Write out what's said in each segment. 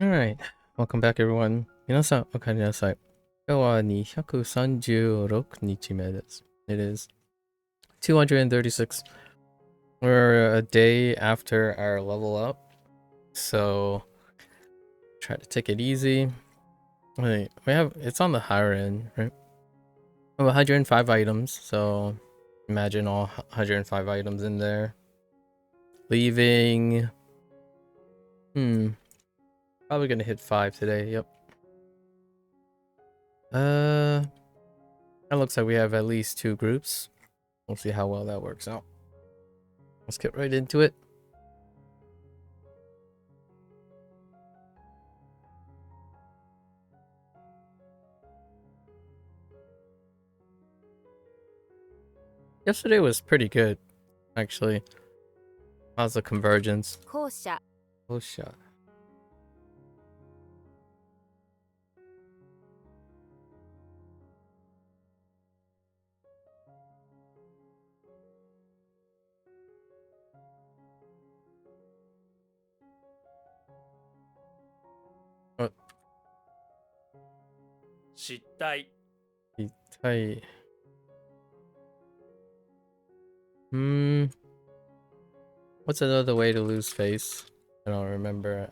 Alright, welcome back everyone. 皆さん、おかえりなさい。今日は236日目です. It is 236. We're a day after our level up, so try to take it easy. Wait, it's on the higher end, right? 105 items, so imagine all 105 items in there. Leaving, probably gonna hit 5 today, yep. It looks like we have at least 2 groups. We'll see how well that works out. Let's get right into it. Yesterday was pretty good, actually. How's the convergence? 校舎 Oh shot. Oh, 失態 tight. What's another way to lose face? I don't remember.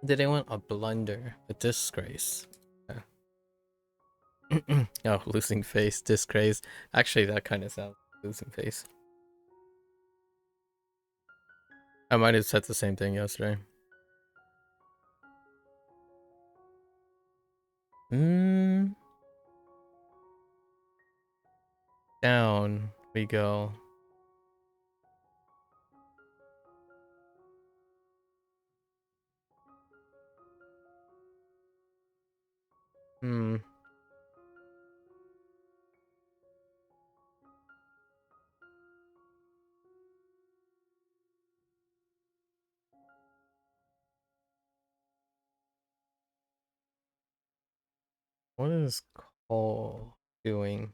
Did they want a blunder? A disgrace? Oh, losing face, disgrace. Actually, that kind of sounds like losing face. I might have said the same thing yesterday. Down we go. What is Cole doing?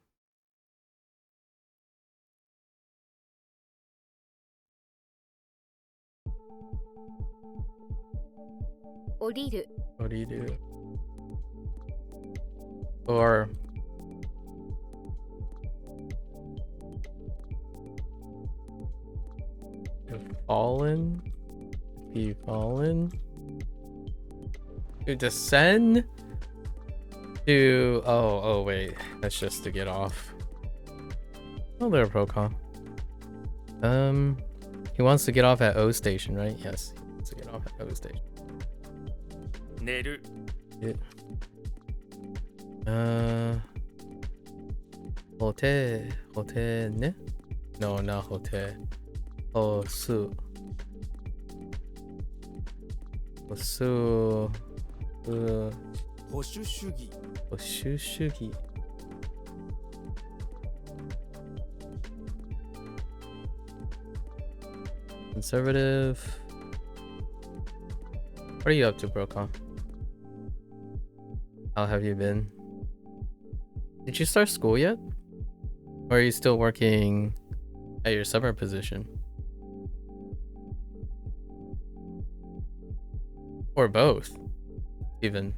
降りる What do you do? Or you've fallen? Be fallen? To descend? To oh wait, that's just to get off. Oh, there, Procon. He wants to get off at O station, right? Yes, he wants to get off at O station. 寝る Hotel ne? No, not hotel. Hosu. Hosu. 保守主義 Hoshugi. Conservative. What are you up to, Brocon? How have you been? Did you start school yet? Or are you still working at your summer position? Or both, even.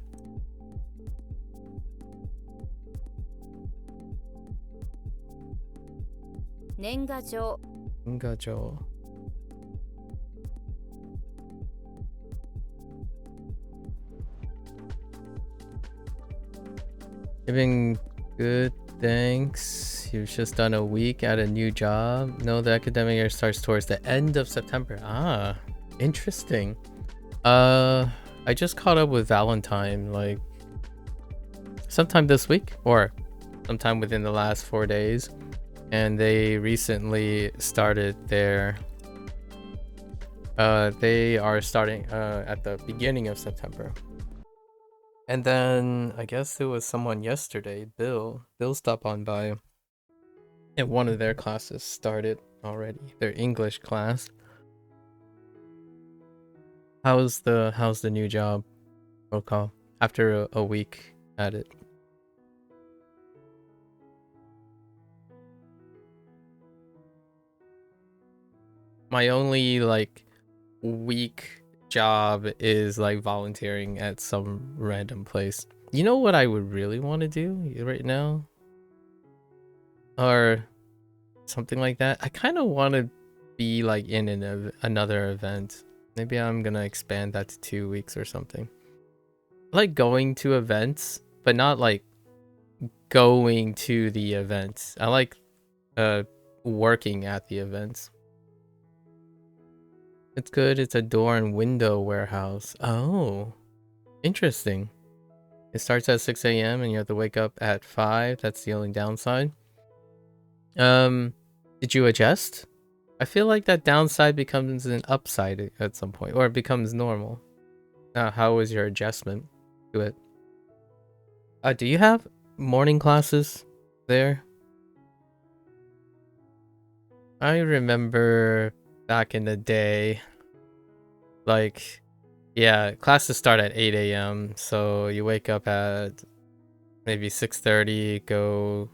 Nengajo Gajo. Giving good thanks. You've just done a week at a new job. No, the academic year starts towards the end of September. Ah, interesting. I just caught up with Valentine like sometime this week or sometime within the last 4 days, and they recently started their they are starting at the beginning of September. And then I guess there was someone yesterday, Bill stopped on by, and one of their classes started already, their English class. How's the new job, Rokal, after a week at it? My only like week job is like volunteering at some random place. You know what I would really want to do right now? Or something like that. I kind of want to be like in another event. Maybe I'm gonna expand that to 2 weeks or something. I like going to events, but not like going to the events. I like working at the events. It's good. It's a door and window warehouse. Oh, interesting. It starts at 6 a.m. and you have to wake up at 5. That's the only downside. Did you adjust? I feel like that downside becomes an upside at some point, or it becomes normal. How was your adjustment to it? Do you have morning classes there? I remember back in the day, like, yeah, classes start at 8 a.m. So you wake up at maybe 6:30, go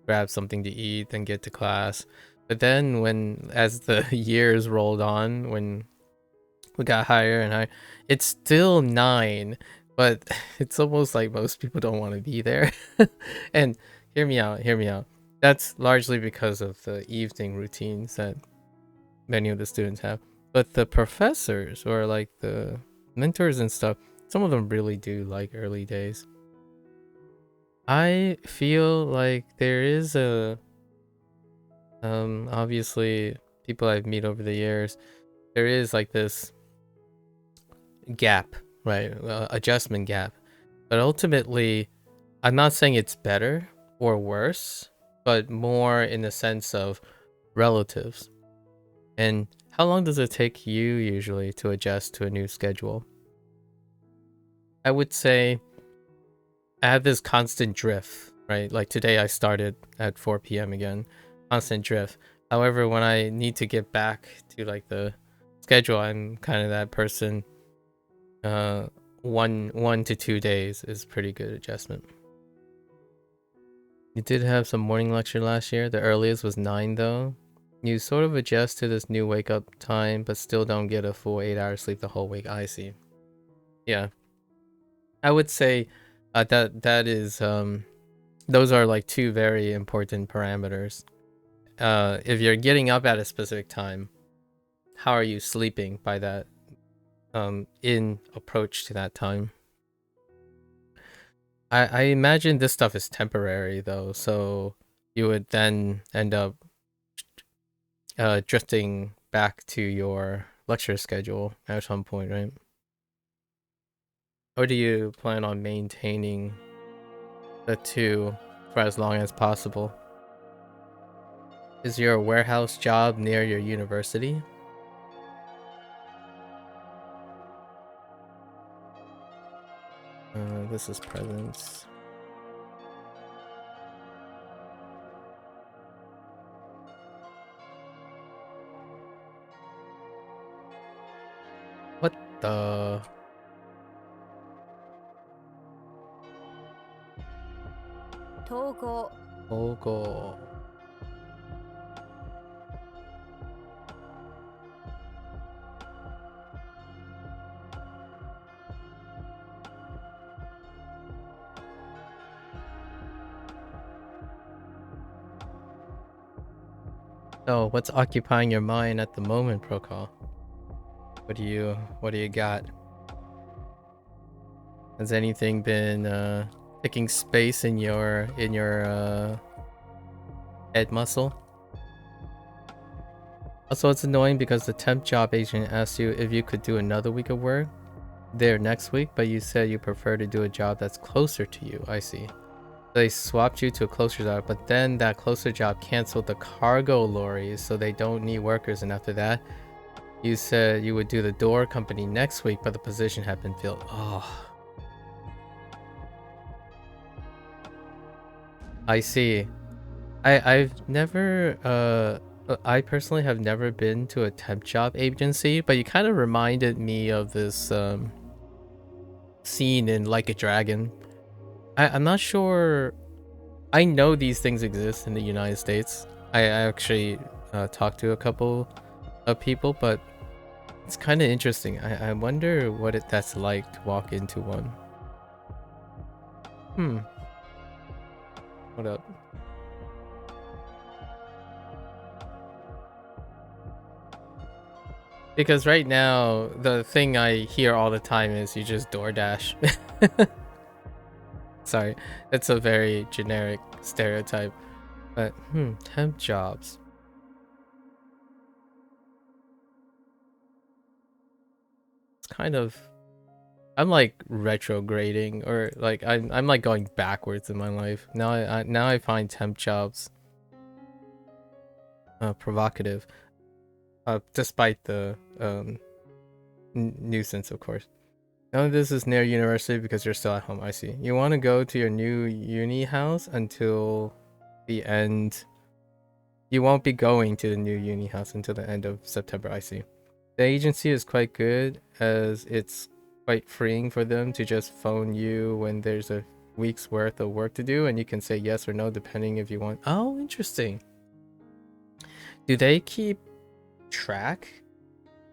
grab something to eat, then get to class. But then as the years rolled on, when we got higher and higher, it's still 9, but it's almost like most people don't want to be there. And hear me out. That's largely because of the evening routines that many of the students have. But the professors or like the mentors and stuff, some of them really do like early days. I feel like there is a obviously people I've met over the years, there is like this gap, right? Adjustment gap. But ultimately, I'm not saying it's better or worse, but more in the sense of relatives. And how long does it take you usually to adjust to a new schedule? I would say I have this constant drift, right? Like today I started at 4 p.m. again, constant drift. However, when I need to get back to like the schedule, I'm kind of that person. 1 to 2 days is pretty good adjustment. You did have some morning lecture last year. The earliest was 9 though. You sort of adjust to this new wake up time, but still don't get a full 8 hours sleep the whole week. I see. Yeah. I would say that is those are like 2 very important parameters. If you're getting up at a specific time, how are you sleeping by that in approach to that time? I imagine this stuff is temporary though, so you would then end up drifting back to your lecture schedule at some point, right? Or do you plan on maintaining the 2 for as long as possible? Is your warehouse job near your university? This is presents. What the? Togo. Togo. So, what's occupying your mind at the moment, Prokal? What do you got? Has anything been taking space in your head muscle? Also, it's annoying because the temp job agent asked you if you could do another week of work there next week, but you said you prefer to do a job that's closer to you. I see. They swapped you to a closer job, but then that closer job canceled the cargo lorries, so they don't need workers. And after that, you said you would do the door company next week, but the position had been filled. Oh, I see. I've never I personally have never been to a temp job agency, but you kind of reminded me of this scene in Like a Dragon. I'm not sure. I know these things exist in the United States. I actually talked to a couple of people, but It's kind of interesting. I wonder what that's like to walk into one. What up? Because right now, the thing I hear all the time is you just DoorDash. Sorry, it's a very generic stereotype. But, temp jobs. It's kind of... I'm like retrograding, or like I'm like going backwards in my life. Now I find temp jobs provocative. Despite the nuisance, of course. Now this is near university because you're still at home. I see. You want to go to your new uni house until the end. You won't be going to the new uni house until the end of September. I see. The agency is quite good, as it's quite freeing for them to just phone you when there's a week's worth of work to do, and you can say yes or no depending if you want. Oh, interesting. Do they keep track?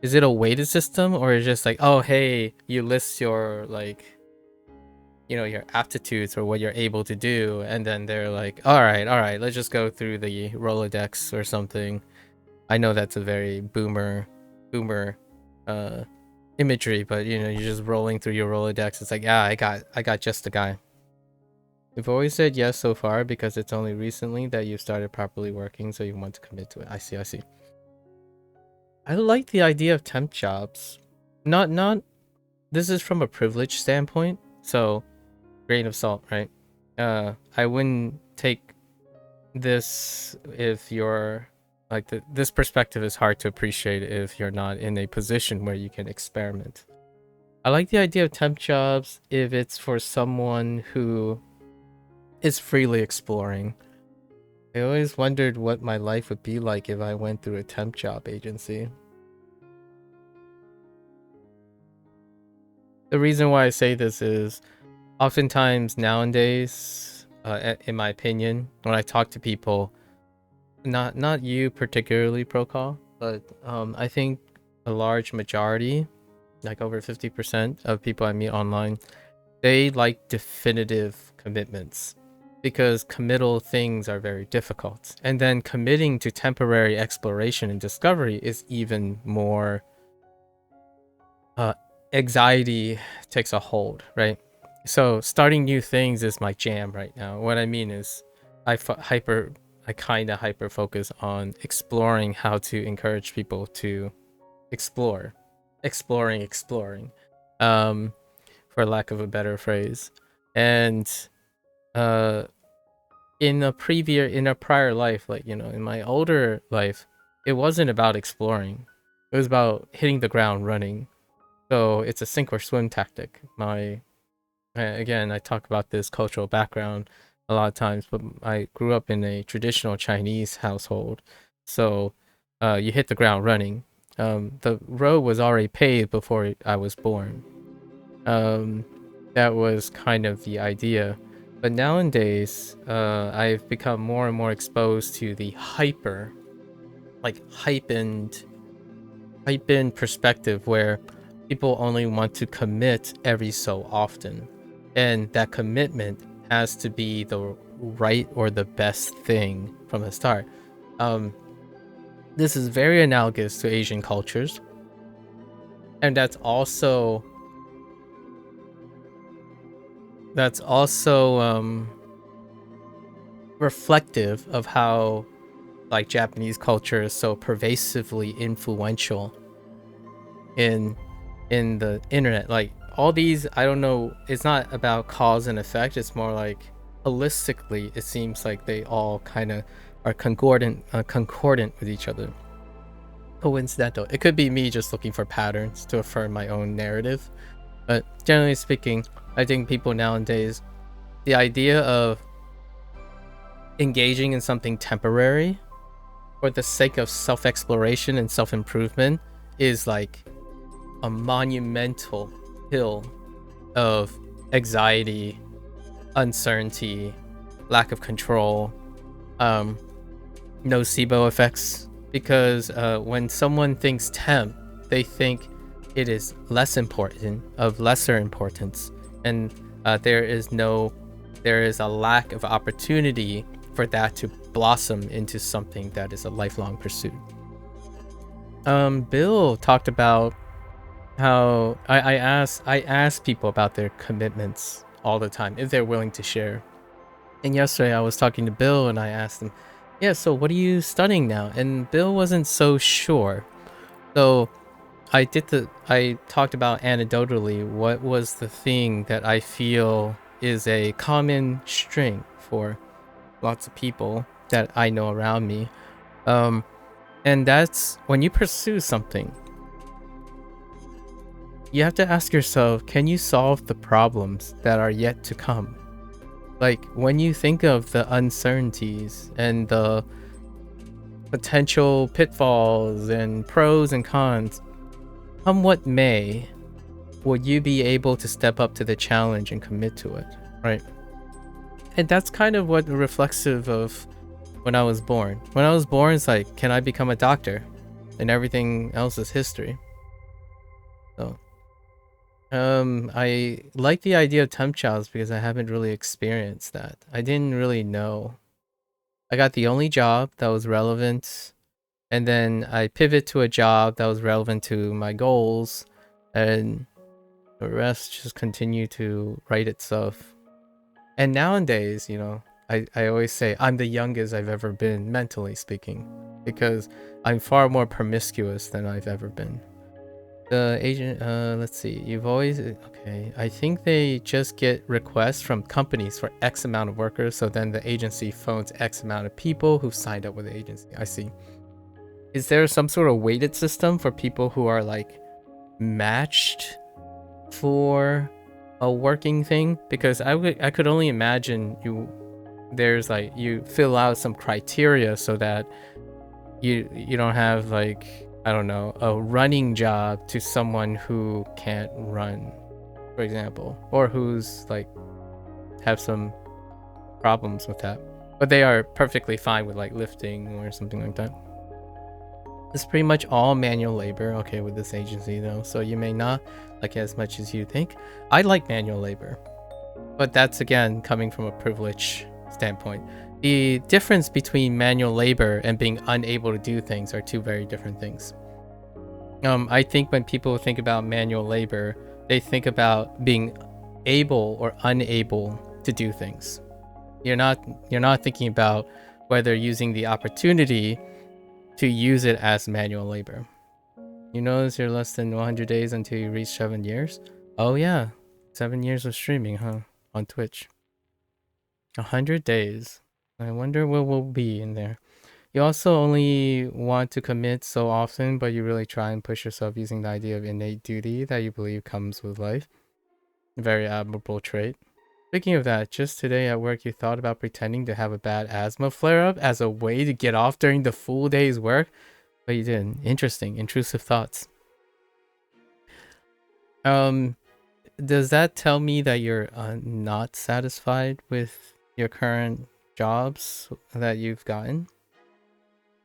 Is it a weighted system, or is it just like, oh hey, you list your, like, you know, your aptitudes or what you're able to do, and then they're like, all right, let's just go through the Rolodex or something. I know that's a very boomer imagery, but you know, you're just rolling through your Rolodex. It's like, yeah, I got just the guy. You've always said yes so far because it's only recently that you started properly working, so you want to commit to it. I see. I like the idea of temp jobs. Not this is from a privilege standpoint, so grain of salt, right? I wouldn't take this if you're like this perspective is hard to appreciate if you're not in a position where you can experiment. I like the idea of temp jobs if it's for someone who is freely exploring. I always wondered what my life would be like if I went through a temp job agency. The reason why I say this is oftentimes nowadays, in my opinion, when I talk to people, not you particularly, Procall, but I think a large majority, like over 50% of people I meet online, they like definitive commitments, because committal things are very difficult. And then committing to temporary exploration and discovery is even more... anxiety takes a hold, right? So starting new things is my jam right now. What I mean is I kind of hyper focus on exploring how to encourage people to explore, exploring, for lack of a better phrase. And in a prior life, like, you know, in my older life, it wasn't about exploring. It was about hitting the ground running. So it's a sink or swim tactic. Again, I talk about this cultural background a lot of times, but I grew up in a traditional Chinese household. So you hit the ground running. The road was already paved before I was born. That was kind of the idea. But nowadays, I've become more and more exposed to the hypened perspective, where people only want to commit every so often, and that commitment has to be the right or the best thing from the start. This is very analogous to Asian cultures, and that's also reflective of how, like, Japanese culture is so pervasively influential in the internet. Like, all these, I don't know, it's not about cause and effect, it's more like holistically it seems like they all kind of are concordant with each other. Coincidental. It could be me just looking for patterns to affirm my own narrative, but generally speaking, I think people nowadays, the idea of engaging in something temporary for the sake of self-exploration and self-improvement is like a monumental hill of anxiety, uncertainty, lack of control, nocebo effects. Because when someone thinks temp, they think it is less important, of lesser importance, and there is a lack of opportunity for that to blossom into something that is a lifelong pursuit. Bill talked about how I ask people about their commitments all the time if they're willing to share. And yesterday I was talking to Bill and I asked him, yeah, so what are you studying now? And Bill wasn't so sure. So I talked about anecdotally what was the thing that I feel is a common string for lots of people that I know around me. And that's when you pursue something, you have to ask yourself, can you solve the problems that are yet to come? Like when you think of the uncertainties and the potential pitfalls and pros and cons, come what may, would you be able to step up to the challenge and commit to it, right? And that's kind of what reflexive of when I was born. When I was born, it's like, can I become a doctor? And everything else is history. So I like the idea of temp jobs because I haven't really experienced that. I didn't really know. I got the only job that was relevant, and then I pivot to a job that was relevant to my goals, and the rest just continue to write itself. And nowadays, you know, I always say I'm the youngest I've ever been, mentally speaking, because I'm far more promiscuous than I've ever been. The agent, let's see, you've always, okay, I think they just get requests from companies for X amount of workers, so then the agency phones X amount of people who signed up with the agency. I see. Is there some sort of weighted system for people who are like matched for a working thing? Because I could only imagine there's like, you fill out some criteria so that you don't have like, I don't know, a running job to someone who can't run, for example, or who's like have some problems with that, but they are perfectly fine with like lifting or something like that. It's pretty much all manual labor, okay, with this agency though, so you may not like it as much as you think. I like manual labor, but that's again coming from a privilege standpoint. The difference between manual labor and being unable to do things are two very different things. I think when people think about manual labor, they think about being able or unable to do things. You're not thinking about whether using the opportunity to use it as manual labor. You notice you're less than 100 days until you reach 7 years? Oh yeah, 7 years of streaming, huh? On Twitch. 100 days. I wonder what will be in there. You also only want to commit so often, but you really try and push yourself using the idea of innate duty that you believe comes with life. Very admirable trait. Speaking of that, just today at work you thought about pretending to have a bad asthma flare-up as a way to get off during the full day's work, but you didn't. Interesting. Intrusive thoughts. Does that tell me that you're not satisfied with your current jobs that you've gotten?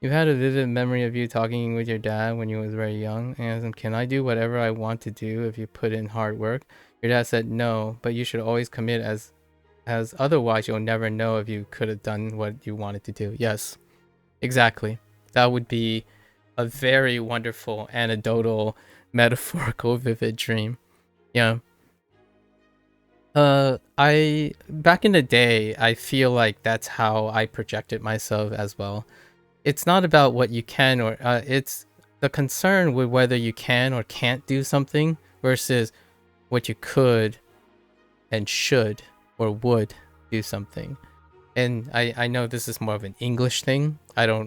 You had a vivid memory of you talking with your dad when you was very young and asked him, can I do whatever I want to do if you put in hard work? Your dad said no, but you should always commit as otherwise you'll never know if you could have done what you wanted to do. Yes, exactly. That would be a very wonderful anecdotal metaphorical vivid dream. Yeah. I back in the day, I feel like that's how I projected myself as well. It's not about what you can or it's the concern with whether you can or can't do something versus what you could and should or would do something. And I know this is more of an English thing. I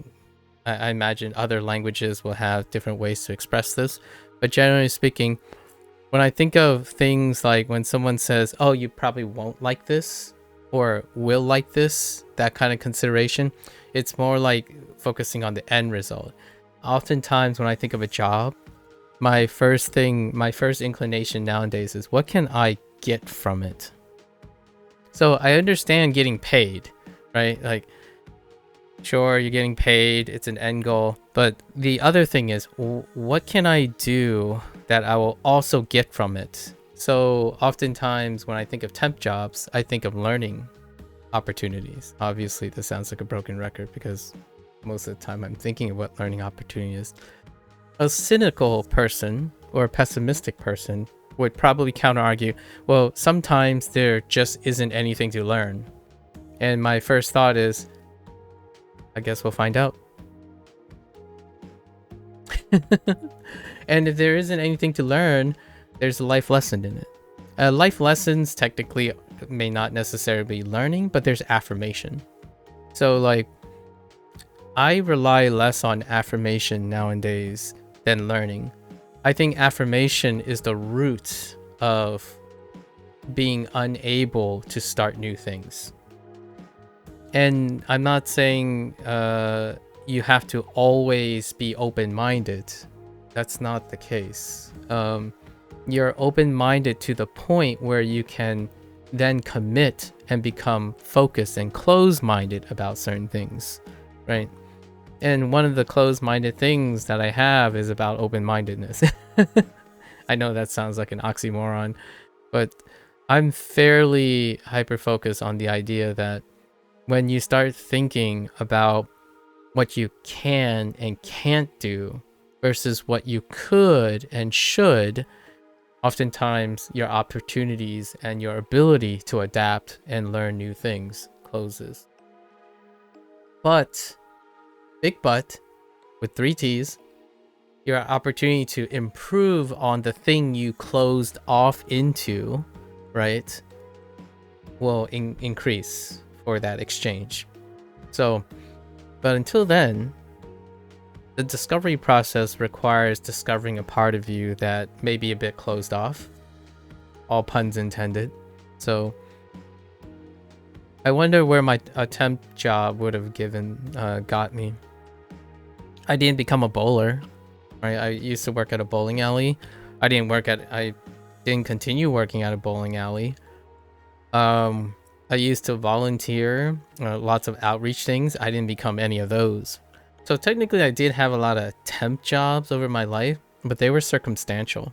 imagine other languages will have different ways to express this, but generally speaking, when I think of things like when someone says, oh, you probably won't like this or will like this, that kind of consideration, it's more like focusing on the end result. Oftentimes when I think of a job, my first inclination nowadays is what can I get from it? So I understand getting paid, right? Like Sure, you're getting paid, it's an end goal, but the other thing is, what can I do that I will also get from it? So oftentimes when I think of temp jobs, I think of learning opportunities. Obviously, this sounds like a broken record because most of the time I'm thinking of what learning opportunity is. A cynical person or a pessimistic person would probably counter argue, well, sometimes there just isn't anything to learn. And my first thought is, I guess we'll find out. And if there isn't anything to learn, there's a life lesson in it. Life lessons technically may not necessarily be learning, but there's affirmation. So like, I rely less on affirmation nowadays than learning. I think affirmation is the root of being unable to start new things. And I'm not saying you have to always be open-minded. That's not the case. You're open-minded to the point where you can then commit and become focused and closed-minded about certain things, right? And one of the closed-minded things that I have is about open-mindedness. I know that sounds like an oxymoron, but I'm fairly hyper-focused on the idea that when you start thinking about what you can and can't do versus what you could and should, oftentimes your opportunities and your ability to adapt and learn new things closes. But, big but, with 3 T's, your opportunity to improve on the thing you closed off into, right, will increase for that exchange. So, but until then, the discovery process requires discovering a part of you that may be a bit closed off. All puns intended. So, I wonder where my temp job would have got me. I didn't become a bowler, right? I used to work at a bowling alley. I didn't continue working at a bowling alley. I used to volunteer, lots of outreach things. I didn't become any of those. So technically I did have a lot of temp jobs over my life, but they were circumstantial.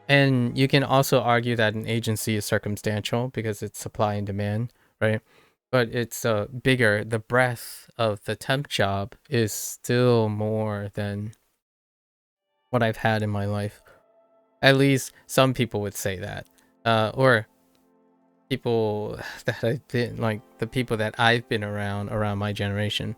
And you can also argue that an agency is circumstantial because it's supply and demand, right? But it's bigger. The breadth of the temp job is still more than what I've had in my life. At least some people would say that. Or people that I've been, like the people that I've been around my generation.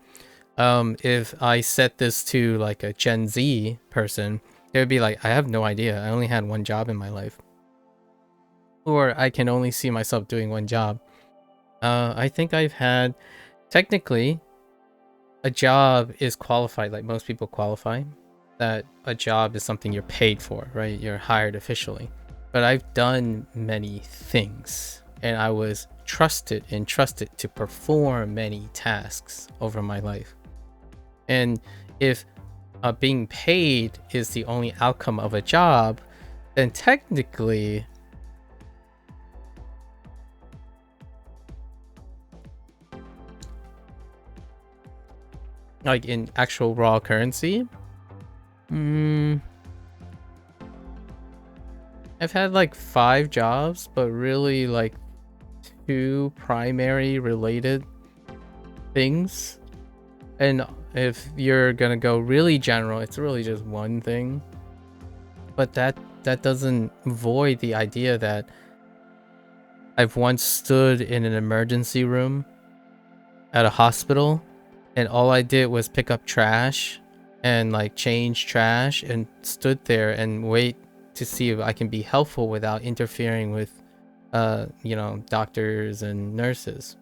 If I set this to like a Gen Z person, they would be like, I have no idea. I only had one job in my life. Or I can only see myself doing one job. I think I've had, technically, a job is qualified, like most people qualify, that a job is something you're paid for, right? You're hired officially. But I've done many things. And I was trusted to perform many tasks over my life. And if being paid is the only outcome of a job, then technically like in actual raw currency, I've had like 5 jobs, but really like 2 primary related things. And if you're gonna go really general, it's really just one thing. But that doesn't void the idea that I've once stood in an emergency room at a hospital and all I did was pick up trash and like change trash and stood there and wait to see if I can be helpful without interfering with doctors and nurses.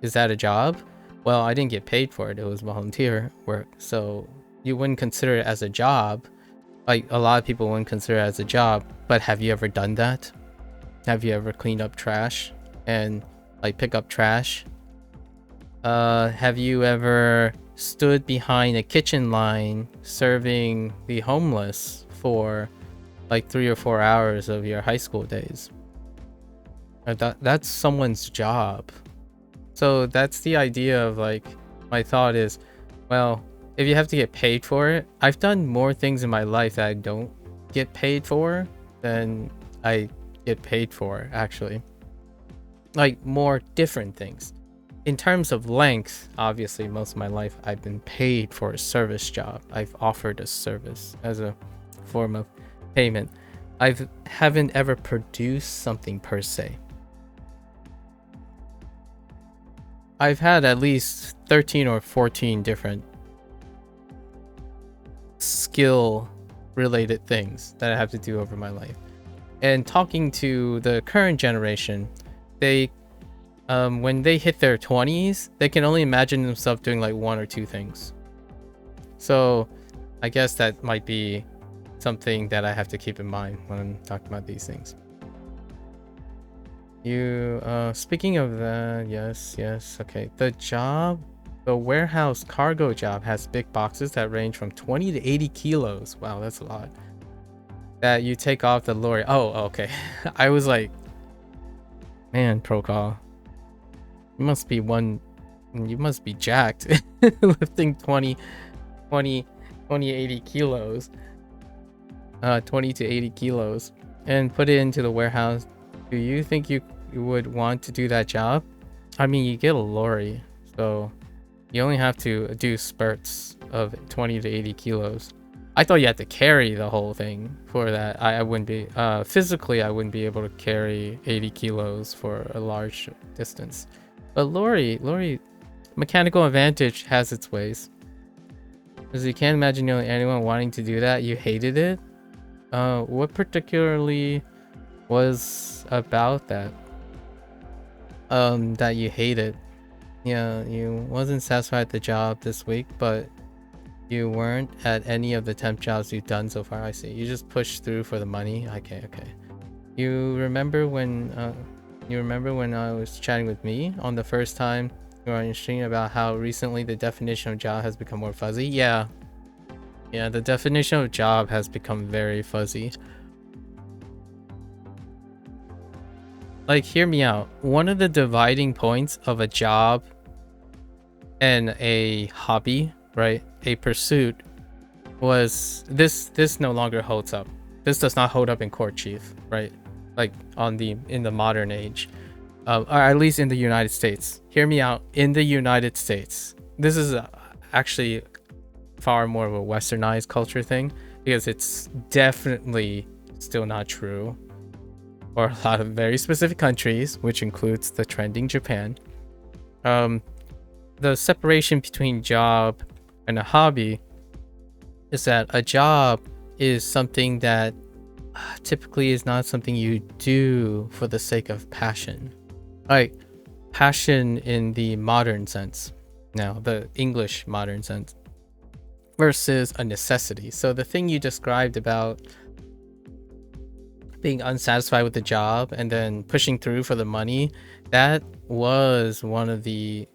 Is that a job? Well, I didn't get paid for it. It was volunteer work. So you wouldn't consider it as a job. Like a lot of people wouldn't consider it as a job. But have you ever done that? Have you ever cleaned up trash and like pick up trash? Have you ever stood behind a kitchen line serving the homeless for like 3 or 4 hours of your high school days? That's someone's job. So that's the idea of like, my thought is, well, if you have to get paid for it, I've done more things in my life that I don't get paid for than I get paid for, actually. Like more different things. In terms of length, obviously most of my life I've been paid for a service job. I've offered a service as a form of payment. Haven't ever produced something per se. I've had at least 13 or 14 different skill related things that I have to do over my life. And talking to the current generation, they when they hit their 20s, they can only imagine themselves doing like one or two things. So I guess that might be something that I have to keep in mind when I'm talking about these things. You speaking of that, yes, okay. The warehouse cargo job has big boxes that range from 20 to 80 kilos. Wow, that's a lot. That you take off the lorry. Oh, okay. I was like, man, Procol, you must be jacked lifting 80 kilos. 20 to 80 kilos and put it into the warehouse. Do you think you would want to do that job? I mean, you get a lorry, so you only have to do spurts of 20 to 80 kilos. I thought you had to carry the whole thing for that. I wouldn't be physically I wouldn't be able to carry 80 kilos for a large distance. But lorry mechanical advantage has its ways, because you can't imagine anyone wanting to do that. You hated it. What particularly was about that that you hated? Yeah, you wasn't satisfied with the job this week, but you weren't at any of the temp jobs you've done so far. I see. You just pushed through for the money. Okay. You remember when I was chatting with me on the first time you were on your stream about how recently the definition of job has become more fuzzy? Yeah, the definition of job has become very fuzzy. Like, hear me out. One of the dividing points of a job and a hobby, right, a pursuit, was this no longer holds up. This does not hold up in court, chief, right? Like in the modern age, or at least in the United States. Hear me out. In the United States, this is actually far more of a westernized culture thing, because it's definitely still not true for a lot of very specific countries, which includes the trending Japan. The separation between job and a hobby is that a job is something that typically is not something you do for the sake of passion. Like passion in the modern sense, now the English modern sense, versus a necessity. So the thing you described about being unsatisfied with the job and then pushing through for the money, that was one of the,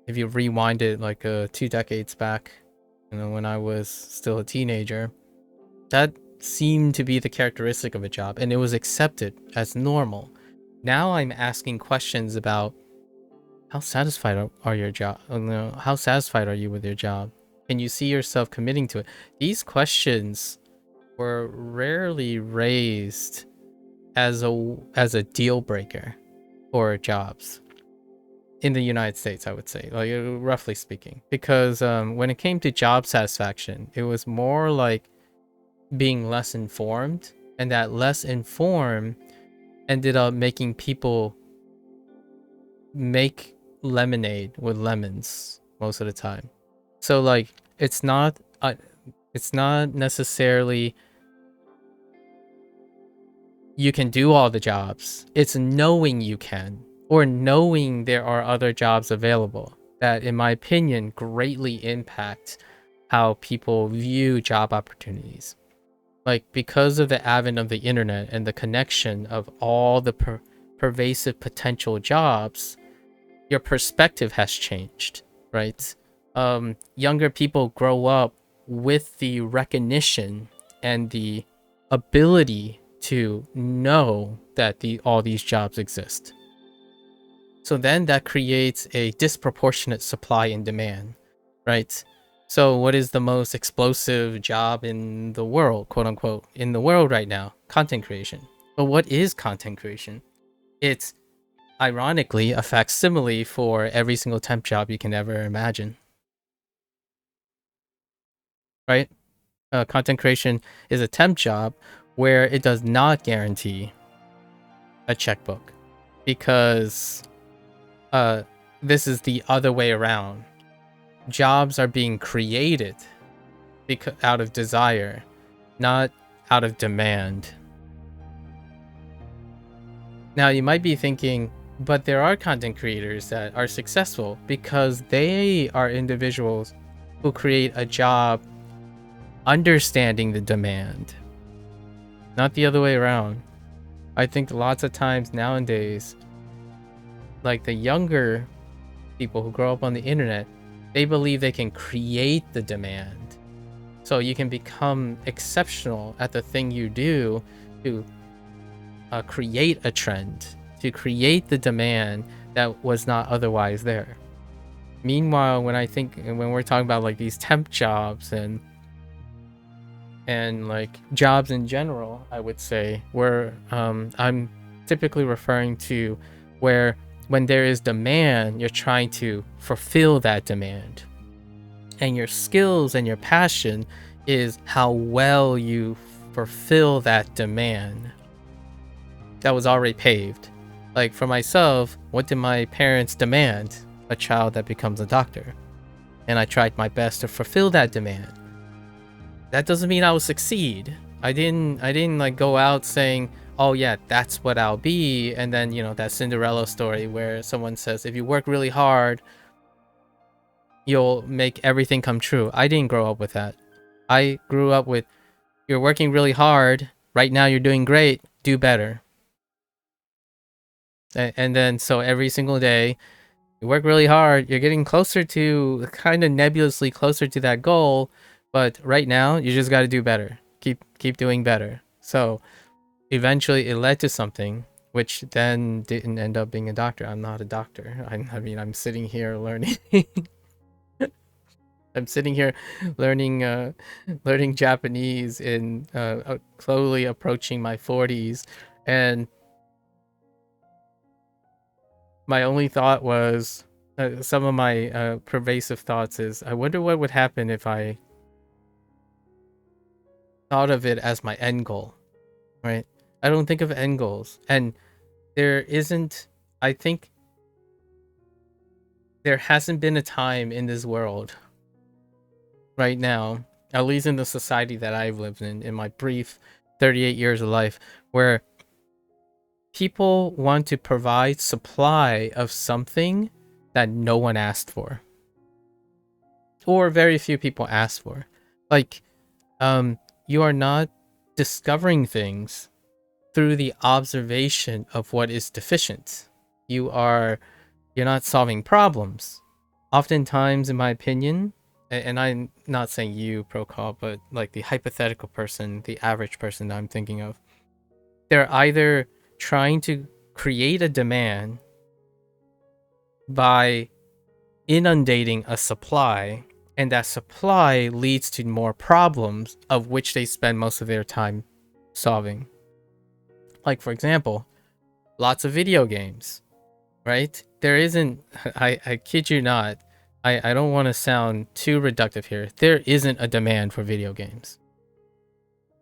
if you rewind it like 2 decades back, when I was still a teenager, that seemed to be the characteristic of a job, and it was accepted as normal. Now I'm asking questions about how satisfied are your job? How satisfied are you with your job? Can you see yourself committing to it? These questions were rarely raised as a deal breaker for jobs in the United States, I would say, like roughly speaking, because when it came to job satisfaction, it was more like being less informed, and that less informed ended up making people make lemonade with lemons most of the time. So like it's not necessarily you can do all the jobs. It's knowing you can, or knowing there are other jobs available, that in my opinion greatly impact how people view job opportunities. Like, because of the advent of the internet and the connection of all the pervasive potential jobs, your perspective has changed, right? Younger people grow up with the recognition and the ability to know that all these jobs exist. So then that creates a disproportionate supply and demand, right? So what is the most explosive job in the world, quote unquote, in the world right now? Content creation. But what is content creation? It's ironically a facsimile for every single temp job you can ever imagine, right? Content creation is a temp job where it does not guarantee a checkbook, because this is the other way around. Jobs are being created because out of desire, not out of demand. Now you might be thinking, but there are content creators that are successful because they are individuals who create a job understanding the demand, not the other way around. I think lots of times nowadays, like the younger people who grow up on the internet, they believe they can create the demand. So you can become exceptional at the thing you do to create a trend, to create the demand that was not otherwise there. Meanwhile, when we're talking about like these temp jobs and like jobs in general, I would say where I'm typically referring to where when there is demand, you're trying to fulfill that demand. And your skills and your passion is how well you fulfill that demand that was already paved. Like for myself, what did my parents demand? A child that becomes a doctor. And I tried my best to fulfill that demand. That doesn't mean I will succeed. I didn't like go out saying, oh yeah, that's what I'll be. And then, you know, that Cinderella story where someone says, if you work really hard, you'll make everything come true. I didn't grow up with that. I grew up with, you're working really hard. Right now you're doing great. Do better. And then, so every single day, you work really hard. You're getting closer to, kind of nebulously closer to that goal. But right now, you just got to do better. Keep doing better. So eventually it led to something, which then didn't end up being a doctor. I'm not a doctor. I mean, I'm sitting here learning. I'm sitting here learning learning Japanese in slowly approaching my 40s, and my only thought was some of my pervasive thoughts is, I wonder what would happen if I thought of it as my end goal, right? I don't think of end goals, and there isn't, I think there hasn't been a time in this world right now, at least in the society that I've lived in my brief 38 years of life, where people want to provide supply of something that no one asked for, or very few people asked for. Like, you are not discovering things through the observation of what is deficient. You're not solving problems. Oftentimes, in my opinion, and I'm not saying you, Procol, but like the hypothetical person, the average person that I'm thinking of, they're either trying to create a demand by inundating a supply, and that supply leads to more problems of which they spend most of their time solving. Like, for example, lots of video games, right? There isn't, I kid you not, I don't want to sound too reductive here. There isn't a demand for video games.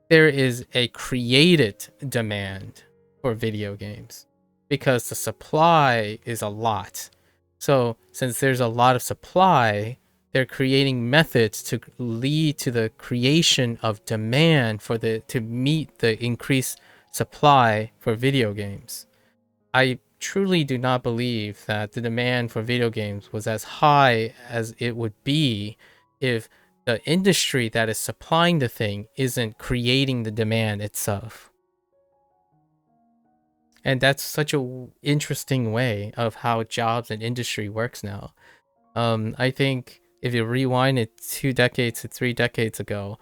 There is a created demand for video games because the supply is a lot. So since there's a lot of supply, they're creating methods to lead to the creation of demand to meet the increased supply for video games. I truly do not believe that the demand for video games was as high as it would be if the industry that is supplying the thing isn't creating the demand itself. And that's such a interesting way of how jobs and industry works now. I think if you rewind it 2 decades to 3 decades ago,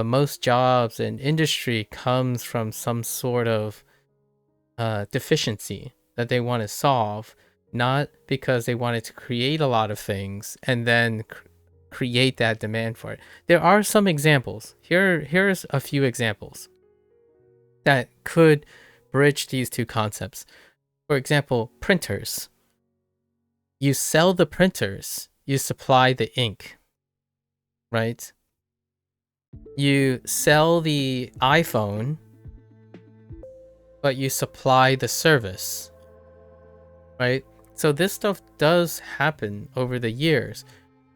most jobs and industry comes from some sort of deficiency that they want to solve. not because they wanted to create a lot of things and then create that demand for it. There are some examples. Here's a few examples that could bridge these two concepts. For example, printers. You sell the printers, you supply the ink, right? You sell the iPhone, but you supply the service, right? So this stuff does happen over the years.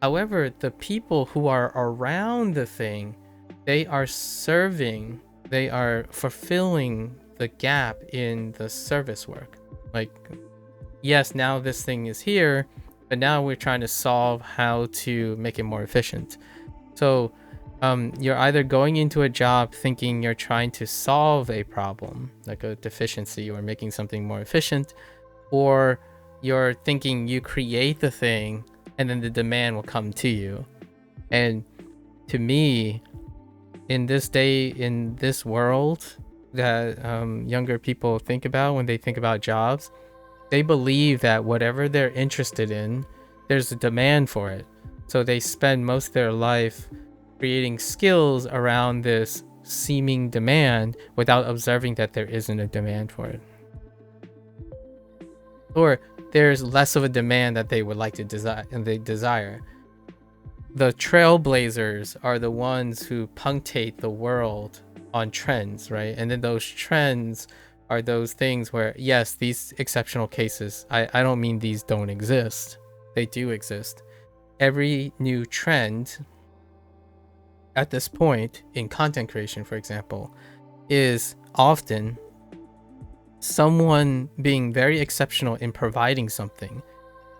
However, the people who are around the thing, they are fulfilling the gap in the service work. Like, yes, now this thing is here, but now we're trying to solve how to make it more efficient. So you're either going into a job thinking you're trying to solve a problem, like a deficiency or making something more efficient, or you're thinking you create the thing and then the demand will come to you. And to me, in this world that younger people think about when they think about jobs, they believe that whatever they're interested in, there's a demand for it. So they spend most of their life creating skills around this seeming demand without observing that there isn't a demand for it. Or there's less of a demand that they would like to desire. The trailblazers are the ones who punctuate the world on trends, right? And then those trends are those things where, yes, these exceptional cases, I don't mean these don't exist. They do exist. Every new trend at this point in content creation, for example, is often someone being very exceptional in providing something,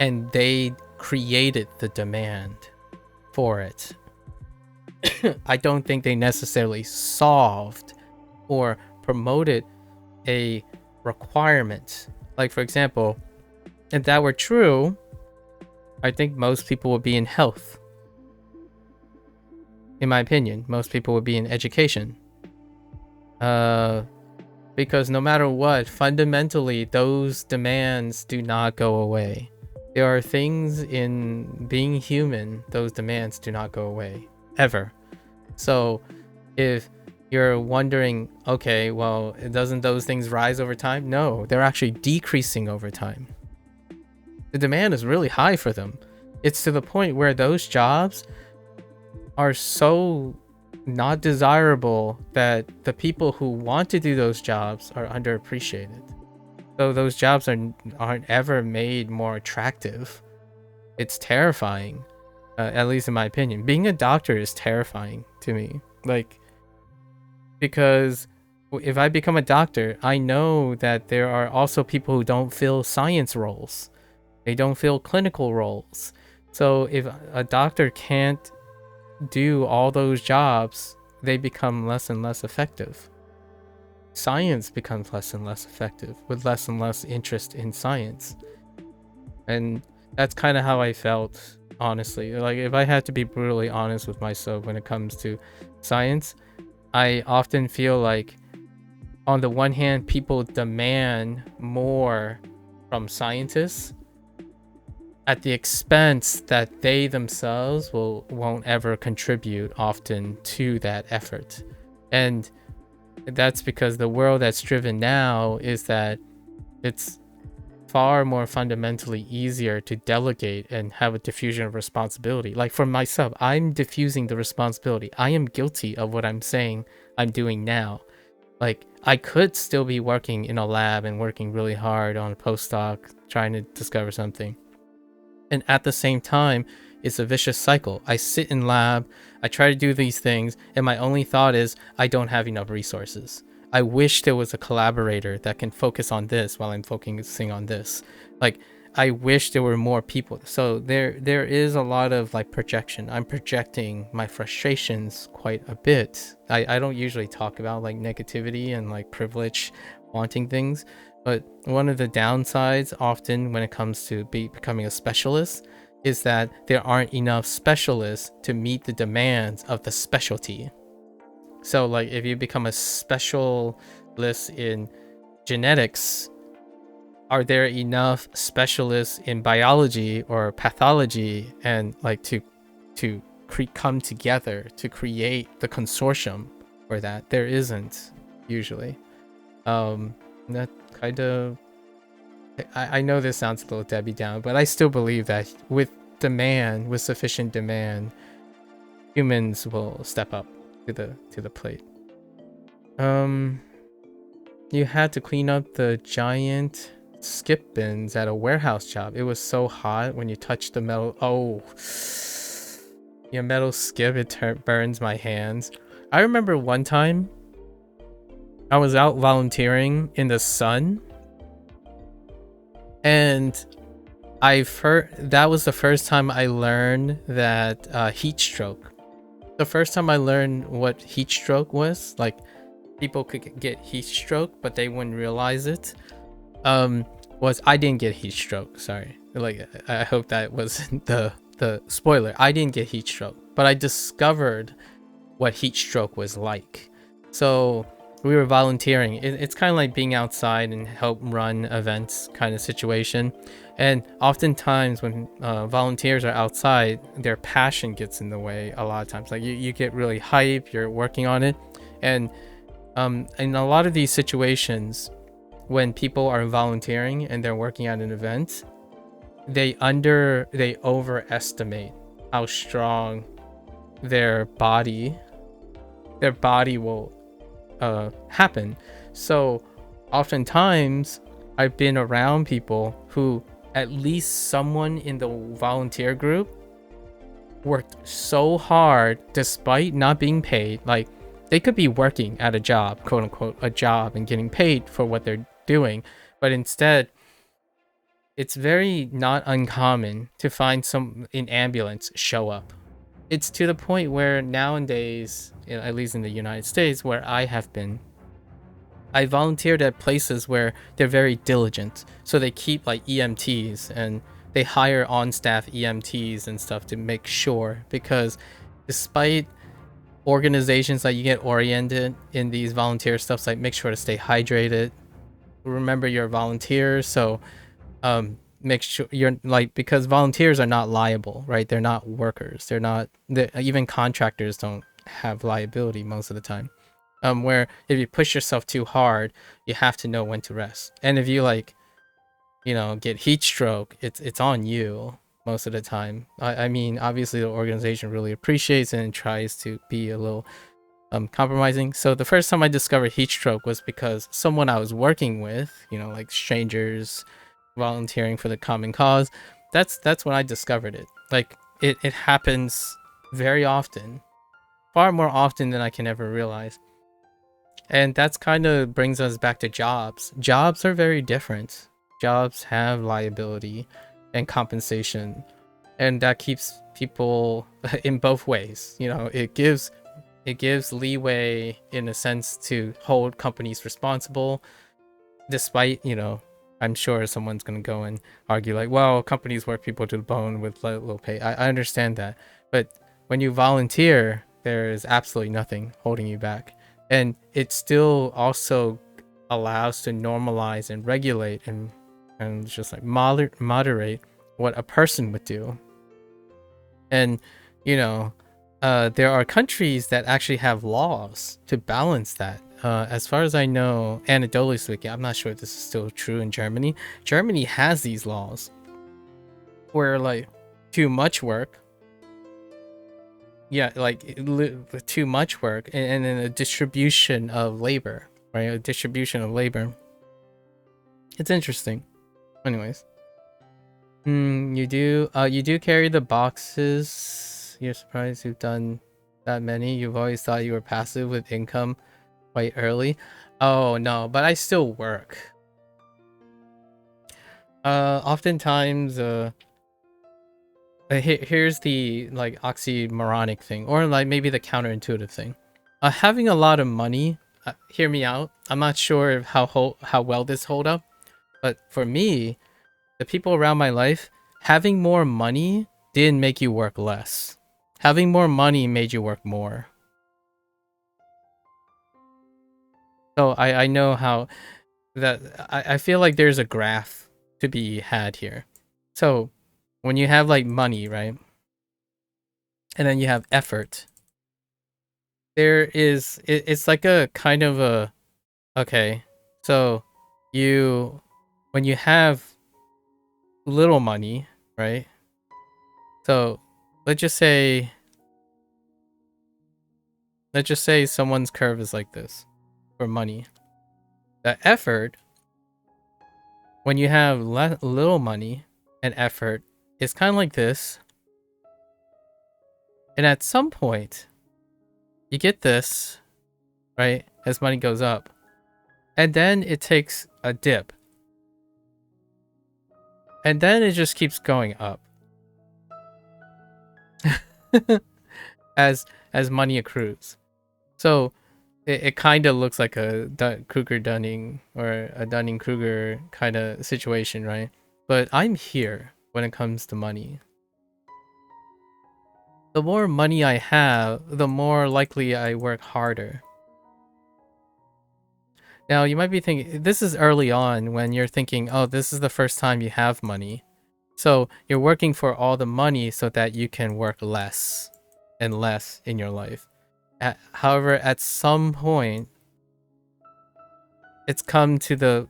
and they created the demand for it. I don't think they necessarily solved or promoted a requirement. Like, for example, if that were true, I think most people would be in health. In my opinion, most people would be in education. Because no matter what, fundamentally, those demands do not go away. There are things in being human, those demands do not go away, ever. So if you're wondering, okay, well, doesn't those things rise over time? No, they're actually decreasing over time. The demand is really high for them. It's to the point where those jobs are so not desirable that the people who want to do those jobs are underappreciated. So those jobs aren't ever made more attractive. It's terrifying, at least in my opinion. Being a doctor is terrifying to me. Like, because if I become a doctor, I know that there are also people who don't fill science roles. They don't fill clinical roles. So if a doctor can't do all those jobs, they become less and less effective. Science becomes less and less effective with less and less interest in science. And that's kind of how I felt, honestly. Like, if I had to be brutally honest with myself when it comes to science, I often feel like, on the one hand, people demand more from scientists at the expense that they themselves won't ever contribute often to that effort. And that's because the world that's driven now is that it's far more fundamentally easier to delegate and have a diffusion of responsibility. Like, for myself, I'm diffusing the responsibility. I am guilty of what I'm saying I'm doing now. Like, I could still be working in a lab and working really hard on a postdoc trying to discover something. And at the same time, it's a vicious cycle. I sit in lab, I try to do these things, and my only thought is, I don't have enough resources. I wish there was a collaborator that can focus on this while I'm focusing on this. Like, I wish there were more people. So there is a lot of like projection. I'm projecting my frustrations quite a bit. I don't usually talk about like negativity and like privilege, wanting things. But one of the downsides often when it comes to becoming a specialist is that there aren't enough specialists to meet the demands of the specialty. So like, if you become a specialist in genetics, are there enough specialists in biology or pathology and like to come together to create the consortium for that? There isn't usually. That kind of, I know this sounds a little Debbie Down, but I still believe that with sufficient demand, humans will step up to the plate. You had to clean up the giant skip bins at a warehouse job. It was so hot when you touched the metal. Oh, your metal skip, it burns my hands. I remember one time I was out volunteering in the sun, and that was the first time I learned that heat stroke. The first time I learned what heat stroke was, like people could get heat stroke, but they wouldn't realize it. Was I didn't get heat stroke. Sorry, like I hope that wasn't the spoiler. I didn't get heat stroke, but I discovered what heat stroke was like. So we were volunteering. It's kind of like being outside and help run events kind of situation. And oftentimes when volunteers are outside, their passion gets in the way a lot of times. Like you get really hype, you're working on it. And in a lot of these situations, when people are volunteering and they're working at an event, they overestimate how strong their body will happen. So oftentimes I've been around people who, at least someone in the volunteer group, worked so hard despite not being paid. Like they could be working at a job, quote unquote, a job, and getting paid for what they're doing, but instead it's very not uncommon to find some in ambulance show up. It's to the point where nowadays, at least in the United States where I have been, I volunteered at places where they're very diligent. So they keep like EMTs and they hire on-staff EMTs and stuff to make sure, because despite organizations that you get oriented in these volunteer stuffs, like make sure to stay hydrated, remember you're a volunteer, so make sure you're like, because volunteers are not liable, right? They're not workers. Even contractors don't have liability most of the time. Where if you push yourself too hard, you have to know when to rest. And if you get heat stroke, it's on you most of the time. I mean, obviously the organization really appreciates it and tries to be a little compromising. So the first time I discovered heat stroke was because someone I was working with, like strangers volunteering for the common cause. That's when I discovered it. Like it happens very often, far more often than I can ever realize. And that's kind of brings us back to jobs. Jobs are very different. Jobs have liability and compensation, and that keeps people in both ways. It gives leeway in a sense to hold companies responsible, despite, I'm sure someone's going to go and argue like, well, companies work people to the bone with little pay. I understand that. But when you volunteer, there is absolutely nothing holding you back. And it still also allows to normalize and regulate and just like moderate what a person would do. And, there are countries that actually have laws to balance that. As far as I know, anecdotally speaking, I'm not sure if this is still true in Germany. Germany has these laws where like too much work, too much work, and then a distribution of labor, right? A distribution of labor. It's interesting. Anyways, you do carry the boxes. You're surprised you've done that many. You've always thought you were passive with income quite early. Oh no, but I still work. Oftentimes, here's the like oxymoronic thing, or like maybe the counterintuitive thing. Having a lot of money, hear me out. I'm not sure how well this hold up, but for me, the people around my life, having more money didn't make you work less. Having more money made you work more. So I know how that I feel like there's a graph to be had here. So when you have like money, right? And then you have effort. It's like a kind of a, okay. So when you have little money, right? So let's just say someone's curve is like this for money. The effort, when you have little money and effort, is kind of like this. And at some point, you get this, right? As money goes up. And then it takes a dip. And then it just keeps going up. as money accrues. So it kind of looks like a Kruger-Dunning or a Dunning-Kruger kind of situation, right? But I'm here when it comes to money. The more money I have, the more likely I work harder. Now, you might be thinking, this is early on when you're thinking, oh, this is the first time you have money. So you're working for all the money so that you can work less and less in your life. However, at some point, it's come to the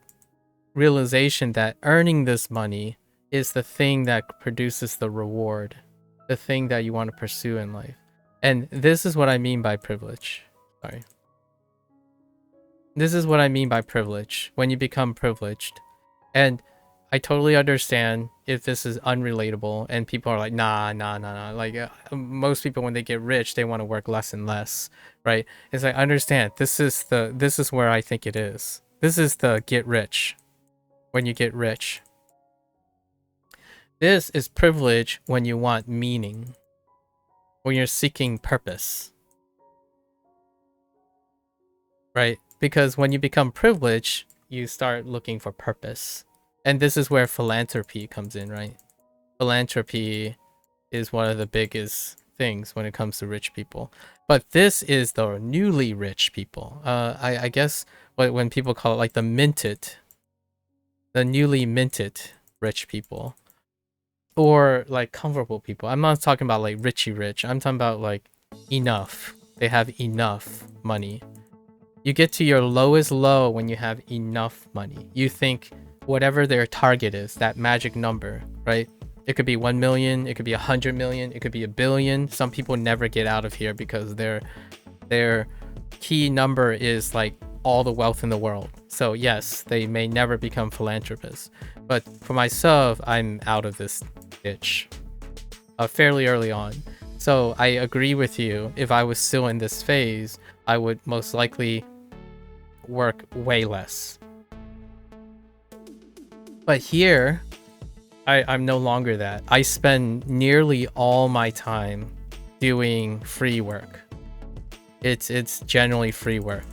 realization that earning this money is the thing that produces the reward, the thing that you want to pursue in life. And this is what I mean by privilege. Sorry. This is what I mean by privilege, when you become privileged. And I totally understand if this is unrelatable and people are like, nah. Like most people, when they get rich, they want to work less and less, right? It's like, I understand. This is where I think it is. This is the get rich, when you get rich. This is privilege when you want meaning, when you're seeking purpose, right? Because when you become privileged, you start looking for purpose. And this is where philanthropy comes in, right? Philanthropy is one of the biggest things when it comes to rich people. But this is the newly rich people. I guess when people call it like the newly minted rich people. Or like comfortable people. I'm not talking about like richy rich. I'm talking about like enough. They have enough money. You get to your lowest low when you have enough money. You think whatever their target is, that magic number, right? It could be 1 million, it could be 100 million, it could be 1 billion. Some people never get out of here because their key number is like all the wealth in the world. So yes, they may never become philanthropists. But for myself, I'm out of this ditch fairly early on. So I agree with you. If I was still in this phase, I would most likely work way less. But here, I'm no longer that. I spend nearly all my time doing free work. It's generally free work.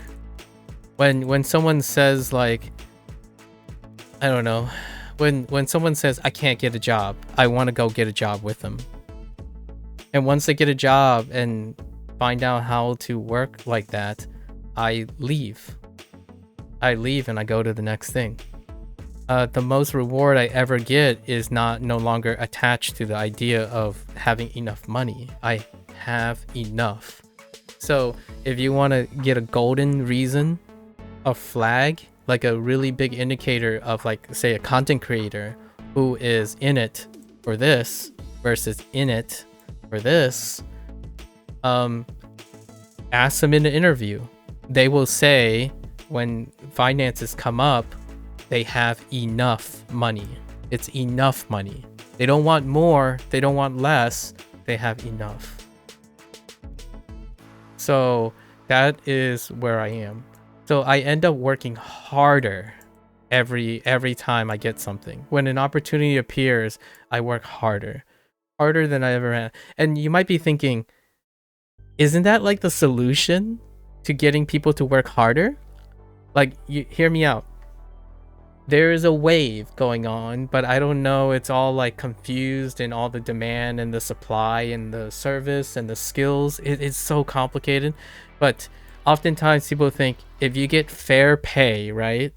When someone says like, I don't know, when someone says I can't get a job, I want to go get a job with them. And once they get a job and find out how to work like that, I leave. And I go to the next thing. The most reward I ever get is no longer attached to the idea of having enough money. I have enough. So if you want to get a golden reason, a flag, like a really big indicator of like, say, a content creator who is in it for this versus in it for this, ask them in an interview. They will say when finances come up, they have enough money. It's enough money. They don't want more, they don't want less, they have enough. So that is where I am. So I end up working harder every time I get something. When an opportunity appears, I work harder than I ever had. And you might be thinking, isn't that like the solution to getting people to work harder? Like, you hear me out. There is a wave going on, but I don't know, it's all like confused in all the demand and the supply and the service and the skills. It's so complicated. But oftentimes people think if you get fair pay, right?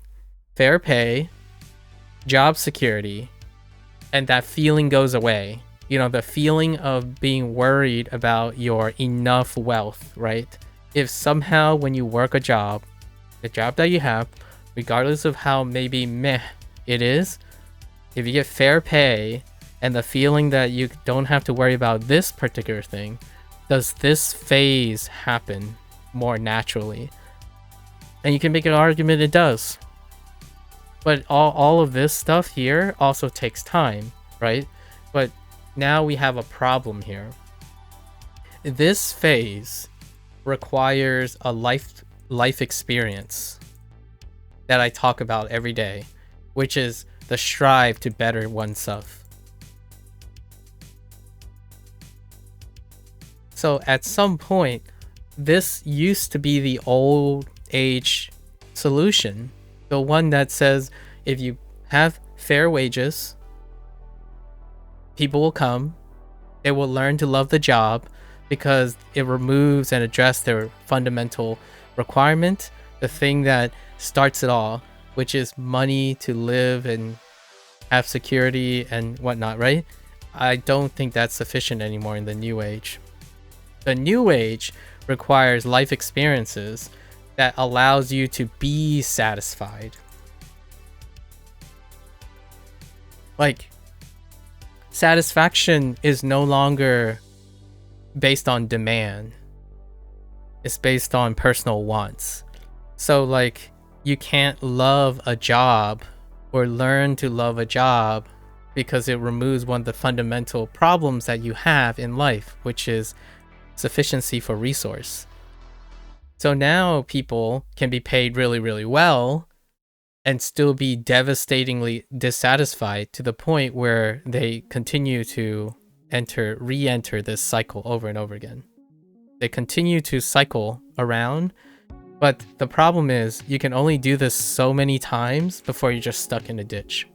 fair pay, job security, and that feeling goes away. You know, the feeling of being worried about your enough wealth, right? If somehow when you work a job, the job that you have, regardless of how maybe meh it is, if you get fair pay and the feeling that you don't have to worry about this particular thing, does this phase happen more naturally? And you can make an argument it does. But all of this stuff here also takes time, right? But now we have a problem here. This phase requires a life experience that I talk about every day, which is the strive to better oneself. So at some point, this used to be the old age solution. The one that says if you have fair wages, people will come, they will learn to love the job because it removes and addresses their fundamental requirement, the thing that starts it all, which is money to live and have security and whatnot, right? I don't think that's sufficient anymore in the new age. The new age requires life experiences that allows you to be satisfied. Like, satisfaction is no longer based on demand. It's based on personal wants. So like, you can't love a job or learn to love a job because it removes one of the fundamental problems that you have in life, which is sufficiency for resource. So now people can be paid really, really well and still be devastatingly dissatisfied to the point where they continue to re-enter this cycle over and over again. They continue to cycle around, but the problem is you can only do this so many times before you're just stuck in a ditch.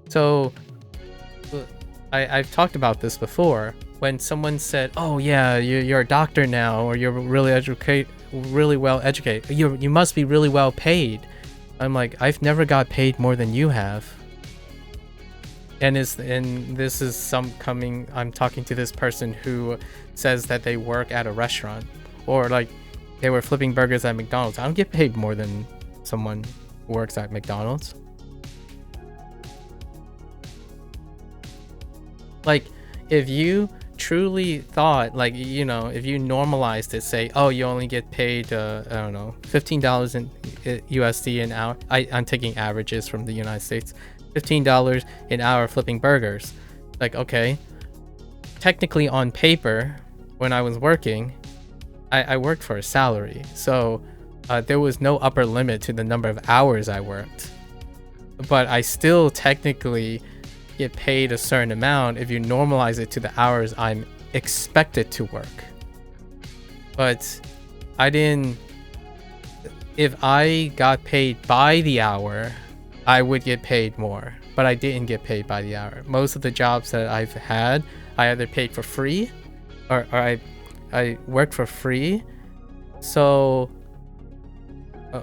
So I've talked about this before. When someone said, "Oh yeah, you're a doctor now, or you're really well educated. You must be really well paid." I'm like, I've never got paid more than you have. And this is I'm talking to this person who says that they work at a restaurant, or like they were flipping burgers at McDonald's. I don't get paid more than someone who works at McDonald's. Like, if you truly thought, like, you know, if you normalized it, say, oh, you only get paid I don't know, $15 in USD an hour. I'm taking averages from the United States. $15 an hour flipping burgers. Like, okay, technically on paper, when I was working, I worked for a salary, so there was no upper limit to the number of hours I worked, but I still technically get paid a certain amount if you normalize it to the hours I'm expected to work. But if I got paid by the hour, I would get paid more, but I didn't get paid by the hour. Most of the jobs that I've had, I either paid for free or I worked for free. So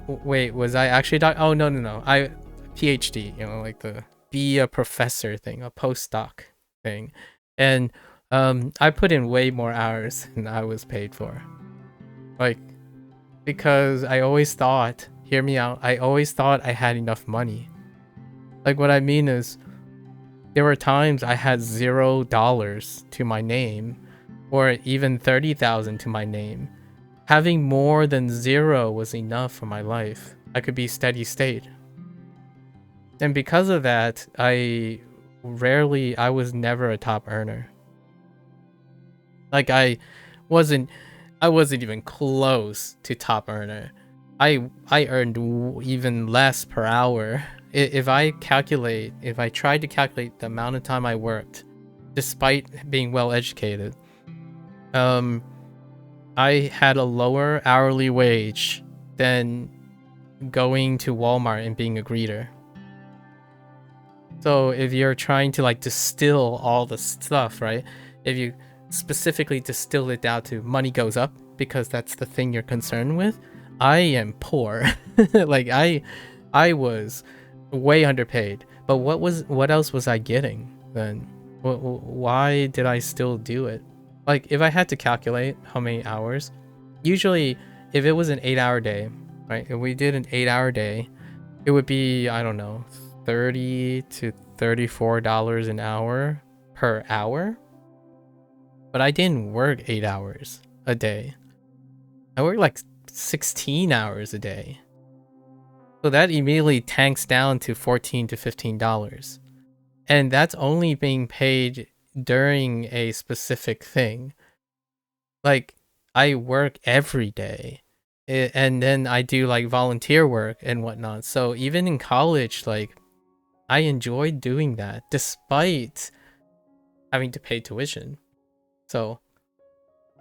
wait, was I actually oh no, I PhD, you know, like the be a professor thing, a postdoc thing, and I put in way more hours than I was paid for, like, because I always thought, hear me out, I always thought I had enough money. Like, what I mean is, there were times I had $0 to my name, or even 30,000 to my name. Having more than 0 was enough for my life. I could be steady state. And because of that, I was never a top earner. Like, I wasn't even close to top earner. I earned even less per hour. If I tried to calculate the amount of time I worked, despite being well educated, I had a lower hourly wage than going to Walmart and being a greeter. So if you're trying to like distill all the stuff, right? If you specifically distill it down to money goes up because that's the thing you're concerned with, I am poor. Like I was way underpaid. But what else was I getting then? Why did I still do it? Like if I had to calculate how many hours, usually if it was an 8-hour day, right? If we did an 8-hour day, it would be, I don't know, $30 to $34 an hour per hour. But I didn't work 8 hours a day. I worked like 16 hours a day. So that immediately tanks down to $14 to $15. And that's only being paid during a specific thing. Like I work every day. And then I do like volunteer work and whatnot. So even in college, like I enjoyed doing that despite having to pay tuition. So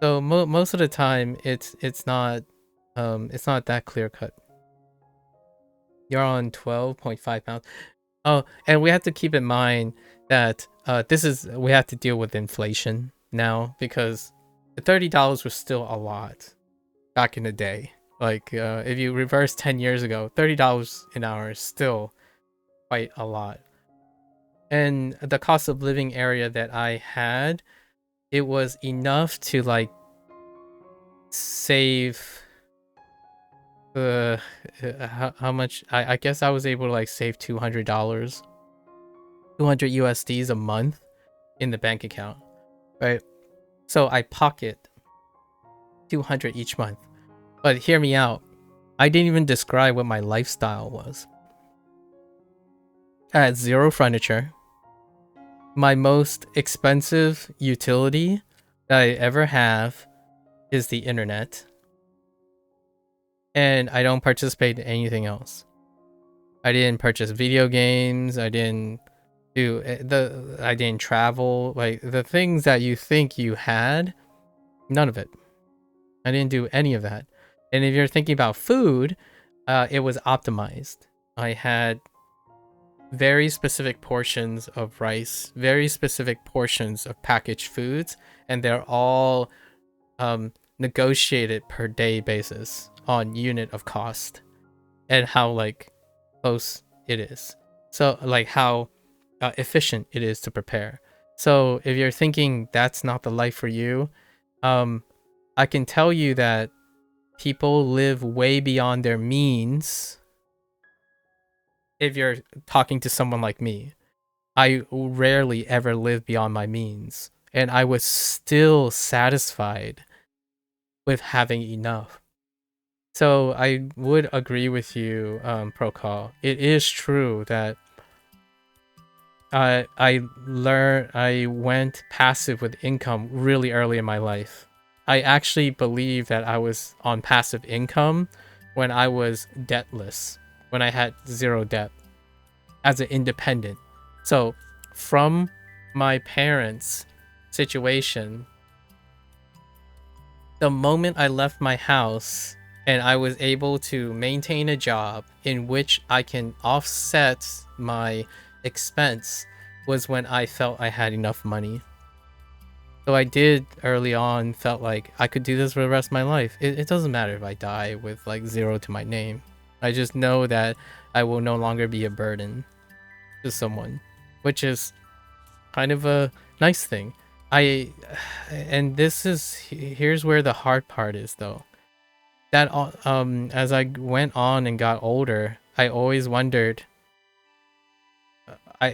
most of the time it's not that clear cut. You're on 12.5 pounds. Oh, and we have to keep in mind that we have to deal with inflation now, because the $30 was still a lot back in the day. Like if you reverse 10 years ago, $30 an hour is still quite a lot. And the cost of living area that I had, it was enough to like save how much. I guess I was able to like save $200 USDs a month in the bank account, right? So I pocket 200 each month. But hear me out, I didn't even describe what my lifestyle was. I had zero furniture. My most expensive utility that I ever have is the internet. And I don't participate in anything else. I didn't purchase video games. I didn't travel. Like the things that you think you had, none of it. I didn't do any of that. And if you're thinking about food, it was optimized. I had very specific portions of rice, very specific portions of packaged foods, and they're all negotiated per day basis on unit of cost and how like close it is. So like how efficient it is to prepare. So if you're thinking that's not the life for you, I can tell you that people live way beyond their means. If you're talking to someone like me, I rarely ever live beyond my means, and I was still satisfied with having enough. So I would agree with you, Procall. It is true that I went passive with income really early in my life. I actually believe that I was on passive income when I was debtless, when I had zero debt as an independent. So from my parents' situation, the moment I left my house and I was able to maintain a job in which I can offset my expense was when I felt I had enough money. So I did early on felt like I could do this for the rest of my life. It doesn't matter if I die with like zero to my name. I just know that I will no longer be a burden to someone, which is kind of a nice thing. And here's where the hard part is though. That as I went on and got older, I always wondered,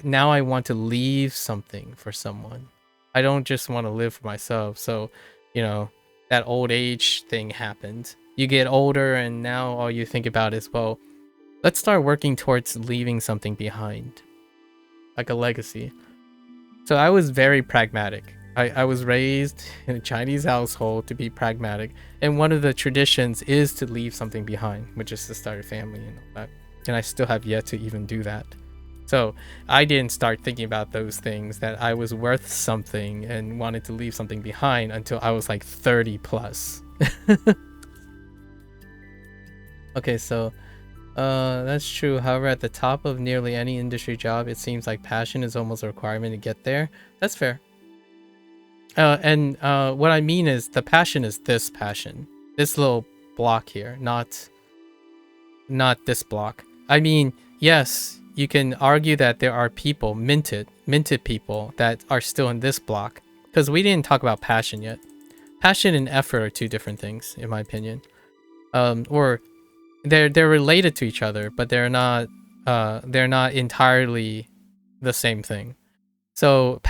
now I want to leave something for someone. I don't just want to live for myself. So, that old age thing happened. You get older and now all you think about is, well, let's start working towards leaving something behind, like a legacy. So I was very pragmatic. I was raised in a Chinese household to be pragmatic, and one of the traditions is to leave something behind, which is to start a family and all that. And I still have yet to even do that. So I didn't start thinking about those things, that I was worth something and wanted to leave something behind, until I was like 30 plus. Okay, so that's true. However, at the top of nearly any industry job, it seems like passion is almost a requirement to get there. That's fair. And what I mean is, the passion is this passion. This little block here, not this block. I mean, yes, you can argue that there are people, minted people that are still in this block, because we didn't talk about passion yet. Passion and effort are two different things, in my opinion. Or they're related to each other, but they're not entirely the same thing. So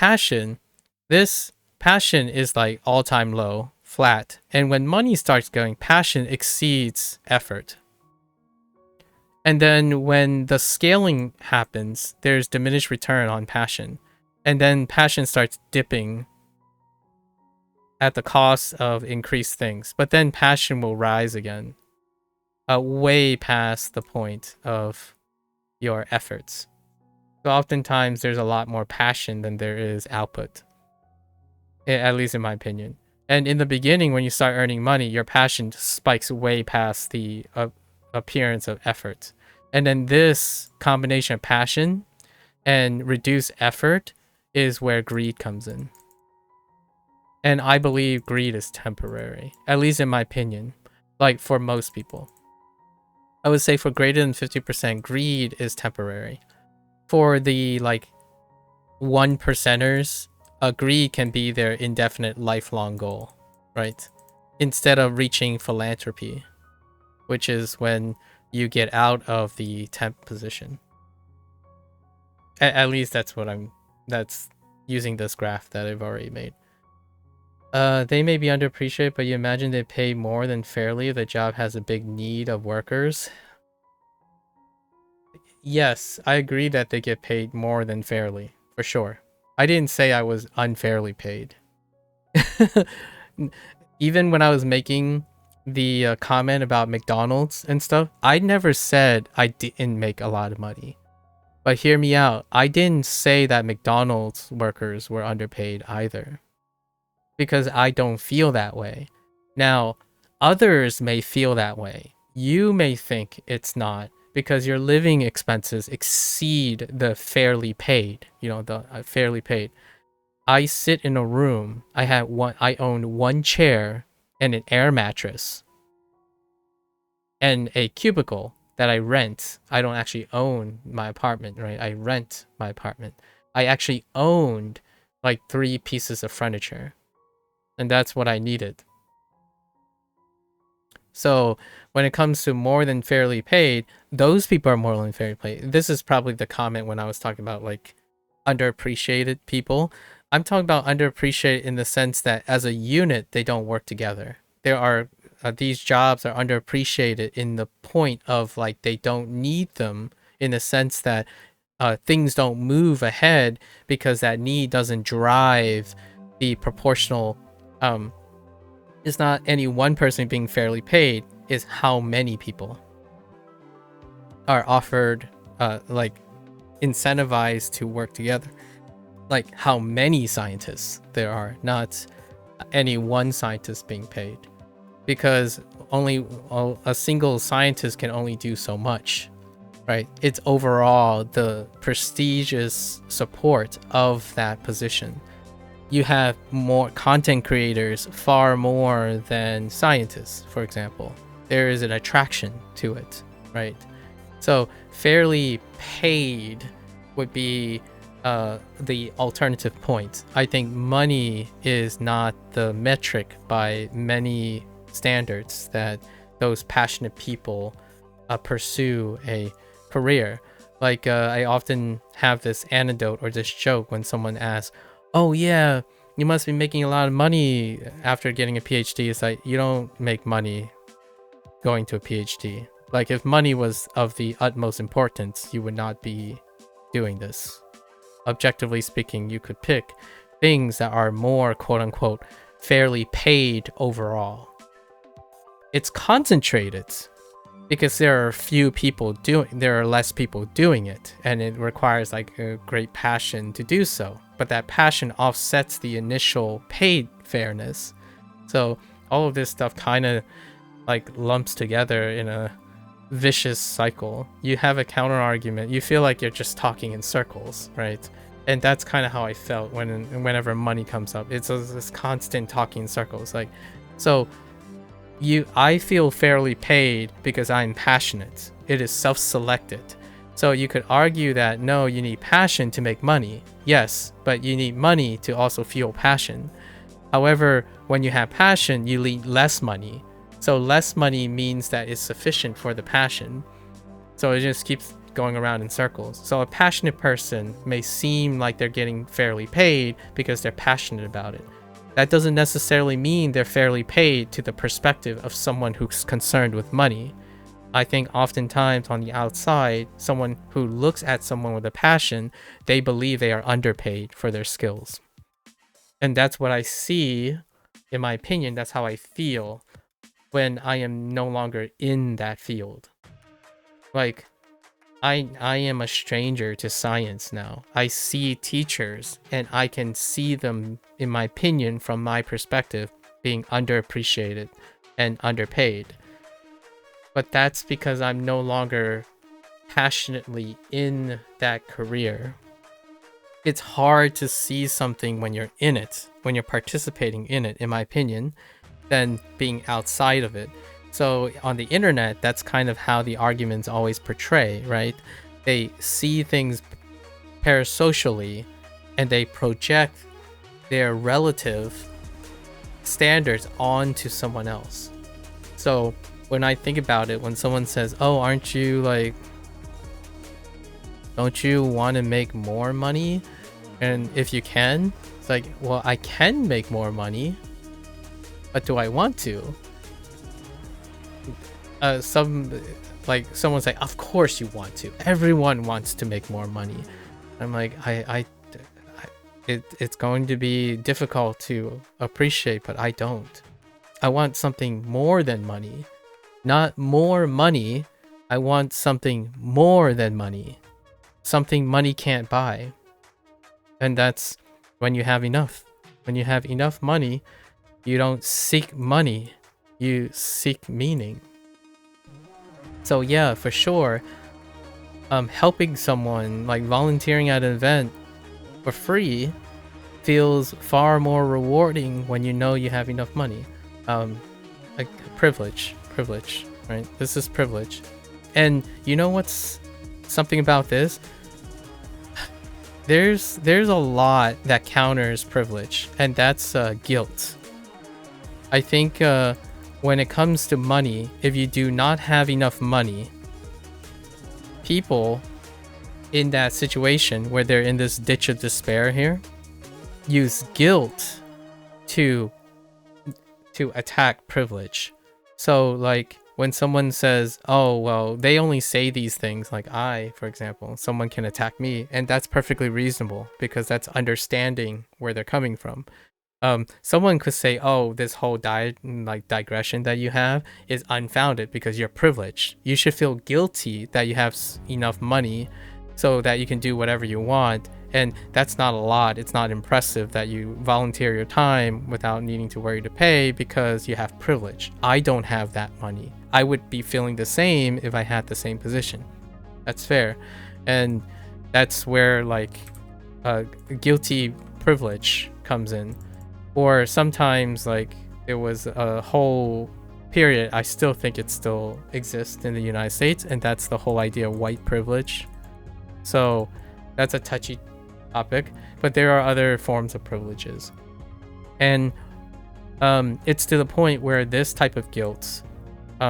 this passion is like all-time low, flat, and when money starts going, passion exceeds effort. And then when the scaling happens, there's diminished return on passion, and then passion starts dipping at the cost of increased things, but then passion will rise again, way past the point of your efforts. So oftentimes there's a lot more passion than there is output, at least in my opinion. And in the beginning, when you start earning money, your passion spikes way past the appearance of effort. And then this combination of passion and reduced effort is where greed comes in. And I believe greed is temporary, at least in my opinion, like for most people. I would say for greater than 50%, greed is temporary. For the like 1%ers, greed can be their indefinite lifelong goal, right? Instead of reaching philanthropy, which is when you get out of the temp position. At least that's using this graph that I've already made. They may be underappreciated, but you imagine they pay more than fairly if the job has a big need of workers. Yes, I agree that they get paid more than fairly, for sure. I didn't say I was unfairly paid. Even when I was making the comment about McDonald's and stuff, I never said I didn't make a lot of money. But hear me out. I didn't say that McDonald's workers were underpaid either, because I don't feel that way. Now, others may feel that way. You may think it's not, because your living expenses exceed the fairly paid, fairly paid. I sit in a room, I owned one chair and an air mattress and a cubicle that I rent. I don't actually own my apartment, right? I rent my apartment. I actually owned like 3 pieces of furniture, and that's what I needed. So when it comes to more than fairly paid, those people are more than fairly paid. This is probably the comment when I was talking about like underappreciated people. I'm talking about underappreciated in the sense that as a unit, they don't work together. There are these jobs are underappreciated in the point of like they don't need them, in the sense that things don't move ahead because that need doesn't drive the proportional. It's not any one person being fairly paid, is how many people are offered, like incentivized to work together. Like how many scientists there are, not any one scientist being paid, because only a single scientist can only do so much, right? It's overall the prestigious support of that position. You have more content creators, far more than scientists, for example. There is an attraction to it, right? So fairly paid would be the alternative point. I think money is not the metric by many standards that those passionate people pursue a career. Like I often have this anecdote or this joke when someone asks, "Oh yeah, you must be making a lot of money after getting a PhD." It's like, you don't make money going to a PhD. Like if money was of the utmost importance, you would not be doing this. Objectively speaking, you could pick things that are more quote unquote fairly paid overall. It's concentrated because there are less people doing it, and it requires like a great passion to do so. But that passion offsets the initial paid fairness. So all of this stuff kind of like lumps together in a vicious cycle. You have a counter argument. You feel like you're just talking in circles, right? And that's kind of how I felt whenever money comes up. It's this constant talking in circles. Like, so I feel fairly paid because I'm passionate. It is self-selected. So you could argue that no, you need passion to make money. Yes, but you need money to also fuel passion. However, when you have passion, you need less money. So less money means that it's sufficient for the passion. So it just keeps going around in circles. So a passionate person may seem like they're getting fairly paid because they're passionate about it. That doesn't necessarily mean they're fairly paid to the perspective of someone who's concerned with money. I think oftentimes on the outside, someone who looks at someone with a passion, they believe they are underpaid for their skills. And that's what I see, in my opinion, that's how I feel when I am no longer in that field. Like, I am a stranger to science now. I see teachers and I can see them, in my opinion, from my perspective, being underappreciated and underpaid. But that's because I'm no longer passionately in that career. It's hard to see something when you're in it, when you're participating in it, in my opinion, than being outside of it. So on the internet, that's kind of how the arguments always portray, right? They see things parasocially and they project their relative standards onto someone else. So when I think about it, when someone says, oh, aren't you like, don't you want to make more money? And if you can, it's like, well, I can make more money, but do I want to? Someone's like, of course you want to. Everyone wants to make more money. I'm like, it's going to be difficult to appreciate, but I don't. I want something more than money. Not more money. I want something more than money. Something money can't buy. And that's when you have enough. When you have enough money, you don't seek money. You seek meaning. So yeah, for sure, helping someone, like volunteering at an event for free, feels far more rewarding when you know you have enough money. Like privilege, right? This is privilege. And you know what's something about this? There's a lot that counters privilege, and that's guilt. I think when it comes to money, if you do not have enough money, people in that situation where they're in this ditch of despair here use guilt to attack privilege. So like when someone says, oh, well, they only say these things, like for example, someone can attack me, and that's perfectly reasonable because that's understanding where they're coming from. Someone could say, oh, this whole digression that you have is unfounded because you're privileged. You should feel guilty that you have enough money so that you can do whatever you want. And that's not a lot. It's not impressive that you volunteer your time without needing to worry to pay because you have privilege. I don't have that money. I would be feeling the same if I had the same position. That's fair. And that's where like guilty privilege comes in. Or sometimes like there was a whole period, I still think it still exists in the United States, and that's the whole idea of white privilege. So that's a touchy topic, but there are other forms of privileges. And it's to the point where this type of guilt,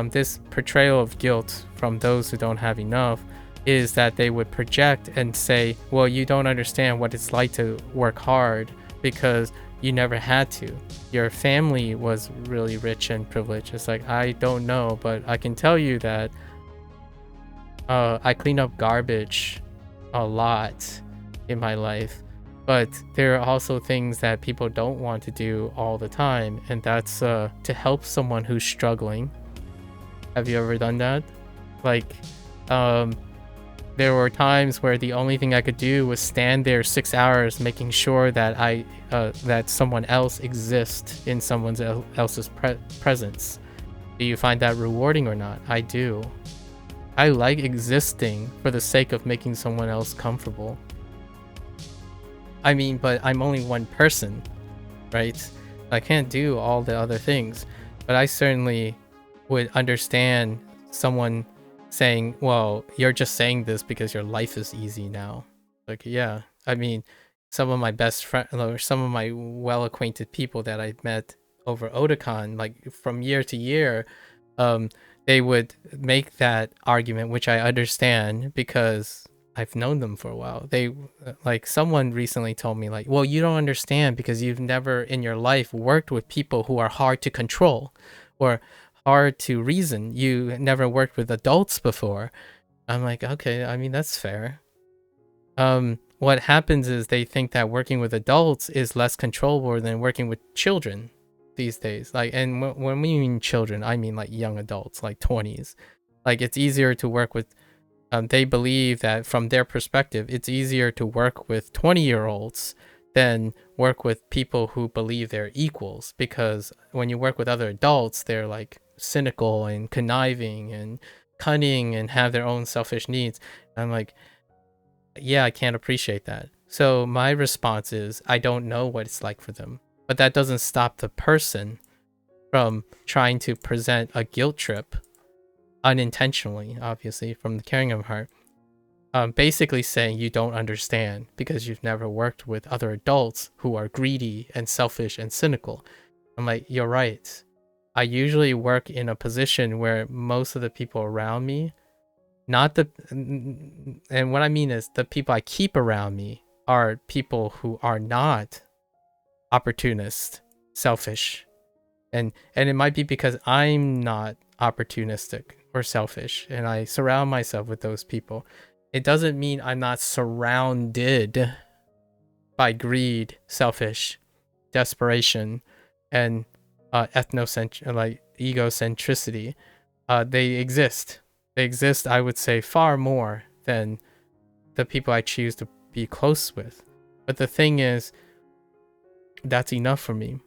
this portrayal of guilt from those who don't have enough, is that they would project and say, well, you don't understand what it's like to work hard because you never had to. Your family was really rich and privileged. It's like, I don't know, but I can tell you that I clean up garbage a lot in my life, but there are also things that people don't want to do all the time, and that's to help someone who's struggling. Have you ever done that? Like, there were times where the only thing I could do was stand there 6 hours making sure that that someone else exists in someone else's presence. Do you find that rewarding or not? I do. I like existing for the sake of making someone else comfortable. I mean, but I'm only one person, right? I can't do all the other things, but I certainly would understand someone saying, well, you're just saying this because your life is easy now. Like, yeah, I mean, some of my best friends or some of my well-acquainted people that I met over Otakon, like from year to year, they would make that argument, which I understand because I've known them for a while. They like someone recently told me like, well, you don't understand because you've never in your life worked with people who are hard to control or hard to reason. You never worked with adults before. I'm like, okay, I mean, that's fair. What happens is they think that working with adults is less controllable than working with children these days. Like, and when we mean children, I mean like young adults, like 20s. Like, it's easier to work with they believe that from their perspective, it's easier to work with 20-year-olds than work with people who believe they're equals, because when you work with other adults, they're like cynical and conniving and cunning and have their own selfish needs. I'm like, yeah, I can't appreciate that. So my response is, I don't know what it's like for them, but that doesn't stop the person from trying to present a guilt trip unintentionally, obviously, from the caring of heart, basically saying you don't understand because you've never worked with other adults who are greedy and selfish and cynical. I'm like, you're right. I usually work in a position where most of the people around me, and what I mean is the people I keep around me are people who are not opportunist, selfish, and it might be because I'm not opportunistic or selfish and I surround myself with those people. It doesn't mean I'm not surrounded by greed, selfish, desperation, and egocentricity. They exist. They exist, I would say, far more than the people I choose to be close with. But the thing is, that's enough for me.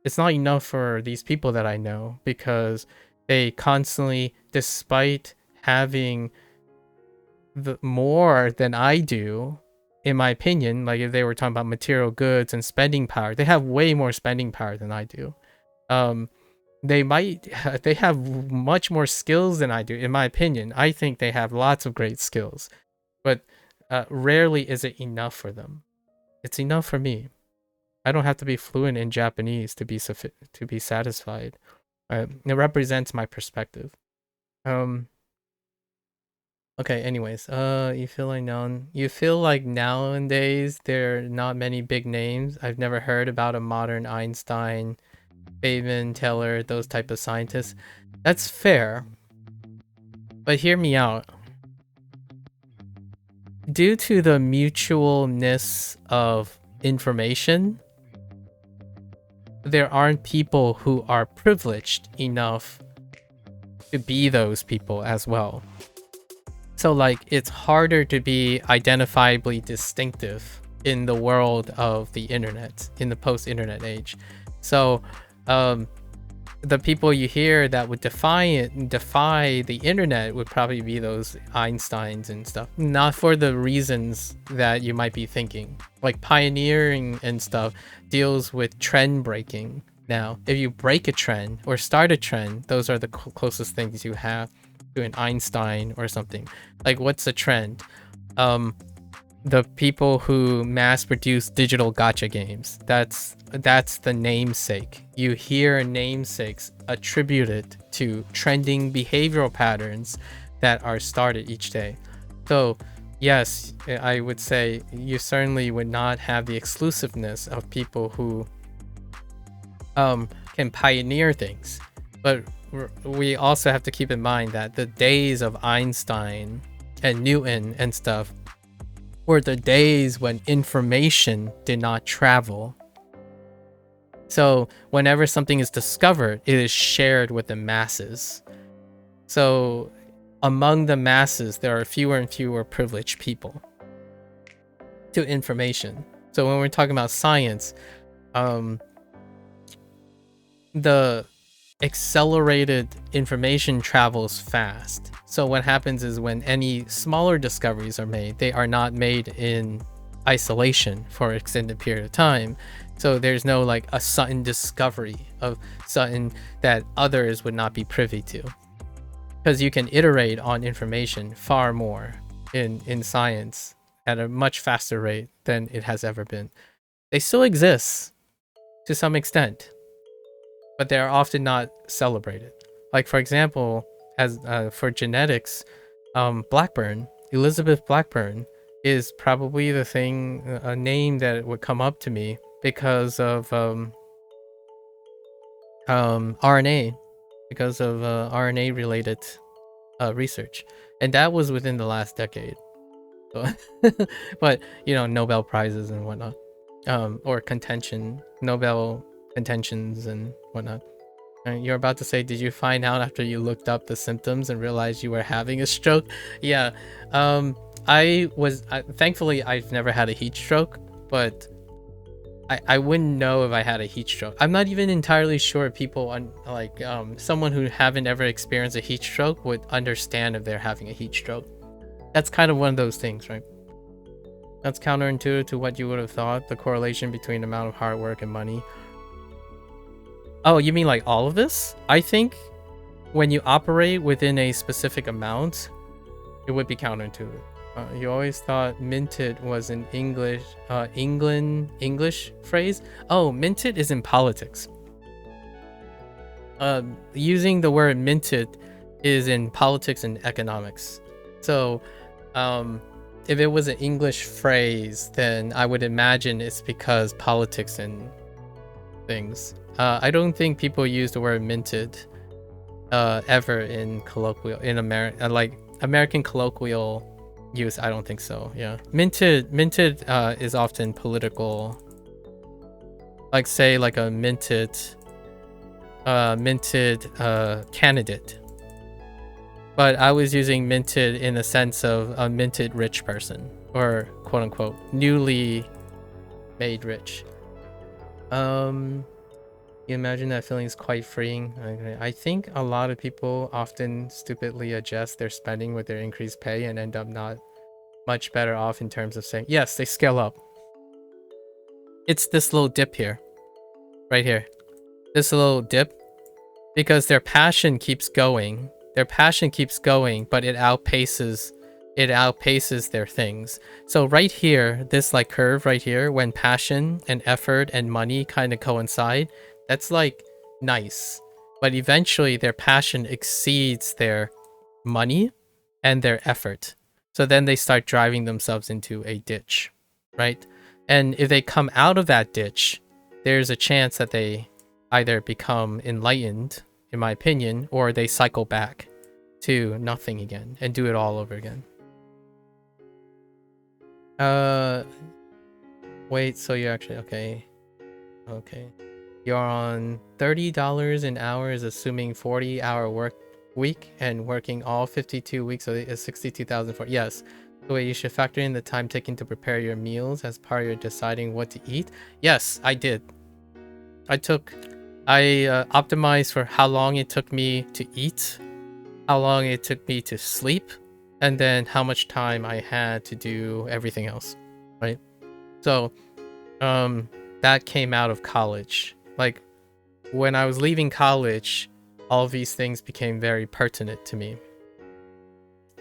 It's not enough for these people that I know, because they constantly, despite having more than I do, in my opinion, like if they were talking about material goods and spending power, they have way more spending power than I do. They have much more skills than I do, in my opinion. I think they have lots of great skills, but rarely is it enough for them. It's enough for me. I don't have to be fluent in Japanese to be satisfied. It represents my perspective. Okay, anyways, you feel like nowadays there are not many big names. I've never heard about a modern Einstein, Feynman, Taylor, those type of scientists. That's fair. But hear me out. Due to the mutualness of information, there aren't people who are privileged enough to be those people as well. So like, it's harder to be identifiably distinctive in the world of the internet, in the post-internet age. So the people you hear that would defy the internet would probably be those Einsteins and stuff, not for the reasons that you might be thinking. Like, pioneering and stuff deals with trend breaking. Now, if you break a trend or start a trend, those are the closest things you have to an Einstein or something. Like, what's a trend? The people who mass produce digital gacha games. That's the namesake. You hear namesakes attributed to trending behavioral patterns that are started each day. So yes, I would say you certainly would not have the exclusiveness of people who can pioneer things. But we also have to keep in mind that the days of Einstein and Newton and stuff were the days when information did not travel. So whenever something is discovered, it is shared with the masses. So among the masses, there are fewer and fewer privileged people to information. So when we're talking about science, the accelerated information travels fast. So what happens is when any smaller discoveries are made, they are not made in isolation for an extended period of time. So there's no like a sudden discovery of something that others would not be privy to, because you can iterate on information far more in science at a much faster rate than it has ever been. They still exist to some extent, but they are often not celebrated. Like for example, as for genetics, Elizabeth Blackburn is probably the thing, a name that would come up to me because of RNA, because of RNA related research, and that was within the last decade. So, but you know, Nobel prizes and whatnot, or Nobel contentions and whatnot. You're about to say, did you find out after you looked up the symptoms and realized you were having a stroke? Yeah. Thankfully I've never had a heat stroke, but I wouldn't know if I had a heat stroke. I'm not even entirely sure people someone who haven't ever experienced a heat stroke would understand if they're having a heat stroke. That's kind of one of those things, right? That's counterintuitive to what you would have thought, the correlation between the amount of hard work and money. Oh, you mean like all of this? I think when you operate within a specific amount, it would be counterintuitive. You always thought minted was an English phrase? Oh, minted is in politics. Using the word minted is in politics and economics. So, if it was an English phrase, then I would imagine it's because politics and things. I don't think people use the word minted ever in colloquial, in American colloquial use. I don't think so. Yeah, minted is often political, like say like a minted candidate. But I was using minted in the sense of a minted rich person, or quote unquote newly made rich. You imagine that feeling is quite freeing. I think a lot of people often stupidly adjust their spending with their increased pay and end up not much better off in terms of saying, yes, they scale up. It's this little dip here, right here. This little dip, because their passion keeps going. Their passion keeps going, but it outpaces their things. So right here, this like curve right here, when passion and effort and money kind of coincide, that's like nice, but eventually their passion exceeds their money and their effort. So then they start driving themselves into a ditch, right? And if they come out of that ditch, there's a chance that they either become enlightened, in my opinion, or they cycle back to nothing again and do it all over again. Wait, so you're actually okay. You're on $30 an hour, is assuming 40-hour work week and working all 52 weeks, so it's 62,000 for yes. So wait, you should factor in the time taken to prepare your meals as part of your deciding what to eat. Yes, I did. I optimized for how long it took me to eat, how long it took me to sleep, and then how much time I had to do everything else, right? So that came out of college. Like when I was leaving college, all of these things became very pertinent to me.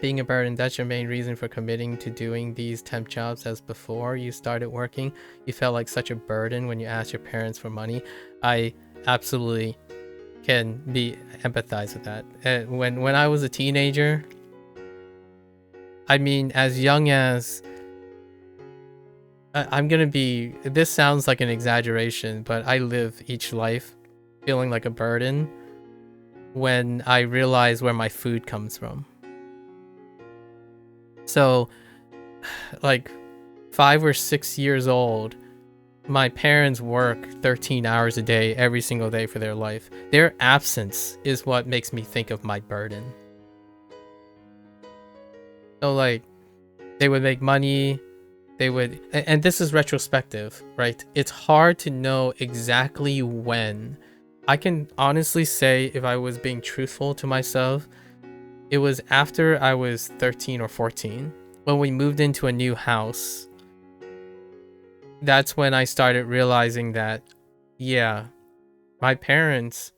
Being a burden, that's your main reason for committing to doing these temp jobs, as before you started working, you felt like such a burden when you asked your parents for money. I absolutely can empathize with that. When I was a teenager, I mean, as young as this sounds like an exaggeration, but I live each life feeling like a burden when I realize where my food comes from. So, like 5 or 6 years old, my parents work 13 hours a day every single day for their life. Their absence is what makes me think of my burden. So like, they would make money, and this is retrospective, right? It's hard to know exactly when. I can honestly say, if I was being truthful to myself, it was after I was 13 or 14 when we moved into a new house. that's when I started realizing that, yeah, my parents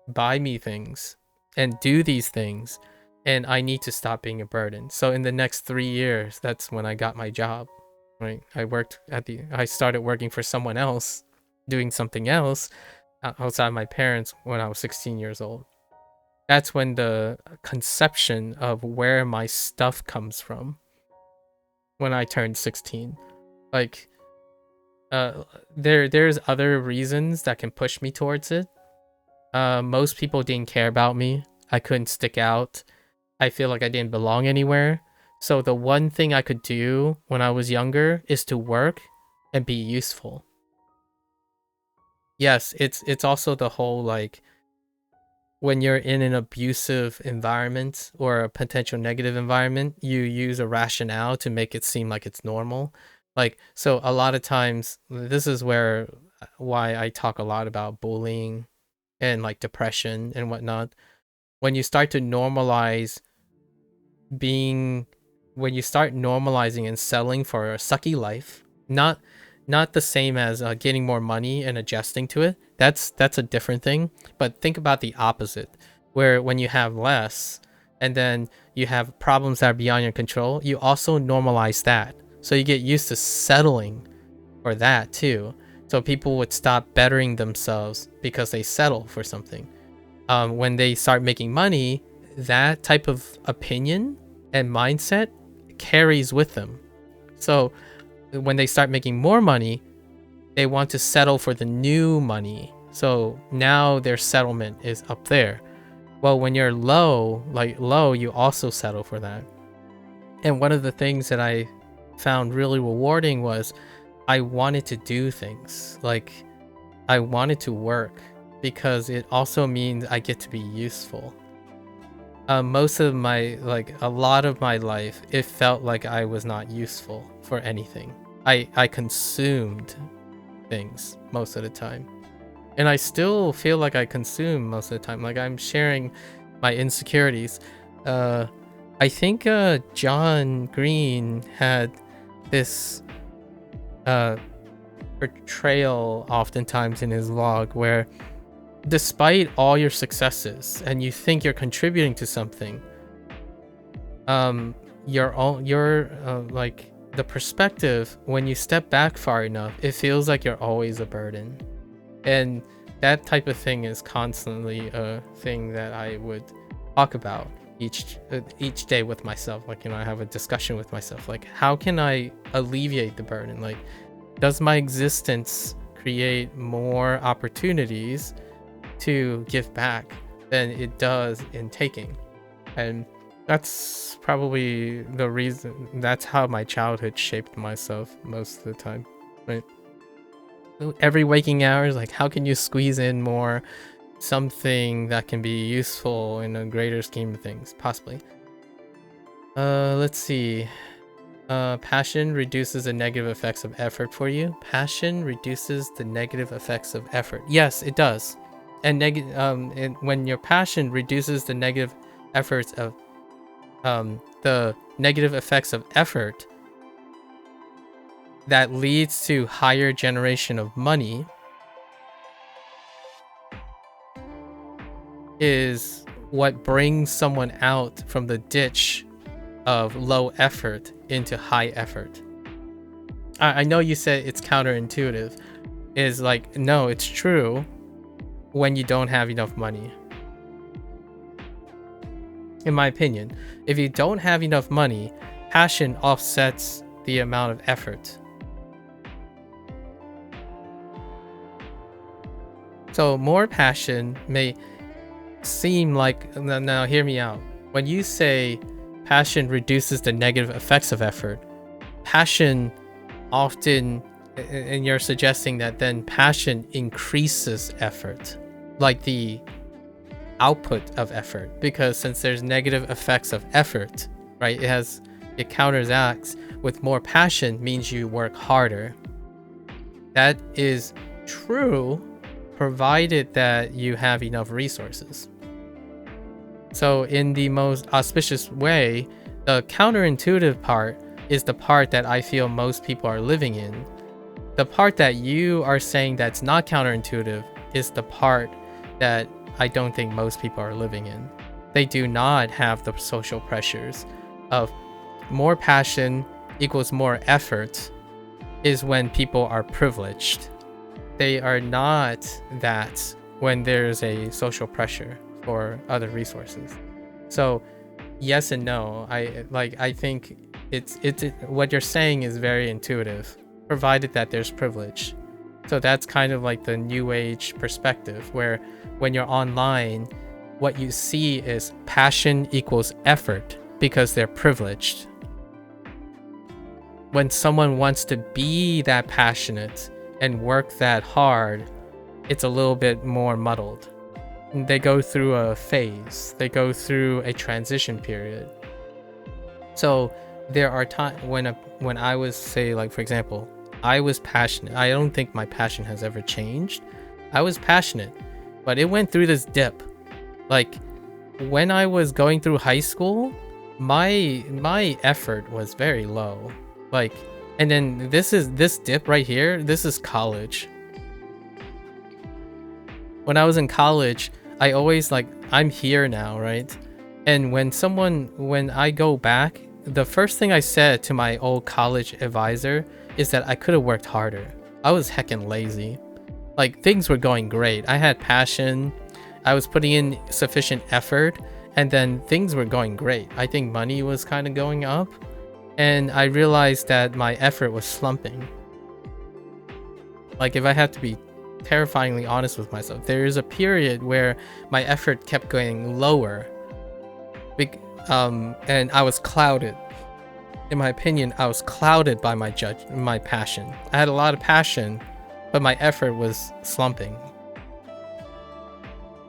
buy me things and do these things, and I need to stop being a burden. So in the next 3 years, that's when I got my job. Right, I started working for someone else, doing something else outside my parents when I was 16 years old. That's when the conception of where my stuff comes from, when I turned 16. Like, there's other reasons that can push me towards it. Most people didn't care about me. I couldn't stick out. I feel like I didn't belong anywhere. So the one thing I could do when I was younger is to work and be useful. Yes, it's also the whole, like, when you're in an abusive environment or a potential negative environment, you use a rationale to make it seem like it's normal. Like, so a lot of times, this is why I talk a lot about bullying and like depression and whatnot. When you start to normalize being, when you start normalizing and selling for a sucky life, not the same as getting more money and adjusting to it. That's a different thing. But think about the opposite, where when you have less and then you have problems that are beyond your control, you also normalize that. So you get used to settling for that too. So people would stop bettering themselves because they settle for something. When they start making money, that type of opinion and mindset carries with them. So when they start making more money, they want to settle for the new money. So now their settlement is up there. Well, when you're low, you also settle for that. And one of the things that I found really rewarding was I wanted to do things. Like, I wanted to work because it also means I get to be useful. Most of a lot of my life, it felt like I was not useful for anything. I consumed things most of the time. And I still feel like I consume most of the time. Like, I'm sharing my insecurities. I think John Green had this portrayal oftentimes in his vlog where despite all your successes and you think you're contributing to something, like, the perspective, when you step back far enough, it feels like you're always a burden. And that type of thing is constantly a thing that I would talk about each day with myself. Like, I have a discussion with myself, like, how can I alleviate the burden? Like, does my existence create more opportunities to give back than it does in taking? And that's probably the reason. That's how my childhood shaped myself most of the time, right? Every waking hour is like, how can you squeeze in more something that can be useful in a greater scheme of things, possibly. Let's see. Passion reduces the negative effects of effort for you. Passion reduces the negative effects of effort. Yes, it does. And when your passion reduces the negative efforts of the negative effects of effort, that leads to higher generation of money, is what brings someone out from the ditch of low effort into high effort. I know you said it's counterintuitive. Is like, no, it's true when you don't have enough money. In my opinion, if you don't have enough money, passion offsets the amount of effort. So more passion may seem like, now hear me out. When you say passion reduces the negative effects of effort, passion often, and you're suggesting that then passion increases effort, like the output of effort, because since there's negative effects of effort, right, it counteracts with more passion means you work harder. That is true provided that you have enough resources. So in the most auspicious way, the counterintuitive part is the part that I feel most people are living in. the part that you are saying that's not counterintuitive is the part that I don't think most people are living in. They do not have the social pressures of more passion equals more effort is when people are privileged. They are not that when there's a social pressure for other resources. So yes and no. I think it's what you're saying is very intuitive, provided that there's privilege. So that's kind of like the new age perspective, where when you're online, what you see is passion equals effort because they're privileged. When someone wants to be that passionate and work that hard, it's a little bit more muddled. They go through a phase, they go through a transition period. So there are times when I was, say, like, for example, I was passionate. I don't think my passion has ever changed. I was passionate, but it went through this dip. Like, when I was going through high school, my effort was very low. Like, and then this dip right here, this is college. When I was in college, I always, like, I'm here now, right? And when I go back, the first thing I said to my old college advisor is that I could have worked harder. I was heckin' lazy. Like, things were going great. I had passion. I was putting in sufficient effort, and then things were going great. I think money was kind of going up, and I realized that my effort was slumping. Like, if I have to be terrifyingly honest with myself, there is a period where my effort kept going lower, and I was clouded. In my opinion, I was clouded by my passion. I had a lot of passion, but my effort was slumping.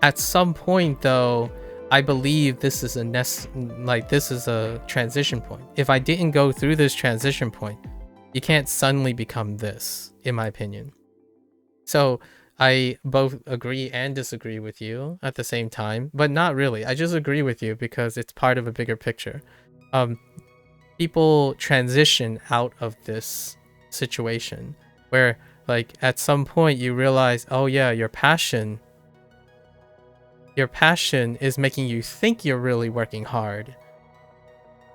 At some point, though, I believe this is a transition point. If I didn't go through this transition point, you can't suddenly become this, in my opinion. So I both agree and disagree with you at the same time, but not really. I just agree with you because it's part of a bigger picture. People transition out of this situation where, like, at some point you realize, oh yeah, your passion is making you think you're really working hard,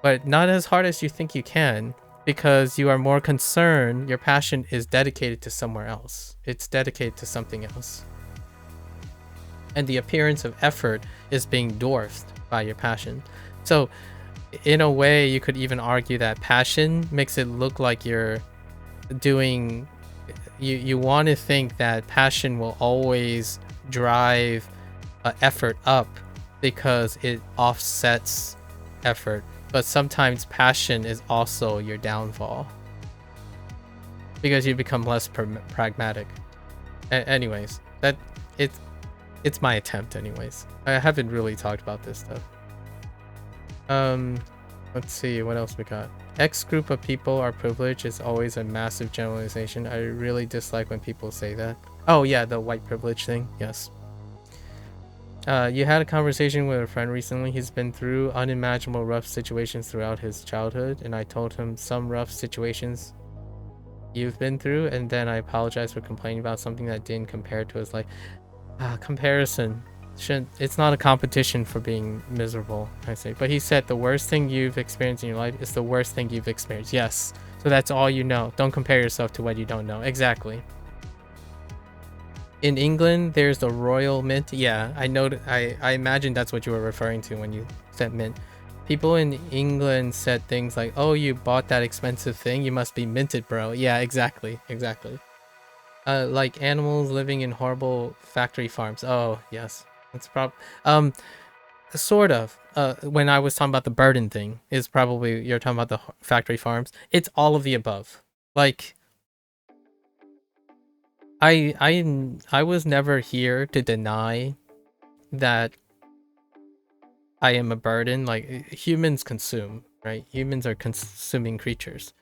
but not as hard as you think you can, because you are more concerned. Your passion is dedicated to somewhere else. It's dedicated to something else. And the appearance of effort is being dwarfed by your passion. So in a way, you could even argue that passion makes it look like you're doing, you want to think that passion will always drive effort up because it offsets effort. But sometimes passion is also your downfall because you become less pragmatic. Anyways, that it's my attempt. Anyways, I haven't really talked about this stuff. Let's see what else we got. X group of people are privileged is always a massive generalization. I really dislike when people say that. Oh yeah, the white privilege thing. Yes. You had a conversation with a friend recently. He's been through unimaginable rough situations throughout his childhood, and I told him some rough situations you've been through, and then I apologized for complaining about something that didn't compare to his life. Comparison shouldn't. It's not a competition for being miserable, I say. But he said the worst thing you've experienced in your life is the worst thing you've experienced. Yes. So that's all you know. Don't compare yourself to what you don't know. Exactly. In England, there's the Royal Mint. Yeah, I know. I imagine that's what you were referring to when you said mint. People in England said things like, "Oh, you bought that expensive thing. You must be minted, bro." Yeah, exactly. Like animals living in horrible factory farms. Oh, yes, that's sort of. When I was talking about the burden thing, is probably you're talking about the factory farms. It's all of the above. Like, I was never here to deny that I am a burden. Like, humans consume, right? Humans are consuming creatures,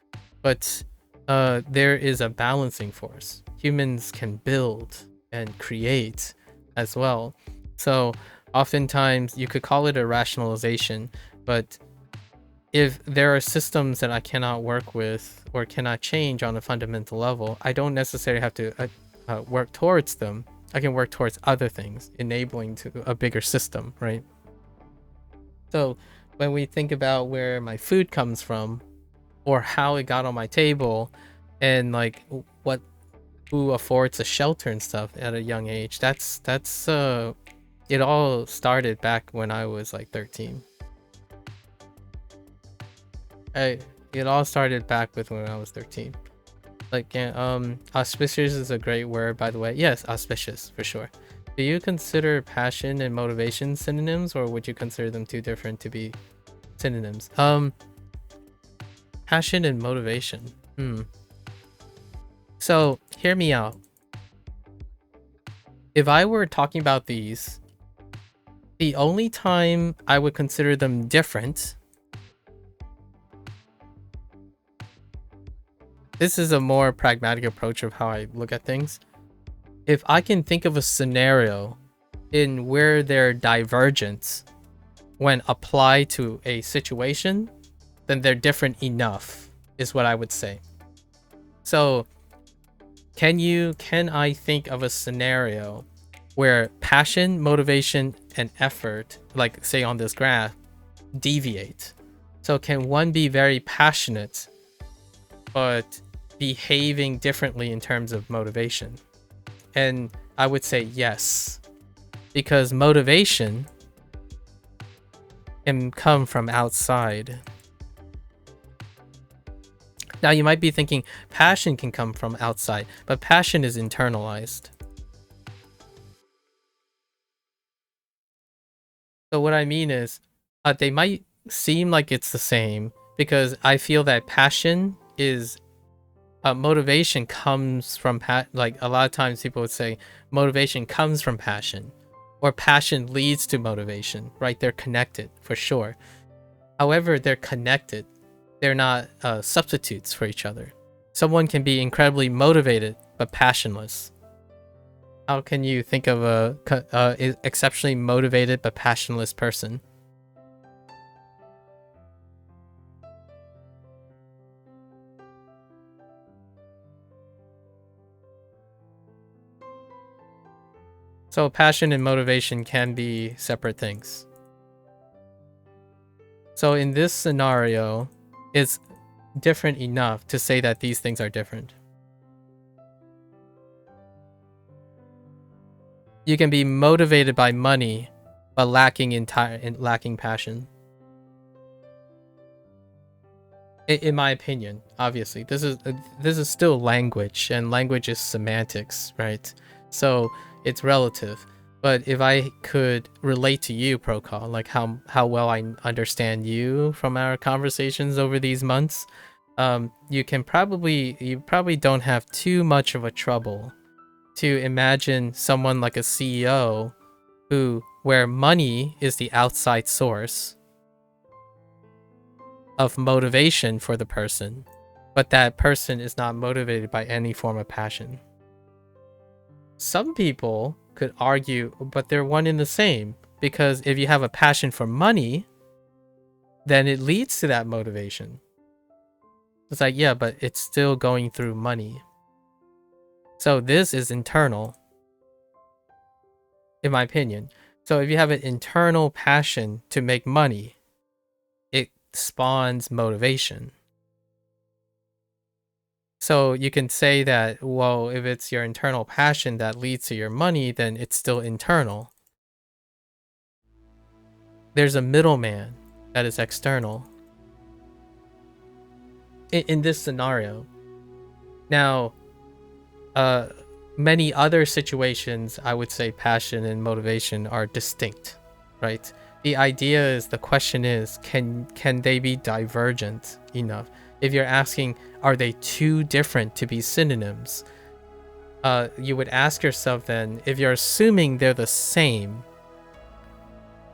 but there is a balancing force. Humans can build and create as well. So oftentimes you could call it a rationalization, but if there are systems that I cannot work with or cannot change on a fundamental level, I don't necessarily have to work towards them. I can work towards other things, enabling to a bigger system, right? So when we think about where my food comes from or how it got on my table and like what who affords a shelter and stuff at a young age, that's it all started back when I was like 13. It all started back with when I was 13. Like, yeah, auspicious is a great word, by the way. Yes, auspicious for sure. Do you consider passion and motivation synonyms, or would you consider them too different to be synonyms? Passion and motivation. So hear me out. If I were talking about these, the only time I would consider them different. This is a more pragmatic approach of how I look at things. If I can think of a scenario in where they're divergent when applied to a situation, then they're different enough, is what I would say. So can I think of a scenario where passion, motivation, and effort, like say on this graph, deviate? So can one be very passionate but behaving differently in terms of motivation? And I would say yes, because motivation can come from outside. Now you might be thinking passion can come from outside, but passion is internalized. So what I mean is, they might seem like it's the same because I feel that passion is motivation comes from like a lot of times people would say motivation comes from passion or passion leads to motivation, right? They're connected for sure. However, they're connected. They're not substitutes for each other. Someone can be incredibly motivated but passionless. How can you think of a exceptionally motivated but passionless person? So passion and motivation can be separate things. So in this scenario, it's different enough to say that these things are different. You can be motivated by money, but lacking passion. In my opinion, obviously, this is still language, and language is semantics, right? So it's relative. But if I could relate to you, Procol, like how well I understand you from our conversations over these months, you probably don't have too much of a trouble to imagine someone like a CEO where money is the outside source of motivation for the person, but that person is not motivated by any form of passion. Some people could argue, but they're one and the same, because if you have a passion for money, then it leads to that motivation. It's like, yeah, but it's still going through money. So this is internal, in my opinion. So if you have an internal passion to make money, it spawns motivation. So you can say that, well, if it's your internal passion that leads to your money, then it's still internal. There's a middleman that is external in this scenario. Now, many other situations, I would say passion and motivation are distinct, right? The idea is, the question is, can they be divergent enough? If you're asking, are they too different to be synonyms? You would ask yourself then, if you're assuming they're the same,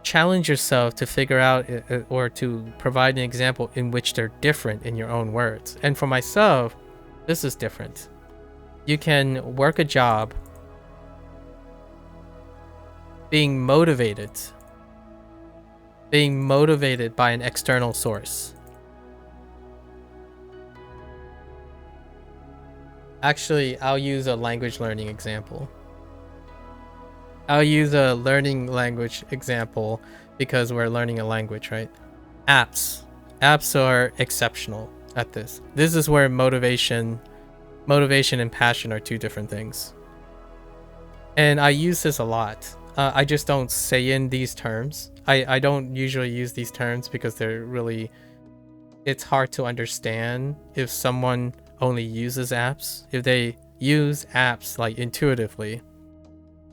challenge yourself to figure out or to provide an example in which they're different in your own words. And for myself, this is different. You can work a job being motivated by an external source. Actually, I'll use a language learning example. I'll use a learning language example because we're learning a language, right? Apps. Apps are exceptional at this. This is where motivation and passion are two different things. And I use this a lot. I just don't say in these terms. I don't usually use these terms because they're really... It's hard to understand if someone only uses apps. If they use apps like intuitively,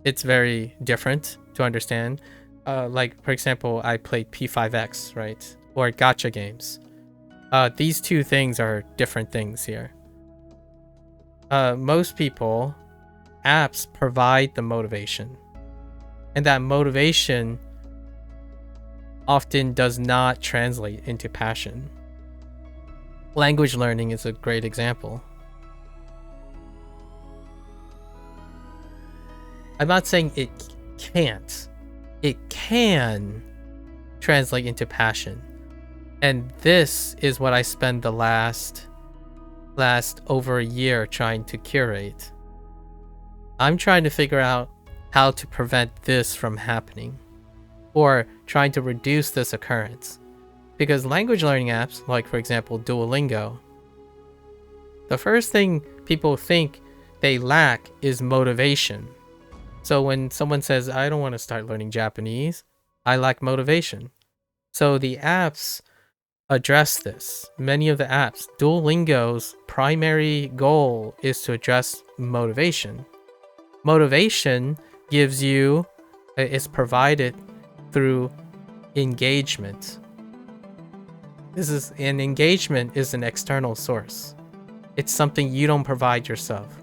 it's very different to understand. Like, for example, I played P5X, right? Or gacha games. These two things are different things here. Most people, apps provide the motivation. And that motivation often does not translate into passion. Language learning is a great example. I'm not saying it can't. It can translate into passion. And this is what I spend the last over a year trying to curate. I'm trying to figure out how to prevent this from happening, or trying to reduce this occurrence. Because language learning apps, like for example Duolingo, the first thing people think they lack is motivation. So when someone says, I don't want to start learning Japanese, I lack motivation. So the apps address this. Many of the apps, Duolingo's primary goal is to address motivation. Motivation gives you, is provided through engagement. Engagement is an external source. It's something you don't provide yourself.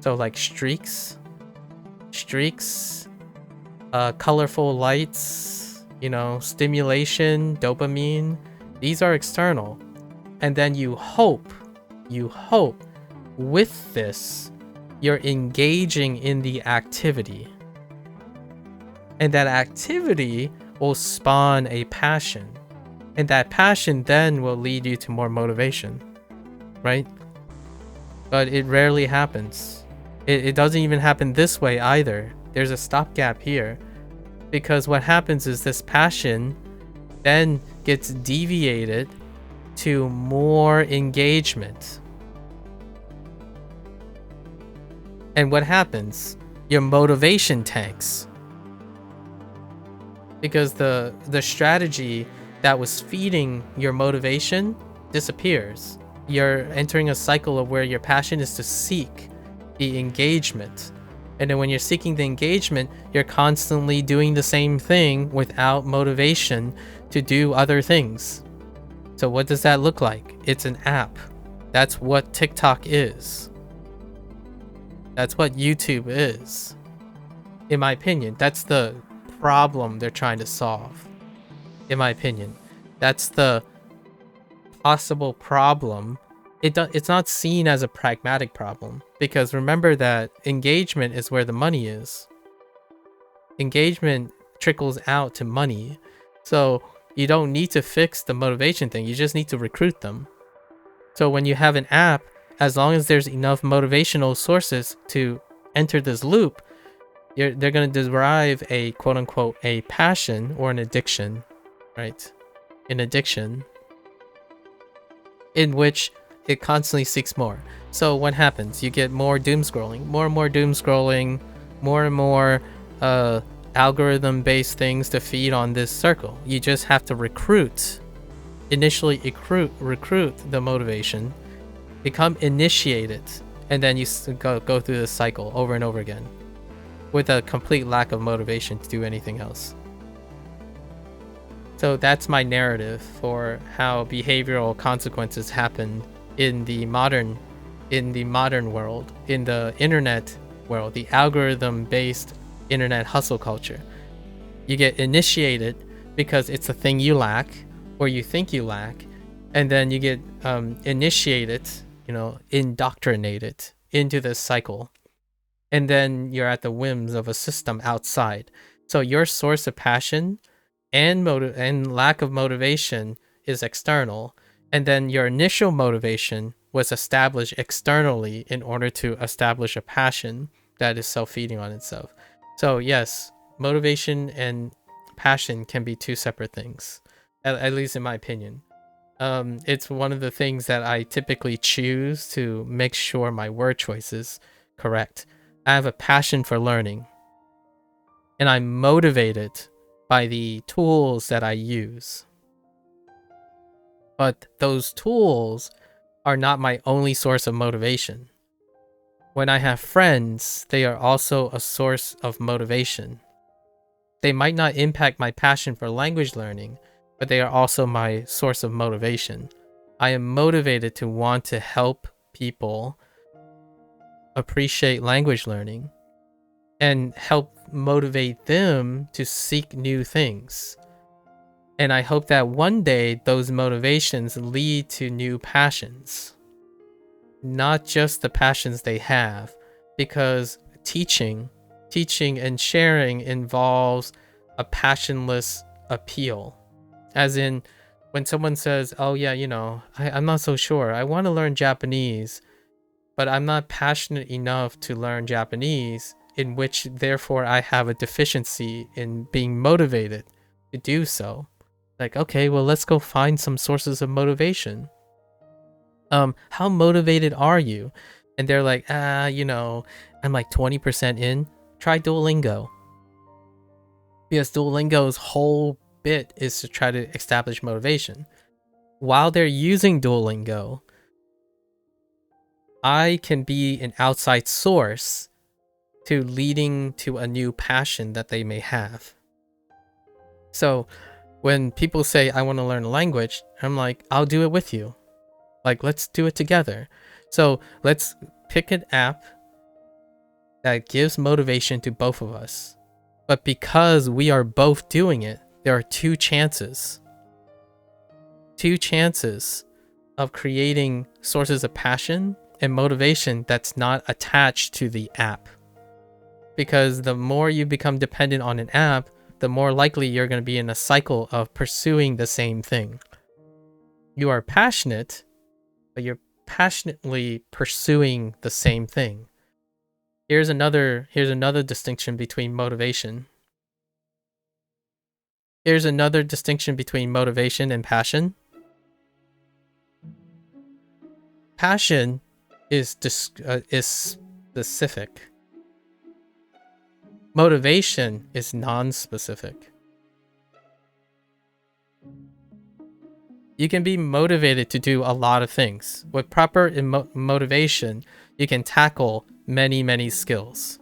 So like streaks, colorful lights, stimulation, dopamine, these are external. And then you hope with this, you're engaging in the activity. And that activity will spawn a passion. And that passion then will lead you to more motivation, right? But it rarely happens. It doesn't even happen this way either. There's a stopgap here. Because what happens is this passion then gets deviated to more engagement. And what happens? Your motivation tanks. Because the strategy that was feeding your motivation disappears. You're entering a cycle of where your passion is to seek the engagement. And then when you're seeking the engagement, you're constantly doing the same thing without motivation to do other things. So what does that look like? It's an app. That's what TikTok is. That's what YouTube is. In my opinion, that's the problem they're trying to solve. In my opinion, that's the possible problem. It's not seen as a pragmatic problem, because remember that engagement is where the money is. Engagement trickles out to money. So you don't need to fix the motivation thing. You just need to recruit them. So when you have an app, as long as there's enough motivational sources to enter this loop, they're going to derive a quote unquote a passion or an addiction, right? An addiction in which it constantly seeks more. So what happens? You get more doom scrolling, more and more doom scrolling, more and more algorithm based things to feed on this circle. You just have to initially recruit the motivation, become initiated, and then you go through this cycle over and over again with a complete lack of motivation to do anything else. So that's my narrative for how behavioral consequences happen in the modern world, in the internet world, the algorithm-based internet hustle culture. You get initiated because it's a thing you lack, or you think you lack, and then you get initiated, indoctrinated into this cycle. And then you're at the whims of a system outside. So your source of passion and lack of motivation is external, and then your initial motivation was established externally in order to establish a passion that is self-feeding on itself. So yes, motivation and passion can be two separate things, at least in my opinion. It's one of the things that I typically choose to make sure my word choice is correct. I have a passion for learning, and I'm motivated by the tools that I use. But those tools are not my only source of motivation. When I have friends, they are also a source of motivation. They might not impact my passion for language learning, but they are also my source of motivation. I am motivated to want to help people appreciate language learning and help motivate them to seek new things. And I hope that one day those motivations lead to new passions, not just the passions they have, because teaching and sharing involves a passionless appeal. As in, when someone says, oh yeah, I'm not so sure, I want to learn Japanese, but I'm not passionate enough to learn Japanese, in which therefore I have a deficiency in being motivated to do so. Like, okay, well, let's go find some sources of motivation. How motivated are you? And they're like, I'm like 20% in. Try Duolingo. Because Duolingo's whole bit is to try to establish motivation. While they're using Duolingo, I can be an outside source to leading to a new passion that they may have. So when people say, I want to learn a language, I'm like, I'll do it with you. Like, let's do it together. So let's pick an app that gives motivation to both of us. But because we are both doing it, there are two chances. Two chances of creating sources of passion and motivation that's not attached to the app. Because the more you become dependent on an app, the more likely you're going to be in a cycle of pursuing the same thing. You are passionate, but you're passionately pursuing the same thing. Here's another distinction between motivation. Here's another distinction between motivation and passion. Passion is specific. Motivation is non-specific. You can be motivated to do a lot of things. With proper motivation, you can tackle many skills.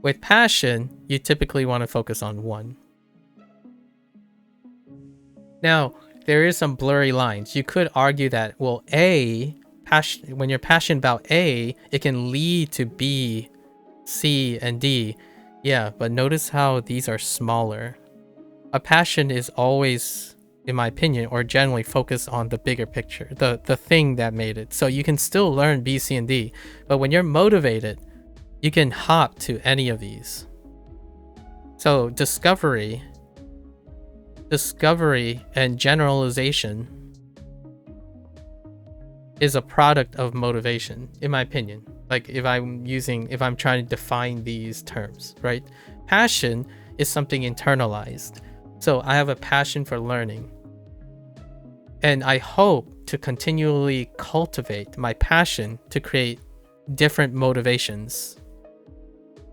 With passion, you typically want to focus on one. Now, there is some blurry lines. You could argue that, well, when you're passionate about A, it can lead to B, C, and D. Yeah, but notice how these are smaller. A passion is always, in my opinion, or generally focused on the bigger picture, the thing that made it. So you can still learn B, C, and D, but when you're motivated, you can hop to any of these. So discovery and generalization is a product of motivation, in my opinion. Like if I'm trying to define these terms, right? Passion is something internalized. So I have a passion for learning. And I hope to continually cultivate my passion to create different motivations.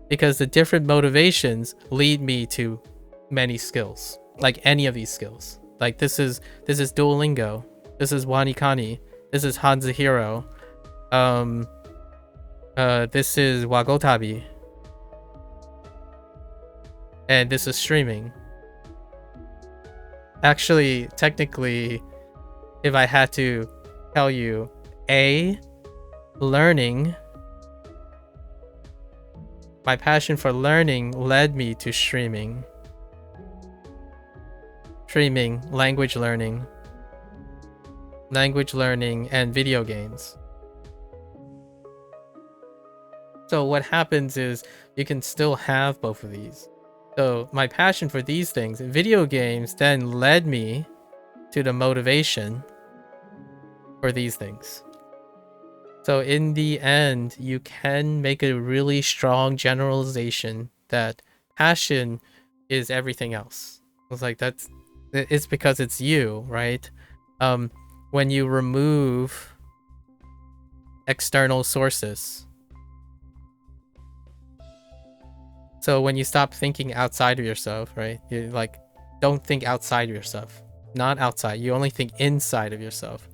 Because the different motivations lead me to many skills. Like any of these skills. Like this is Duolingo. This is WaniKani. This is Hanzahiro. This is Wagotabi. And this is streaming. Actually, technically, if I had to tell you, learning. My passion for learning led me to streaming. Language learning, and video games. So what happens is you can still have both of these. So my passion for these things, video games, then led me to the motivation for these things. So in the end, you can make a really strong generalization that passion is everything else. It's like it's because it's you, right? When you remove external sources, so when you stop thinking outside of yourself, right? You like don't think outside of yourself, not outside. You only think inside of yourself.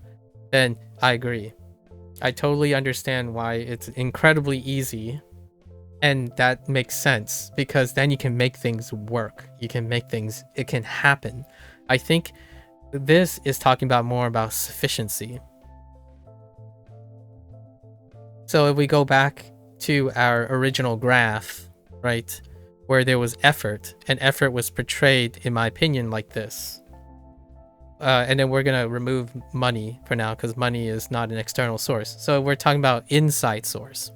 Then I agree. I totally understand why it's incredibly easy, and that makes sense because then you can make things work. You can make things, it can happen. I think this is talking about more about sufficiency. So if we go back to our original graph, right, where there was effort, and effort was portrayed, in my opinion, like this. And then we're gonna remove money for now because money is not an external source. So we're talking about inside source.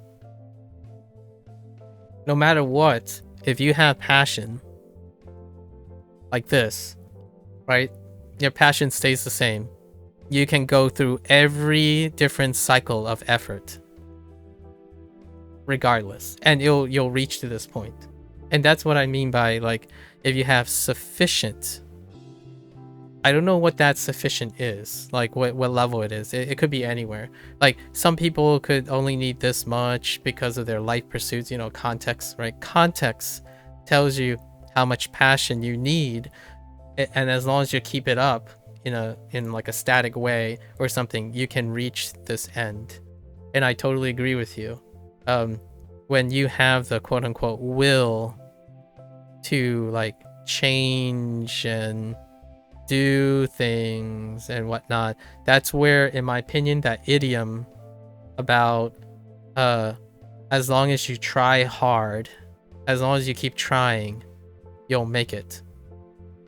No matter what, if you have passion like this, right, your passion stays the same. You can go through every different cycle of effort regardless, and you'll reach to this point. And that's what I mean by, like, if you have sufficient, I don't know what that sufficient is, like what level it is. It could be anywhere. Like some people could only need this much because of their life pursuits, you know, context, right? Context tells you how much passion you need, and as long as you keep it up in like a static way or something, you can reach this end. And I totally agree with you. When you have the quote unquote will to like change and do things and whatnot, that's where, in my opinion, that idiom about as long as you try hard, as long as you keep trying, you'll make it.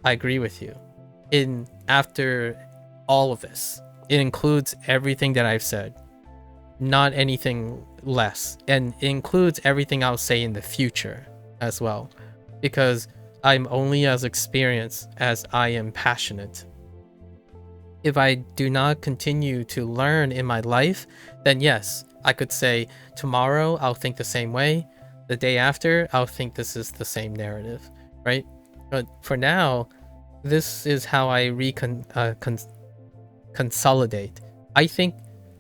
I agree with you. After all of this, it includes everything that I've said, not anything less, and it includes everything I'll say in the future as well, because I'm only as experienced as I am passionate. If I do not continue to learn in my life, then yes, I could say tomorrow I'll think the same way, the day after I'll think this is the same narrative, right? But for now, this is how I consolidate. I think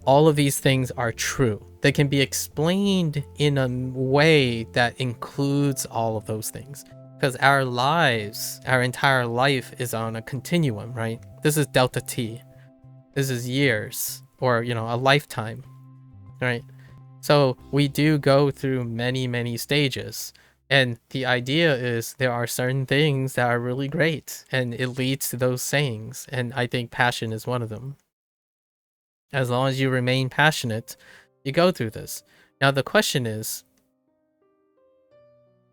all of these things are true. They can be explained in a way that includes all of those things. Because our lives, our entire life is on a continuum, right? This is delta T. This is years, or, you know, a lifetime, right? So we do go through many, many stages. And the idea is there are certain things that are really great, and it leads to those sayings. And I think passion is one of them. As long as you remain passionate, you go through this. Now, the question is,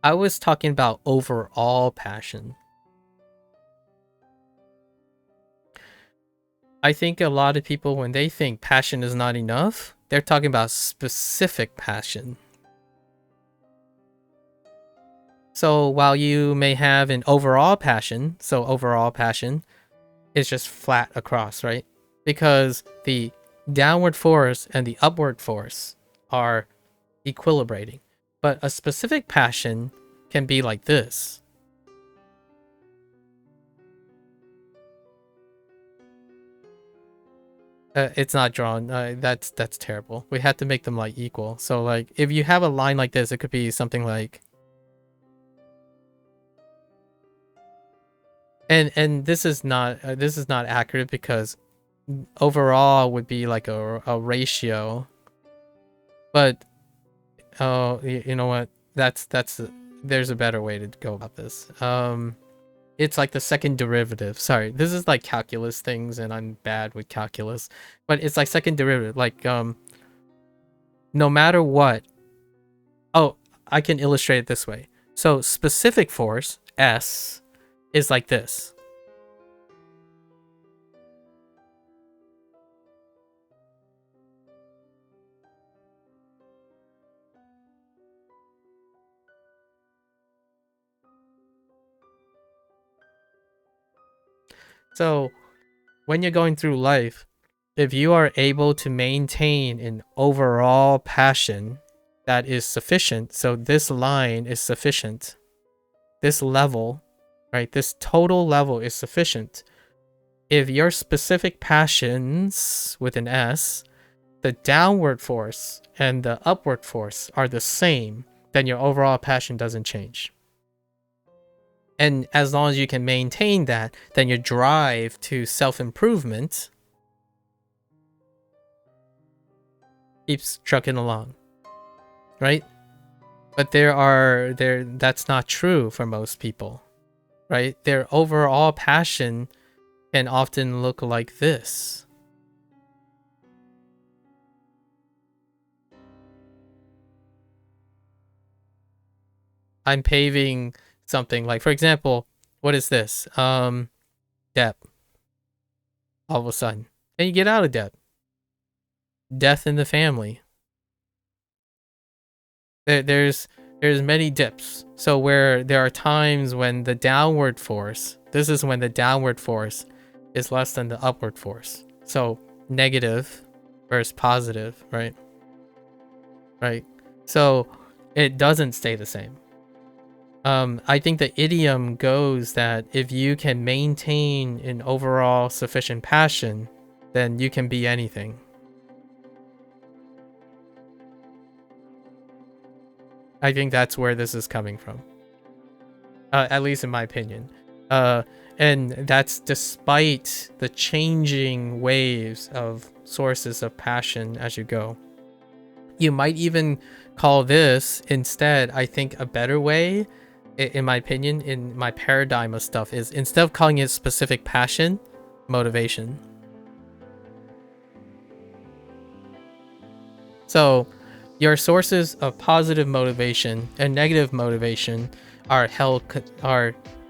I was talking about overall passion. I think a lot of people, when they think passion is not enough, they're talking about specific passion. So while you may have an overall passion, so overall passion is just flat across, right? Because the downward force and the upward force are equilibrating. But a specific passion can be like this. It's not drawn. That's terrible. We had to make them like equal. So like if you have a line like this, it could be something like, and this is not accurate because overall would be like a ratio. But oh, you know what? There's a better way to go about this. It's like the second derivative. Sorry, this is like calculus things, and I'm bad with calculus. But it's like second derivative. Like no matter what. Oh, I can illustrate it this way. So specific force S is like this. So when you're going through life, if you are able to maintain an overall passion that is sufficient, so this line is sufficient, this level, right, this total level is sufficient. If your specific passions, with an S, the downward force and the upward force are the same, then your overall passion doesn't change. And as long as you can maintain that, then your drive to self-improvement keeps trucking along, right? But that's not true for most people, right? Their overall passion can often look like this. I'm paving something like, for example, what is this? Debt. All of a sudden. And you get out of debt. Death in the family. There's many dips. So where there are times when the downward force, this is when the downward force is less than the upward force. So negative versus positive, right? Right. So it doesn't stay the same. I think the idiom goes that if you can maintain an overall sufficient passion, then you can be anything. I think that's where this is coming from. At least in my opinion. And that's despite the changing waves of sources of passion as you go. You might even call this instead, I think a better way, in my opinion, in my paradigm of stuff, is instead of calling it specific passion, motivation. So your sources of positive motivation and negative motivation are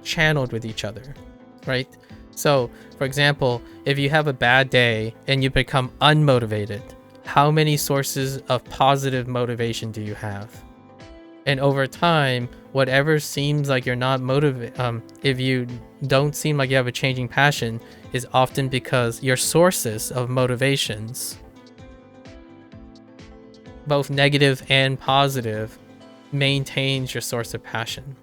channeled with each other, right? So for example, if you have a bad day and you become unmotivated, how many sources of positive motivation do you have? And over time, whatever seems like you're not motivated, if you don't seem like you have a changing passion, is often because your sources of motivations, both negative and positive, maintains your source of passion.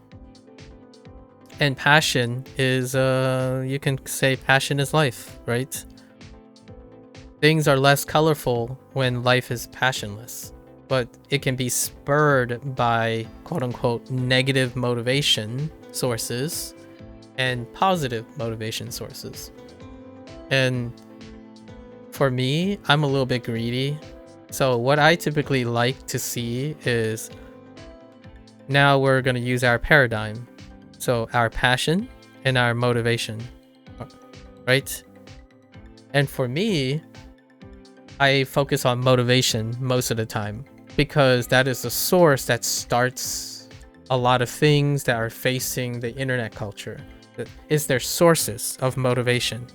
And passion is, you can say passion is life, right? Things are less colorful when life is passionless, but it can be spurred by quote-unquote negative motivation sources and positive motivation sources. And for me, I'm a little bit greedy. So what I typically like to see is, now we're going to use our paradigm. So our passion and our motivation, right? And for me, I focus on motivation most of the time, because that is the source that starts a lot of things that are facing the internet culture. It's their sources of motivation.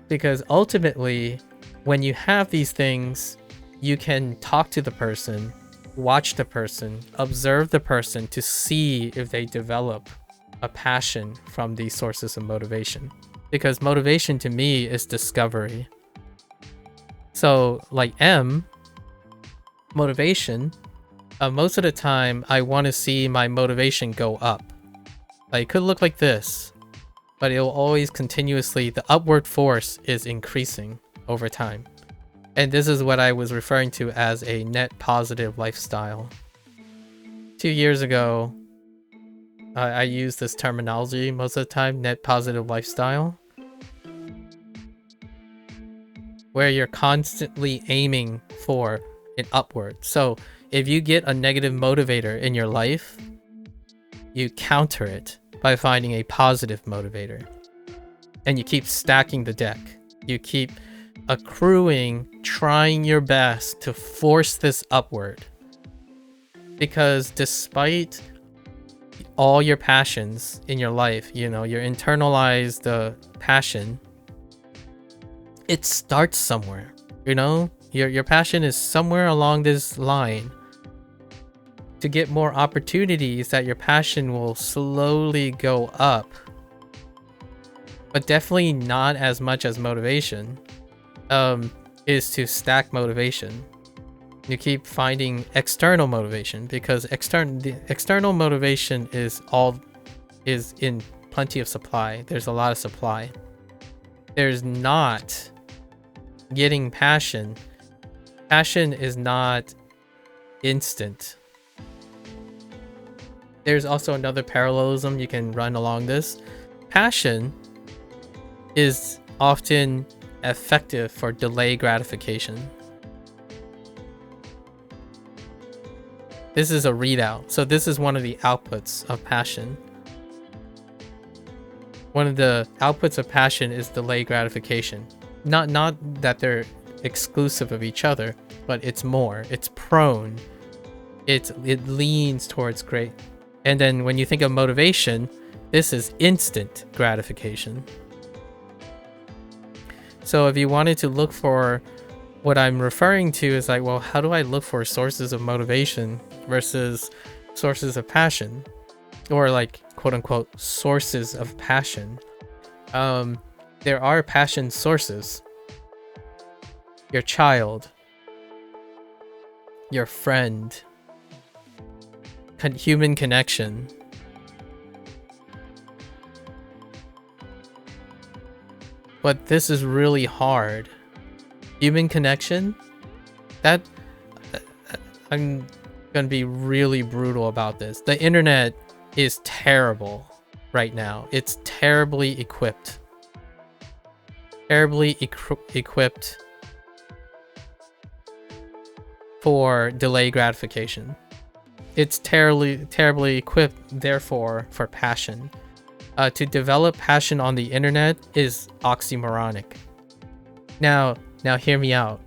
Because ultimately, when you have these things, you can talk to the person, watch the person, observe the person to see if they develop a passion from these sources of motivation. Because motivation to me is discovery. So like M, motivation, most of the time I want to see my motivation go up. Like, it could look like this, but it will always continuously, the upward force is increasing over time. And this is what I was referring to as a net positive lifestyle. 2 years ago, I used this terminology most of the time, net positive lifestyle, where you're constantly aiming for an upward. So if you get a negative motivator in your life, you counter it by finding a positive motivator. And you keep stacking the deck. You keep accruing, trying your best to force this upward. Because despite all your passions in your life, you know, your internalized passion, it starts somewhere, you know? Your passion is somewhere along this line. To get more opportunities, that your passion will slowly go up. But definitely not as much as motivation. is to stack motivation. You keep finding external motivation because the external motivation is in plenty of supply. There's a lot of supply. There's not getting passion. Passion is not instant. There's also another parallelism you can run along this. Passion is often effective for delayed gratification. This is a readout. So this is one of the outputs of passion. One of the outputs of passion is delayed gratification. Not that they're exclusive of each other, but it's more. It's prone. It leans towards great. And then when you think of motivation, this is instant gratification. So if you wanted to look for what I'm referring to is like, well, how do I look for sources of motivation versus sources of passion? Or like, quote unquote, sources of passion. There are passion sources. Your child, your friend, human connection. But this is really hard. Human connection, that I'm gonna be really brutal about this. The internet is terrible right now. It's terribly equipped. Equipped for delayed gratification. It's terribly equipped, therefore, for passion. To develop passion on the internet is oxymoronic. Now hear me out.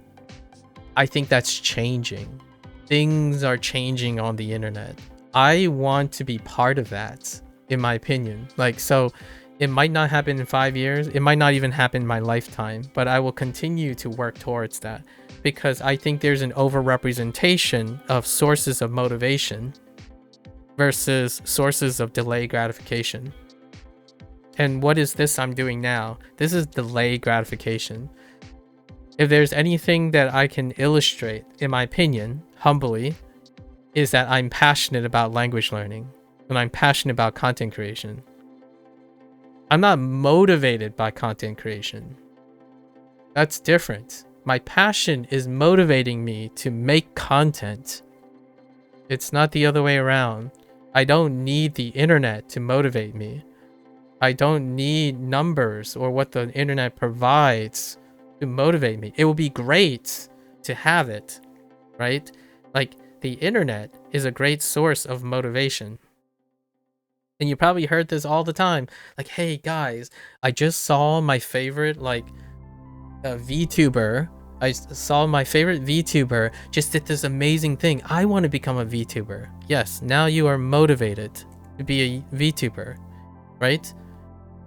I think that's changing. Things are changing on the internet. I want to be part of that, in my opinion. Like, so it might not happen in 5 years. It might not even happen in my lifetime, but I will continue to work towards that because I think there's an overrepresentation of sources of motivation versus sources of delayed gratification. And what is this I'm doing now? This is delayed gratification. If there's anything that I can illustrate, in my opinion, humbly, is that I'm passionate about language learning and I'm passionate about content creation. I'm not motivated by content creation. That's different. My passion is motivating me to make content. It's not the other way around. I don't need the internet to motivate me. I don't need numbers or what the internet provides to motivate me. It would be great to have it, right? Like, the internet is a great source of motivation. And you probably heard this all the time. Like, hey guys, I just saw my favorite VTuber. I saw my favorite VTuber just did this amazing thing. I want to become a VTuber. Yes, now you are motivated to be a VTuber, right?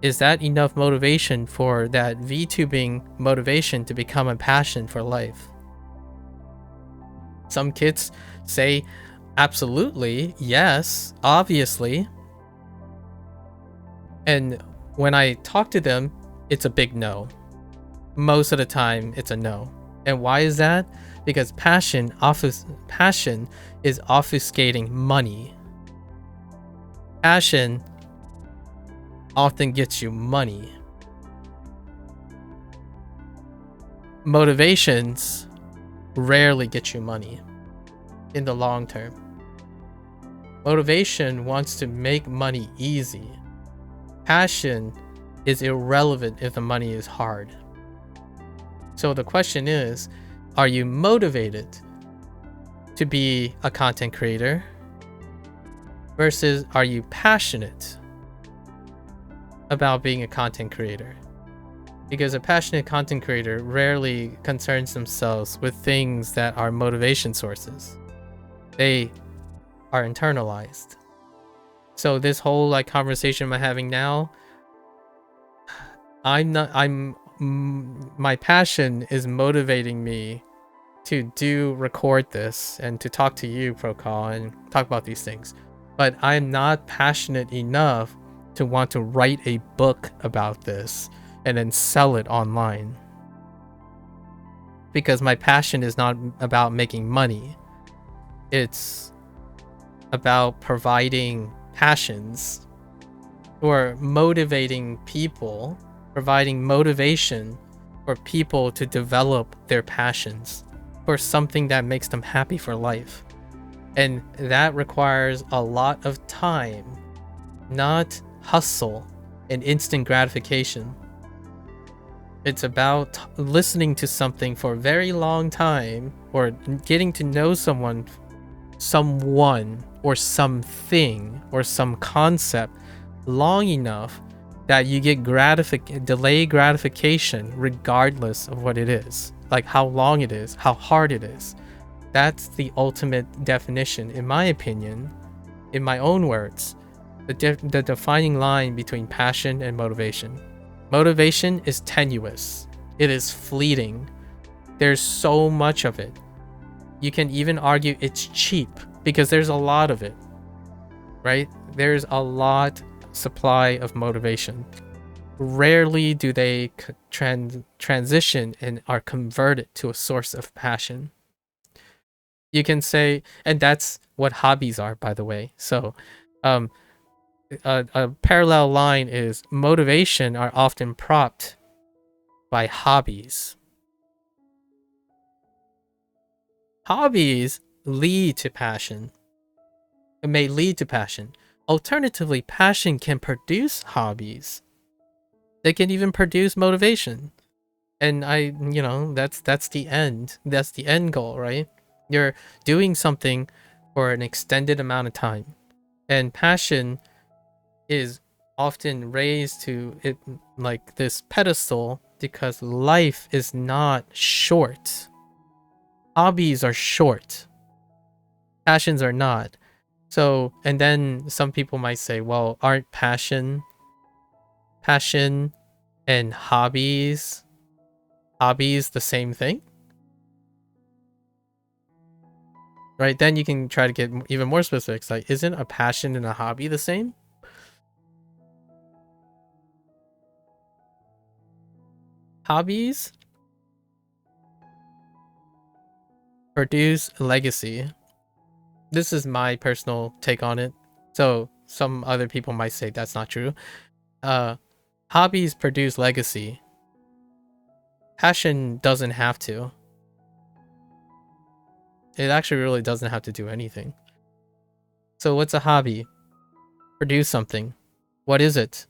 Is that enough motivation for that VTubing motivation to become a passion for life? Some kids say, absolutely, yes, obviously. And when I talk to them, it's a big no. Most of the time, it's a no. And why is that? Because passion is obfuscating money. Passion often gets you money. Motivations rarely get you money in the long term. Motivation wants to make money easy. Passion is irrelevant if the money is hard. So the question is, are you motivated to be a content creator versus are you passionate about being a content creator? Because a passionate content creator rarely concerns themselves with things that are motivation sources. They are internalized. So this whole conversation I'm having now, my passion is motivating me to record this and to talk to you, Procol, and talk about these things. But I'm not passionate enough to want to write a book about this and then sell it online. because my passion is not about making money. It's about providing passions or motivating people, providing motivation for people to develop their passions for something that makes them happy for life. And that requires a lot of time, not hustle and instant gratification. It's about listening to something for a very long time, or getting to know someone or something or some concept long enough that you get delayed gratification regardless of what it is, like how long it is, how hard it is. That's the ultimate definition, in my opinion, in my own words, the defining line between passion and motivation. Motivation is tenuous. It is fleeting. There's so much of it. You can even argue it's cheap because there's a lot of it, right? There's a lot supply of motivation. Rarely do they transition and are converted to a source of passion. You can say, and that's what hobbies are, by the way. So a parallel line is motivation are often propped by hobbies. Hobbies lead to passion. It may lead to passion. Alternatively, passion can produce hobbies. They can even produce motivation. And that's the end. That's the end goal, right? You're doing something for an extended amount of time. And passion is often raised to it like this pedestal because life is not short. Hobbies are short. Passions are not. So, and then some people might say, well, aren't passion and hobbies the same thing? Right? Then you can try to get even more specifics. Like, isn't a passion and a hobby the same? Hobbies produce legacy. This is my personal take on it. So some other people might say that's not true. Hobbies produce legacy. Passion doesn't have to. It actually really doesn't have to do anything. So what's a hobby? Produce something. What is it?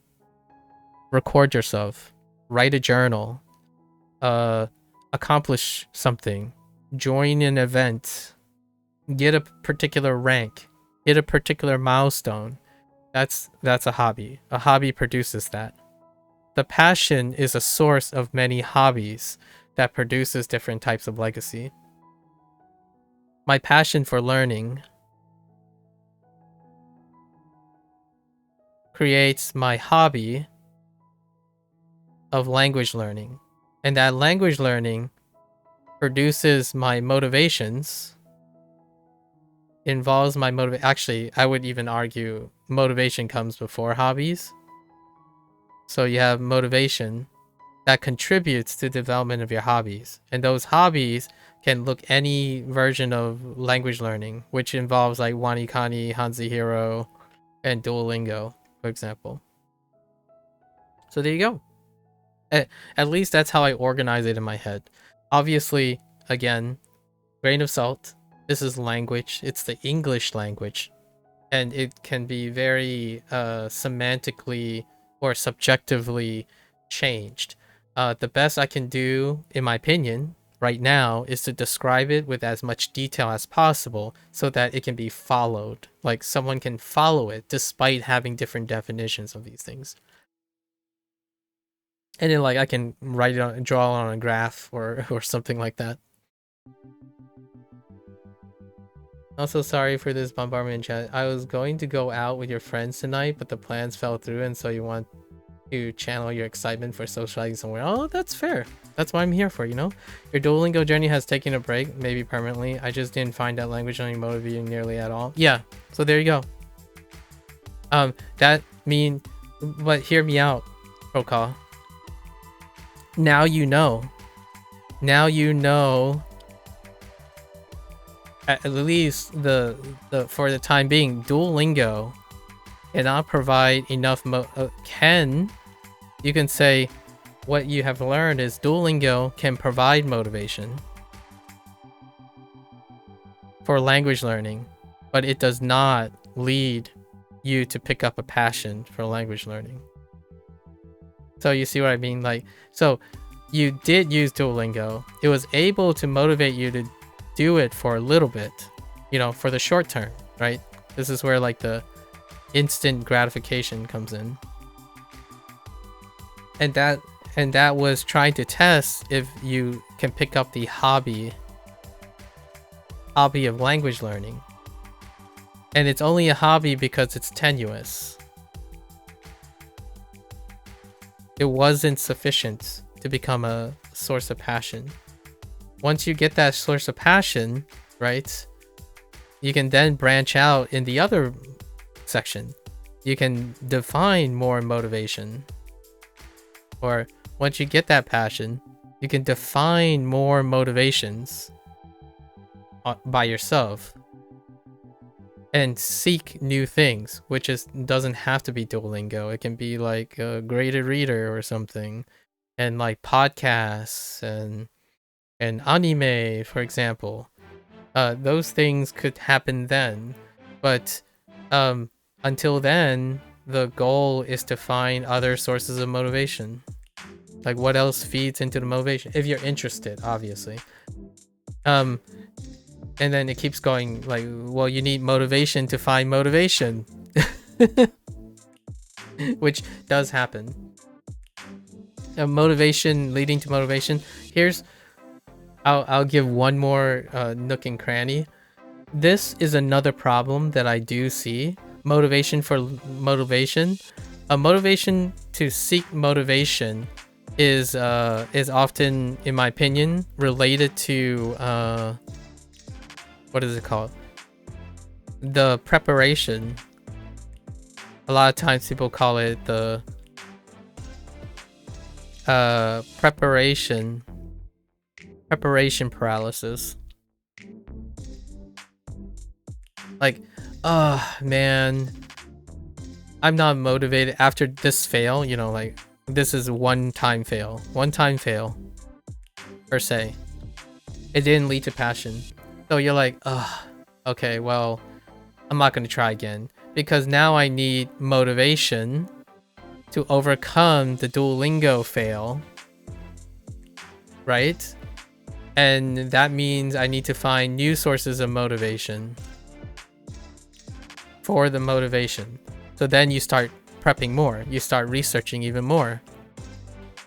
Record yourself. Write a journal. Accomplish something. Join an event. Get a particular rank. Hit a particular milestone. That's a hobby. A hobby produces that. The passion is a source of many hobbies that produces different types of legacy. My passion for learning creates my hobby of language learning. And that language learning produces my motivations, involves my actually, I would even argue motivation comes before hobbies. So you have motivation that contributes to the development of your hobbies. And those hobbies can look any version of language learning, which involves like WaniKani, Hanzi Hero, and Duolingo, for example. So there you go. At least that's how I organize it in my head. Obviously, again, grain of salt. This is language. It's the English language. And it can be very semantically or subjectively changed. The best I can do, in my opinion, right now is to describe it with as much detail as possible so that it can be followed. Like someone can follow it despite having different definitions of these things. And then like I can write it on, draw it on a graph or something like that. Also, sorry for this bombardment in chat. I was going to go out with your friends tonight, but the plans fell through, and so you want to channel your excitement for socializing somewhere. Oh, that's fair. That's what I'm here for, you know? Your Duolingo journey has taken a break, maybe permanently. I just didn't find that language learning motivating nearly at all. Yeah, so there you go. But hear me out, Prokal. Now you know. now you know, at least the for the time being, Duolingo cannot provide enough you can say what you have learned is Duolingo can provide motivation for language learning, but it does not lead you to pick up a passion for language learning. So you see what I mean? Like, so you did use Duolingo. It was able to motivate you to do it for a little bit, you know, for the short term, right? This is where like the instant gratification comes in. And that was trying to test if you can pick up the hobby of language learning. And it's only a hobby because it's tenuous. It wasn't sufficient to become a source of passion. Once you get that source of passion, right, you can then branch out in the other section. You can define more motivation. Or once you get that passion, you can define more motivations by yourself and seek new things, which doesn't have to be Duolingo. It can be like a graded reader or something, and like podcasts and anime, for example. Those things could happen then, but until then, the goal is to find other sources of motivation. Like what else feeds into the motivation? If you're interested, obviously. And then it keeps going like, well, you need motivation to find motivation. Which does happen. Motivation leading to motivation. I'll give one more nook and cranny. This is another problem that I do see. Motivation for motivation. A motivation to seek motivation is often, in my opinion, related to what is it called? The preparation. A lot of times people call it the preparation paralysis. Like, oh man, I'm not motivated after this fail, you know, like this is one time fail per se. It didn't lead to passion. So you're like, okay, well, I'm not going to try again because now I need motivation to overcome the Duolingo fail, right? And that means I need to find new sources of motivation for the motivation. So then you start prepping more. You start researching even more.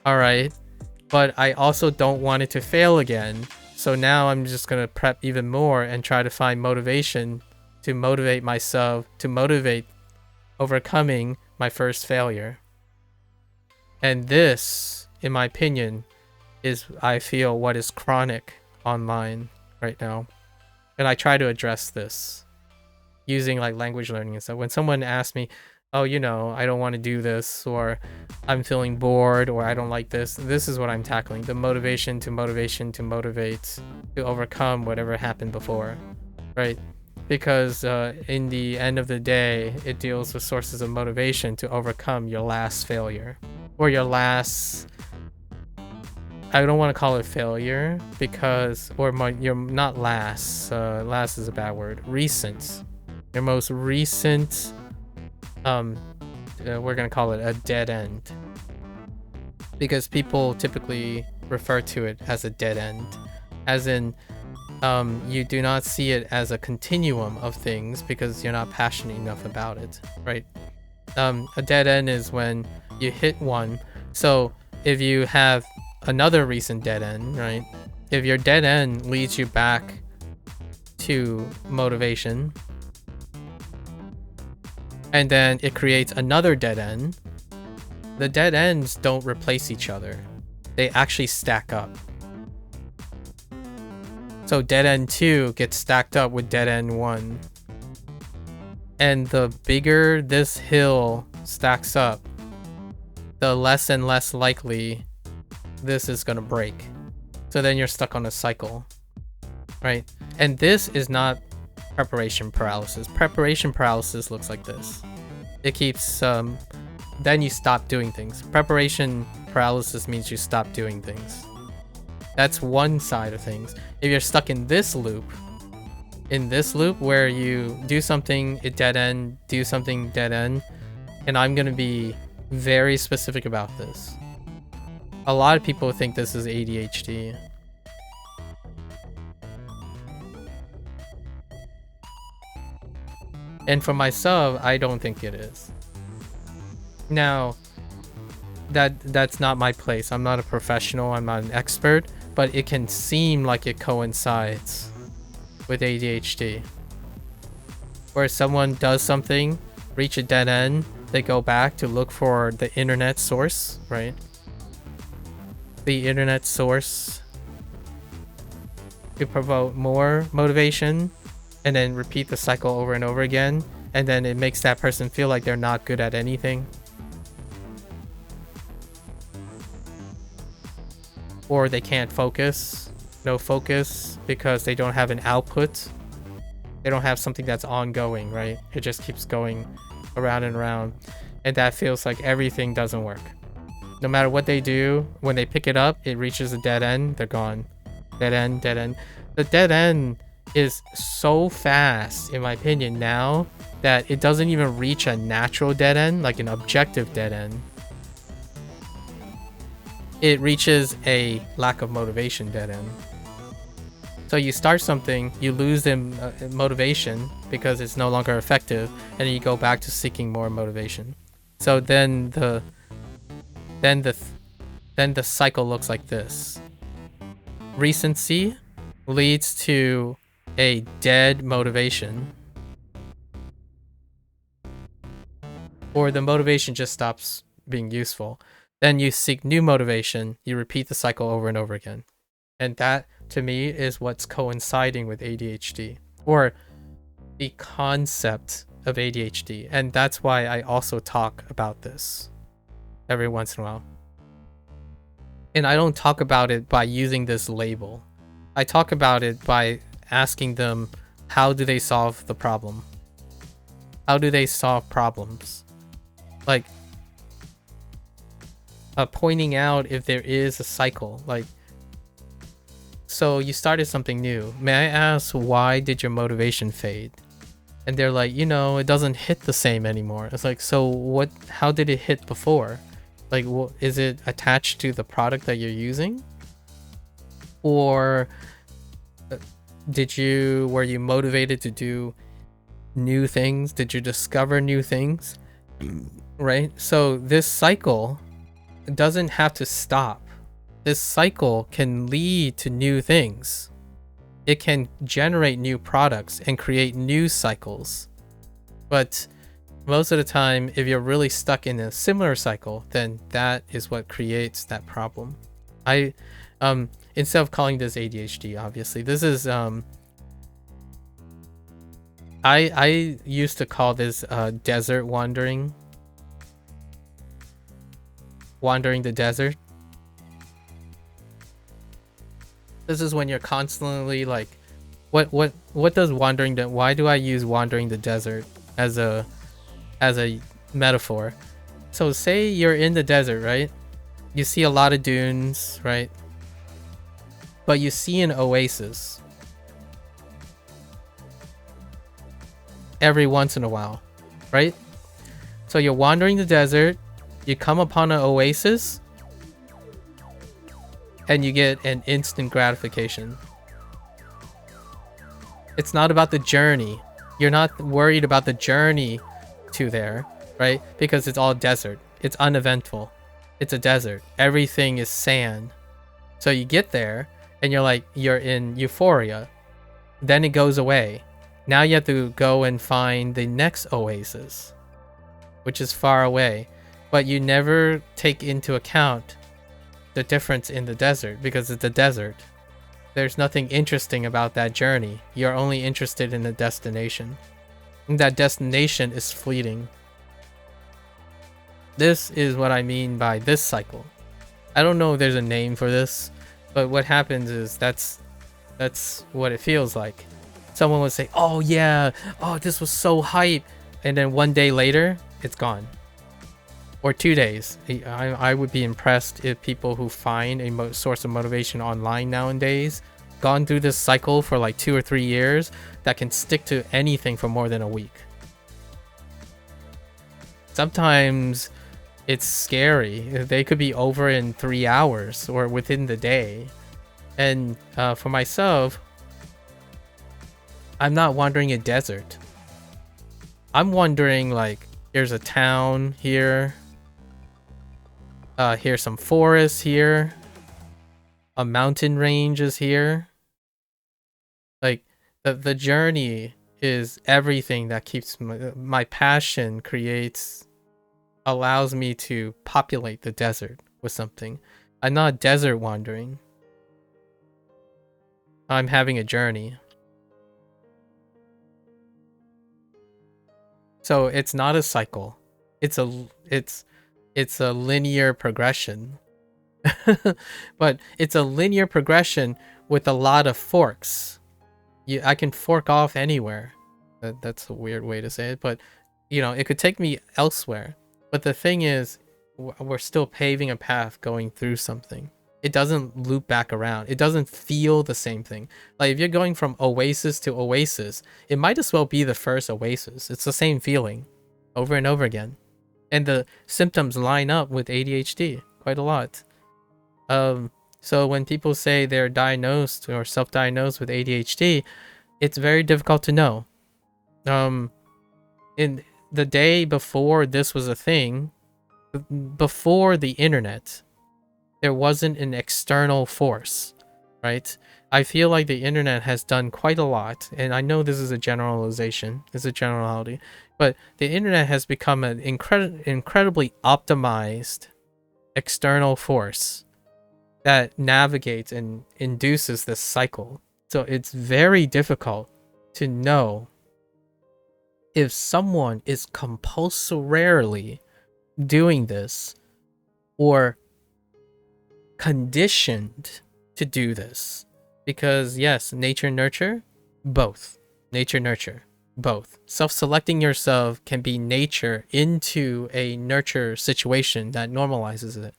All right. But I also don't want it to fail again. So now I'm just going to prep even more and try to find motivation to motivate myself, to motivate overcoming my first failure. And this, in my opinion, is, I feel, what is chronic online right now. And I try to address this using like language learning and stuff. When someone asks me, oh, you know, I don't want to do this, or I'm feeling bored, or I don't like this is what I'm tackling. The motivation to motivate to overcome whatever happened before, right? Because in the end of the day, it deals with sources of motivation to overcome your last failure, or your last, I don't want to call it failure because, you're not last, last is a bad word, recent, your most recent, we're gonna call it a dead end, because people typically refer to it as a dead end, as in you do not see it as a continuum of things because you're not passionate enough about it, right? A dead end is when you hit one. So if you have another recent dead end, right? If your dead end leads you back to motivation, and then it creates another dead end, the dead ends don't replace each other. They actually stack up. So dead end 2 gets stacked up with dead end 1. And the bigger this hill stacks up, the less and less likely this is gonna break. So then you're stuck on a cycle, right? And this is not preparation paralysis. Preparation paralysis looks like this. It keeps then you stop doing things. Preparation paralysis means you stop doing things. That's one side of things. If you're stuck in this loop where you do something, it dead end, do something, dead end, and I'm gonna be very specific about this. A lot of people think this is ADHD. And for myself, I don't think it is. Now, that's not my place. I'm not a professional, I'm not an expert, but it can seem like it coincides with ADHD. Where someone does something, reach a dead end, they go back to look for the internet source, right? The internet source to promote more motivation, and then repeat the cycle over and over again, and then it makes that person feel like they're not good at anything. Or they can't focus, no focus, because they don't have an output. They don't have something that's ongoing, right? It just keeps going around and around, and that feels like everything doesn't work. No matter what they do, when they pick it up, it reaches a dead end, they're gone. Dead end, dead end. The dead end is so fast, in my opinion, now, that it doesn't even reach a natural dead end, like an objective dead end. It reaches a lack of motivation dead end. So you start something, you lose the motivation because it's no longer effective, and then you go back to seeking more motivation. So then the cycle looks like this. Recency leads to a dead motivation, or the motivation just stops being useful. Then you seek new motivation, you repeat the cycle over and over again. And that, to me, is what's coinciding with ADHD, or the concept of ADHD. And that's why I also talk about this every once in a while. And I don't talk about it by using this label. I talk about it by asking them, how do they solve the problem? How do they solve problems? Like, pointing out if there is a cycle. Like, so you started something new. May I ask, why did your motivation fade? And they're like, it doesn't hit the same anymore. It's like, so what? How did it hit before? Like, is it attached to the product that you're using? Or were you motivated to do new things? Did you discover new things? Right? So this cycle doesn't have to stop. This cycle can lead to new things. It can generate new products and create new cycles. But most of the time, if you're really stuck in a similar cycle, then that is what creates that problem. I instead of calling this ADHD, obviously, this is I used to call this desert wandering. Wandering the desert. This is when you're constantly like, what does wandering the, why do I use wandering the desert as a metaphor? So say you're in the desert, right? You see a lot of dunes, right? But you see an oasis every once in a while, right? So you're wandering the desert, you come upon an oasis, and you get an instant gratification. It's not about the journey. You're not worried about the journey to there, right? Because it's all desert. It's uneventful. It's a desert. Everything is sand. So you get there, and you're in euphoria. Then it goes away. Now you have to go and find the next oasis, which is far away. But you never take into account the difference in the desert, because it's a desert. There's nothing interesting about that journey. You're only interested in the destination. And that destination is fleeting. This is what I mean by this cycle. I don't know if there's a name for this, But what happens is that's what it feels like. Someone would say, oh yeah, oh this was so hype, and then one day later it's gone, or 2 days. I would be impressed if people who find a source of motivation online nowadays gone through this cycle for like 2 or 3 years that can stick to anything for more than a week. Sometimes it's scary. They could be over in 3 hours or within the day. And for myself, I'm not wandering a desert. I'm wondering, like, here's a town here. Here's some forests here. A mountain range is here. Like, the journey is everything that keeps my passion allows me to populate the desert with something. I'm not desert wandering. I'm having a journey. So it's not a cycle. It's a linear progression. But it's a linear progression with a lot of forks. I can fork off anywhere. That's a weird way to say it, but you know, it could take me elsewhere. But the thing is, we're still paving a path going through something. It doesn't loop back around. It doesn't feel the same thing. Like if you're going from oasis to oasis, it might as well be the first oasis. It's the same feeling over and over again. And the symptoms line up with ADHD quite a lot. So when people say they're diagnosed or self-diagnosed with ADHD, it's very difficult to know. In the day before this was a thing, before the internet, there wasn't an external force, right? I feel like the internet has done quite a lot, and I know this is a generalization, it's a generality, but the internet has become an incredibly optimized external force that navigates and induces this cycle. So it's very difficult to know if someone is compulsorily doing this or conditioned to do this. Because yes, nature nurture, both. Nature nurture, both. Self-selecting yourself can be nature into a nurture situation that normalizes it.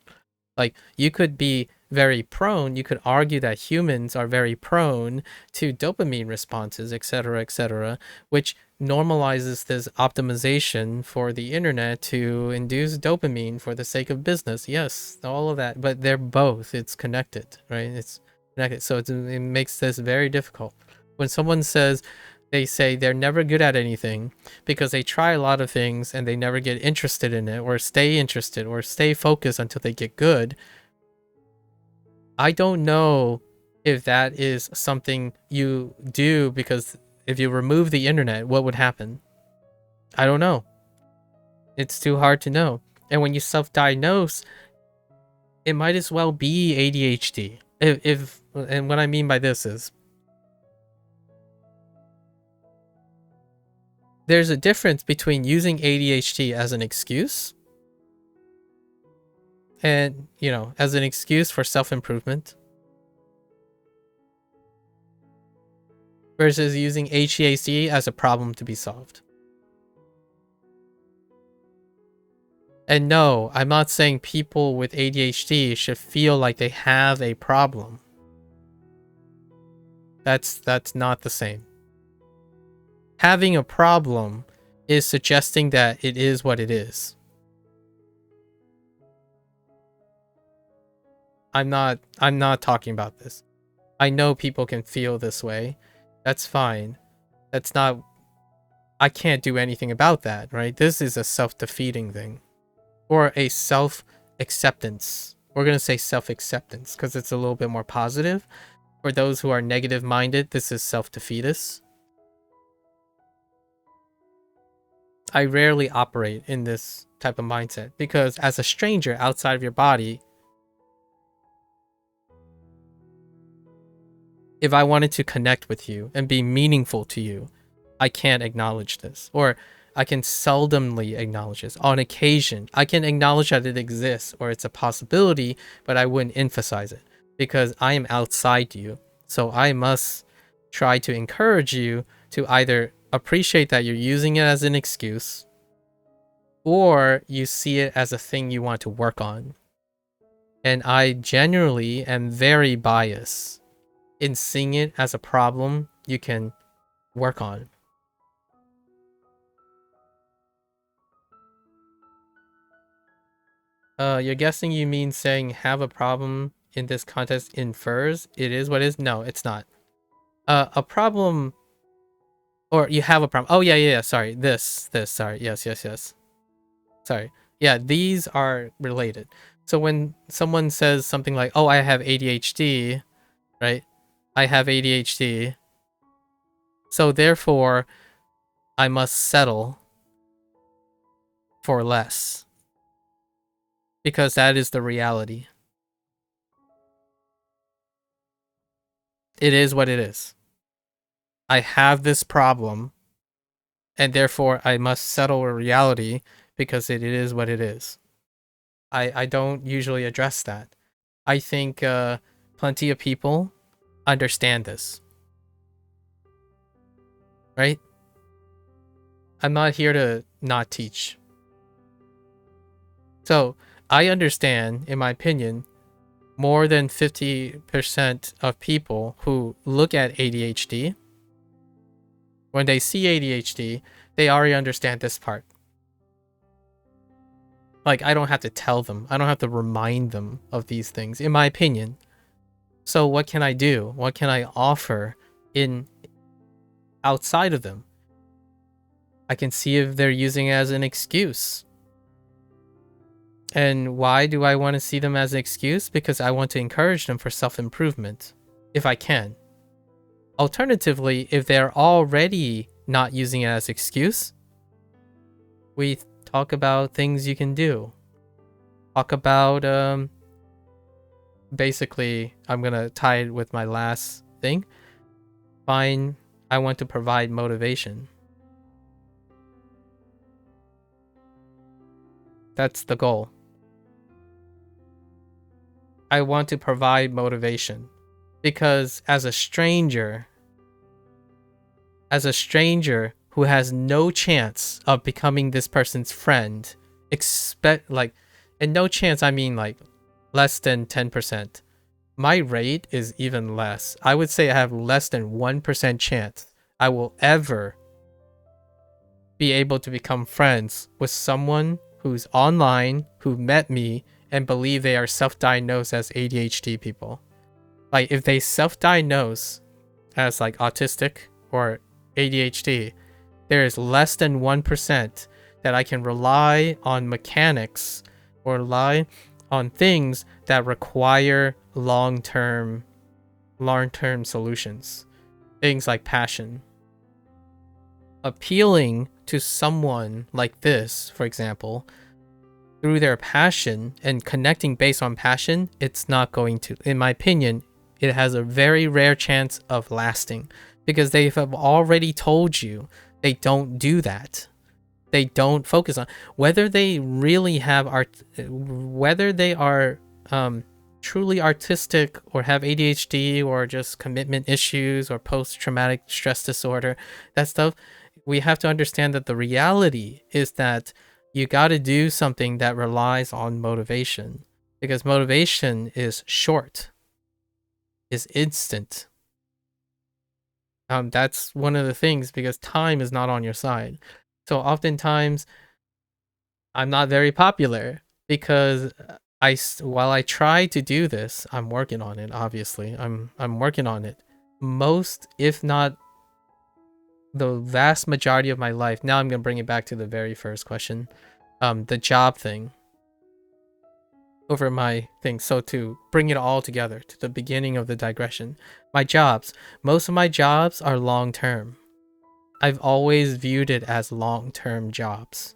Like you could be very prone, you could argue that humans are very prone to dopamine responses, etc., which normalizes this optimization for the internet to induce dopamine for the sake of business. Yes, all of that, but they're both, it's connected, right? It's connected. So it makes this very difficult. When someone says, they say they're never good at anything because they try a lot of things and they never get interested in it or stay interested or stay focused until they get good. I don't know if that is something you do because if you remove the internet, what would happen? I don't know. It's too hard to know. And when you self-diagnose, it might as well be ADHD. And what I mean by this is, there's a difference between using ADHD as an excuse and, you know, as an excuse for self-improvement versus using HEAC as a problem to be solved. And no, I'm not saying people with ADHD should feel like they have a problem. That's not the same. Having a problem is suggesting that it is what it is. I'm not talking about this. I know people can feel this way. That's fine. That's not, I can't do anything about that, right? This is a self-defeating thing. Or a self-acceptance. We're going to say self-acceptance because it's a little bit more positive. For those who are negative-minded, this is self-defeatist. I rarely operate in this type of mindset because as a stranger outside of your body, if I wanted to connect with you and be meaningful to you, I can't acknowledge this. Or I can seldomly acknowledge this. On occasion, I can acknowledge that it exists or it's a possibility, but I wouldn't emphasize it. because I am outside you. So I must try to encourage you to either appreciate that you're using it as an excuse, or you see it as a thing you want to work on. And I generally am very biased in seeing it as a problem you can work on. You're guessing you mean saying have a problem in this context infers it is what it is? No, it's not. A problem, or you have a problem. Oh yeah, sorry. This, sorry. Yes. Sorry. Yeah, these are related. So when someone says something like, oh, I have ADHD, right? I have ADHD. So therefore, I must settle for less. Because that is the reality. It is what it is. I have this problem, and therefore I must settle a reality because it is what it is. I don't usually address that. I think plenty of people understand this. Right? I'm not here to not teach. So I understand, in my opinion, more than 50% of people who look at ADHD, when they see ADHD, they already understand this part. Like, I don't have to tell them. I don't have to remind them of these things, in my opinion. So what can I do? What can I offer in outside of them? I can see if they're using it as an excuse. And why do I want to see them as an excuse? Because I want to encourage them for self-improvement, if I can. Alternatively, if they're already not using it as excuse, we talk about things you can do. Talk about, basically, I'm going to tie it with my last thing. Fine, I want to provide motivation. That's the goal. I want to provide motivation because as a stranger who has no chance of becoming this person's friend, and no chance, I mean like less than 10%. My rate is even less. I would say I have less than 1% chance I will ever be able to become friends with someone who's online, who met me, and believe they are self-diagnosed as ADHD people. Like, if they self-diagnose as like autistic or ADHD, there is less than 1% that I can rely on mechanics or rely on things that require long-term solutions. Things like passion. Appealing to someone like this, for example, through their passion and connecting based on passion, it's not going to, in my opinion, it has a very rare chance of lasting because they have already told you they don't do that. They don't focus on whether they really have whether they are truly artistic or have ADHD or just commitment issues or post-traumatic stress disorder, that stuff. We have to understand that the reality is that you got to do something that relies on motivation, because motivation is short, is instant. That's one of the things, because time is not on your side. So oftentimes I'm not very popular because while I try to do this, I'm working on it. Obviously, I'm working on it. Most, if not the vast majority of my life. Now I'm gonna bring it back to the very first question, the job thing over my thing. So to bring it all together to the beginning of the digression, my jobs, most of my jobs are long-term. I've always viewed it as long-term jobs.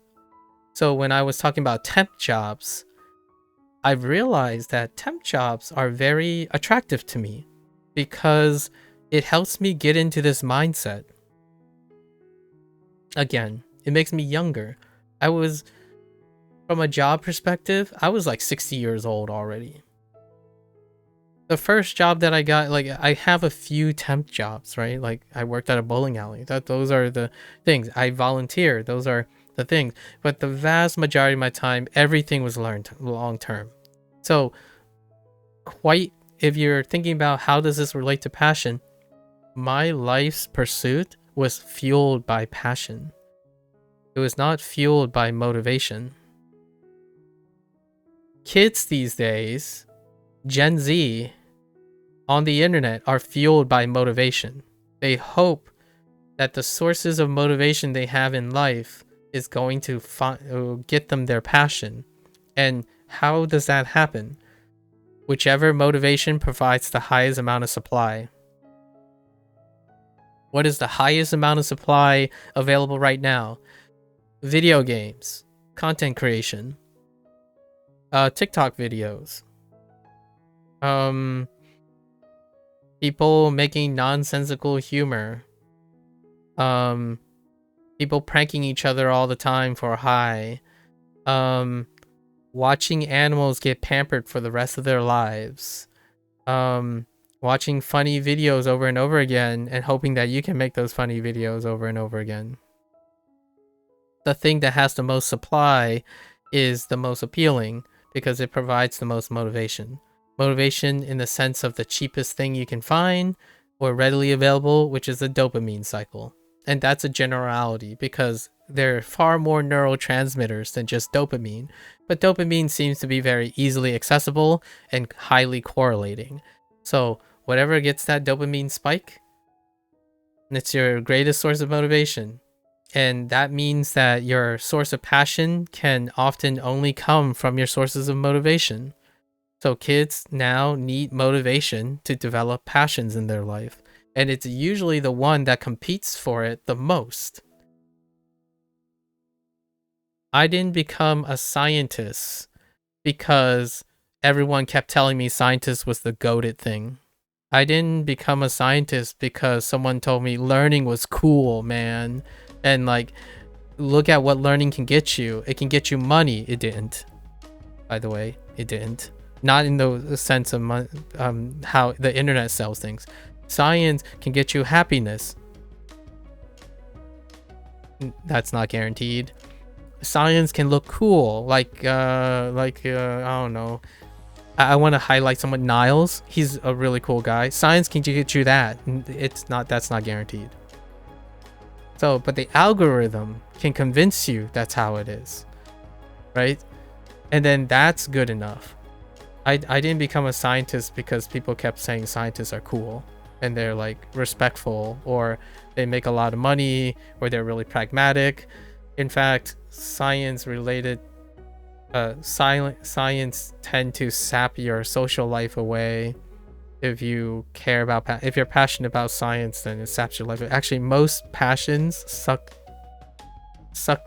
So when I was talking about temp jobs, I've realized that temp jobs are very attractive to me because it helps me get into this mindset. Again, it makes me younger. From a job perspective, I was like 60 years old already. the first job that I got, like I have a few temp jobs, right? Like I worked at a bowling alley. Those are the things. I volunteer. Those are the things. But the vast majority of my time, everything was learned long term. So quite, if you're thinking about how does this relate to passion, my life's pursuit was fueled by passion. It was not fueled by motivation. Kids these days, Gen Z, on the internet are fueled by motivation. They hope that the sources of motivation they have in life is going to get them their passion. And how does that happen? Whichever motivation provides the highest amount of supply. What is the highest amount of supply available right now? Video games, content creation, TikTok videos, people making nonsensical humor, people pranking each other all the time for a high, watching animals get pampered for the rest of their lives, watching funny videos over and over again and hoping that you can make those funny videos over and over again. The thing that has the most supply is the most appealing because it provides the most motivation. Motivation in the sense of the cheapest thing you can find or readily available, which is the dopamine cycle. And that's a generality because there are far more neurotransmitters than just dopamine. But dopamine seems to be very easily accessible and highly correlating. So whatever gets that dopamine spike, it's your greatest source of motivation. And that means that your source of passion can often only come from your sources of motivation. So kids now need motivation to develop passions in their life. And it's usually the one that competes for it the most. I didn't become a scientist because everyone kept telling me scientist was the goated thing. I didn't become a scientist because someone told me learning was cool, man. And like, look at what learning can get you. It can get you money. It didn't. By the way, it didn't. Not in the sense of how the internet sells things. Science can get you happiness. That's not guaranteed. Science can look cool. Like I don't know. I want to highlight someone. Niles. He's a really cool guy. Science can get you that. That's not guaranteed. So, but the algorithm can convince you that's how it is, right? And then that's good enough. I didn't become a scientist because people kept saying scientists are cool and they're like respectful or they make a lot of money or they're really pragmatic. In fact, science tend to sap your social life away. If you care about, if you're passionate about science, then it saps your life. Actually, most passions suck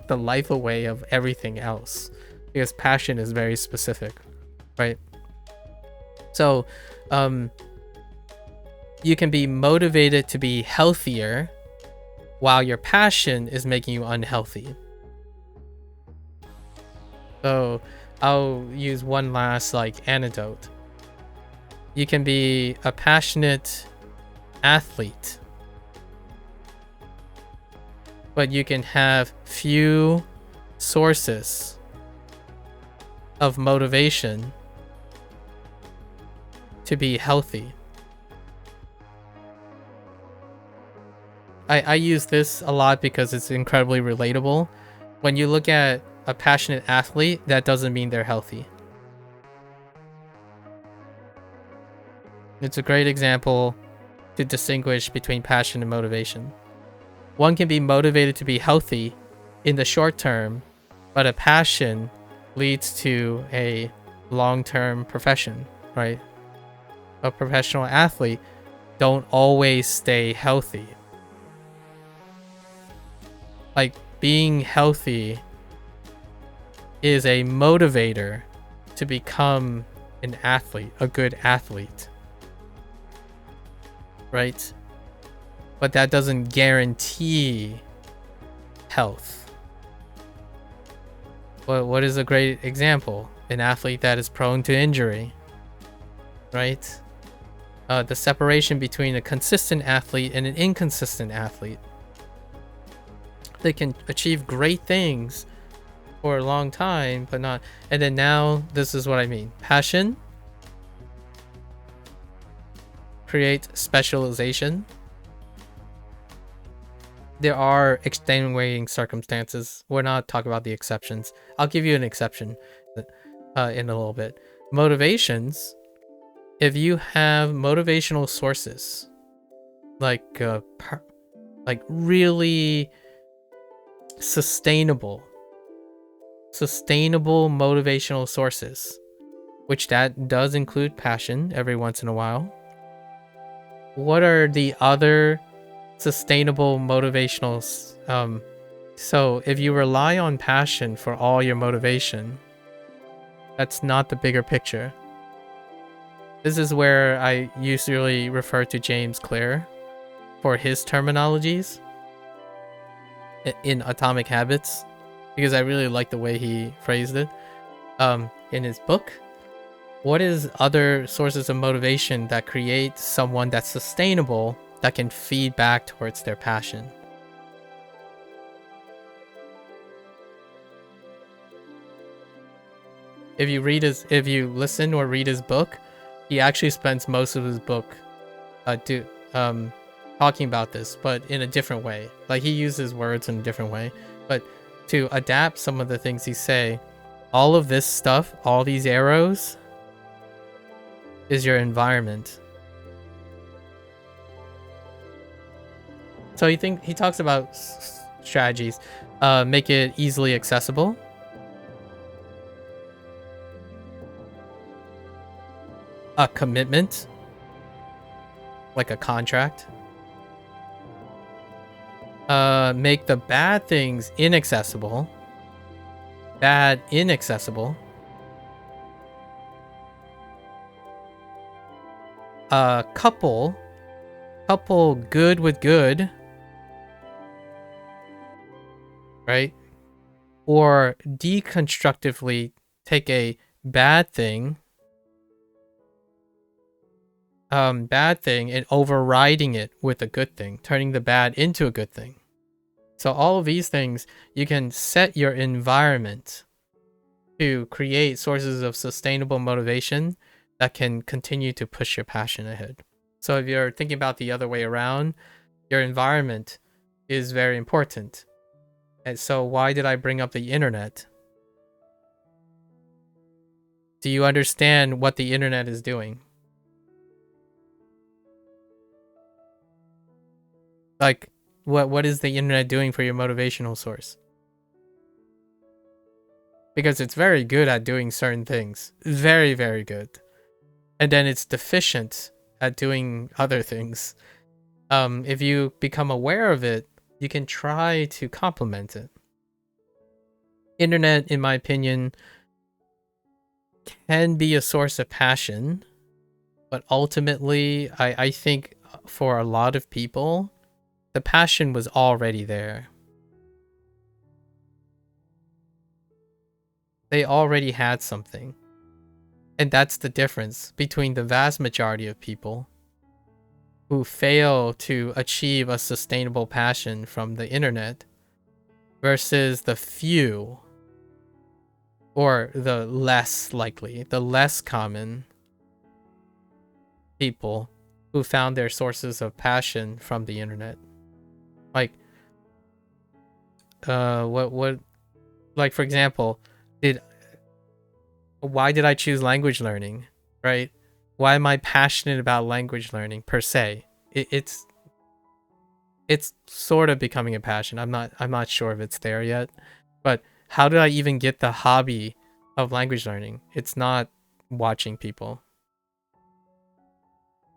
the life away of everything else because passion is very specific, right? So, you can be motivated to be healthier while your passion is making you unhealthy. So, I'll use one last anecdote. You can be a passionate athlete, but you can have few sources of motivation to be healthy. I use this a lot because it's incredibly relatable. When you look at a passionate athlete, that doesn't mean they're healthy. It's a great example to distinguish between passion and motivation. One can be motivated to be healthy in the short term, but a passion leads to a long-term profession, right? A professional athlete don't always stay healthy. Like, being healthy is a motivator to become an athlete, a good athlete. Right? But that doesn't guarantee health. But what is a great example? An athlete that is prone to injury. Right? the separation between a consistent athlete and an inconsistent athlete. They can achieve great things for a long time, but not. And then now, this is what I mean. Passion creates specialization. There are extenuating circumstances. We're not talking about the exceptions. I'll give you an exception in a little bit. Motivations. If you have motivational sources, like really sustainable motivational sources, which that does include passion every once in a while. What are the other sustainable motivational so if you rely on passion for all your motivation, that's not the bigger picture. This is where I usually refer to James Clear for his terminologies in Atomic Habits, because I really like the way he phrased it in his book. What is other sources of motivation that create someone that's sustainable, that can feed back towards their passion? If you listen or read his book, he actually spends most of his book talking about this, but in a different way. Like, he uses words in a different way, but to adapt some of the things he say, all of this stuff, all these arrows, is your environment. So he talks about strategies. Make it easily accessible. A commitment, like a contract. Make the bad things inaccessible. Inaccessible. Couple good with good, right? Or deconstructively take a bad thing and overriding it with a good thing, turning the bad into a good thing. So all of these things, you can set your environment to create sources of sustainable motivation that can continue to push your passion ahead. So if you're thinking about the other way around, your environment is very important. And so why did I bring up the internet? Do you understand what the internet is doing? Like, what is the internet doing for your motivational source? Because it's very good at doing certain things. Very, very good. And then it's deficient at doing other things. If you become aware of it, you can try to complement it. Internet, in my opinion, can be a source of passion, but ultimately, I think for a lot of people, the passion was already there. They already had something. And that's the difference between the vast majority of people who fail to achieve a sustainable passion from the internet versus the few, or the less likely, the less common people who found their sources of passion from the internet. Like, like, for example, why did I choose language learning, right? Why am I passionate about language learning per se? It's sort of becoming a passion. I'm not sure if it's there yet, but how did I even get the hobby of language learning? It's not watching people.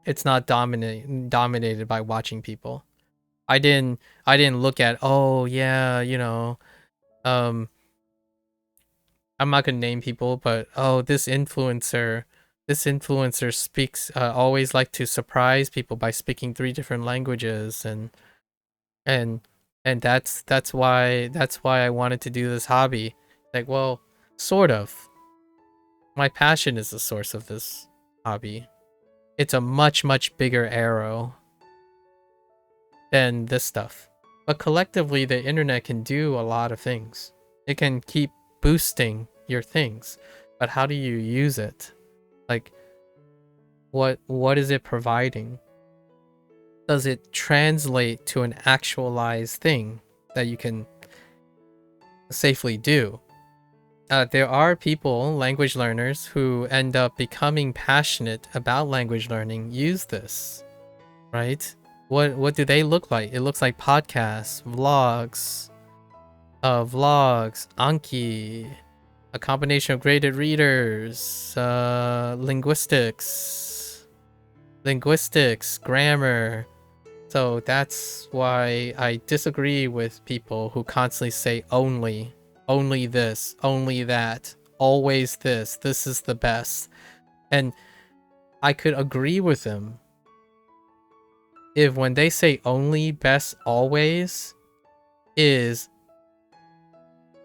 It's not dominated by watching people. I didn't look at, oh yeah, you know, I'm not gonna name people, but oh, this influencer speaks always like to surprise people by speaking 3 different languages, and that's why I wanted to do this hobby. Like, well, sort of. My passion is the source of this hobby. it's a much, much bigger arrow than this stuff. But collectively, the internet can do a lot of things. It can keep boosting your things. But how do you use it? Like, what is it providing? Does it translate to an actualized thing that you can safely do? There are people, language learners, who end up becoming passionate about language learning, use this, right? What do they look like? It looks like podcasts, vlogs, Anki, a combination of graded readers, linguistics, grammar. So that's why I disagree with people who constantly say only this, only that, always this is the best. And I could agree with them if when they say only, best, always is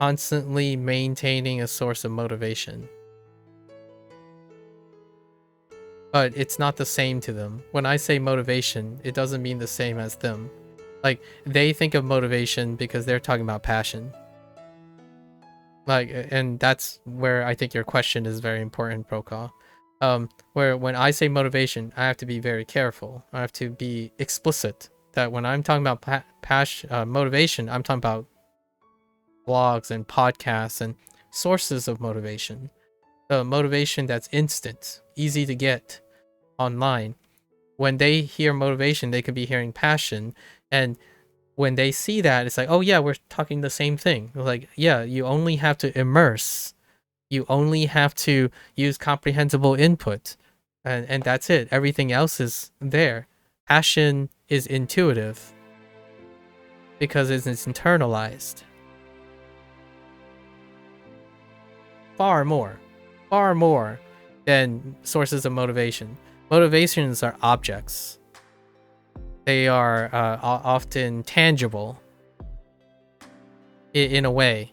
constantly maintaining a source of motivation. But it's not the same to them. When I say motivation, it doesn't mean the same as them. Like, they think of motivation because they're talking about passion. Like, and that's where I think your question is very important, Brokaw. Where when I say motivation, I have to be very careful. I have to be explicit that when I'm talking about motivation, I'm talking about blogs and podcasts and sources of motivation. The motivation that's instant, easy to get online. When they hear motivation, they could be hearing passion, and when they see that, it's like, oh yeah, we're talking the same thing. Like, yeah, you only have to immerse, you only have to use comprehensible input, and that's it. Everything else is there. Passion is intuitive because it's internalized. Far more than sources of motivation. Motivations are objects. They are often tangible in a way,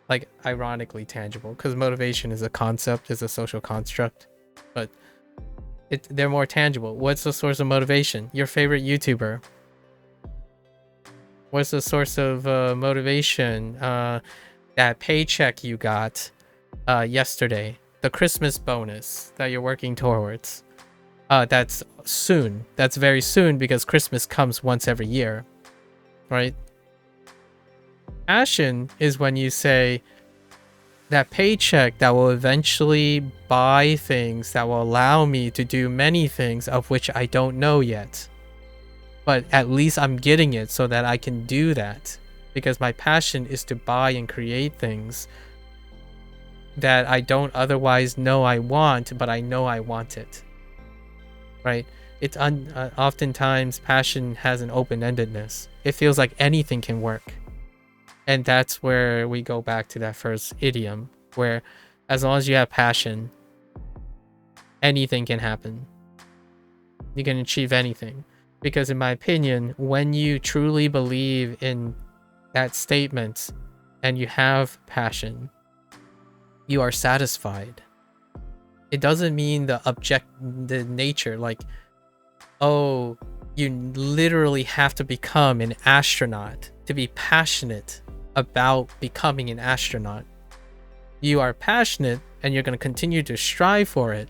like ironically tangible, because motivation is a concept, is a social construct, but they're more tangible. What's the source of motivation? Your favorite YouTuber. What's the source of motivation? That paycheck you got yesterday, the Christmas bonus that you're working towards. That's soon. That's very soon because Christmas comes once every year, right? Passion is when you say that paycheck that will eventually buy things that will allow me to do many things of which I don't know yet. But at least I'm getting it so that I can do that, because my passion is to buy and create things that I don't otherwise know I want, but I know I want it. Right? It's oftentimes passion has an open-endedness. It feels like anything can work. And that's where we go back to that first idiom, where as long as you have passion, anything can happen. You can achieve anything. Because in my opinion, when you truly believe in that statement and you have passion, you are satisfied. It doesn't mean the nature, like, oh, you literally have to become an astronaut to be passionate about becoming an astronaut. You are passionate and you're going to continue to strive for it.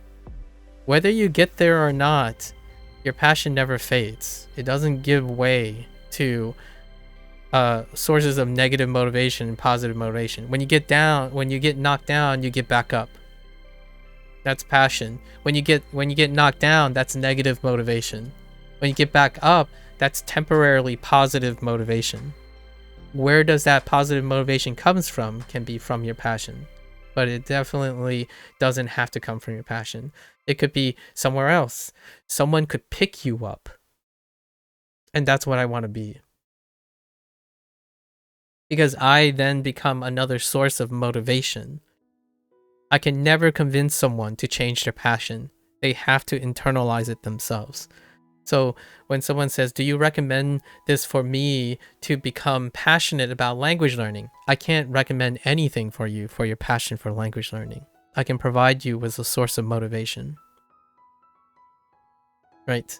Whether you get there or not, your passion never fades. It doesn't give way to sources of negative motivation and positive motivation. When you get knocked down, you get back up. That's passion. When you get knocked down, that's negative motivation. When you get back up, that's temporarily positive motivation. Where does that positive motivation comes from can be from your passion, but it definitely doesn't have to come from your passion. It could be somewhere else. Someone could pick you up, and that's what I want to be. Because I then become another source of motivation. I can never convince someone to change their passion. They have to internalize it themselves. So when someone says, do you recommend this for me to become passionate about language learning? I can't recommend anything for you for your passion for language learning. I can provide you with a source of motivation. right?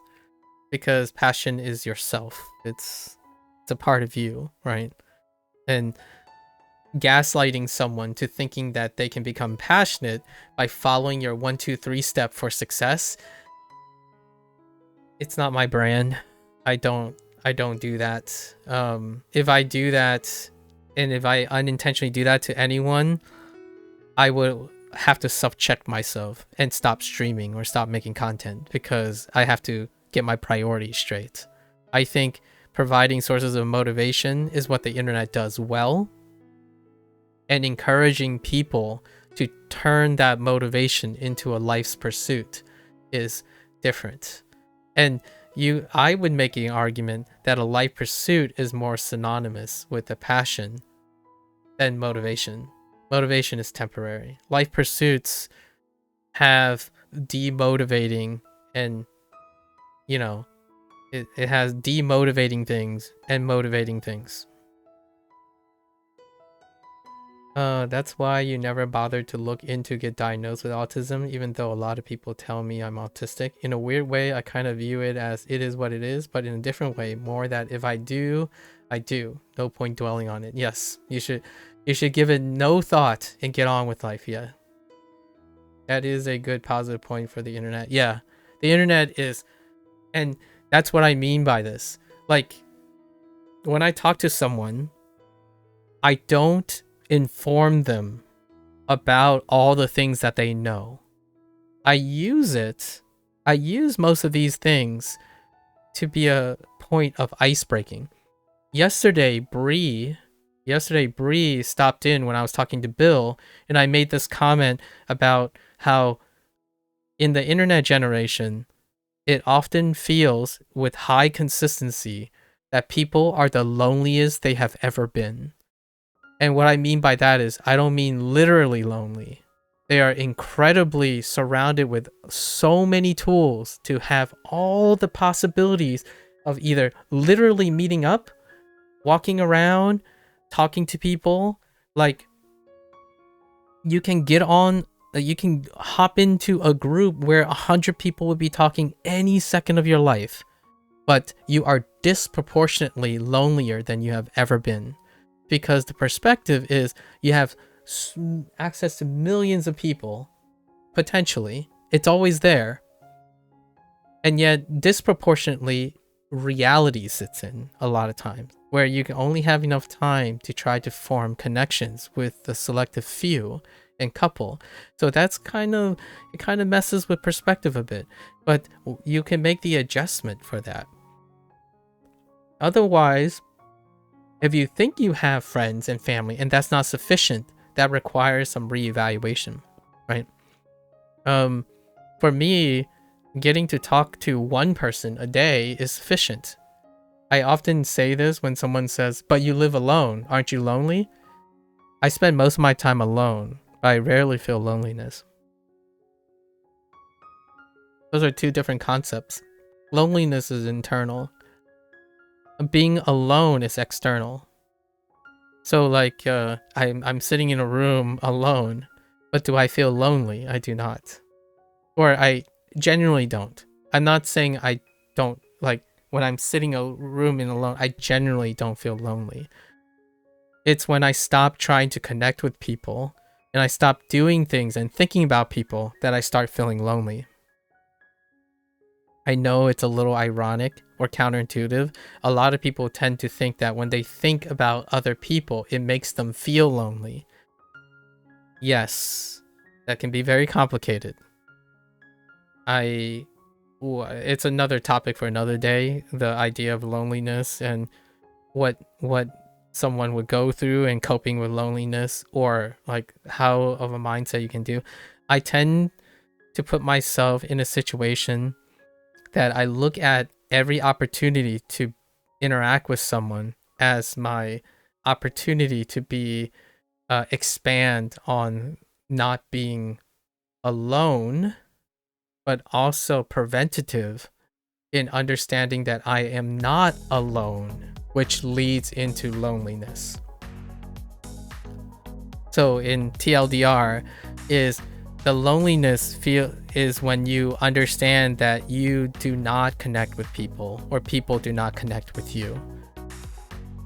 Because passion is yourself. It's a part of you, right? And gaslighting someone to thinking that they can become passionate by following your 1 2 3 step for success, it's not my brand. I don't do that. If I do that, and if I unintentionally do that to anyone, I would have to self-check myself and stop streaming or stop making content, because I have to get my priorities straight. I think providing sources of motivation is what the internet does well, and encouraging people to turn that motivation into a life's pursuit is different. And I would make an argument that a life pursuit is more synonymous with a passion than motivation. Motivation is temporary. Life pursuits have demotivating and, it has demotivating things and motivating things. That's why you never bothered to look into get diagnosed with autism, even though a lot of people tell me I'm autistic. In a weird way, I kind of view it as it is what it is, but in a different way, more that if I do, I do. No point dwelling on it. Yes, you should give it no thought and get on with life. Yeah. That is a good positive point for the internet. Yeah. The internet is, and that's what I mean by this. Like, when I talk to someone, I don't inform them about all the things that they know. I use most of these things to be a point of ice breaking. Yesterday, Bree stopped in when I was talking to Bill, and I made this comment about how in the internet generation, it often feels with high consistency that people are the loneliest they have ever been. And what I mean by that is, I don't mean literally lonely. They are incredibly surrounded with so many tools to have all the possibilities of either literally meeting up, walking around, talking to people. Like, you can hop into a group where 100 people would be talking any second of your life, but you are disproportionately lonelier than you have ever been. Because the perspective is you have access to millions of people, potentially. It's always there. And yet, disproportionately, reality sits in a lot of times, where you can only have enough time to try to form connections with the selective few and couple. So that's kind of messes with perspective a bit. But you can make the adjustment for that. Otherwise, if you think you have friends and family and that's not sufficient, that requires some reevaluation, right? For me, getting to talk to one person a day is sufficient. I often say this when someone says, but you live alone, aren't you lonely? I spend most of my time alone, but I rarely feel loneliness. Those are two different concepts. Loneliness is internal. Being alone is external. So like, I'm sitting in a room alone, but do I feel lonely? I do not. Or I genuinely don't. I'm not saying I don't, like, when I'm sitting in a room alone, I genuinely don't feel lonely. It's when I stop trying to connect with people and I stop doing things and thinking about people that I start feeling lonely. I know it's a little ironic or counterintuitive. A lot of people tend to think that when they think about other people, it makes them feel lonely. Yes, that can be very complicated. It's another topic for another day, the idea of loneliness and what someone would go through and coping with loneliness, or like how of a mindset you can do. I tend to put myself in a situation that I look at every opportunity to interact with someone as my opportunity to be expand on not being alone, but also preventative in understanding that I am not alone, which leads into loneliness. So in TLDR is the loneliness is when you understand that you do not connect with people, or people do not connect with you.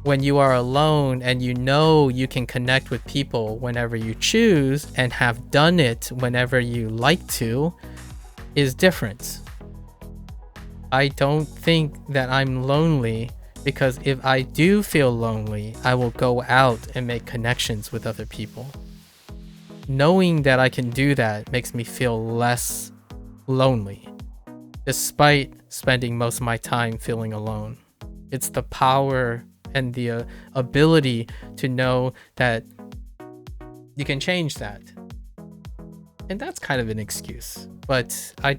When you are alone and you know you can connect with people whenever you choose and have done it whenever you like to, is different. I don't think that I'm lonely, because if I do feel lonely, I will go out and make connections with other people. Knowing that I can do that makes me feel less lonely, despite spending most of my time feeling alone. It's the power and the ability to know that you can change that. And that's kind of an excuse, but I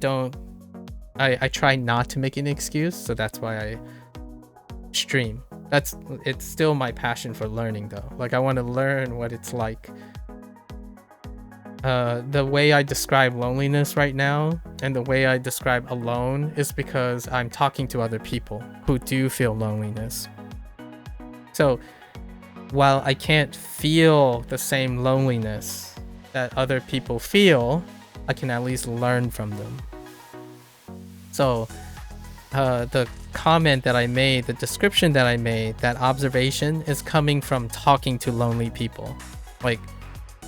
try not to make an excuse, so that's why I stream. It's still my passion for learning though. Like, I want to learn what it's like. The way I describe loneliness right now and the way I describe alone is because I'm talking to other people who do feel loneliness. So while I can't feel the same loneliness that other people feel, I can at least learn from them. So the comment that I made, the description that I made, that observation is coming from talking to lonely people, like,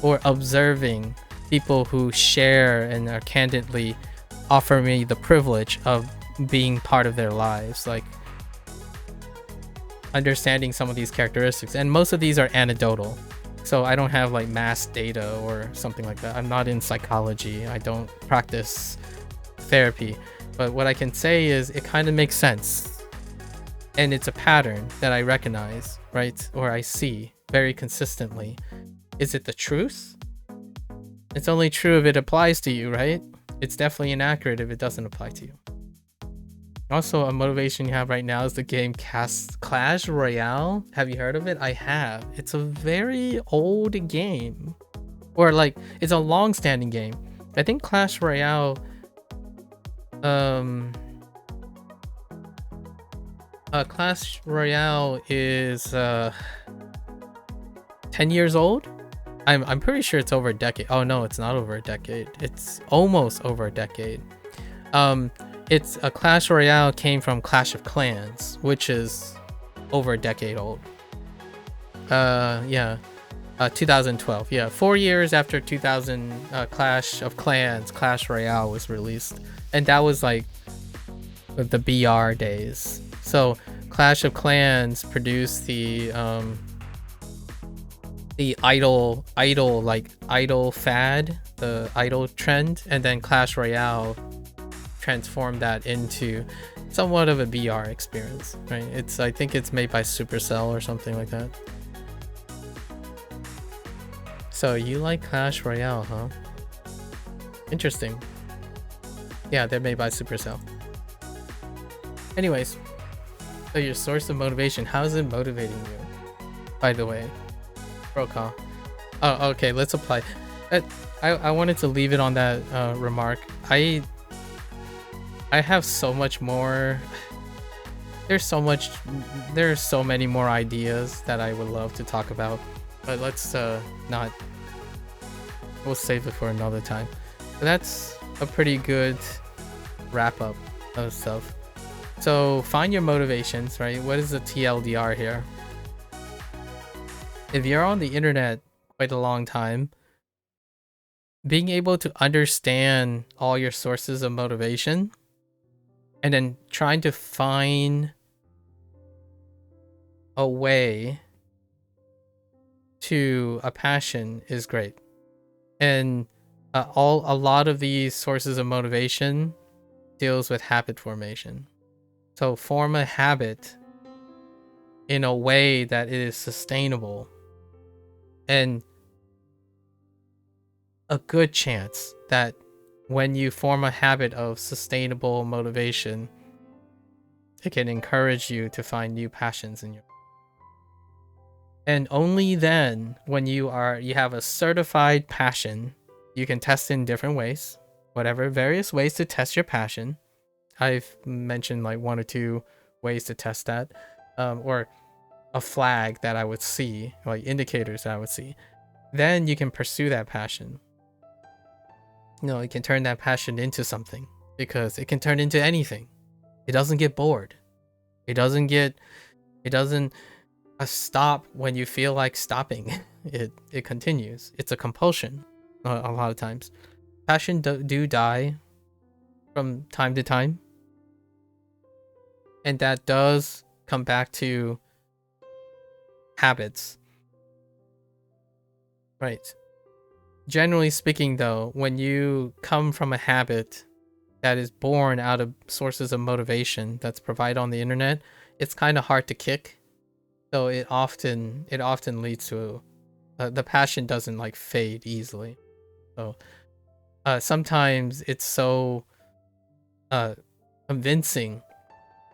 or observing people who share and are candidly offer me the privilege of being part of their lives, like understanding some of these characteristics. And most of these are anecdotal, so I don't have like mass data or something like that. I'm not in psychology, I don't practice therapy, but what I can say is it kind of makes sense, and it's a pattern that I recognize, right? Or I see very consistently. Is it the truth? It's only true if it applies to you, right? It's definitely inaccurate if it doesn't apply to you. Also, a motivation you have right now is the game Clash Royale. Have you heard of it? I have. It's a very old game. Or like, it's a long-standing game. I think Clash Royale... Clash Royale is 10 years old? I'm pretty sure it's over a decade. Oh no, it's not over a decade. It's almost over a decade. It's a Clash Royale came from Clash of Clans, which is over a decade old. 2012. Yeah, 4 years after 2000, Clash of Clans, Clash Royale was released, and that was like the BR days. So Clash of Clans produced the idol fad, the idol trend, and then Clash Royale transformed that into somewhat of a BR experience, right? I think it's made by Supercell or something like that. So you like Clash Royale, huh? Interesting. Yeah, they're made by Supercell. Anyways, so your source of motivation, how is it motivating you, by the way? Brokaw. Oh, okay, let's apply. I wanted to leave it on that remark. I have so much more. There's so many more ideas that I would love to talk about, but let's not. We'll save it for another time. But that's a pretty good wrap up of stuff. So find your motivations, right? What is the TLDR here? If you're on the internet quite a long time, being able to understand all your sources of motivation and then trying to find a way to a passion is great. And a lot of these sources of motivation deals with habit formation. So form a habit in a way that it is sustainable, and a good chance that when you form a habit of sustainable motivation, it can encourage you to find new passions in your life. And only then, when you have a certified passion, you can test in different ways, various ways to test your passion. I've mentioned like 1 or 2 ways to test that, or a flag that I would see, like indicators that I would see. Then you can pursue that passion. No, it can turn that passion into something, because it can turn into anything. It doesn't get bored. It doesn't stop when you feel like stopping. It continues. It's a compulsion a lot of times. Passion do die from time to time, and that does come back to habits. Right. Generally speaking, though, when you come from a habit that is born out of sources of motivation that's provided on the internet, it's kind of hard to kick. So it often leads to the passion doesn't like fade easily. So sometimes it's so convincing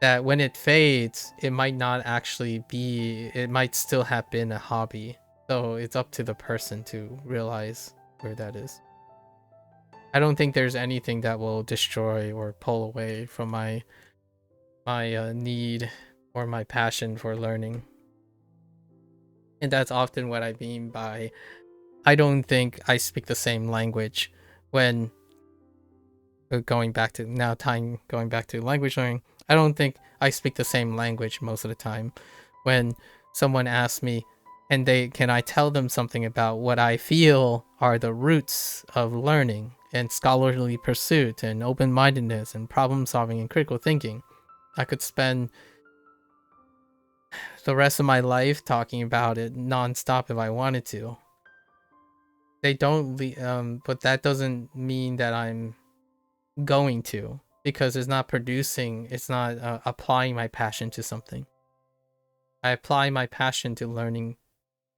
that when it fades, it might not actually be. It might still have been a hobby. So it's up to the person to realize where that is. I don't think there's anything that will destroy or pull away from my need or my passion for learning. And that's often what I mean by I don't think I speak the same language when going back to language learning. I don't think I speak the same language most of the time when someone asks me, and can I tell them something about what I feel are the roots of learning and scholarly pursuit and open-mindedness and problem solving and critical thinking. I could spend the rest of my life talking about it nonstop if I wanted to. They don't but that doesn't mean that I'm going to, because it's not applying my passion to something. I apply my passion to learning,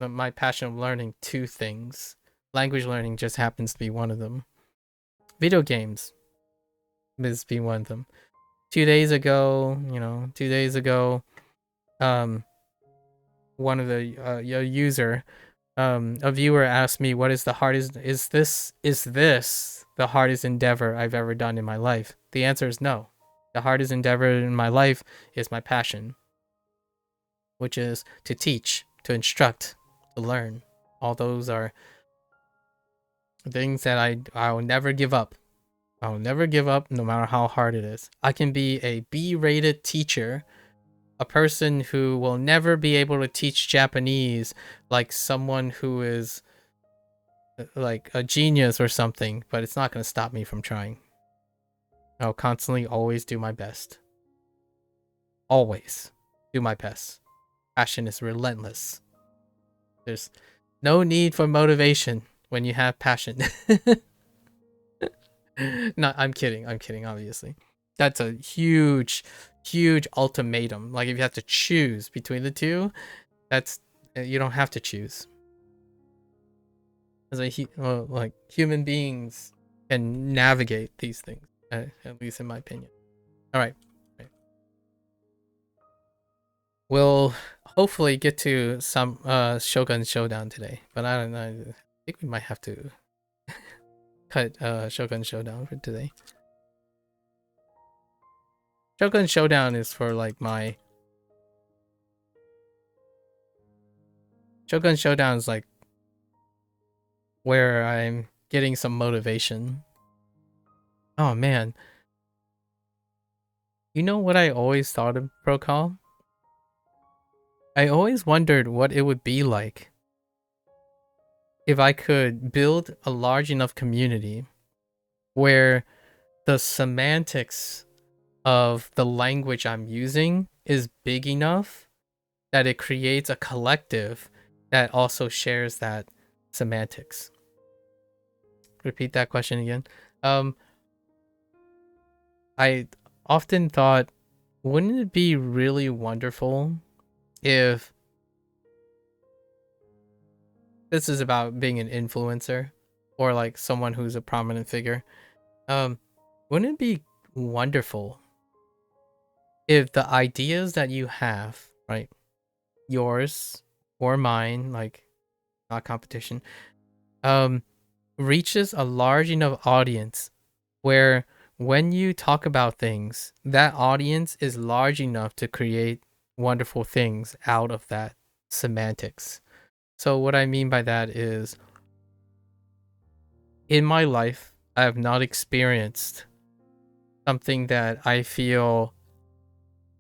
my passion of learning to things. Language learning just happens to be one of them. Video games is be one of them. 2 days ago, one of the a viewer asked me, what is the hardest, is this the hardest endeavor I've ever done in my life? The answer is no. The hardest endeavor in my life is my passion, which is to teach, to instruct, to learn. All those are things that I will never give up. I will never give up no matter how hard it is. I can be a B-rated teacher, a person who will never be able to teach Japanese like someone who is like a genius or something, but it's not going to stop me from trying. I'll constantly always do my best. Always do my best. Passion is relentless. There's no need for motivation when you have passion. No, I'm kidding, obviously. That's a huge ultimatum. Like, if you have to choose between the two, that's you don't have to choose. As like human beings can navigate these things, at least in my opinion. All right. We'll hopefully get to some Shogun Showdown today, but I don't know. I think we might have to cut Shogun Showdown for today. Shogun Showdown is for like my Shogun Showdown is like where I'm getting some motivation. Oh man. You know what I always thought of, Procall? I always wondered what it would be like if I could build a large enough community where the semantics of the language I'm using is big enough that it creates a collective that also shares that semantics. Repeat that question again. I often thought, wouldn't it be really wonderful if this is about being an influencer or like someone who's a prominent figure? Wouldn't it be wonderful if the ideas that you have, right, yours or mine, like not competition, reaches a large enough audience where when you talk about things, that audience is large enough to create wonderful things out of that semantics. So what I mean by that is, in my life, I have not experienced something that I feel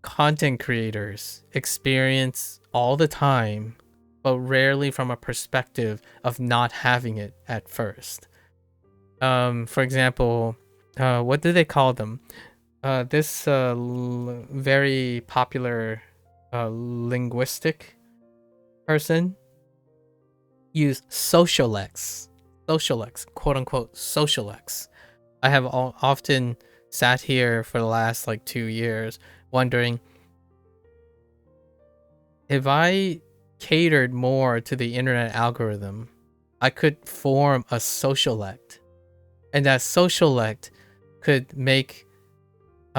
content creators experience all the time, but rarely from a perspective of not having it at first. For example, what do they call them? This very popular linguistic person used socialex, quote unquote socialex. I have often sat here for the last like 2 years wondering if I catered more to the internet algorithm, I could form a socialect, and that socialect could make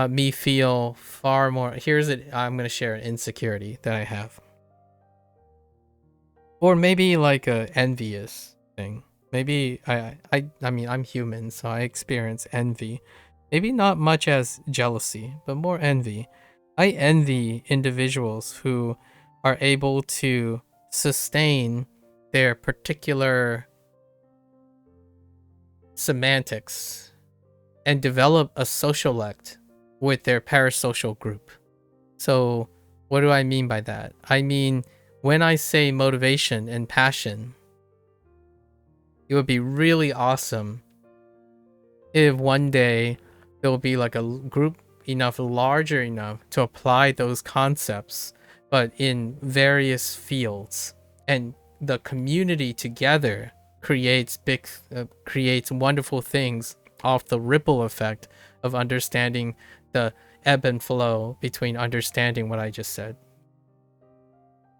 me feel far more. Here's it. I'm gonna share an insecurity that I have, or maybe like a envious thing. Maybe I mean, I'm human, so I experience envy. Maybe not much as jealousy, but more envy. I envy individuals who are able to sustain their particular semantics and develop a socialect with their parasocial group. So what do I mean by that? I mean, when I say motivation and passion, it would be really awesome if one day there will be like a group enough, larger enough to apply those concepts, but in various fields, and the community together creates creates wonderful things off the ripple effect of understanding the ebb and flow between understanding what I just said.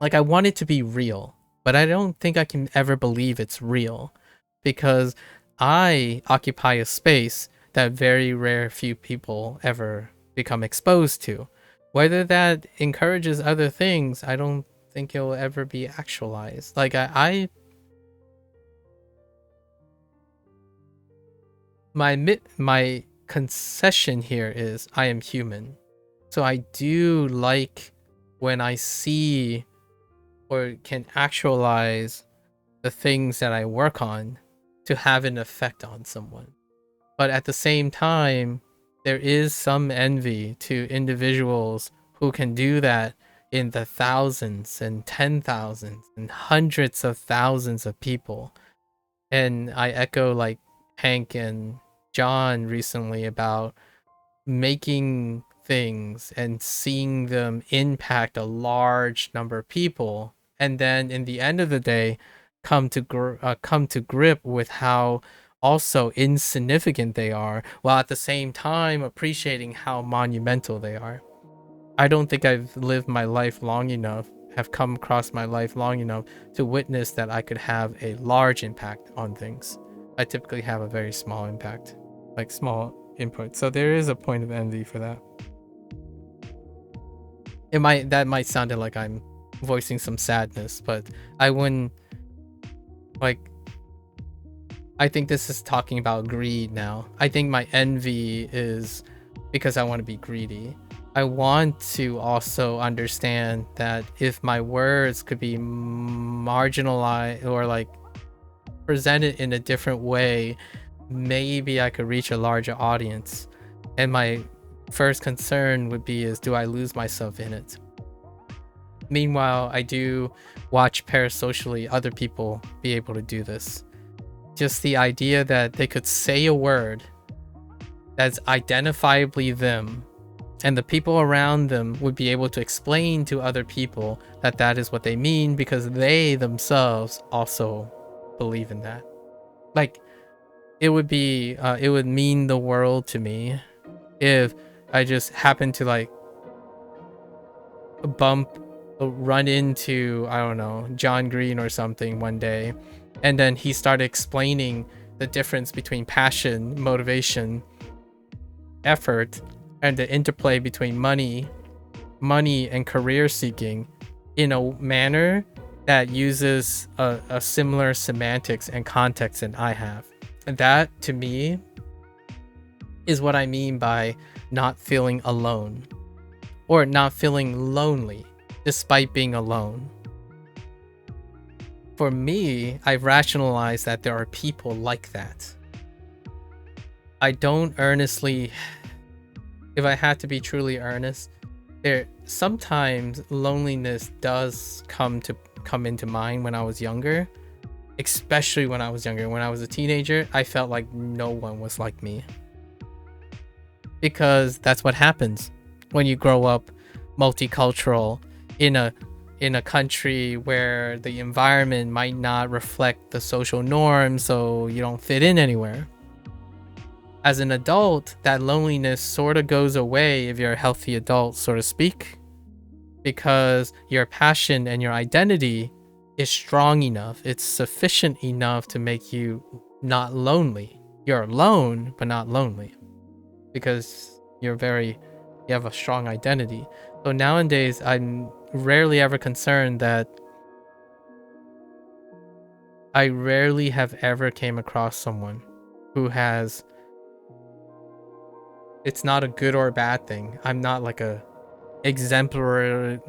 Like, I want it to be real, but I don't think I can ever believe it's real, because I occupy a space that very rare few people ever become exposed to. Whether that encourages other things, I don't think it will ever be actualized. Like, my concession here is I am human. So I do like when I see or can actualize the things that I work on to have an effect on someone. But at the same time, there is some envy to individuals who can do that in the thousands and 10,000s and hundreds of thousands of people. And I echo like Hank and John recently about making things and seeing them impact a large number of people, and then in the end of the day come to grip with how also insignificant they are, while at the same time appreciating how monumental they are. I don't think I've lived my life long enough, have come across my life long enough to witness that I could have a large impact on things. I typically have a very small impact, like small input. So there is a point of envy for that. That might sound like I'm voicing some sadness, but I wouldn't, like, I think this is talking about greed now. I think my envy is because I want to be greedy. I want to also understand that if my words could be marginalized or like presented in a different way, maybe I could reach a larger audience. And my first concern would be is, do I lose myself in it? Meanwhile, I do watch parasocially other people be able to do this. Just the idea that they could say a word that's identifiably them, and the people around them would be able to explain to other people that that is what they mean because they themselves also believe in that. Like, it would mean the world to me if I just happened to like run into, I don't know, John Green or something one day, and then he started explaining the difference between passion, motivation, effort, and the interplay between money and career seeking in a manner that uses a similar semantics and context than I have. And that, to me, is what I mean by not feeling alone, or not feeling lonely despite being alone. For me, I've rationalized that there are people like that. I don't earnestly, if I had to be truly earnest, there sometimes loneliness does come into mind when I was younger, especially when I was younger. When I was a teenager, I felt like no one was like me, because that's what happens when you grow up multicultural in a country where the environment might not reflect the social norms, so you don't fit in anywhere. As an adult, that loneliness sort of goes away if you're a healthy adult, so to speak, because your passion and your identity is strong enough. It's sufficient enough to make you not lonely. You're alone, but not lonely, because you have a strong identity. So nowadays, I'm rarely ever concerned that I rarely have ever came across someone who has, it's not a good or a bad thing. I'm not like a exemplary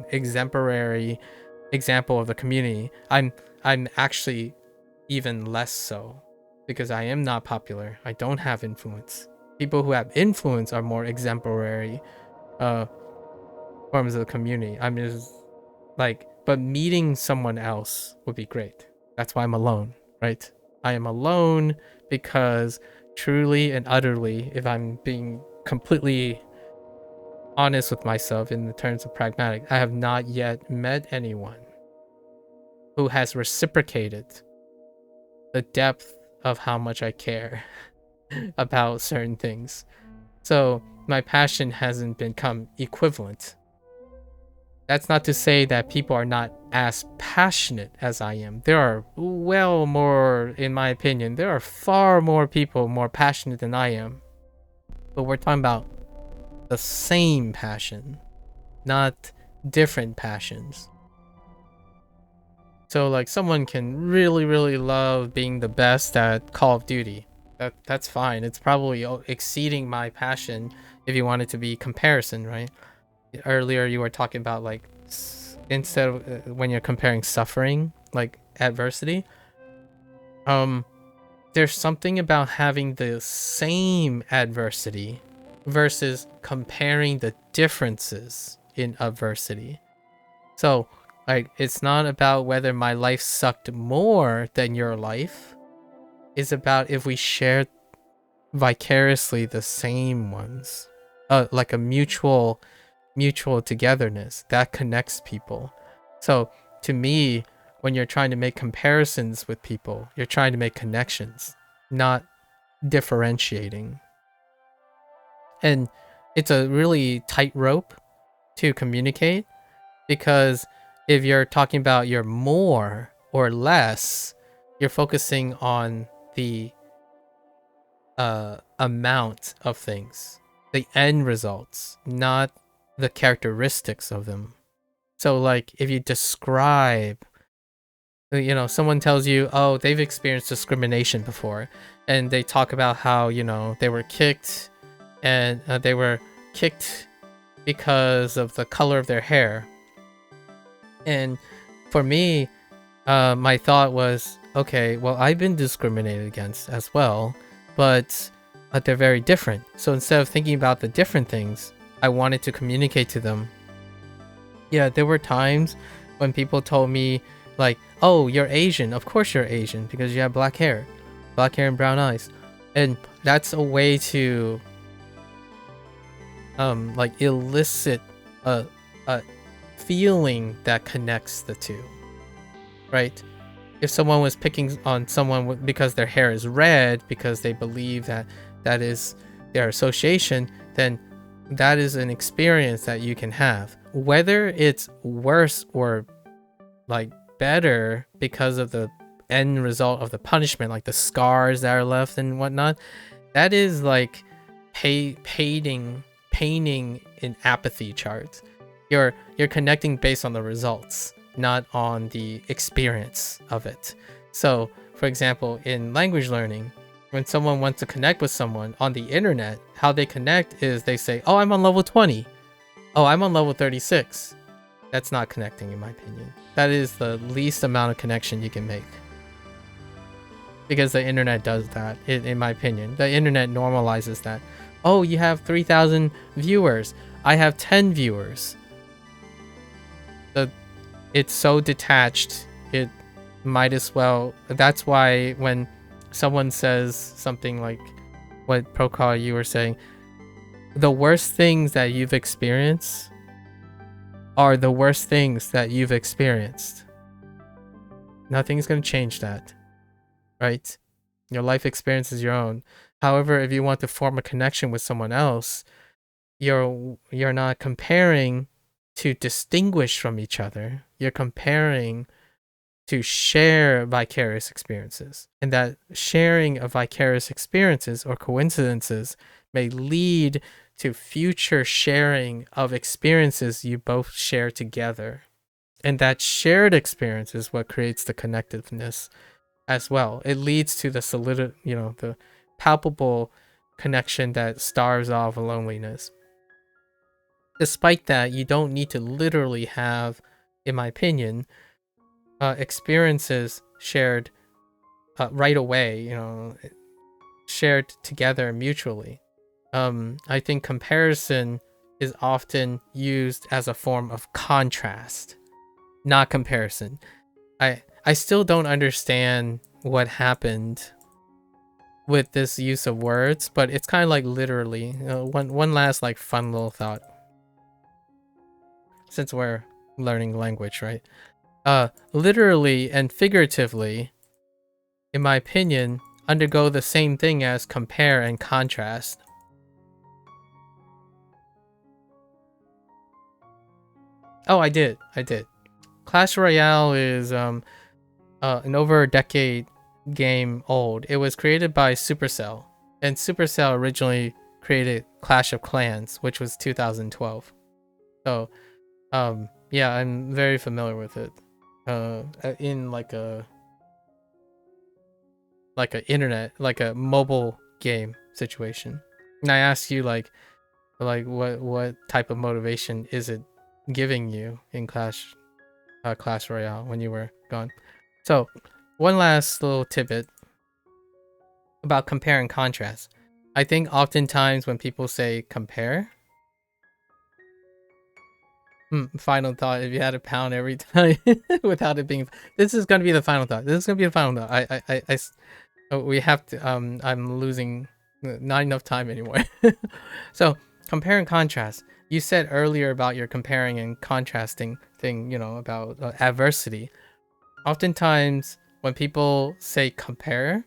example of the community. I'm actually even less so, because I am not popular. I don't have influence. People who have influence are more exemplary forms of the community. I'm just like, but meeting someone else would be great. That's why I'm alone, right? I am alone because truly and utterly, if I'm being completely honest with myself in the terms of pragmatic, I have not yet met anyone who has reciprocated the depth of how much I care about certain things. So my passion hasn't become equivalent. That's not to say that people are not as passionate as I am. There are well more, in my opinion, there are far more people more passionate than I am. But we're talking about the same passion, not different passions. So like someone can really, really love being the best at Call of Duty. That's fine. It's probably exceeding my passion if you want it to be comparison, right? Earlier you were talking about like, instead of when you're comparing suffering, like adversity, there's something about having the same adversity versus comparing the differences in adversity. So like, it's not about whether my life sucked more than your life. It's about if we shared vicariously the same ones, like a mutual togetherness that connects people. So to me, when you're trying to make comparisons with people, you're trying to make connections, not differentiating. And it's a really tight rope to communicate, because if you're talking about your more or less, you're focusing on the amount of things, the end results, not the characteristics of them. So like if you describe, you know, someone tells you, oh, they've experienced discrimination before, and they talk about how, you know, they were kicked, and they were kicked because of the color of their hair. And for me, my thought was, okay, well, I've been discriminated against as well, but they're very different. So instead of thinking about the different things, I wanted to communicate to them. Yeah, there were times when people told me like, oh, you're Asian. Of course you're Asian because you have black hair and brown eyes. And that's a way to like elicit a feeling that connects the two, right? If someone was picking on someone because their hair is red because they believe that is their association, then that is an experience that you can have. Whether it's worse or like better because of the end result of the punishment, like the scars that are left and whatnot, that is like painting in apathy charts. You're connecting based on the results, not on the experience of it. So for example, in language learning, when someone wants to connect with someone on the internet, how they connect is they say, oh, I'm on level 20. Oh, I'm on level 36. That's not connecting, in my opinion. That is the least amount of connection you can make. because the internet does that, in my opinion. The internet normalizes that. Oh, you have 3,000 viewers. I have 10 viewers. It's so detached. It might as well. That's why when someone says something like what Procol you were saying, the worst things that you've experienced are the worst things that you've experienced. Nothing's going to change that, right? Your life experience is your own. However, if you want to form a connection with someone else, you're not comparing to distinguish from each other. You're comparing to share vicarious experiences. And that sharing of vicarious experiences or coincidences may lead to future sharing of experiences you both share together. And that shared experience is what creates the connectiveness as well. It leads to the the palpable connection that stars off loneliness. Despite that, you don't need to literally have, in my opinion, experiences shared right away, shared together mutually. I think comparison is often used as a form of contrast, not comparison. I still don't understand what happened with this use of words, but it's kind of like literally. One last like fun little thought. Since we're learning language, right? Literally and figuratively, in my opinion, undergo the same thing as compare and contrast. Oh, I did. Clash Royale is an over a decade game old. It was created by Supercell, and Supercell originally created Clash of Clans, which was 2012. So, yeah, I'm very familiar with it. In like a internet, like a mobile game situation. And I ask you like what type of motivation is it giving you in Clash Royale when you were gone? So, one last little tidbit about compare and contrast. I think oftentimes when people say compare, final thought, if you had a pound every time without it being, this is going to be the final thought. We have to, I'm losing not enough time anymore. So compare and contrast. You said earlier about your comparing and contrasting thing, about adversity. Oftentimes when people say compare,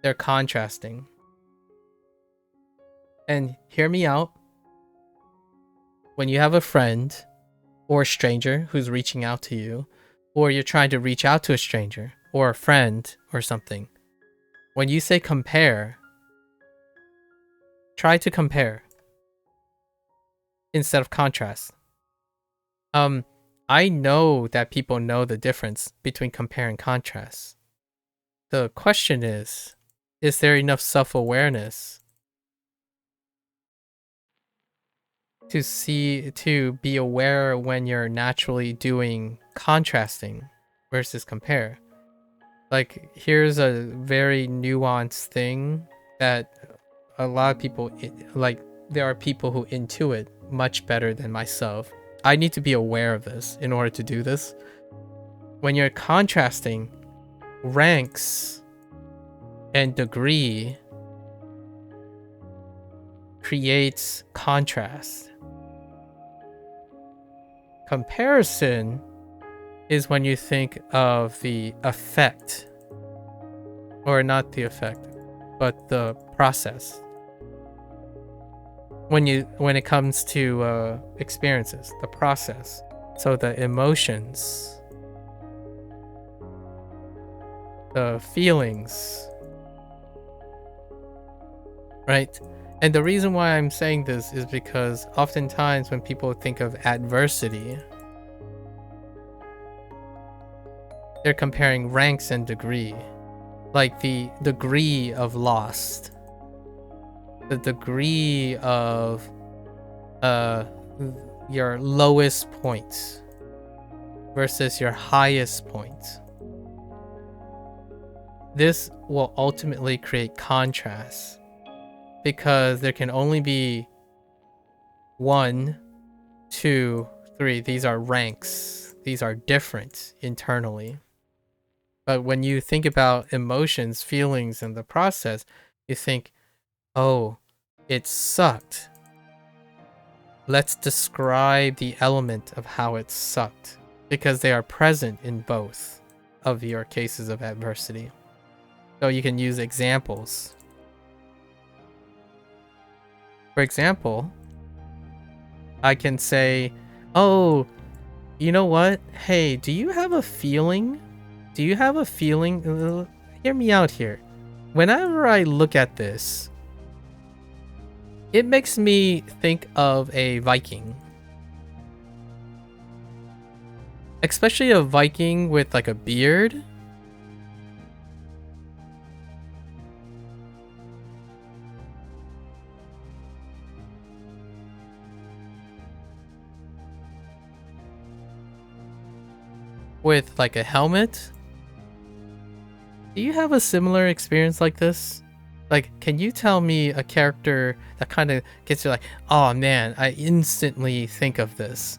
they're contrasting. And hear me out. When you have a friend or a stranger who's reaching out to you, or you're trying to reach out to a stranger or a friend or something, when you say compare, try to compare instead of contrast. I know that people know the difference between compare and contrast. The question is there enough self-awareness to be aware when you're naturally doing contrasting versus compare? Like, here's a very nuanced thing that a lot of people like. There are people who intuit much better than myself. I need to be aware of this in order to do this. When you're contrasting, ranks and degree creates contrast. Comparison is when you think of the effect, or not the effect, but the process. When it comes to experiences, the process, so the emotions, the feelings, right? And the reason why I'm saying this is because oftentimes when people think of adversity, they're comparing ranks and degree, like the degree of loss, the degree of your lowest point versus your highest point. this will ultimately create contrast because there can only be 1, 2, 3. These are ranks. These are different internally. But when you think about emotions, feelings, and the process, you think, oh, it sucked. Let's describe the element of how it sucked, because they are present in both of your cases of adversity. So you can use examples. For example, I can say, oh, you know what? Hey, do you have a feeling? Do you have a feeling? Hear me out here. Whenever I look at this, it makes me think of a Viking. Especially a Viking with like a beard. With like a helmet. Do you have a similar experience like this? Like, can you tell me a character that kind of gets you like, oh man, I instantly think of this?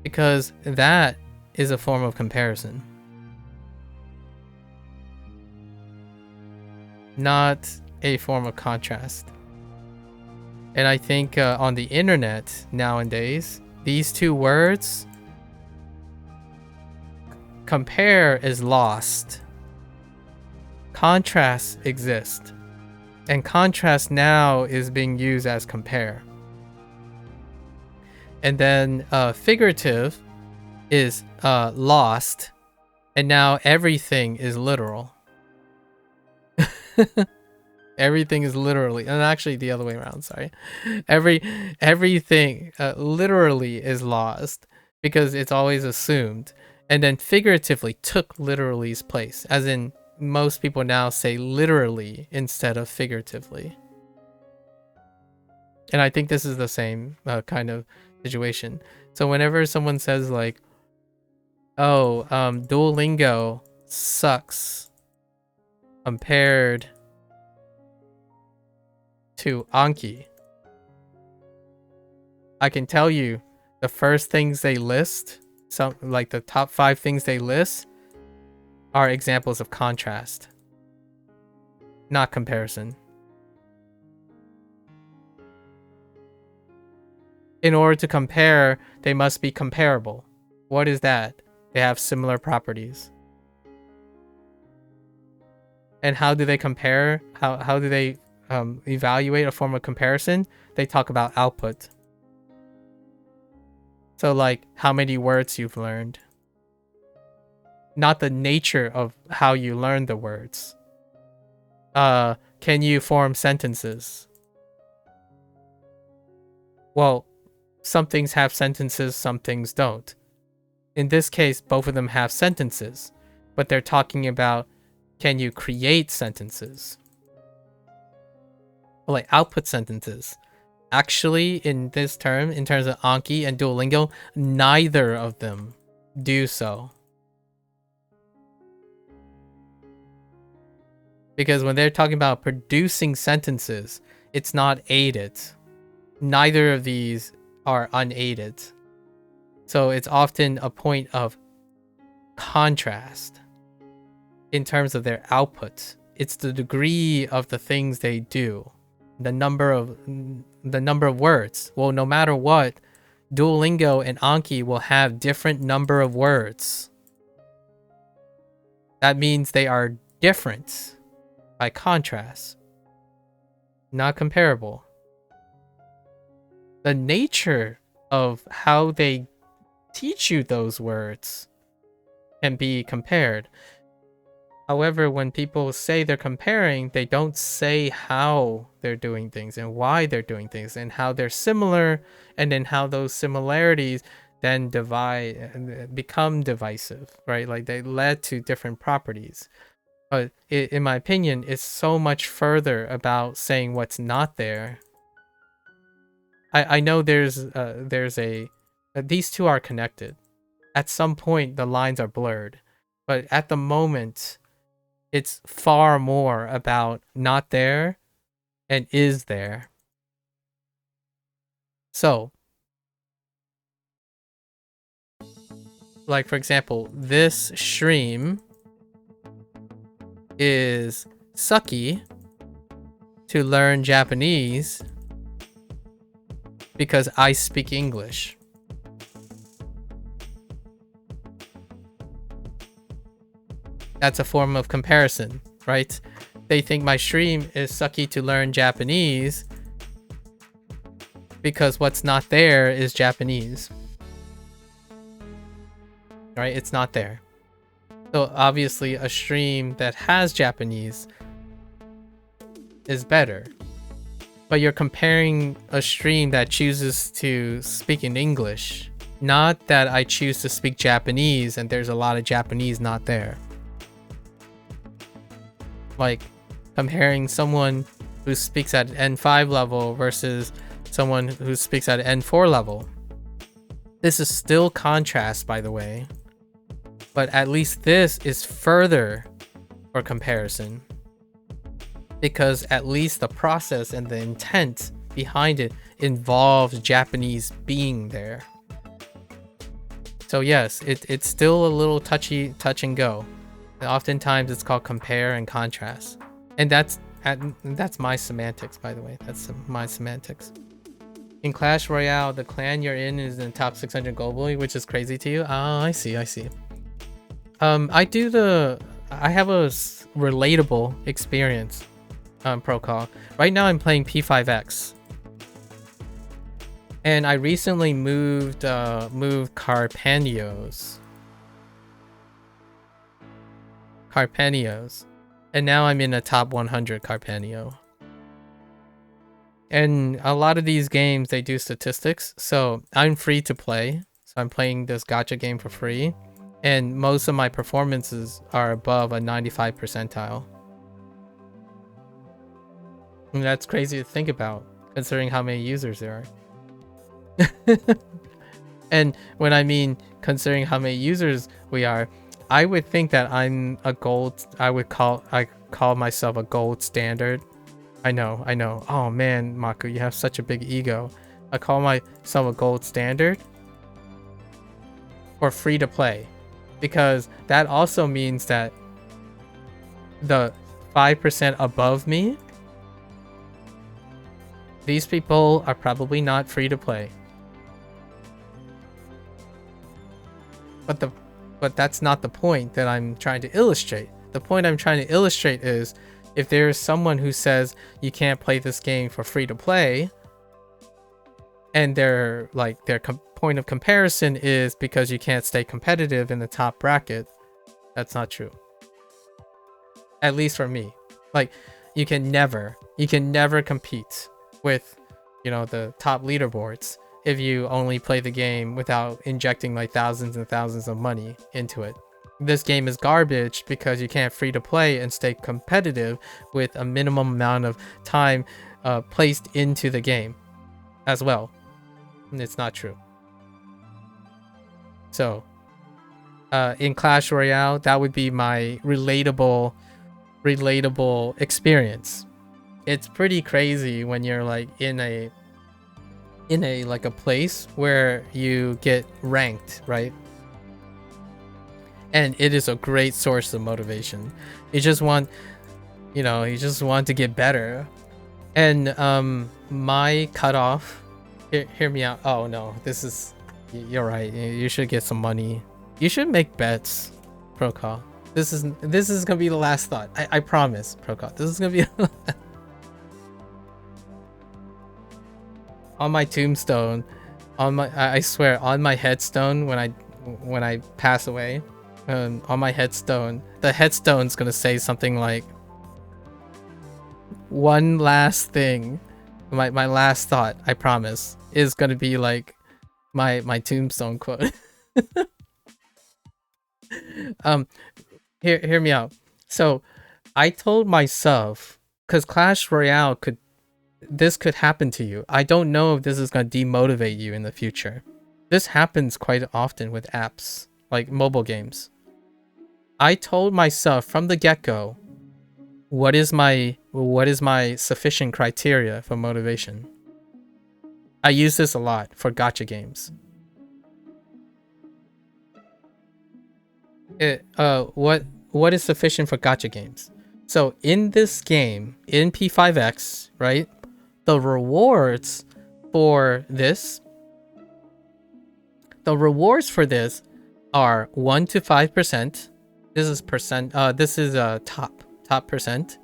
Because that is a form of comparison. Not a form of contrast. And I think on the internet nowadays, these two words, compare is lost. Contrast exists. And contrast now is being used as compare. And then figurative is lost. And now everything is literal. Everything is literally, and actually the other way around, sorry. Everything literally is lost because it's always assumed. And then figuratively took literally's place, as in most people now say literally instead of figuratively. And I think this is the same kind of situation. So whenever someone says like, oh, Duolingo sucks compared to Anki, I can tell you the first things they list, some like the top 5 things they list, are examples of contrast, not comparison. In order to compare, they must be comparable. What is that? They have similar properties. And how do they compare? How do they evaluate a form of comparison? They talk about output. So like how many words you've learned. Not the nature of how you learn the words. Can you form sentences? Well, some things have sentences, some things don't. In this case, both of them have sentences, but they're talking about, can you create sentences? Well, like output sentences. Actually, in this term, in terms of Anki and Duolingo, neither of them do so. Because when they're talking about producing sentences, it's not aided. Neither of these are unaided. So it's often a point of contrast in terms of their output. It's the degree of the things they do. The number of words. Well, no matter what, Duolingo and Anki will have different number of words. That means they are different. By contrast, not comparable. The nature of how they teach you those words can be compared. However, when people say they're comparing, they don't say how they're doing things and why they're doing things and how they're similar, and then how those similarities then become divisive, right? Like they led to different properties. But in my opinion, it's so much further about saying what's not there. I know there's these two are connected. At some point, the lines are blurred. But at the moment, It's far more about not there and is there. So, like for example, this stream is sucky to learn Japanese because I speak English. That's a form of comparison, right? They think my stream is sucky to learn Japanese because what's not there is Japanese. Right? It's not there. So obviously a stream that has Japanese is better. But you're comparing a stream that chooses to speak in English, not that I choose to speak Japanese and there's a lot of Japanese not there. Like comparing someone who speaks at N5 level versus someone who speaks at N4 level. This is still contrast, by the way, but at least this is further for comparison, because at least the process and the intent behind it involves Japanese being there. So yes, it's still a little touch and go. And oftentimes it's called compare and contrast, and that's my semantics, by the way. That's my semantics. In Clash Royale, the clan you're in is in the top 600 globally, which is crazy to you. Oh, I see. I have a relatable experience on Pro Call. Right now I'm playing P5X. And I recently moved Carpanios. And now I'm in a top 100 Carpanio. And a lot of these games, they do statistics, so I'm free to play. So I'm playing this gacha game for free, and most of my performances are above a 95 percentile. And that's crazy to think about, considering how many users there are. And when I mean considering how many users we are, I would think that I'm a gold. I call myself a gold standard. I know. Oh man, MAKU, you have such a big ego. I call myself a gold standard or free to play, because that also means that the 5% above me, these people are probably not free to play. But that's not the point that I'm trying to illustrate. The point I'm trying to illustrate is, if there's someone who says you can't play this game for free to play, and their point of comparison is because you can't stay competitive in the top bracket, that's not true. At least for me. Like, you can never compete with, the top leaderboards if you only play the game without injecting like thousands and thousands of money into it. This game is garbage because you can't free to play and stay competitive with a minimum amount of time placed into the game as well. And it's not true. So in Clash Royale, that would be my relatable experience. It's pretty crazy when you're like in a like a place where you get ranked, right? And it is a great source of motivation. You just want to get better. And my cutoff, hear me out. Oh no, you're right. You should get some money. You should make bets, Procol. This is gonna be the last thought. I promise, Procol. This is gonna be on my tombstone, I swear, on my headstone when I pass away. On my headstone, the headstone's gonna say something like, one last thing, my last thought, I promise, is gonna be like my tombstone quote. Hear me out. So I told myself, because Clash Royale could happen to you. I don't know if this is gonna demotivate you in the future. This happens quite often with apps, like mobile games. I told myself from the get-go, what is my sufficient criteria for motivation? I use this a lot for gacha games. What is sufficient for gacha games? So in this game, in P5X, right, the rewards for this are 1 to 5%. This is percent. This is top percent,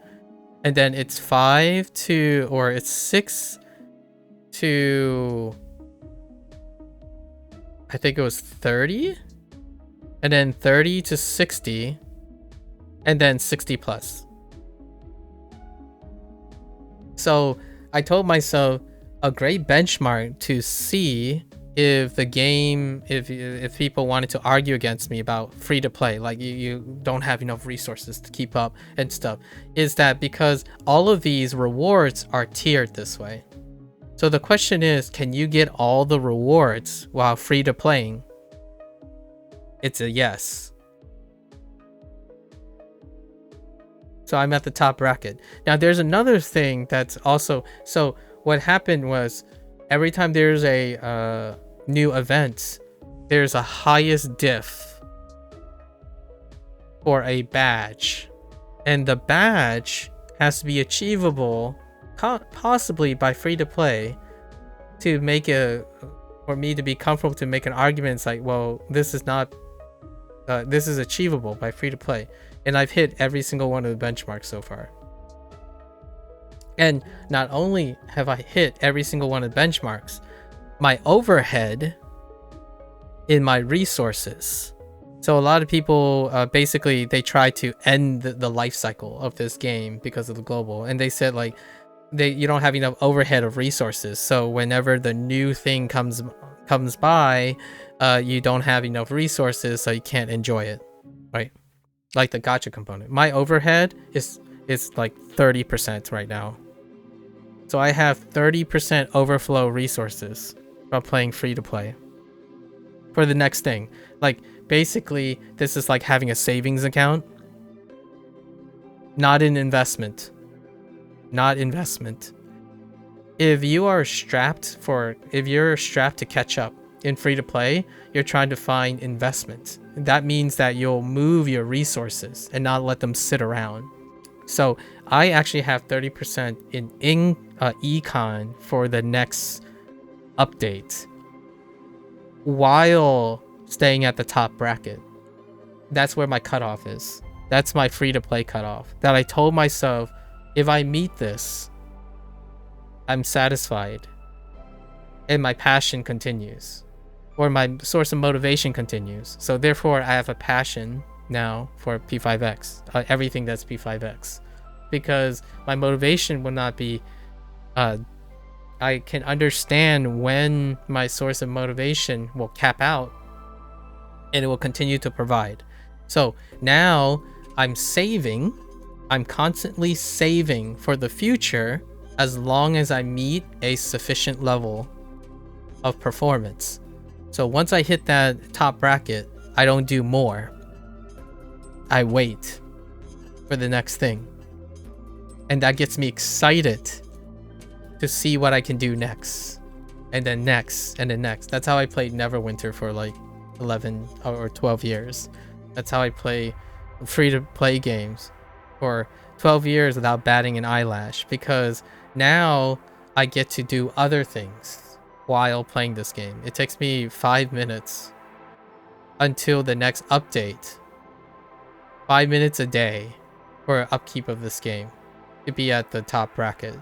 and then it's 5 to, or it's 6 to, I think it was 30, and then 30 to 60, and then 60 plus. So I told myself a great benchmark to see if the game, if people wanted to argue against me about free to play, like you don't have enough resources to keep up and stuff, is that because all of these rewards are tiered this way. So the question is, can you get all the rewards while free to playing? It's a yes. So I'm at the top bracket. Now there's another thing that's also, so what happened was, every time there's a new event, there's a highest diff for a badge, and the badge has to be achievable possibly by free to play to make for me to be comfortable to make an argument. It's like, well, this is not this is achievable by free to play, and I've hit every single one of the benchmarks so far. And not only have I hit every single one of the benchmarks, my overhead in my resources. So a lot of people, basically, they try to end the life cycle of this game because of the global. And they said, like, you don't have enough overhead of resources. So whenever the new thing comes by, you don't have enough resources, so you can't enjoy it, right? Like the gacha component. My overhead is like 30% right now. So I have 30% overflow resources while playing free to play for the next thing. Like, basically, this is like having a savings account, not an investment. Not investment. If you're strapped to catch up in free to play, you're trying to find investment. That means that you'll move your resources and not let them sit around. So I actually have 30% in econ for the next update while staying at the top bracket. That's where my cutoff is. That's my free to play cutoff. That I told myself, if I meet this, I'm satisfied and my passion continues, or my source of motivation continues. So therefore I have a passion now for P5X, everything that's P5X, because my motivation will not be, I can understand when my source of motivation will cap out and it will continue to provide. So now I'm constantly saving for the future as long as I meet a sufficient level of performance. So once I hit that top bracket, I don't do more. I wait for the next thing. And that gets me excited to see what I can do next. And then next, and then next. That's how I played Neverwinter for like 11 or 12 years. That's how I play free-to-play games for 12 years without batting an eyelash. Because now I get to do other things while playing this game. It takes me 5 minutes until the next update. 5 minutes a day for upkeep of this game to be at the top bracket.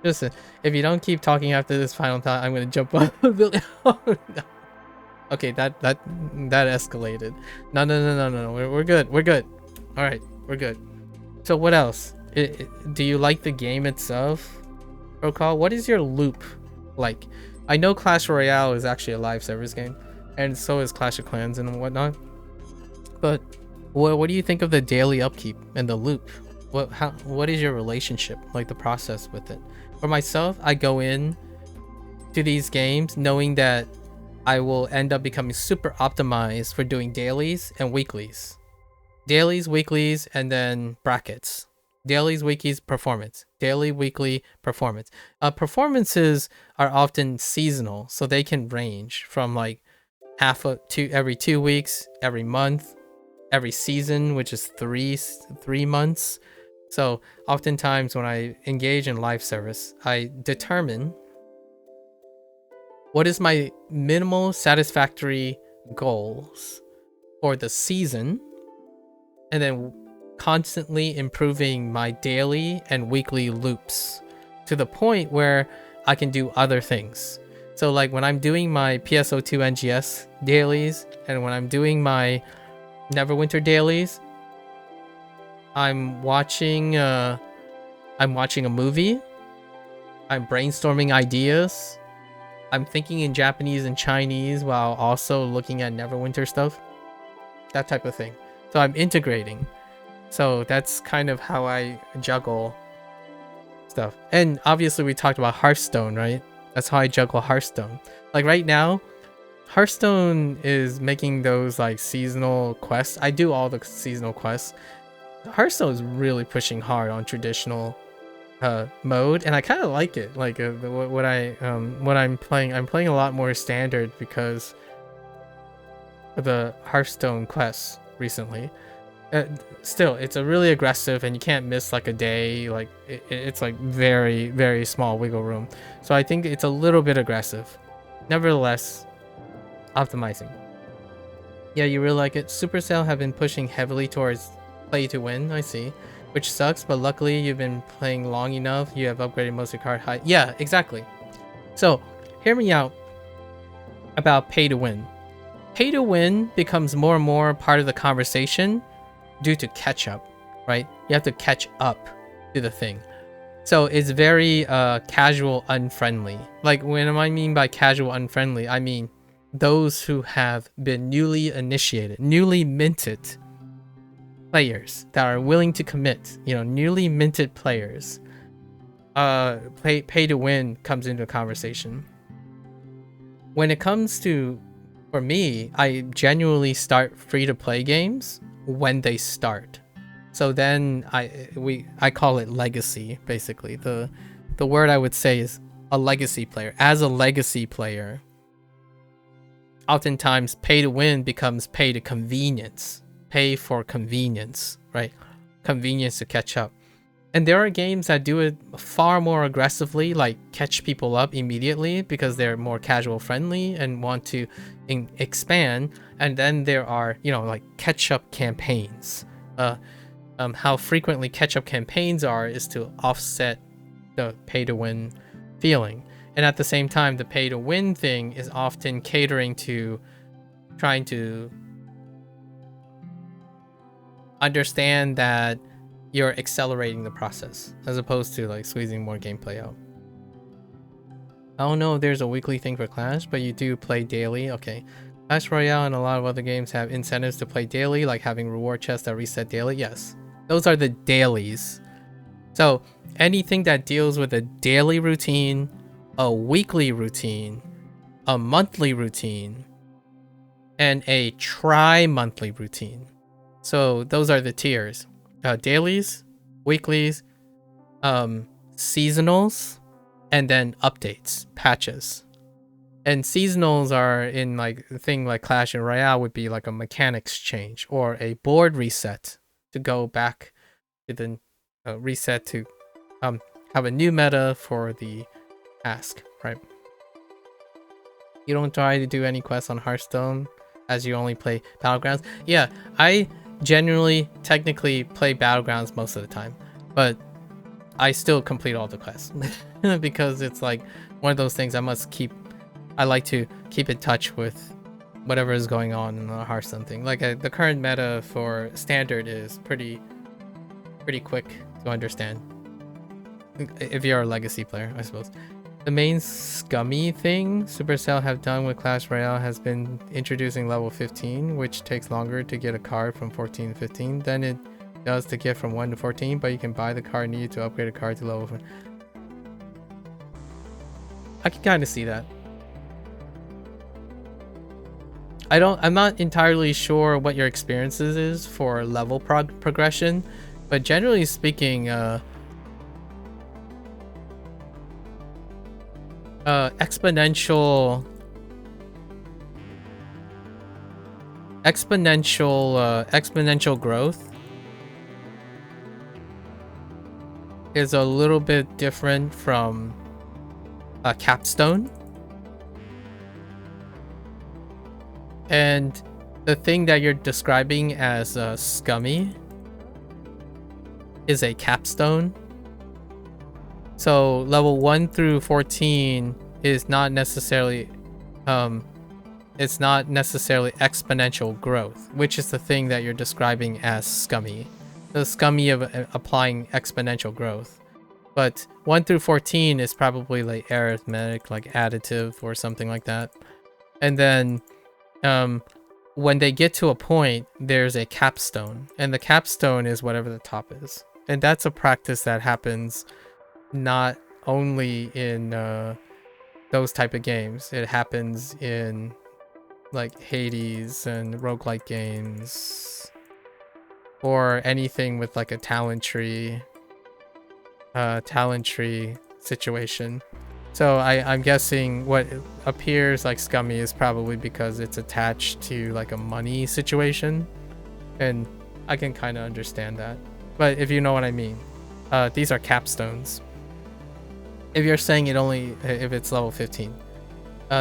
Just if you don't keep talking after this final thought, I'm gonna jump up a building. Oh, no. Okay, that escalated. No. We're good. All right, we're good. So what else? Do you like the game itself, Protocol? What is your loop like? I know Clash Royale is actually a live service game, and so is Clash of Clans and whatnot. But what do you think of the daily upkeep and the loop? What is your relationship, like the process with it? For myself, I go in to these games knowing that I will end up becoming super optimized for doing dailies and weeklies. Dailies, weeklies, and then brackets. Dailies, weeklies, performance. Daily, weekly, performance. Performances are often seasonal, so they can range from like every 2 weeks, every month, every season, which is three months. So oftentimes when I engage in live service, I determine what is my minimal satisfactory goals for the season, and then constantly improving my daily and weekly loops to the point where I can do other things. So like when I'm doing my PSO2 NGS dailies and when I'm doing my Neverwinter dailies, I'm watching a movie, I'm brainstorming ideas, I'm thinking in Japanese and Chinese while also looking at Neverwinter stuff, that type of thing. So I'm integrating. So that's kind of how I juggle stuff. And obviously we talked about Hearthstone, right? That's how I juggle Hearthstone. Like right now, Hearthstone is making those like seasonal quests. I do all the seasonal quests. Hearthstone is really pushing hard on traditional mode, and I kind of like it. Like what I'm playing a lot more standard because of the Hearthstone quests recently. Still, it's a really aggressive, and you can't miss like a day. Like it's like very, very small wiggle room. So I think it's a little bit aggressive. Nevertheless, optimizing. Yeah, you really like it. Supercell have been pushing heavily towards play to win. I see, which sucks. But luckily, you've been playing long enough. You have upgraded most of your card height. Yeah, exactly. So hear me out about pay to win. Pay to win becomes more and more part of the conversation due to catch up, right? You have to catch up to the thing. So it's very casual unfriendly. Like when I mean by casual unfriendly, I mean those who have been newly initiated, newly minted players that are willing to commit, newly minted players. Pay to win comes into the conversation. When it comes to, for me, I genuinely start free to play games when they start. So then I call it legacy, basically. The word I would say is a legacy player. As a legacy player, oftentimes pay to win becomes pay to convenience. Pay for convenience, right? Convenience to catch up. And there are games that do it far more aggressively, like catch people up immediately because they're more casual friendly and want to expand. And then there are, like catch up campaigns. How frequently catch up campaigns are is to offset the pay to win feeling. And at the same time, the pay to win thing is often catering to trying to understand that you're accelerating the process as opposed to like squeezing more gameplay out. I don't know if there's a weekly thing for Clash, but you do play daily. Okay. Clash Royale and a lot of other games have incentives to play daily, like having reward chests that reset daily. Yes, those are the dailies. So anything that deals with a daily routine, a weekly routine, a monthly routine, and a tri-monthly routine. So those are the tiers. Dailies, weeklies, seasonals, and then updates, patches. And seasonals are in like a thing like Clash and Royale would be like a mechanics change or a board reset to go back to the reset to have a new meta for the task, right? You don't try to do any quests on Hearthstone as you only play Battlegrounds. Yeah, I generally technically play Battlegrounds most of the time, but I still complete all the quests because it's like one of those things I like to keep in touch with whatever is going on in the Hearthstone thing. Like the current meta for standard is pretty quick to understand if you're a legacy player, I suppose. The main scummy thing Supercell have done with Clash Royale has been introducing level 15, which takes longer to get a card from 14 to 15 than it does to get from 1 to 14, but you can buy the card needed to upgrade a card to level 4. I can kind of see that. I'm not entirely sure what your experiences is for level progression, but generally speaking, exponential growth is a little bit different from a capstone. And the thing that you're describing as scummy is a capstone. So level 1 through 14 is not necessarily it's not necessarily exponential growth, which is the thing that you're describing as scummy. The scummy of applying exponential growth. But 1 through 14 is probably like arithmetic, like additive or something like that. And then when they get to a point, there's a capstone, and the capstone is whatever the top is. And that's a practice that happens not only in those type of games. It happens in like Hades and roguelike games, or anything with like a talent tree situation. So I'm guessing what appears like scummy is probably because it's attached to like a money situation, and I can kind of understand that. But if you know what I mean, these are capstones. If you're saying if it's level 15.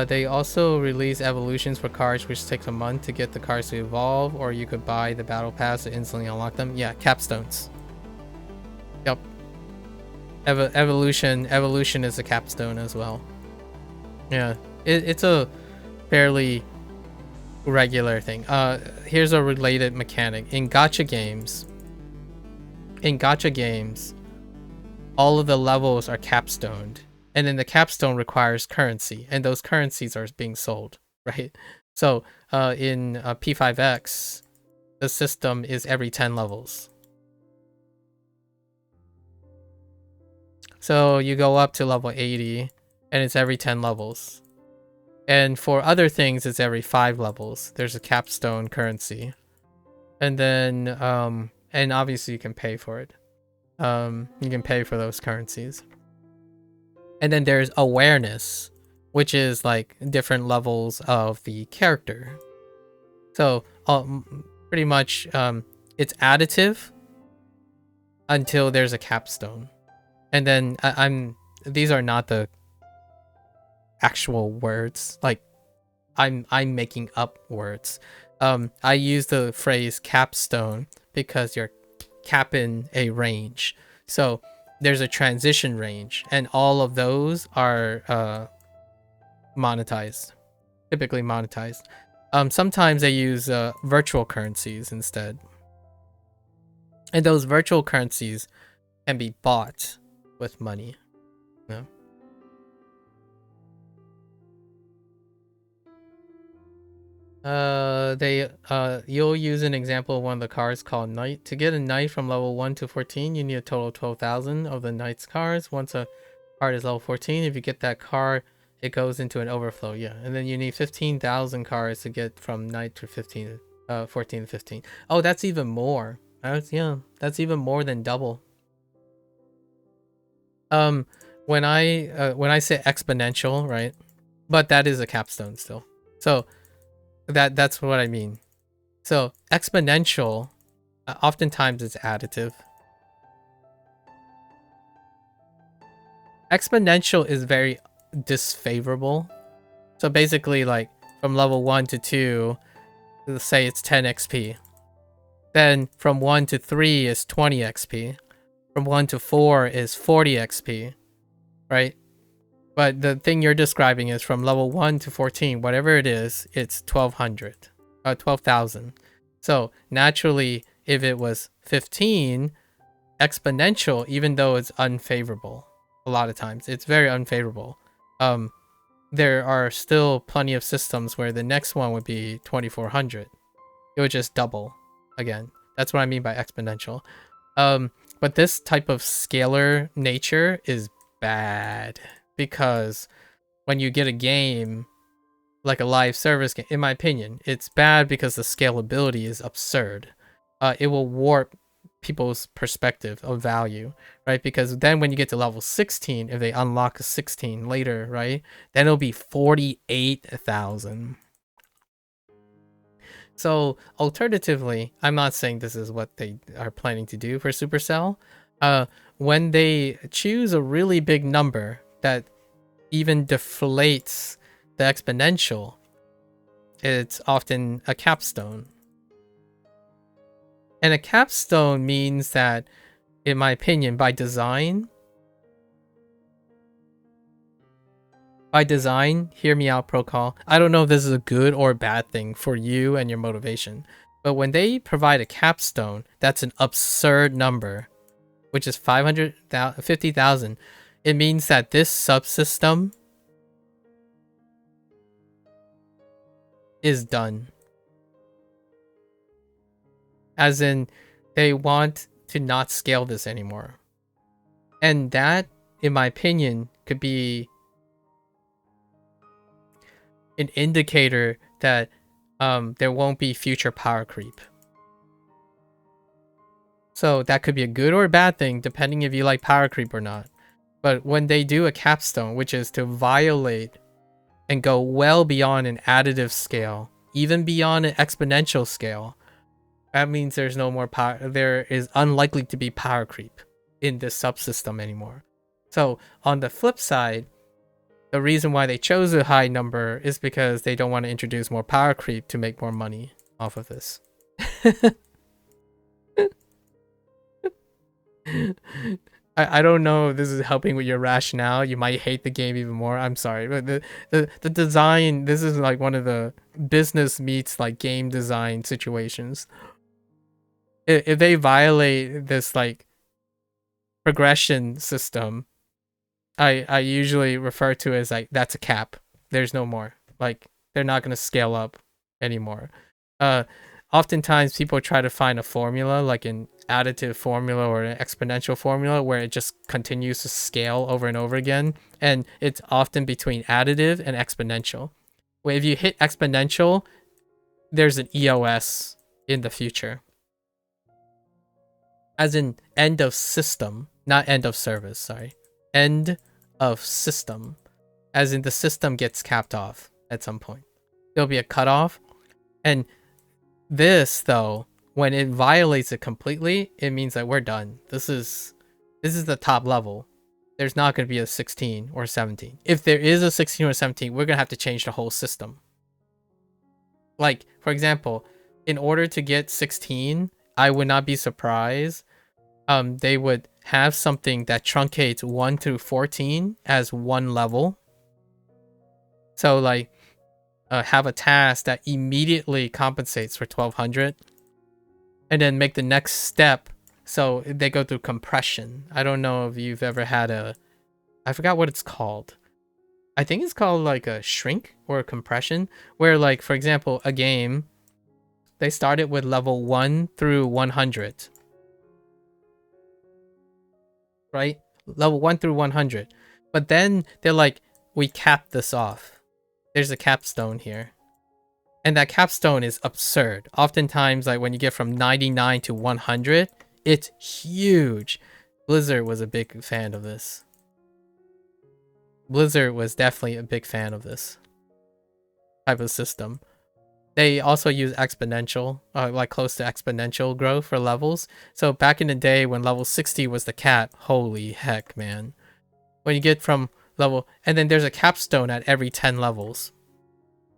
They also release evolutions for cards, which takes a month to get the cards to evolve, or you could buy the battle pass to instantly unlock them. Yeah, capstones. Yep. Evolution is a capstone as well. Yeah, it's a fairly regular thing. Here's a related mechanic. In gacha games, all of the levels are capstoned. And then the capstone requires currency, and those currencies are being sold, right? So in P5X, the system is every 10 levels. So you go up to level 80, and it's every 10 levels. And for other things, it's every 5 levels. There's a capstone currency. And then, and obviously you can pay for it. You can pay for those currencies. And then there's awareness, which is like different levels of the character. So pretty much it's additive until there's a capstone. And then these are not the actual words. Like I'm making up words. I use the phrase capstone because you're capping a range. So there's a transition range, and all of those are monetized, typically monetized. Sometimes they use virtual currencies instead, and those virtual currencies can be bought with money. No. You'll use an example of one of the cards called Knight. To get a Knight from level 1 to 14, you need a total of 12,000 of the Knight's cards. Once a card is level 14, if you get that card, it goes into an overflow. Yeah, and then you need 15,000 cards to get from Knight to 14 to 15. Oh, that's even more. That's even more than double. When I say exponential, right? But that is a capstone still. So that's what I mean. So exponential, oftentimes it's additive. Exponential is very disfavorable. So basically, like from level 1 to 2, let's say it's 10 XP. Then from 1 to 3 is 20 XP. From 1 to 4 is 40 XP, right? But the thing you're describing is from level 1 to 14, whatever it is, it's 12,000. So naturally, if it was 15, exponential, even though it's unfavorable, a lot of times, it's very unfavorable. There are still plenty of systems where the next one would be 2,400. It would just double again. That's what I mean by exponential. But this type of scalar nature is bad. Because when you get a game like a live service game, in my opinion, it's bad because the scalability is absurd. It will warp people's perspective of value, right? Because then when you get to level 16, if they unlock a 16 later, right, then it'll be 48,000. So alternatively, I'm not saying this is what they are planning to do for Supercell. When they choose a really big number that even deflates the exponential, it's often a capstone. And a capstone means that, in my opinion, by design, hear me out, Procall. I don't know if this is a good or a bad thing for you and your motivation, but when they provide a capstone, that's an absurd number, which is 50,000. It means that this subsystem is done. As in, they want to not scale this anymore. And that, in my opinion, could be an indicator that there won't be future power creep. So that could be a good or a bad thing, depending if you like power creep or not. But when they do a capstone, which is to violate and go well beyond an additive scale, even beyond an exponential scale, that means there's no more power. There is unlikely to be power creep in this subsystem anymore. So on the flip side, the reason why they chose a high number is because they don't want to introduce more power creep to make more money off of this. I don't know if this is helping with your rationale. You might hate the game even more. I'm sorry, but the design, this is like one of the business meets like game design situations. If they violate this like progression system, I usually refer to it as like, that's a cap. There's no more. Like, they're not going to scale up anymore. Oftentimes people try to find a formula, like an additive formula or an exponential formula, where it just continues to scale over and over again. And it's often between additive and exponential. Where if you hit exponential, there's an EOS in the future. As in end of system, not end of service, sorry. End of system. As in the system gets capped off at some point. There'll be a cutoff. And this, though, when it violates it completely, it means that we're done. This is the top level. There's not going to be a 16 or 17. If there is a 16 or 17, we're going to have to change the whole system. Like, for example, in order to get 16, I would not be surprised they would have something that truncates 1 through 14 as one level. So like have a task that immediately compensates for 1200, and then make the next step so they go through compression. I don't know if you've ever had I forgot what it's called. I think it's called like a shrink or a compression, where like, for example, a game, they started with level 1 through 100. Right? Level 1 through 100. But then they're like, we capped this off. There's a capstone here. And that capstone is absurd. Oftentimes, like when you get from 99 to 100, it's huge. Blizzard was a big fan of this. Blizzard was definitely a big fan of this type of system. They also use exponential, like close to exponential growth for levels. So back in the day when level 60 was the cap, holy heck, man. When you get from level, and then there's a capstone at every 10 levels.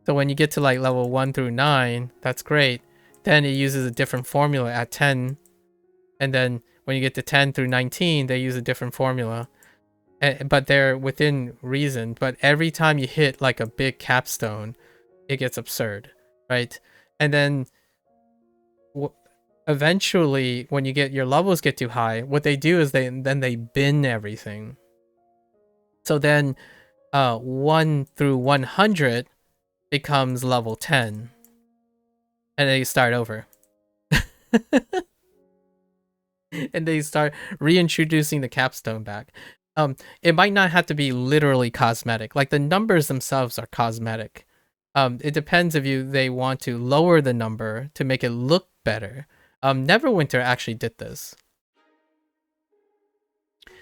So when you get to like level 1 through 9, that's great. Then it uses a different formula at 10. And then when you get to 10 through 19, they use a different formula. But they're within reason. But every time you hit like a big capstone, it gets absurd. Right? And then eventually when you get your levels get too high, what they do is they bin everything. So then 1 through 100 becomes level 10. And then you start over. And they start reintroducing the capstone back. It might not have to be literally cosmetic. Like the numbers themselves are cosmetic. It depends if they want to lower the number to make it look better. Neverwinter actually did this.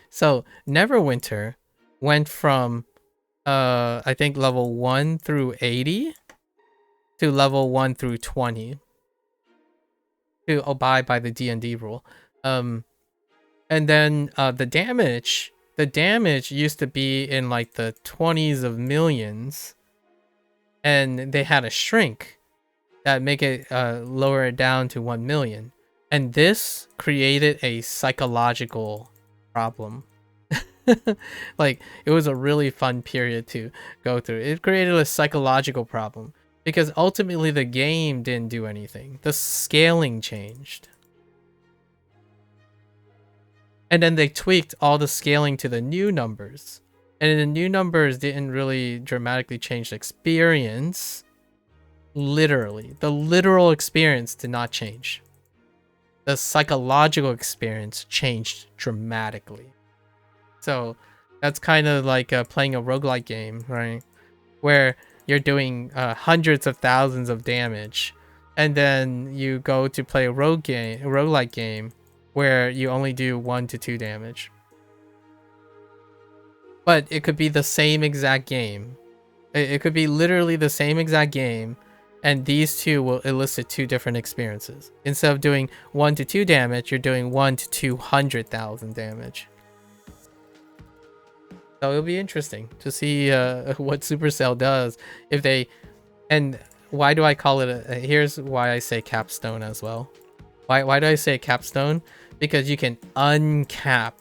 So Neverwinter went from I think level 1 through 80 to level 1 through 20 to abide by the D&D rule. And then the damage used to be in like the 20s of millions, and they had a shrink that make it lower it down to 1 million. And this created a psychological problem. Like, it was a really fun period to go through. It created a psychological problem because ultimately the game didn't do anything. The scaling changed. And then they tweaked all the scaling to the new numbers. And the new numbers didn't really dramatically change the experience. Literally. The literal experience did not change. The psychological experience changed dramatically. So that's kind of like playing a roguelike game, right? Where you're doing hundreds of thousands of damage. And then you go to play a roguelike game where you only do 1 to 2 damage. But it could be the same exact game. It could be literally the same exact game, and these two will elicit 2 different experiences. Instead of doing 1 to 2 damage, you're doing 1 to 200,000 damage. So it'll be interesting to see what Supercell does if they... And why do I call it here's why I say capstone as well. Why do I say capstone? Because you can uncap.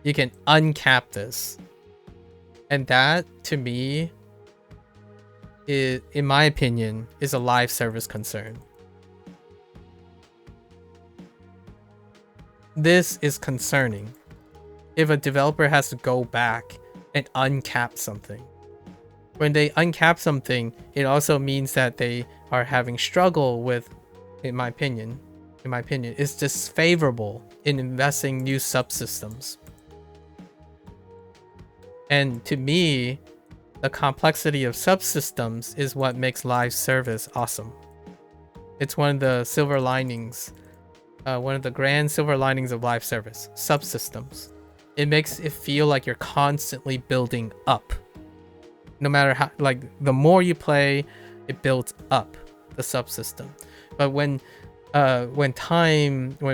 You can uncap this. And that, to me, is, in my opinion, is a live service concern. This is concerning. If a developer has to go back and uncap something. When they uncap something, it also means that they are having struggle with, in my opinion, it's disfavorable in investing new subsystems. And to me, the complexity of subsystems is what makes live service awesome. It's one of the silver linings, one of the grand silver linings of live service, subsystems. It makes it feel like you're constantly building up. No matter how, like, the more you play, it builds up the subsystem. But when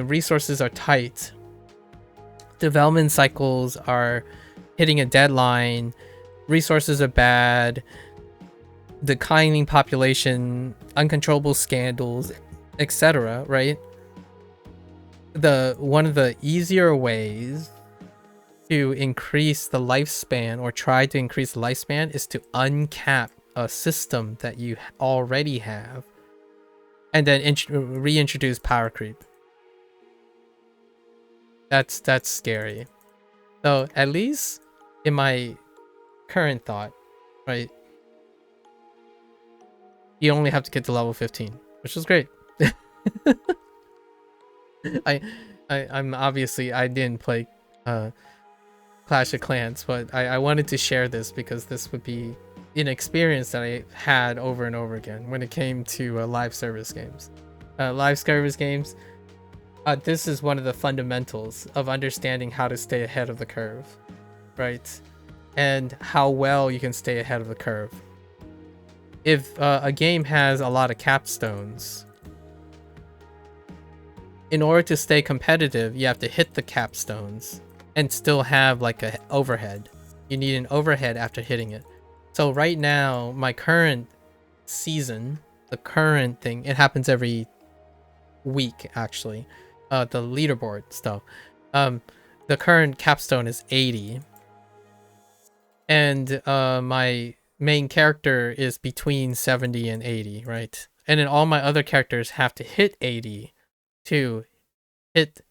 resources are tight, development cycles are hitting a deadline, resources are bad, declining population, uncontrollable scandals, etc., right? One of the easier ways to increase the lifespan, or try to increase the lifespan, is to uncap a system that you already have and then reintroduce power creep. That's scary. So at least in my current thought, right, you only have to get to level 15, which is great. I'm obviously, I didn't play Clash of Clans, but I wanted to share this because this would be an experience that I had over and over again when it came to live service games. This is one of the fundamentals of understanding how to stay ahead of the curve, right? And how well you can stay ahead of the curve. If a game has a lot of capstones, in order to stay competitive, you have to hit the capstones and still have like an overhead. You need an overhead after hitting it. So right now, my current season, the current thing, it happens every week actually. The leaderboard stuff. The current capstone is 80. And my main character is between 70 and 80, right? And then all my other characters have to hit 80 to hit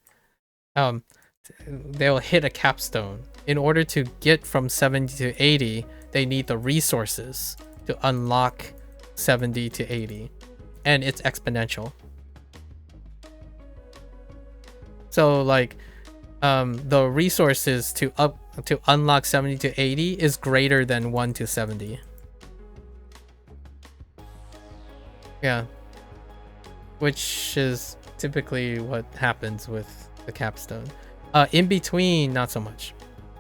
they'll hit a capstone. In order to get from 70 to 80, they need the resources to unlock 70 to 80, and it's exponential. So like the resources to unlock 70 to 80 is greater than 1 to 70. Yeah. Which is typically what happens with the capstone. In between, not so much.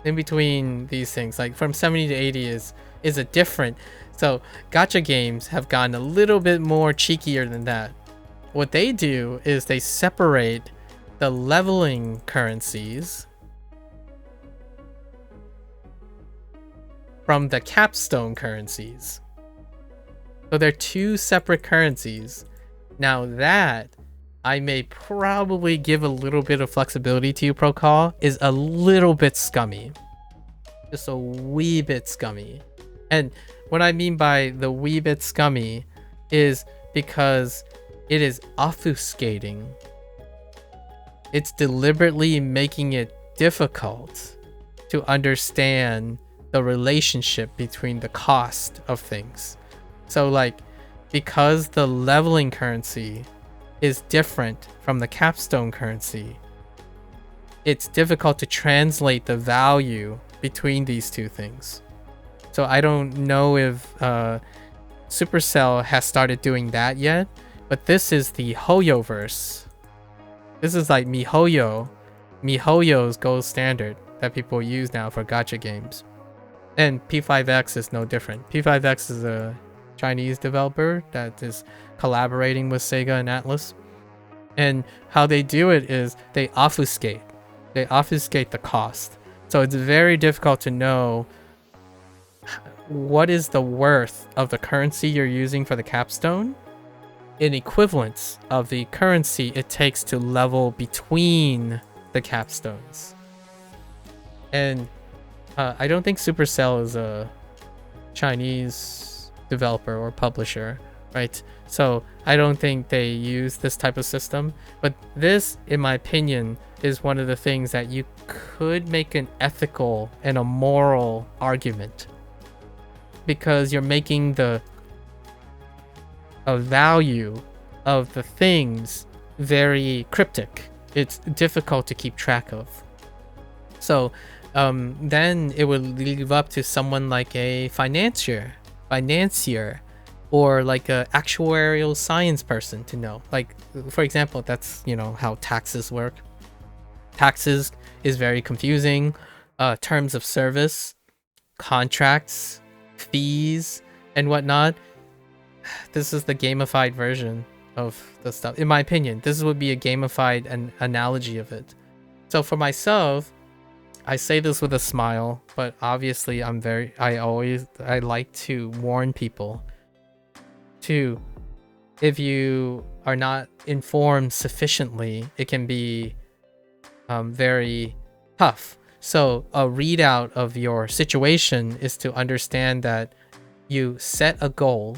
In between these things, like from 70 to 80 is a different. So gacha games have gotten a little bit more cheekier than that. What they do is they separate the leveling currencies from the capstone currencies. So they're two separate currencies. Now that I may probably give a little bit of flexibility to you, Procall, is a little bit scummy. Just a wee bit scummy. And what I mean by the wee bit scummy is because it is obfuscating. It's deliberately making it difficult to understand the relationship between the cost of things. So like, because the leveling currency is different from the capstone currency, it's difficult to translate the value between these two things. So I don't know if Supercell has started doing that yet, but this is the Hoyoverse. This is like MiHoYo's gold standard that people use now for gacha games. And P5X is no different. P5X is a Chinese developer that is collaborating with Sega and Atlus. And how they do it is they obfuscate. They obfuscate the cost. So it's very difficult to know what is the worth of the currency you're using for the capstone in equivalence of the currency it takes to level between the capstones. And I don't think Supercell is a Chinese developer or publisher, right? So I don't think they use this type of system. But this, in my opinion, is one of the things that you could make an ethical and a moral argument, because you're making the value of the things very cryptic. It's difficult to keep track of. So then it would leave up to someone like a financier, or like a actuarial science person to know. Like, for example, that's, you know, how taxes work. Taxes is very confusing. Terms of service, contracts, fees, and whatnot. This is the gamified version of the stuff. In my opinion, this would be a gamified analogy of it. So for myself, I say this with a smile, but obviously I like to warn people to, if you are not informed sufficiently, it can be very tough. So a readout of your situation is to understand that you set a goal,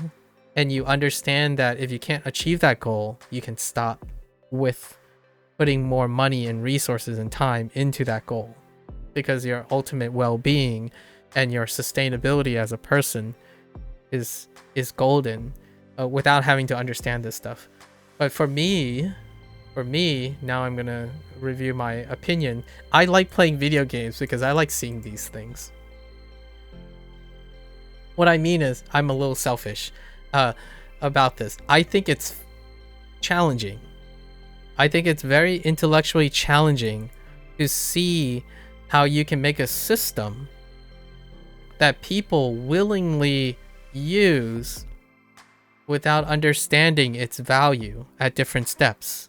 and you understand that if you can't achieve that goal, you can stop with putting more money and resources and time into that goal, because your ultimate well-being and your sustainability as a person is golden, without having to understand this stuff. But for me, now I'm gonna review my opinion. I like playing video games because I like seeing these things. What I mean is, I'm a little selfish about this. I think it's challenging. I think it's very intellectually challenging to see how you can make a system that people willingly use without understanding its value at different steps.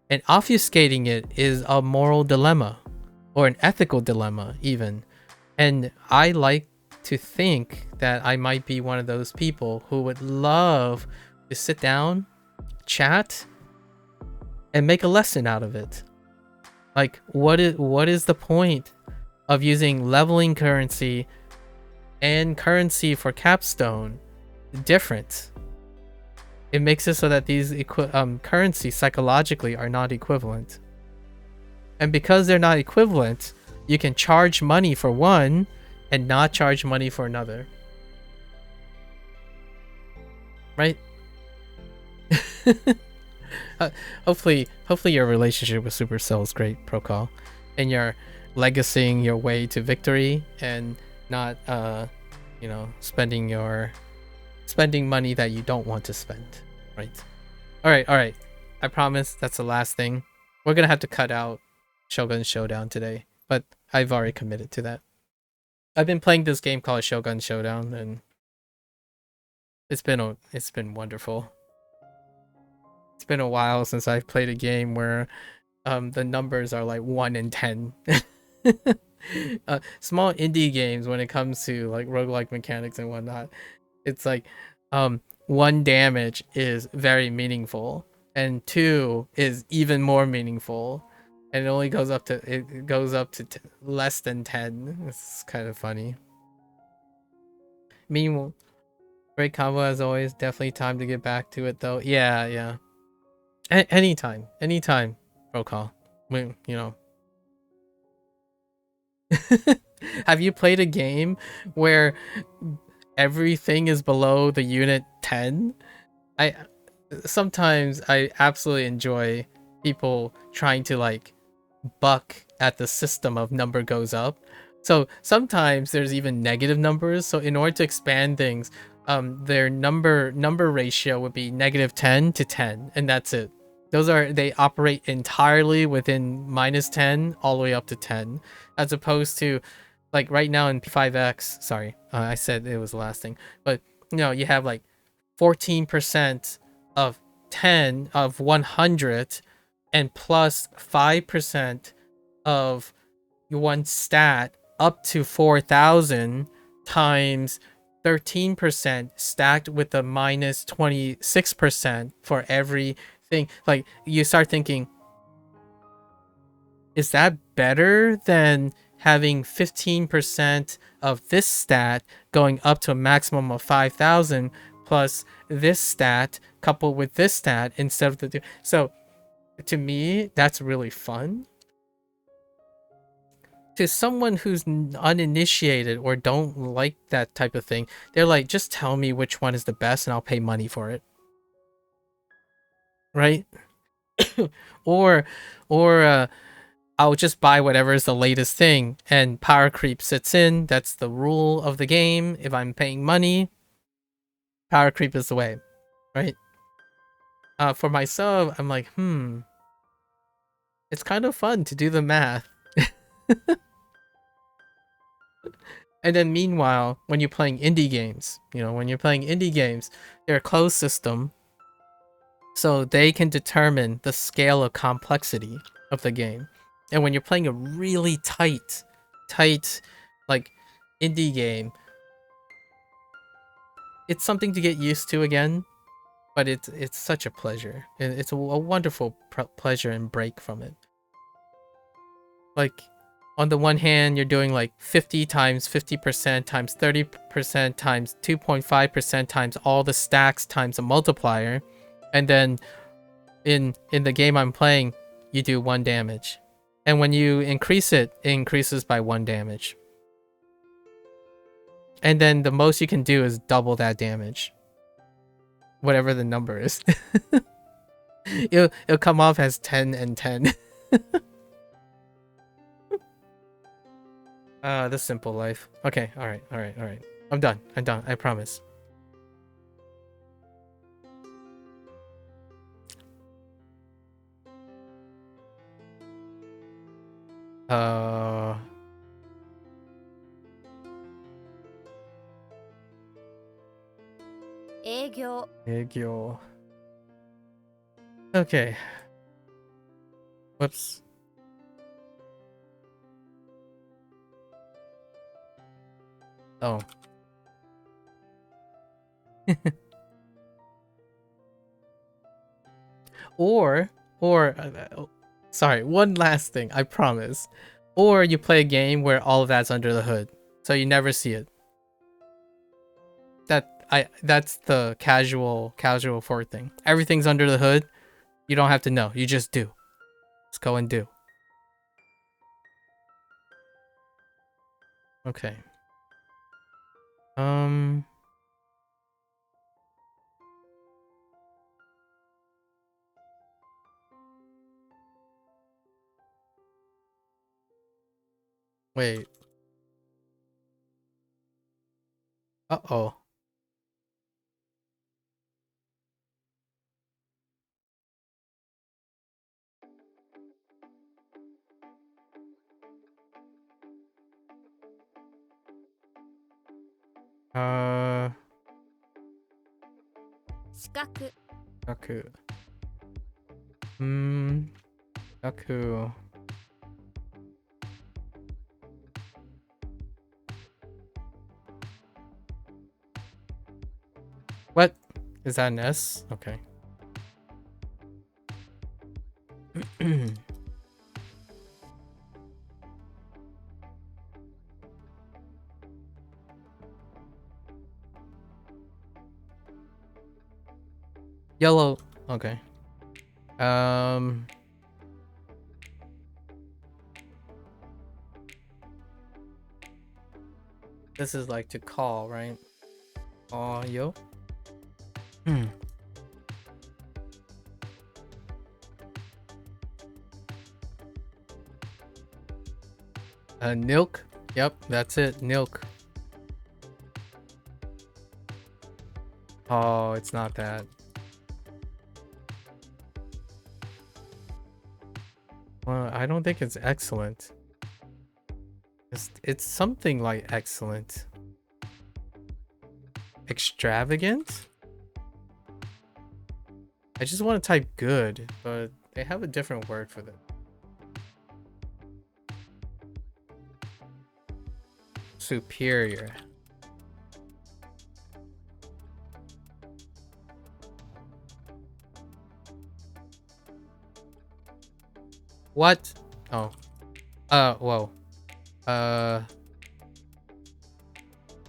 And obfuscating it is a moral dilemma, or an ethical dilemma even. And I like to think that I might be one of those people who would love to sit down, chat, and make a lesson out of it. Like, what is the point of using leveling currency and currency for capstone different? It makes it so that these currencies psychologically are not equivalent. And because they're not equivalent, you can charge money for one and not charge money for another. Right? Hopefully your relationship with Supercell is great, Procall. and you're legacying your way to victory and not you know, spending money that you don't want to spend, right? All right. I promise that's the last thing. We're gonna have to cut out Shogun Showdown today, but I've already committed to that. I've been playing this game called Shogun Showdown, and it's been wonderful. It's been a while since I've played a game where the numbers are like 1 in 10. Small indie games, when it comes to like roguelike mechanics and whatnot, it's like 1 damage is very meaningful, and 2 is even more meaningful, and it goes up to less than 10. It's kind of funny. Meanwhile, great combo as always. Definitely time to get back to it though. Yeah. Anytime, roll call. You know. Have you played a game where everything is below the unit 10? I sometimes I absolutely enjoy people trying to like buck at the system of number goes up. So sometimes there's even negative numbers. So in order to expand things, their number ratio would be -10 to 10, and that's it. They operate entirely within -10 all the way up to 10, as opposed to like right now in P5X. Sorry, I said it was the last thing, but you know, you have like 14% of 10 of 100 and plus 5% of one stat up to 4,000 times 13% stacked with a minus 26% for everything. Like, you start thinking, is that better than having 15% of this stat going up to a maximum of 5,000 plus this stat coupled with this stat instead of the two? So to me, that's really fun. To someone who's uninitiated or don't like that type of thing, they're like, just tell me which one is the best and I'll pay money for it, right? or I'll just buy whatever is the latest thing, and power creep sits in. That's the rule of the game. If I'm paying money, power creep is the way, right? For myself, I'm like, it's kind of fun to do the math. And then meanwhile, when you're playing indie games, they're a closed system, so they can determine the scale of complexity of the game. And when you're playing a really tight, like indie game, it's something to get used to again, but it's such a pleasure. It's a wonderful pleasure and break from it. Like, on the one hand, you're doing like 50 times 50% times 30% times 2.5% times all the stacks times a multiplier, and then in the game I'm playing, you do 1 damage, and when you increase it, it increases by 1 damage, and then the most you can do is double that damage, whatever the number is. It'll come off as 10 and 10. The simple life. Okay, all right. I'm done. I promise. Egyo. Okay. Whoops. Oh. or sorry, one last thing, I promise. Or you play a game where all of that's under the hood, so you never see it. That's the casual forward thing. Everything's under the hood. You don't have to know. You just do. Just go and do. Okay. Wait. Uh-oh. Uh, 資格 Yaku. Yaku. What? Is that an S? Okay. Yellow. Okay. This is like to call, right? Oh, yo. Nilk. Yep, that's it. Nilk. Oh, it's not that. Well, I don't think it's excellent. It's something like excellent. Extravagant? I just want to type good, but they have a different word for that. Superior. What? Oh. Whoa.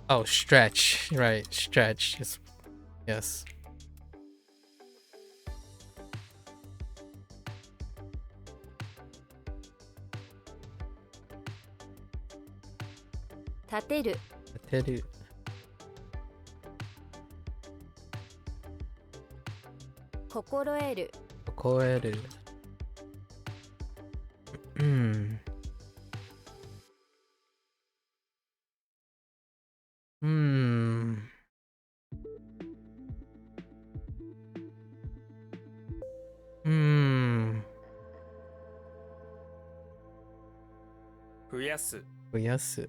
Oh, stretch. Right, stretch. Yes. Tateru. Tateru. Kokoroeru. Koeru.増やす Yes.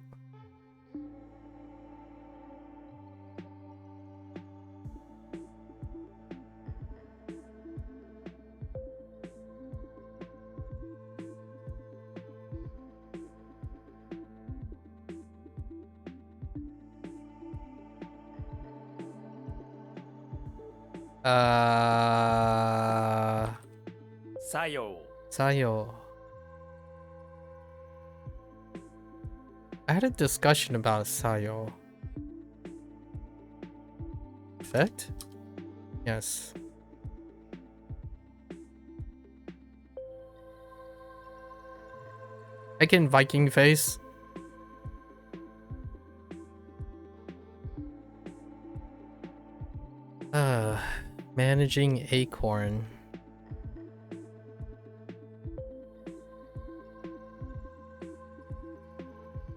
Uh, 作用 Sayo. I had a discussion about Sayo. Effect? Yes. I can Viking face. Managing acorn.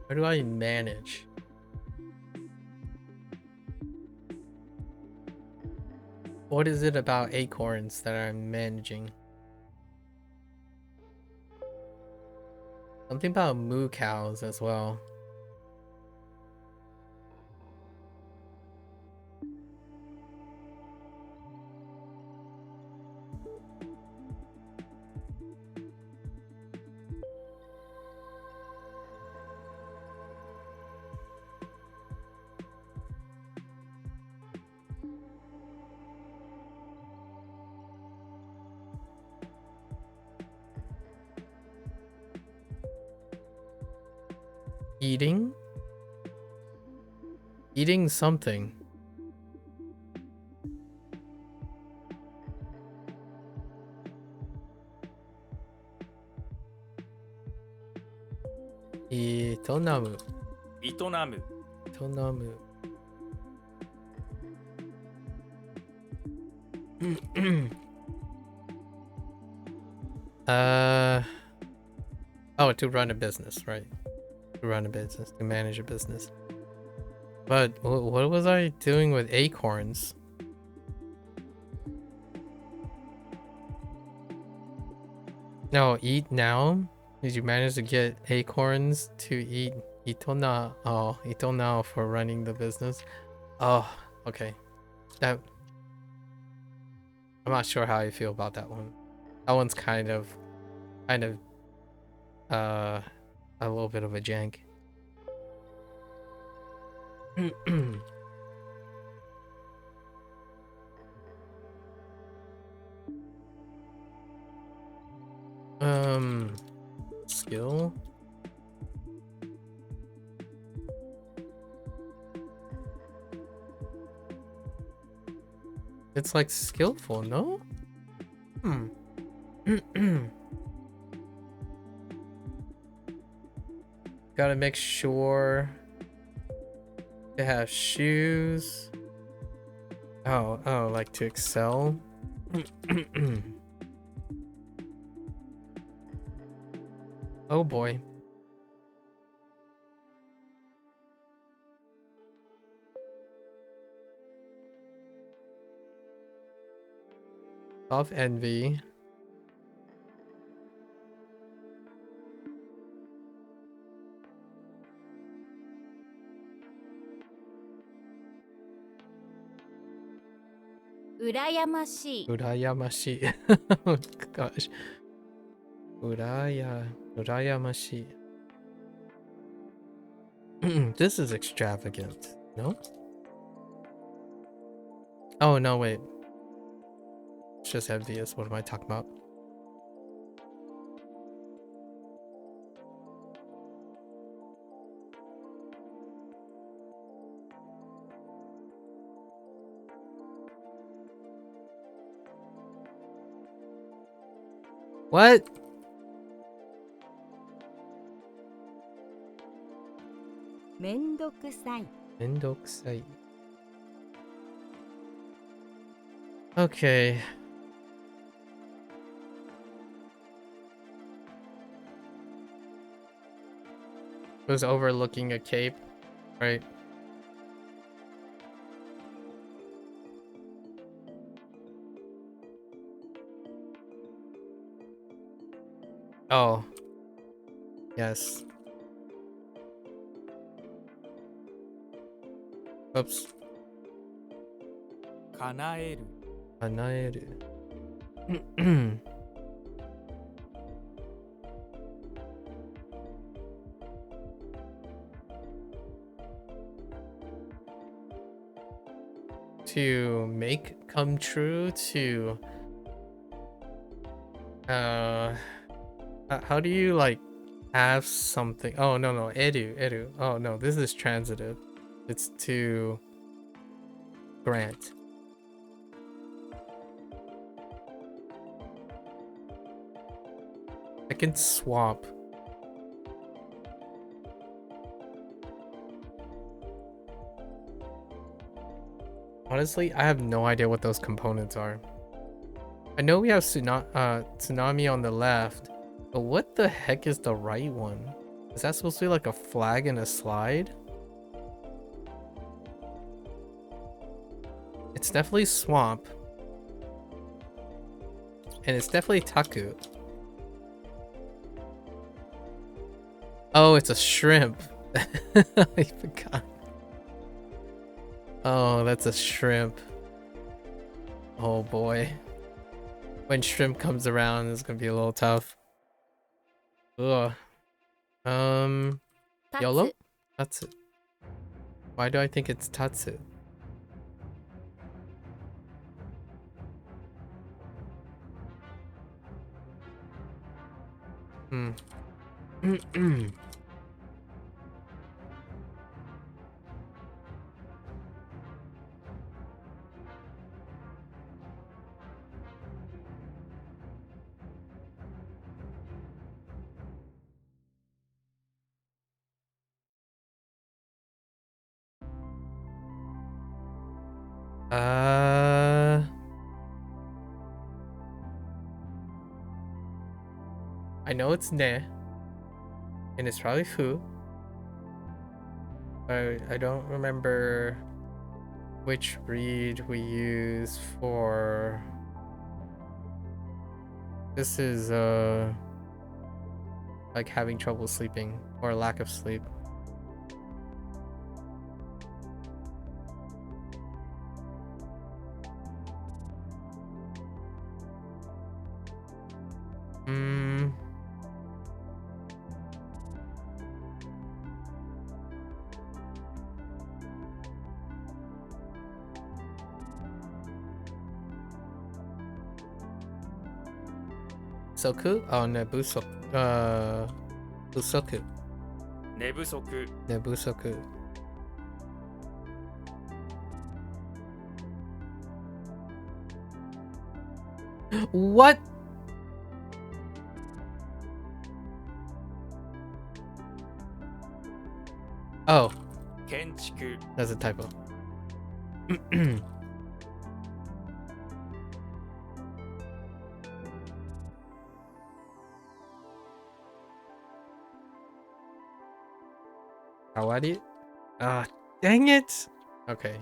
How do I manage? What is it about acorns that I'm managing? Something about moo cows as well. Eating? Eating something. Itonamu. 営む Itonamu. Oh, to run a business, right? to run a business, to manage a business. But what was I doing with acorns? No, eat now? Did you manage to get acorns to eat itona? Oh, itona for running the business. Oh, okay. That I'm not sure how I feel about that one. That one's kind of a little bit of a jank. Skill? It's like skillful, no? Gotta make sure to have shoes. Oh, like to excel. Oh boy. Of envy. Urayamashi. Urayamashi. Oh gosh. Urayamashi. This is extravagant, no? Oh no, wait. It's just envious. What am I talking about? What? Mendokusai. Okay. It was overlooking a cape, right? Oh. Yes. Oops. 叶える Anaeru. To make come true, to how do you like have something? Oh no, edu. Oh no, this is transitive. It's to grant. I can swap. Honestly, I have no idea what those components are. I know we have tsunami on the left, but what the heck is the right one? Is that supposed to be like a flag and a slide? It's definitely swamp. And it's definitely taku. Oh, it's a shrimp. I forgot. Oh, that's a shrimp. Oh boy. When shrimp comes around, it's gonna be a little tough. Ugh. YOLO? Tatsu. Why do I think it's Tatsu? I know it's ne, and it's probably fu. I don't remember which read we use for. This is like having trouble sleeping or lack of sleep. Soku? Oh, Nebusoku. Busoku. 寝不足 Nebusoku. What? Oh, 建築 that's a typo. Kawari? Ah, dang it! Okay.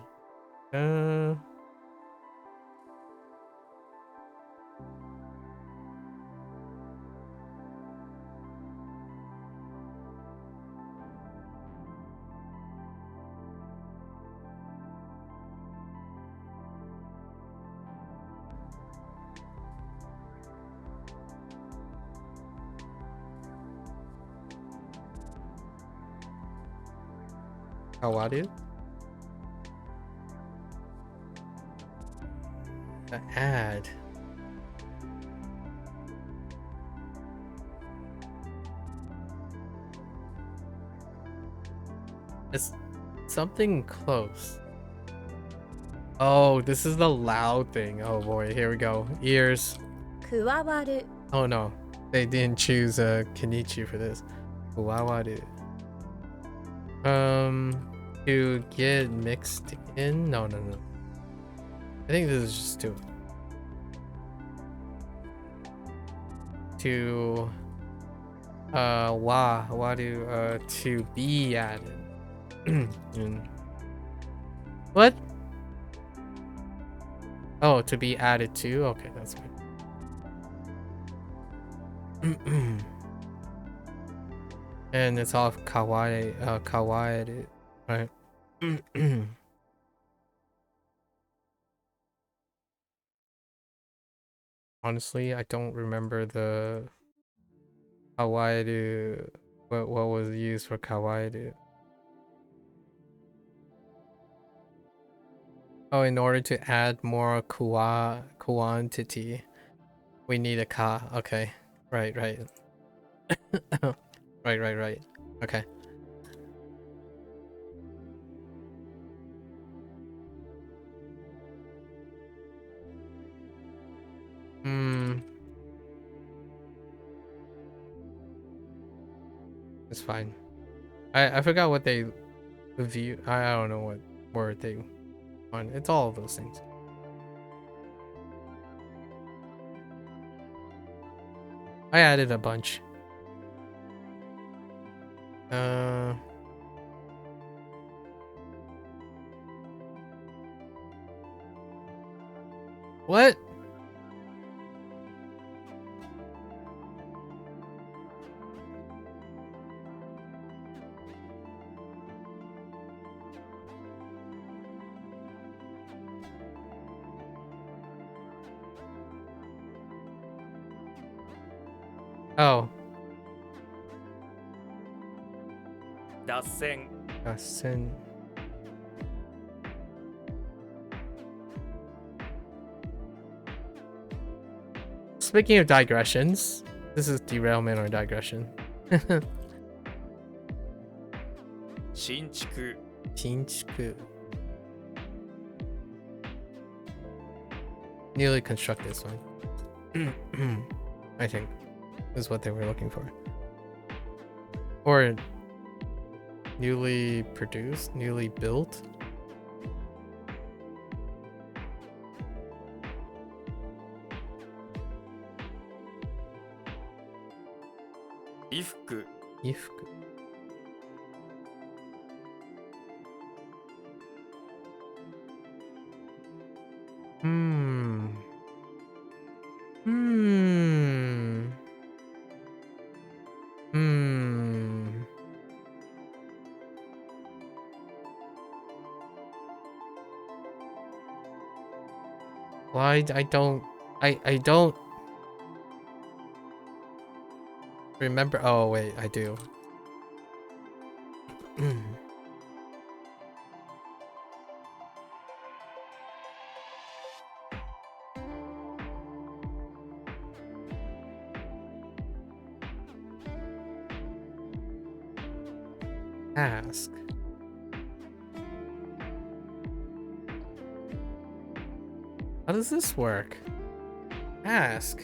Kawari? The ad. It's something close. Oh, this is the loud thing. Oh boy, here we go. Ears. 加わる Oh no, they didn't choose Kenichi for this. Wawaru. To get mixed in? No. I think this is just to to be added. What? Oh, to be added to? Okay, that's fine. And it's all kawaii, right? Honestly, I don't remember the kawaii. What was used for kawaii? Oh, in order to add more quantity, we need a ka. Okay, right. right. Okay. It's fine. I forgot what they view. I don't know what word they want. It's all of those things. I added a bunch. What? Oh. 脱線 Sin. Speaking of digressions, this is derailment or digression. 新築 Shinjuku. Newly constructed this one. I think is what they were looking for. Or newly produced, newly built. 衣服 Ifku. Hmm. Hmm. Hmm. Why I don't remember. Oh wait, I do. Ask. How does this work? Ask.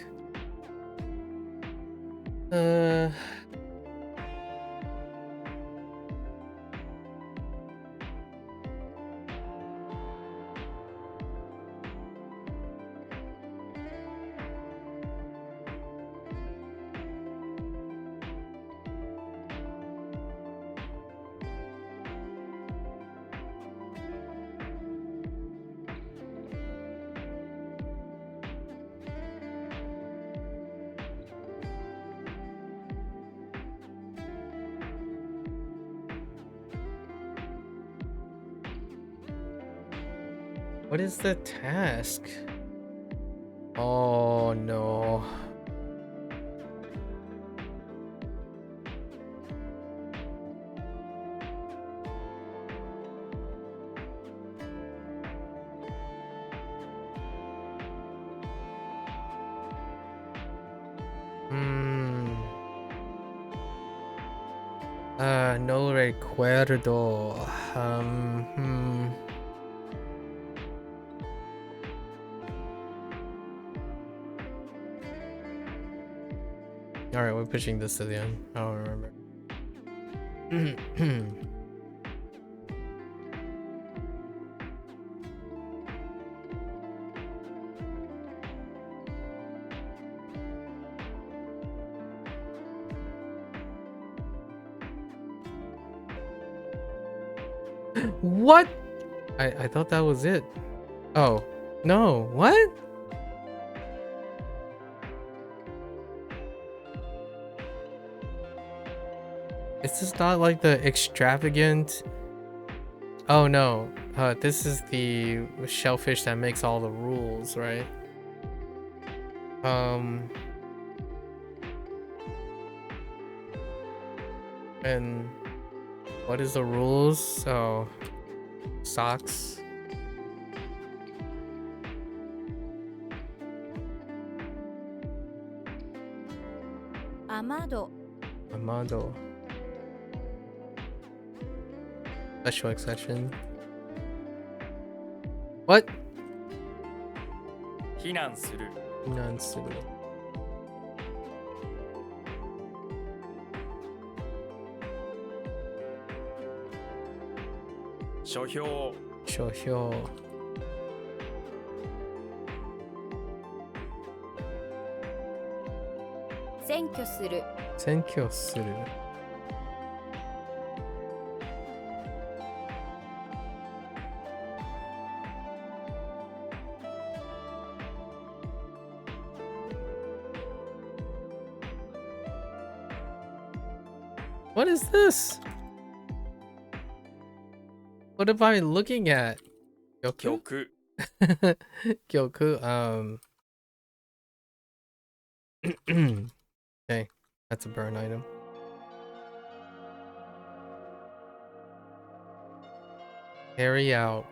What is the task? Oh no. No recuerdo. All right, we're pushing this to the end. I don't remember. What? I thought that was it. Oh, no. What? Is this not like the extravagant? Oh no. This is the shellfish that makes all the rules, right? And what is the rules? Oh, socks. Amado. Amado. Special exception. What? 避難する Nonsense. 書評書評。占拠する。占拠する。What is this? What am I looking at? Gyoku? 曲 Gyoku, okay, that's a burn item. Carry out.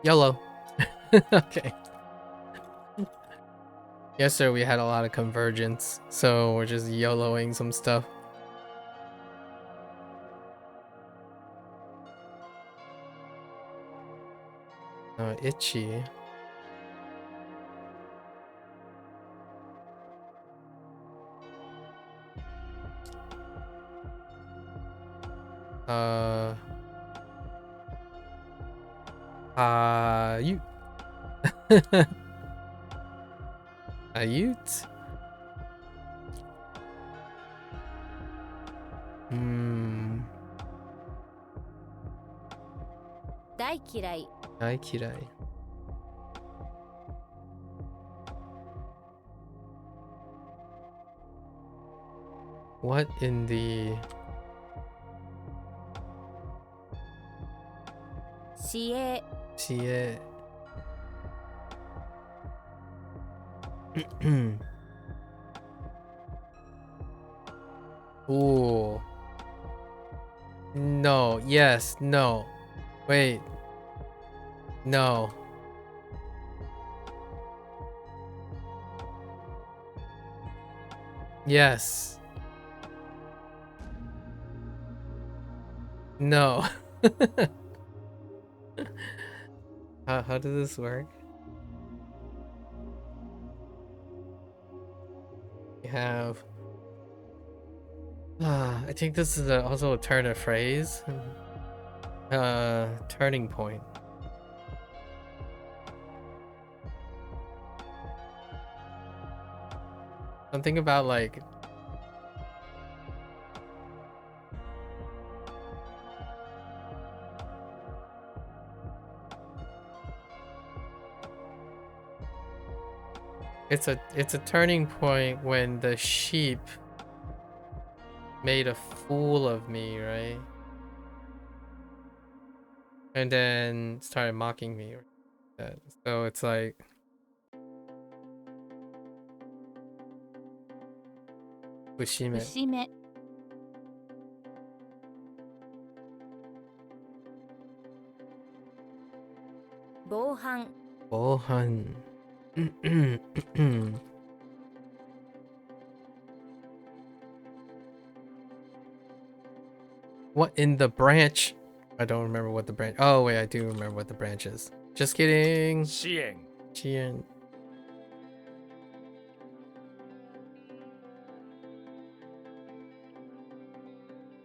Yellow. Okay. Yes, sir, we had a lot of convergence, so we're just YOLOing some stuff. Itchy. You. Ayut? Hmm. 大嫌い。大嫌い。What in the... 市営 Shit. Ooh. No. Yes. No. Wait. No. Yes. No. How does this work? We have... I think this is also a turn of phrase. Turning point. Something about like... It's a turning point when the sheep made a fool of me, right? And then started mocking me. So it's like... Ushime. 節目 防犯 Bohan. What in the branch? I don't remember what the branch... Oh wait, I do remember what the branch is. Just kidding. 支援 Chien.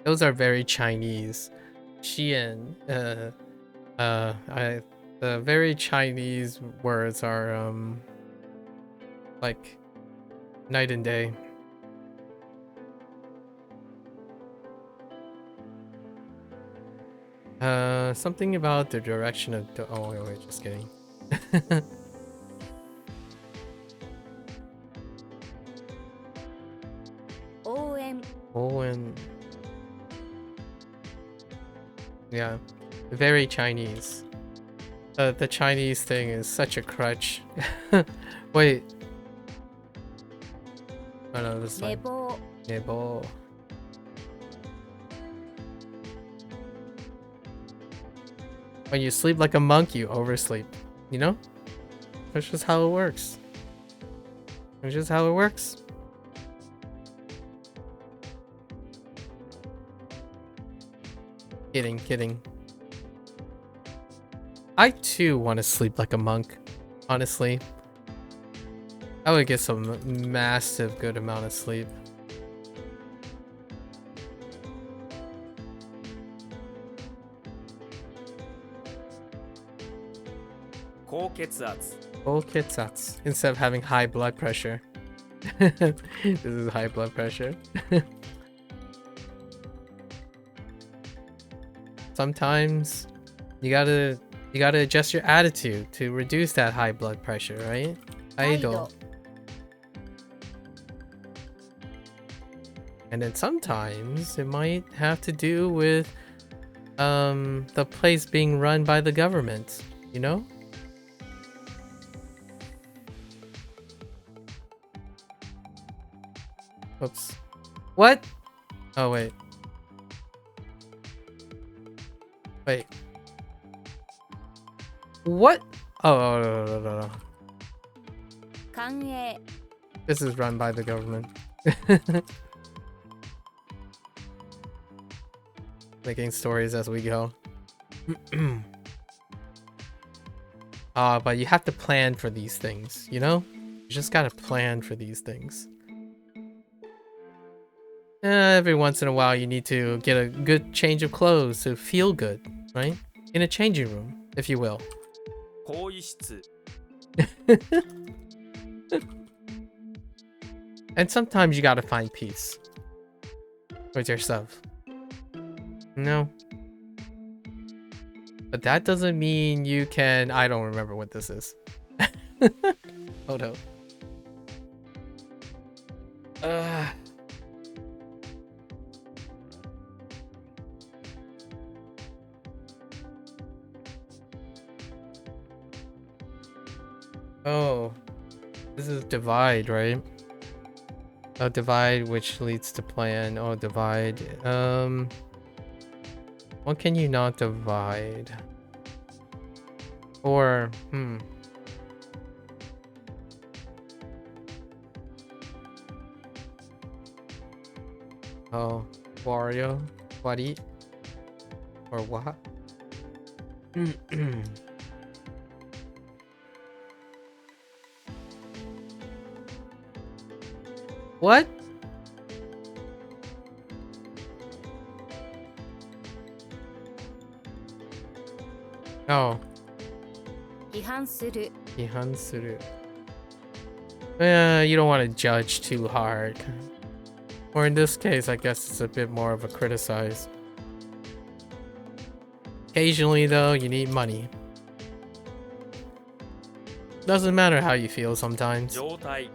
Those are very Chinese. Xian. The very Chinese words are like night and day. Something about the direction of the... Oh wait, just kidding. OM Owen. Yeah, very Chinese. The Chinese thing is such a crutch. Wait. Oh no, this 寝 one. 坊 Nebo. When you sleep like a monk, you oversleep. You know? That's just how it works. That's just how it works. Kidding, kidding. I too want to sleep like a monk, honestly. I would get some massive good amount of sleep.高血圧 Full kitsats instead of having high blood pressure. This is high blood pressure. Sometimes you gotta adjust your attitude to reduce that high blood pressure, right? 態 Idol. 度 And then sometimes it might have to do with the place being run by the government, you know? Whoops. What? Oh wait. Wait. What? Oh, no. 官営 This is run by the government. Making stories as we go. But you have to plan for these things, you know? You just gotta plan for these things. Every once in a while, you need to get a good change of clothes to feel good, right? In a changing room, if you will. 更衣室 And sometimes you gotta find peace with yourself. No. But that doesn't mean you can... I don't remember what this is. Hold up. Oh, this is divide, right? Oh, divide, which leads to plan. Oh, divide. What can you not divide? Or, Oh, Wario? Wari? Or what? What? Oh, 批判する Ihan suru. You don't want to judge too hard. Or in this case, I guess it's a bit more of a criticize. Occasionally, though, you need money. Doesn't matter how you feel sometimes. 状態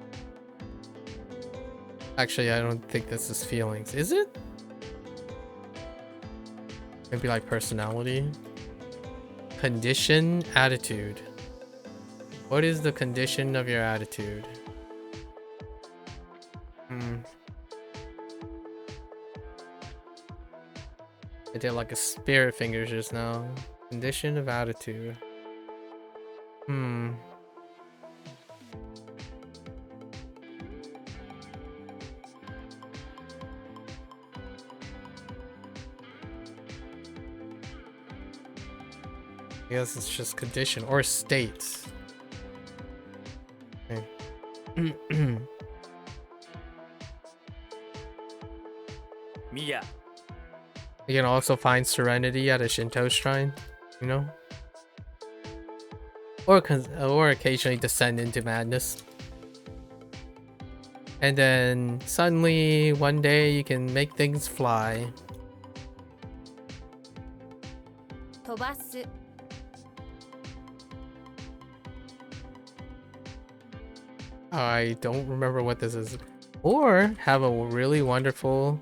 Actually, I don't think this is feelings. Is it? Maybe like personality? Condition, attitude. What is the condition of your attitude? I did like a spirit fingers just now. Condition of attitude. I guess it's just condition or state. Okay. Mia You can also find serenity at a Shinto shrine, you know? Or occasionally descend into madness. And then suddenly one day you can make things fly. 飛ばす I don't remember what this is. Or have a really wonderful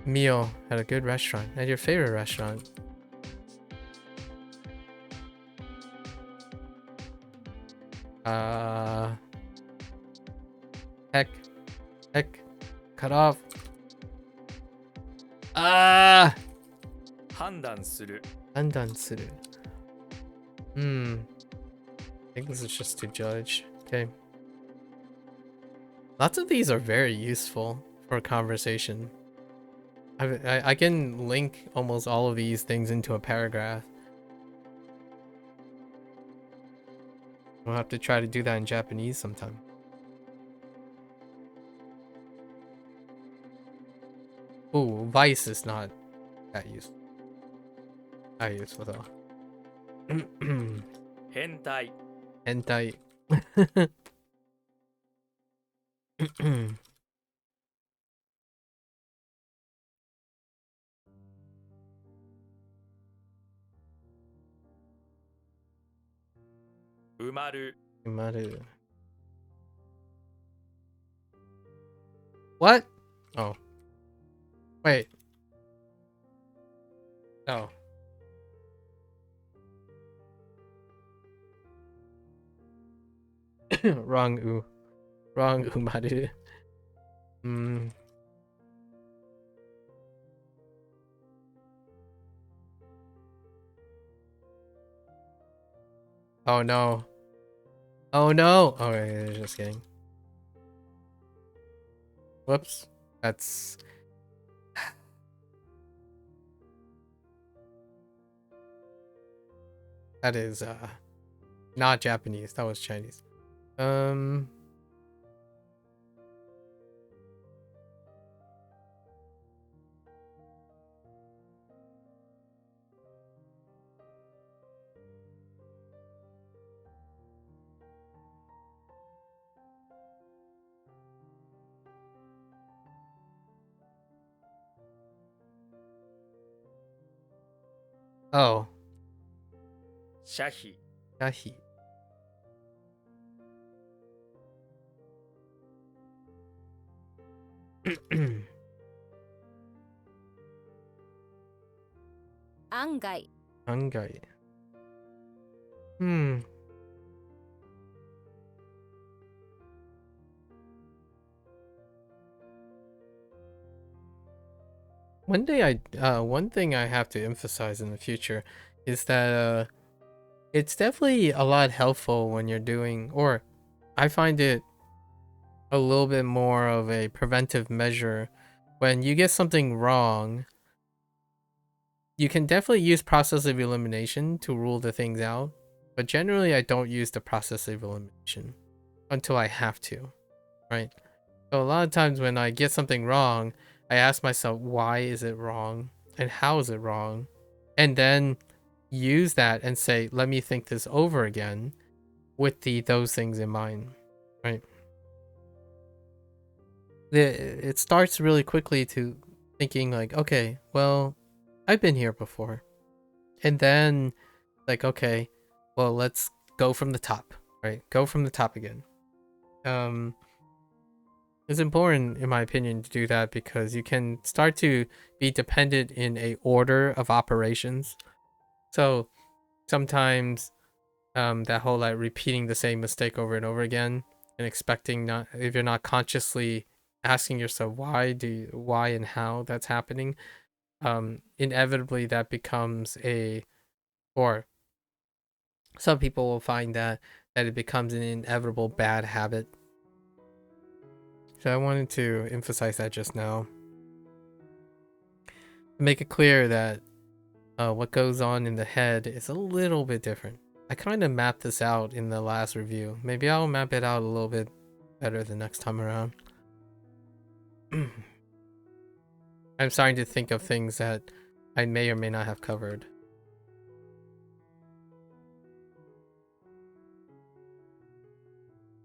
meal at a good restaurant, at your favorite restaurant. Heck, cut off. 判断する Andan suru. I think this is just to judge. Okay. Lots of these are very useful for a conversation. I can link almost all of these things into a paragraph. We'll have to try to do that in Japanese sometime. Ooh, vice is not that useful. Not useful though. 変態 Hentai. 埋まる Maru. What? Oh. Wait. Oh. Wrong umaru. Oh no. Oh no. Oh, yeah, just kidding. Whoops. That's that is not Japanese. That was Chinese. Oh. 遮費 Yahi. Angai Angai. one thing I have to emphasize in the future is that it's definitely a lot helpful when you're doing, or I find it a little bit more of a preventive measure when you get something wrong. You can definitely use process of elimination to rule the things out, but generally I don't use the process of elimination until I have to, right? So a lot of times when I get something wrong, I ask myself, why is it wrong? And how is it wrong? And then use that and say, let me think this over again with those things in mind, right? It starts really quickly to thinking like, okay, well, I've been here before. And then like, okay, well, let's go from the top, right? Go from the top again. It's important, in my opinion, to do that because you can start to be dependent in a order of operations. So sometimes that whole like repeating the same mistake over and over again and expecting not, if you're not consciously asking yourself why and how that's happening, inevitably that becomes or some people will find that it becomes an inevitable bad habit. So I wanted to emphasize that just now. Make it clear that what goes on in the head is a little bit different. I kind of mapped this out in the last review. Maybe I'll map it out a little bit better the next time around. I'm starting to think of things that I may or may not have covered.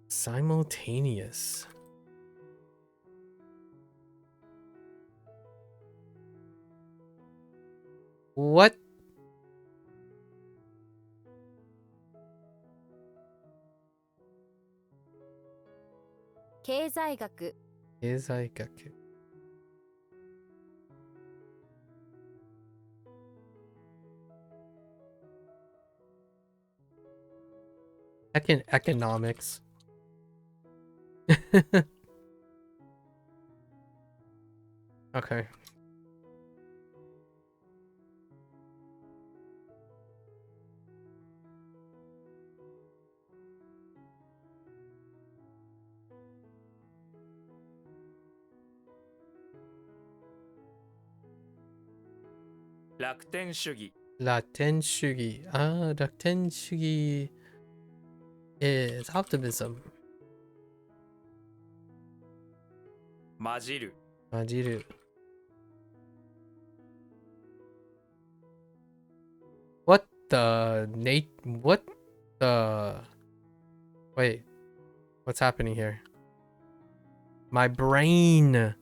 Simultaneous. What? 経済学、経済学. Economics. Okay.楽天主義 Laten Shugi. Ah, Laten Shugi is optimism. 混じる Majiru. What the wait, what's happening here? My brain.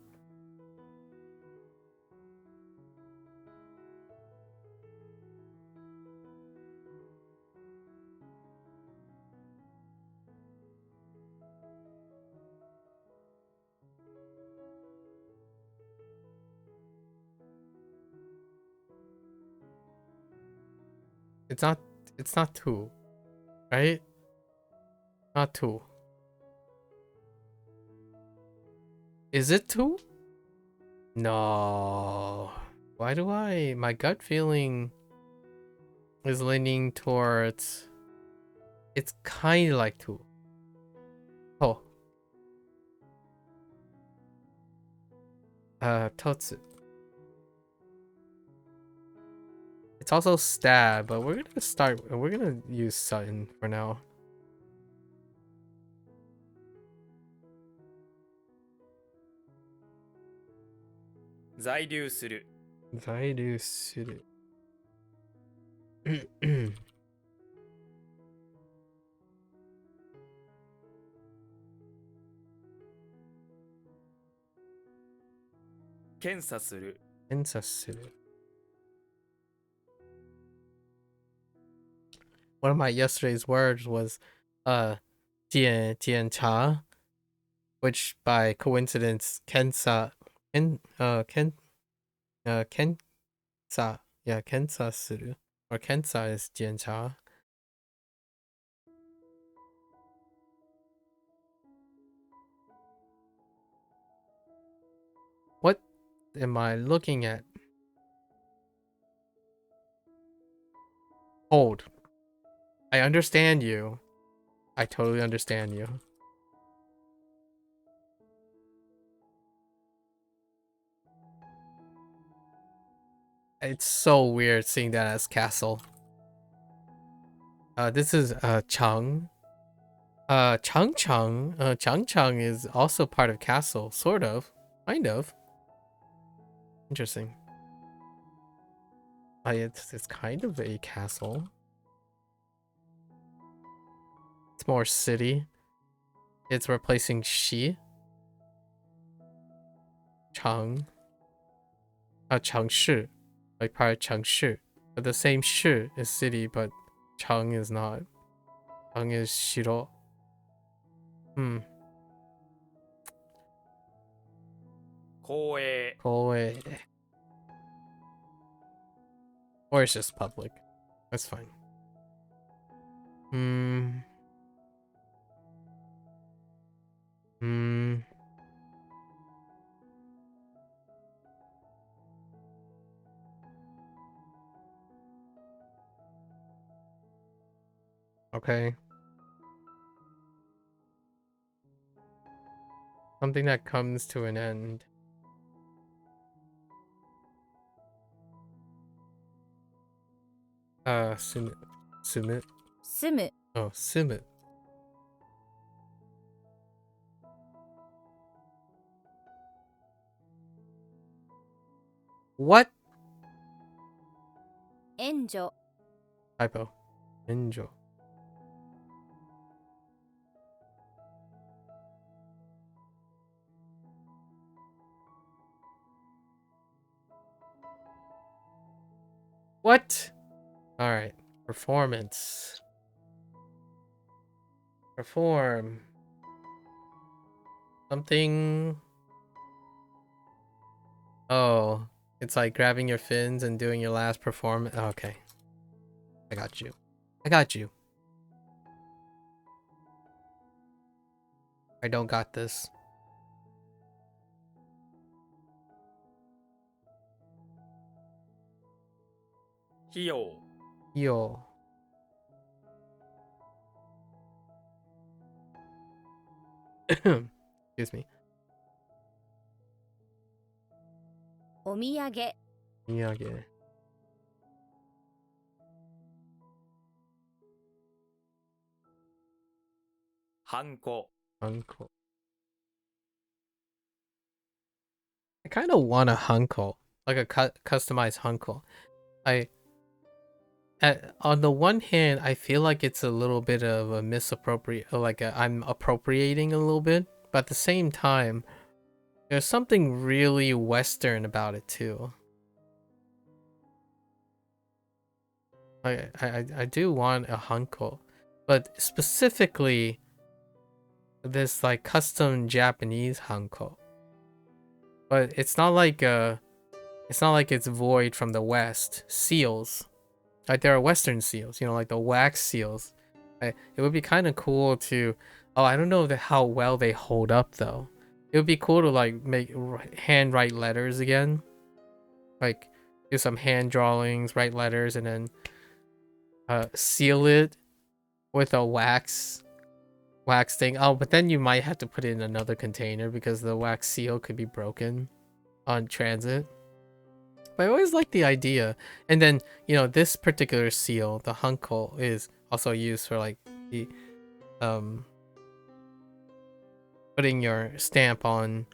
It's not two, right? Not two. Is it two? No. Why do my gut feeling is leaning towards, it's kind of like two. Oh. Totsu. It's also stab, but we're gonna use Sutton for now.在留する Zaidu Suru. 検査する Suru. One of my yesterday's words was Tian Cha, which by coincidence Kensa Kensa, yeah, Kensa Suru, or Kensa is Tian Cha. What am I looking at? Hold. I understand you. I totally understand you. It's so weird seeing that as castle. This is Chang. Changchang is also part of castle, sort of, kind of. Interesting. It's kind of a castle. It's more city. It's replacing Xi. Chang. Changshi. Like part of Changshi. But the same Shi is city, but Chang is not. Chang is Shiro. Koei. Koei. Or it's just public. That's fine. Okay. Something that comes to an end. Sumit. Sumit. 住む Oh, Sumit. What? 援助 Typo. Enjo. What? Alright. Performance. Perform. Something. Oh. It's like grabbing your fins and doing your last performance. Oh, okay. I got you. I got you. I don't got this. Hyo. Yo. Excuse me. お土産 Miyage. Hanko. Hanko. I kind of want a hanko, like a customized hanko. On the one hand, I feel like it's a little bit of a misappropriate, like I'm appropriating a little bit, but at the same time, there's something really Western about it too. I do want a hanko, but specifically this like custom Japanese hanko. But it's not like it's void from the West. Seals. Like there are Western seals, you know, like the wax seals. It would be kind of cool to. Oh, I don't know how well they hold up though. It would be cool to like handwrite letters again, like do some hand drawings, write letters, and then seal it with a wax thing. Oh, but then you might have to put it in another container because the wax seal could be broken on transit. But I always like the idea. And then, you know, this particular seal, the hanko, is also used for like the putting your stamp on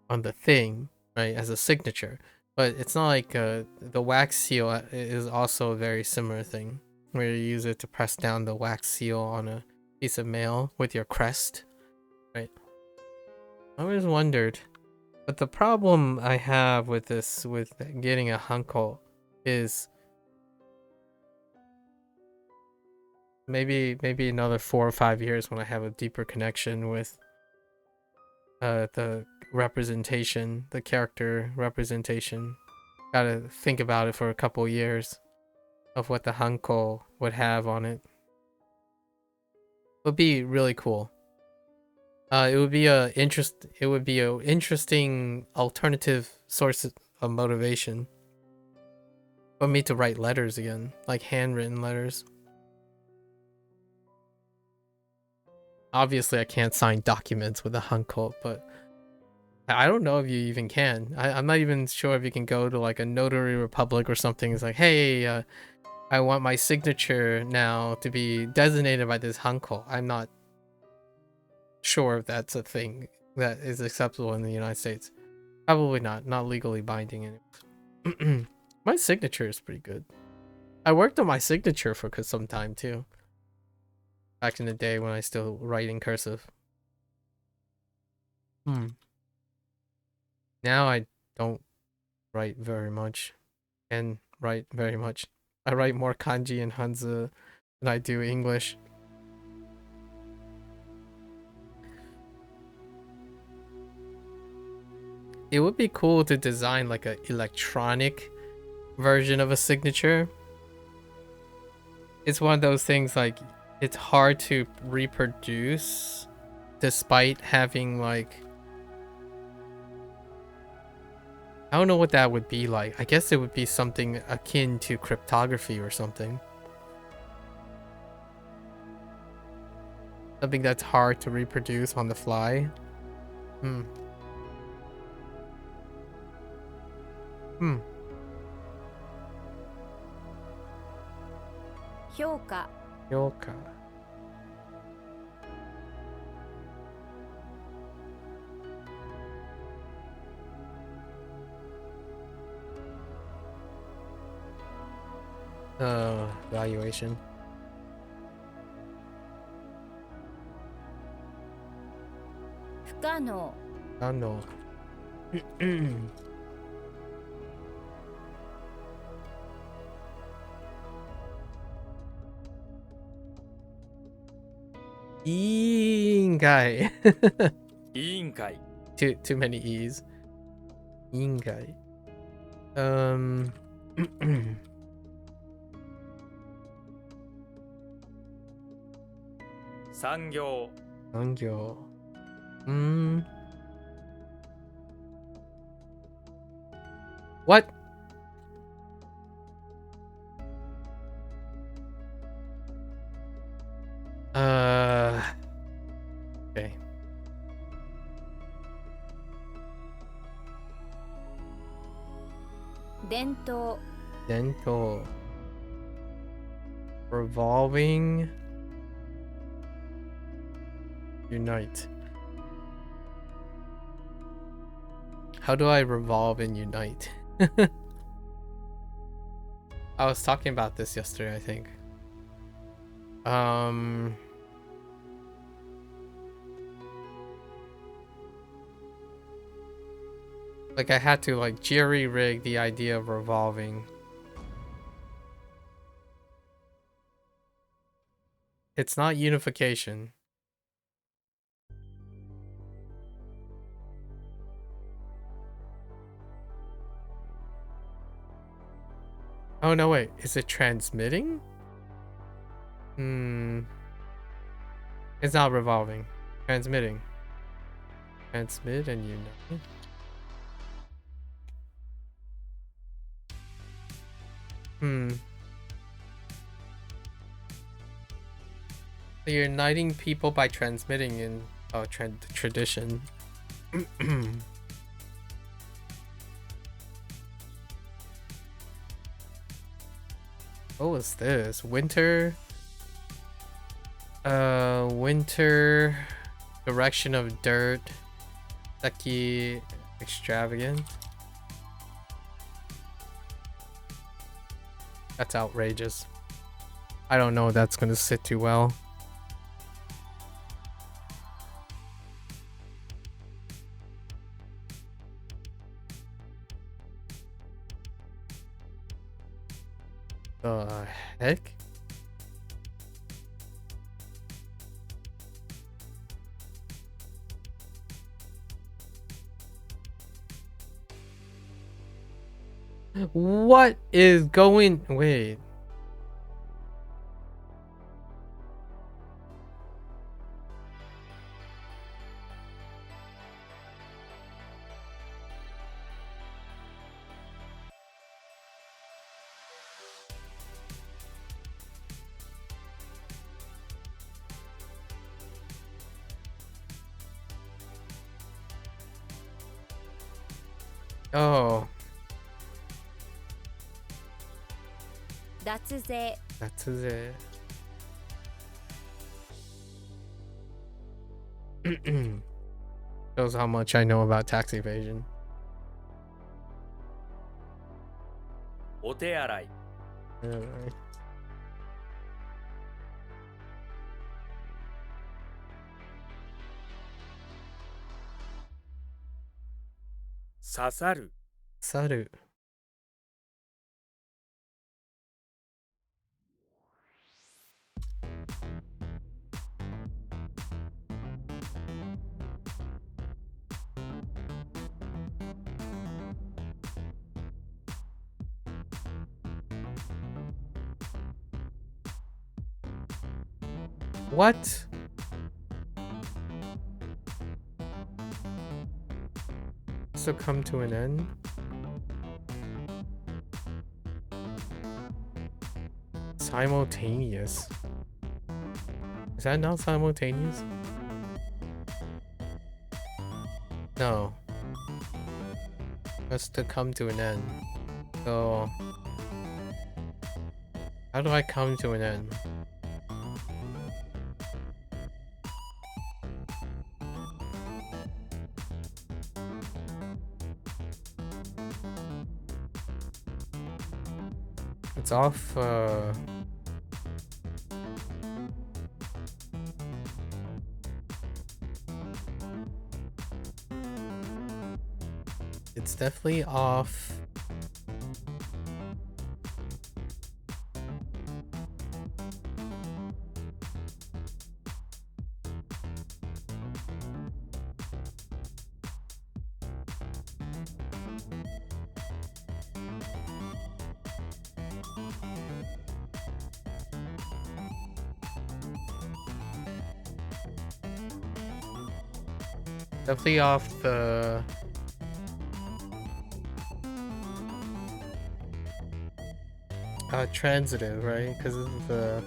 the thing, right, as a signature. But it's not like the wax seal is also a very similar thing where you use it to press down the wax seal on a piece of mail with your crest, right? I always wondered. But the problem I have with this, with getting a hanko, is maybe another 4 or 5 years when I have a deeper connection with the representation, the character representation. Gotta think about it for a couple years of what the hanko would have on it. Would be really cool. It would be a interesting alternative source of motivation. Want me to write letters again, like handwritten letters. Obviously, I can't sign documents with a hanko, but I don't know if you even can. I'm not even sure if you can go to like a notary republic or something. It's like, hey, I want my signature now to be designated by this hanko. I'm not sure if that's a thing that is acceptable in the United States. Probably not legally binding anyways. My signature is pretty good. I worked on my signature for some time too. Back in the day when I still write in cursive. Now I don't write very much. And write very much. I write more kanji and hanzi than I do English. It would be cool to design like an electronic version of a signature. It's one of those things like it's hard to reproduce despite having like, I don't know what that would be like. I guess it would be something akin to cryptography or something. Something that's hard to reproduce on the fly. Hmm. 評価 Yoka. Valuation. 不可能 I don't know. Ingai. 委員会 Too many E's. Ingai. 産業 Sangyo. What? Okay. 伝統 Dental. Revolving. Unite. How do I revolve and unite? I was talking about this yesterday, I think. Like I had to like jerry-rig the idea of revolving. It's not unification. Oh no, wait, is it transmitting? It's not revolving. Transmitting. Transmit and unite. So you're uniting people by transmitting in tradition. What was this? Winter? Winter direction of dirt. Seki extravagant. That's outrageous. I don't know if that's gonna sit too well. The heck? What is going? Wait. Oh, 脱税 that's it. Shows how much I know about tax evasion. お手洗い Alright. 刺さる Saru. What? So come to an end? Simultaneous. Is that not simultaneous? No. That's to come to an end. So how do I come to an end? It's off it's definitely off. Definitely off the transitive, right? Because of the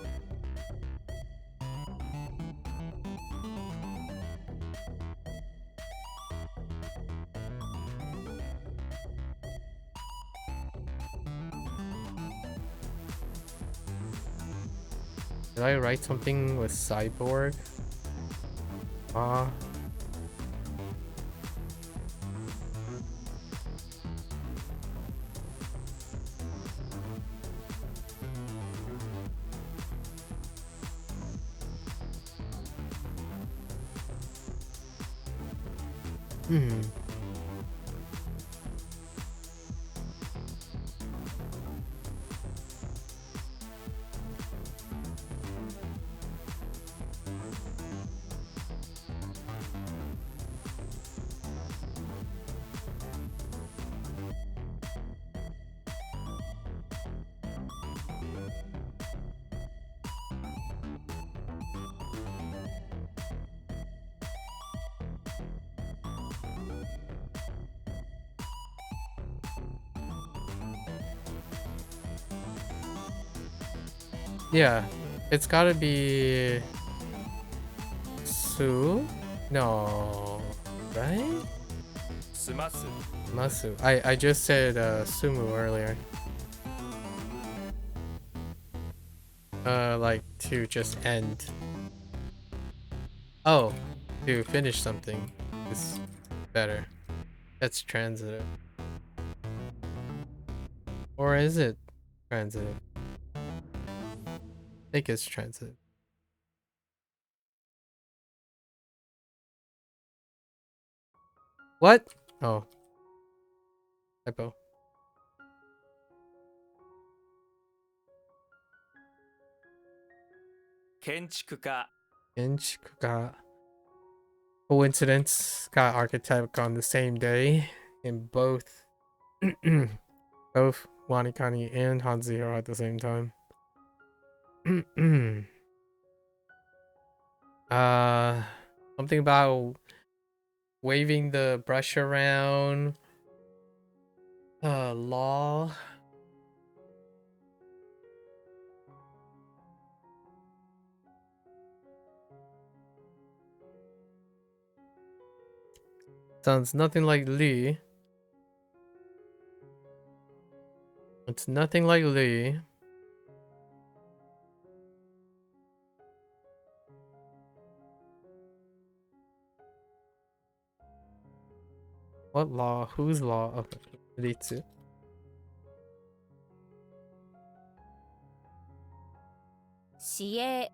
did I write something with cyborg? Hmm. Yeah, it's gotta be Su? No, right? 済ます Masu. I just said Sumu earlier. Like to just end. Oh, to finish something is better. That's transitive. Or is it transitive? I think it's transitive. What? Oh. Typo. 建築家 Inch got coincidence got archetype on the same day in both both WaniKani and Hanzio at the same time. Something about waving the brush around. Law. Sounds nothing like Lee. It's nothing like Lee. What law? Whose law? Okay. Ritsu. CA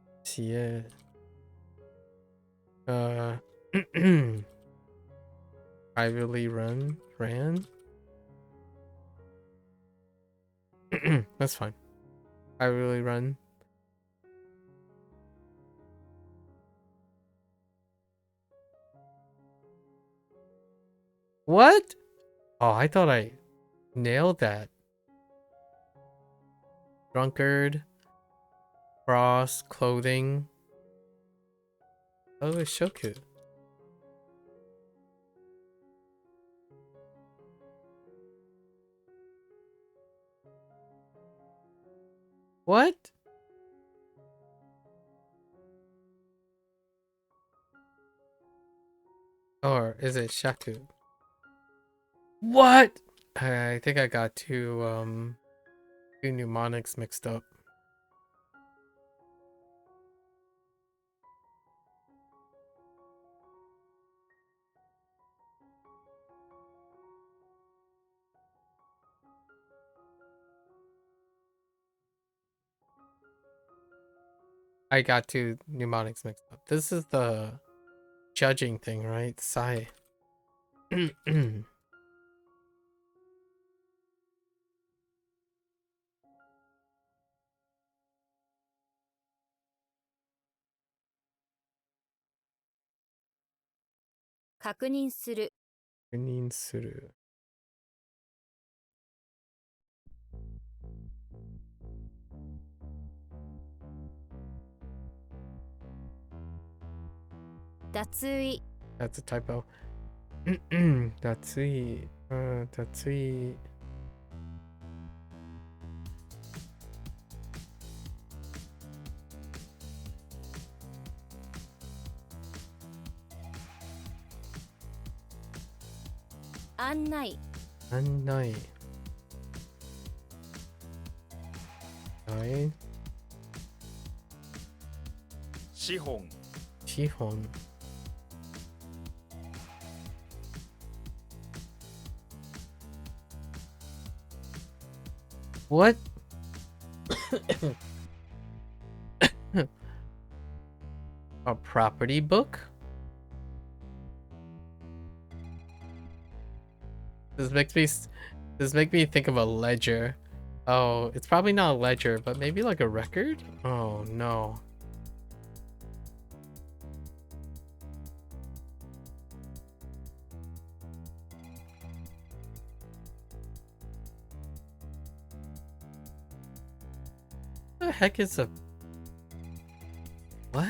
Yeah. Privately ran. That's fine. Privately run. What? Oh, I thought I nailed that. Drunkard. Cross. Clothing. Oh, it's Shoku. What? Or is it Shaku? What? I think I got two mnemonics mixed up. I got two mnemonics mixed up. This is the judging thing, right? Sai. 確認する 確認する。脱衣 That's a typo. 脱衣。脱衣。案内案内。はい。資本資本。What? A property book? This make me think of a ledger. Oh, it's probably not a ledger, but maybe like a record? Oh no. What the heck is a what?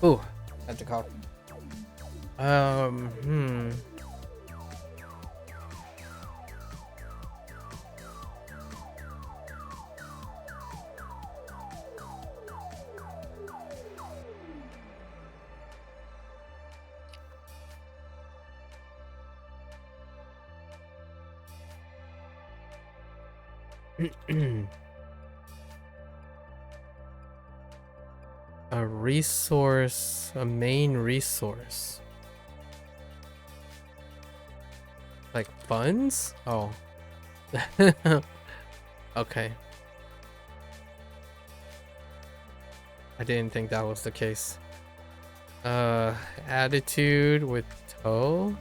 Ooh, had to cough. Hmm. A resource, a main resource. Like funds? Oh. Okay. I didn't think that was the case. Attitude with toe?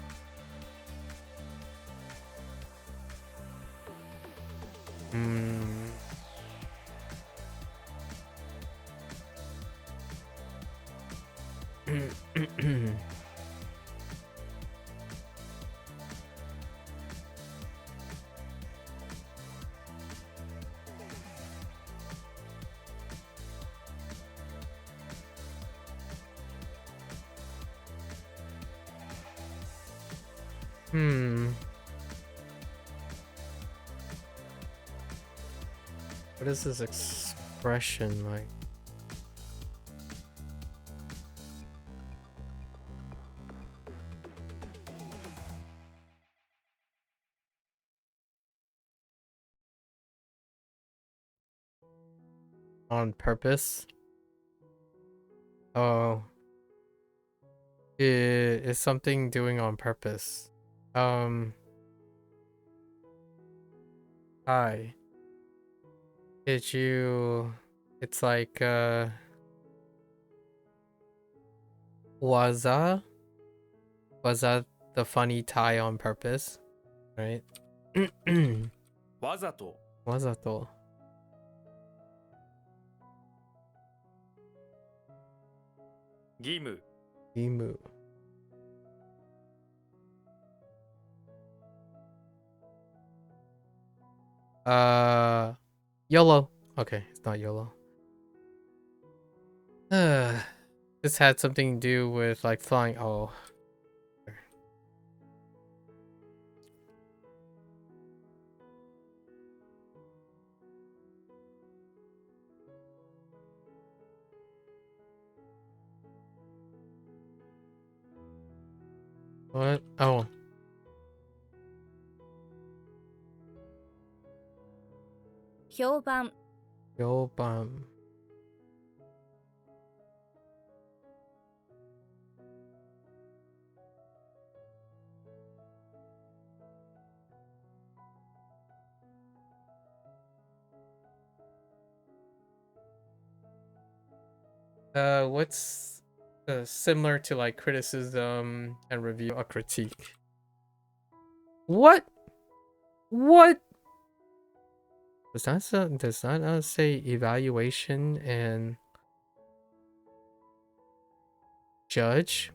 Hmm. What is this expression like? On purpose? Oh. Is something doing on purpose. Hi. Did you... It's like, Was that the funny tie on purpose? Right? わざと Wazato. 義務 Imu. YOLO. Okay, it's not YOLO. This had something to do with like flying. Oh. What? Oh. 評判 Yobam. What's similar to like criticism and review? A critique. What? What? Does that say evaluation and judge?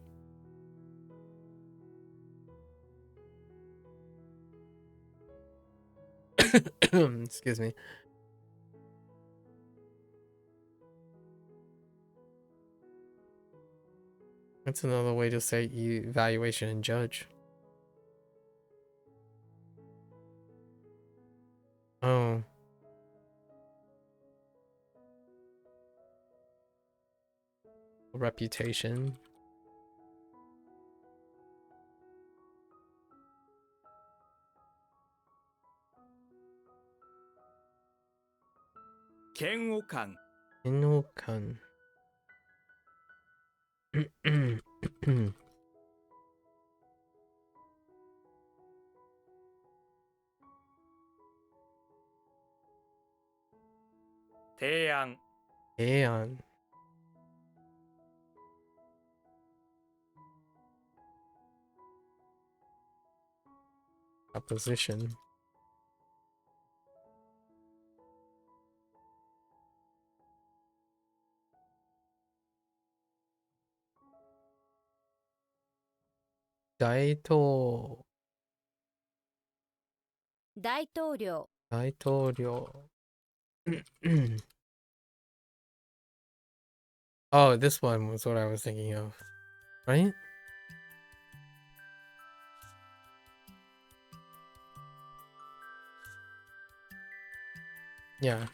Excuse me. That's another way to say evaluation and judge. Oh. Reputation. 嫌悪感 Inokan. 提案 Aeon. Opposition. Daito. 大統領 Daitorio. Oh, this one was what I was thinking of. Right? Yeah.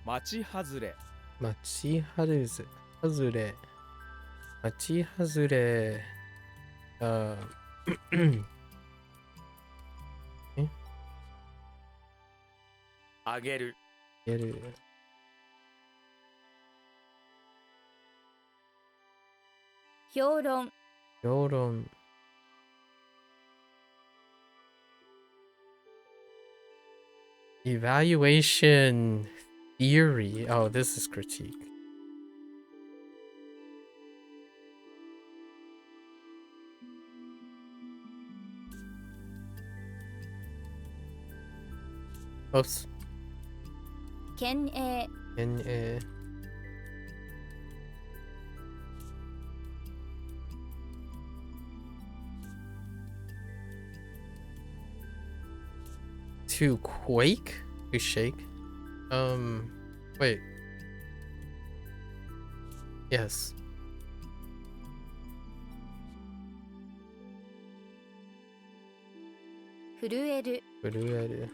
Machi 町外れ Machi Hazure. Hazure. Machi Hazure. Uh. あげる Geru. 評論 Yoron. Evaluation theory. Oh, this is critique. Oops. 県営 NA. To quake? To shake? Wait. Yes. 震える Urueru.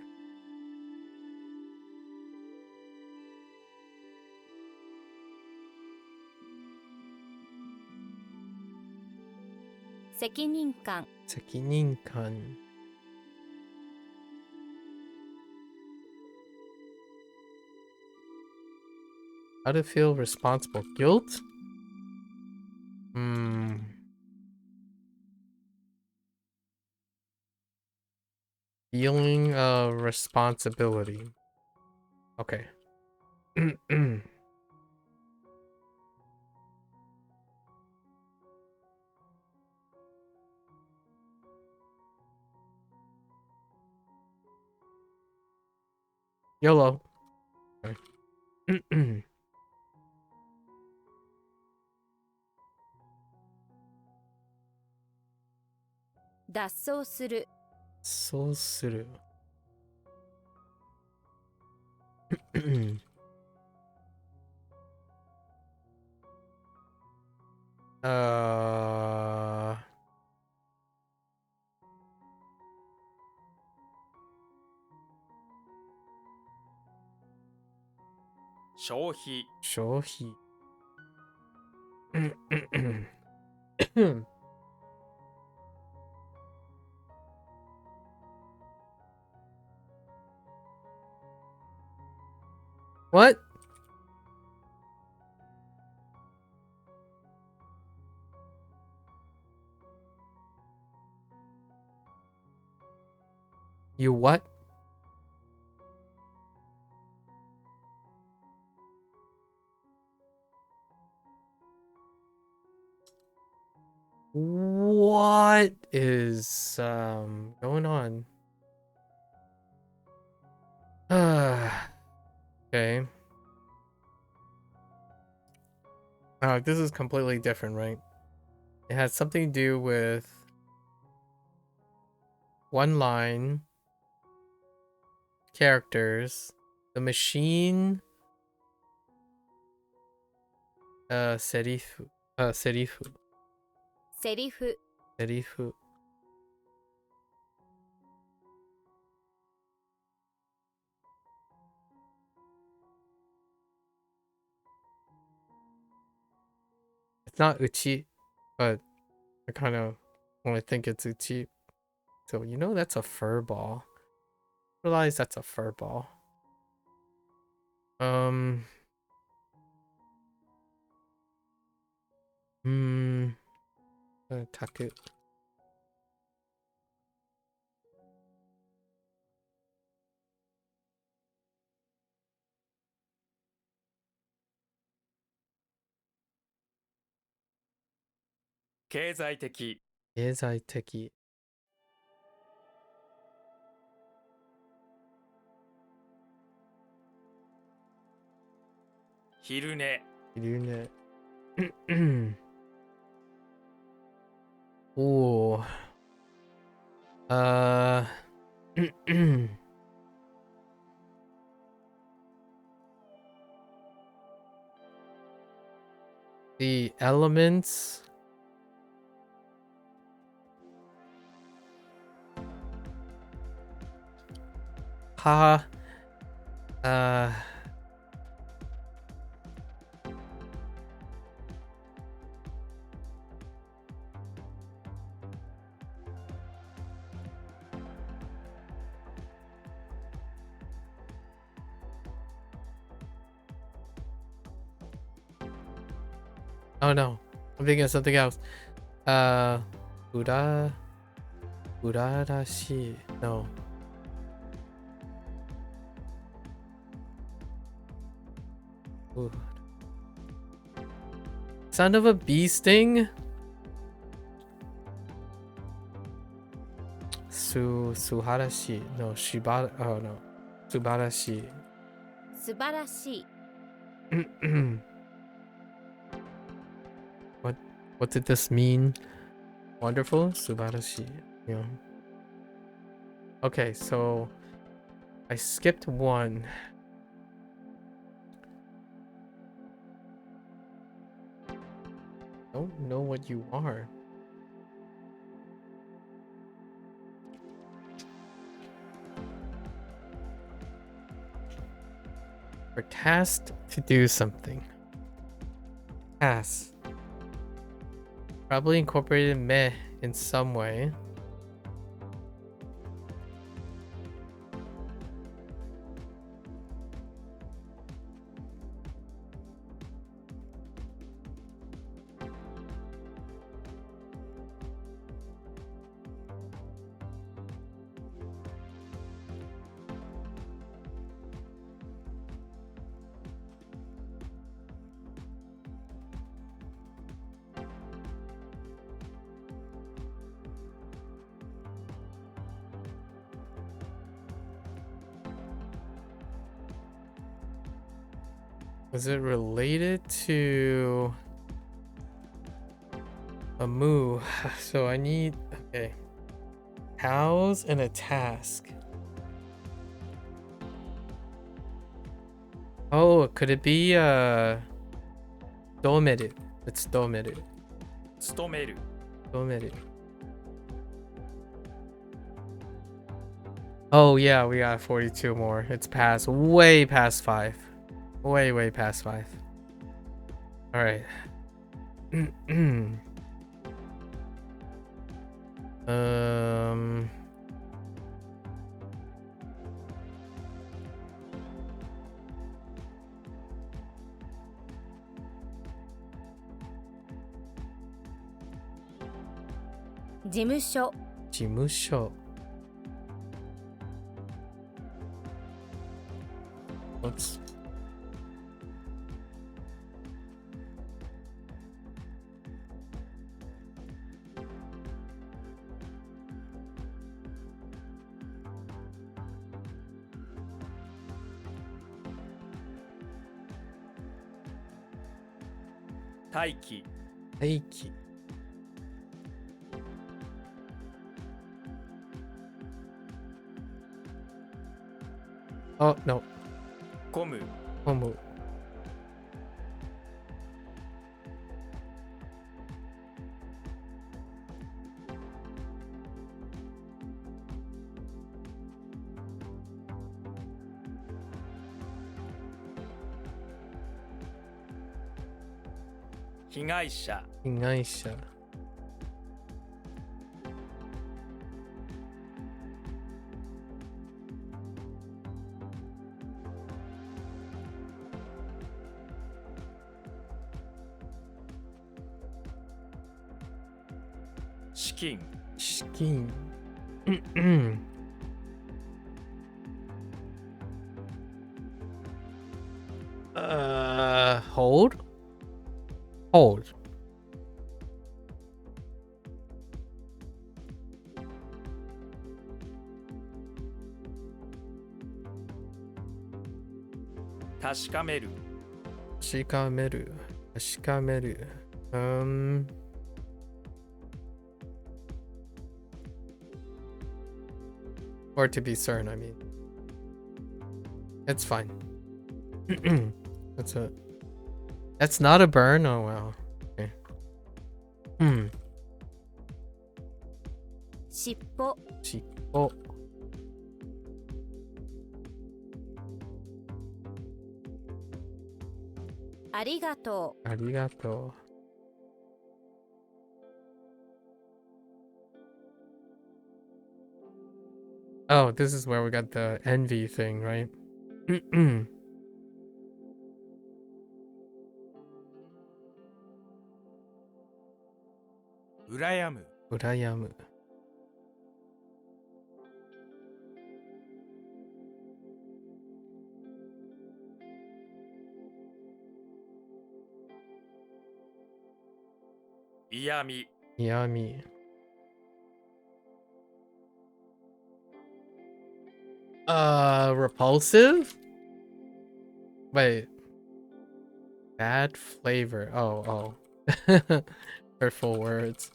責任感 責任感. How to feel responsible. Guilt? Feeling responsibility. Okay. YOLO. Okay. 脱走するそうする. uh 消費消費. What? You what? What is going on? Okay. This is completely different, right? It has something to do with one line, characters, the machine, serifu, serifu, セリフ serifu. It's not uchi, but I kind of only think it's uchi. So you know that's a fur ball. Realize that's a fur ball. Taku. 経済的経済的. 昼寝いるね. Ooh. The elements. Ha. Oh no, I'm thinking of something else. Urarashi. No. Ooh. Sound of a bee sting? Suharashi. No, Shibata. Oh no. Subarashi. 素晴らしい What did this mean? Wonderful? Subarashi. Yeah. Okay, so I skipped one. Don't know what you are. We're tasked to do something. Task. Probably incorporated meh in some way. Is it related to a moo? So I need, okay, cows and a task. Oh, could it be domeru? It's domeru. 勤める Domeru. Oh yeah, we got 42 more. It's past, way past 5. Way past 5. All right. um. «事務所 Jimusho. Let's. «待機 Eiki. Oh no. 混む Homu. «被害者 Ingaisha. » 資金 Shikin. Hold? Hold. «確かめる Shikameru. Shikameru. Or to be certain, I mean. It's fine. That's not a burn? Oh wow. Okay. 尻尾 Shippo. ありがと Arigato. Oh, this is where we got the envy thing, right? うらやむ Urayamu. 嫌味 Yami. Repulsive? Wait. Bad flavor. Oh. Hurtful words.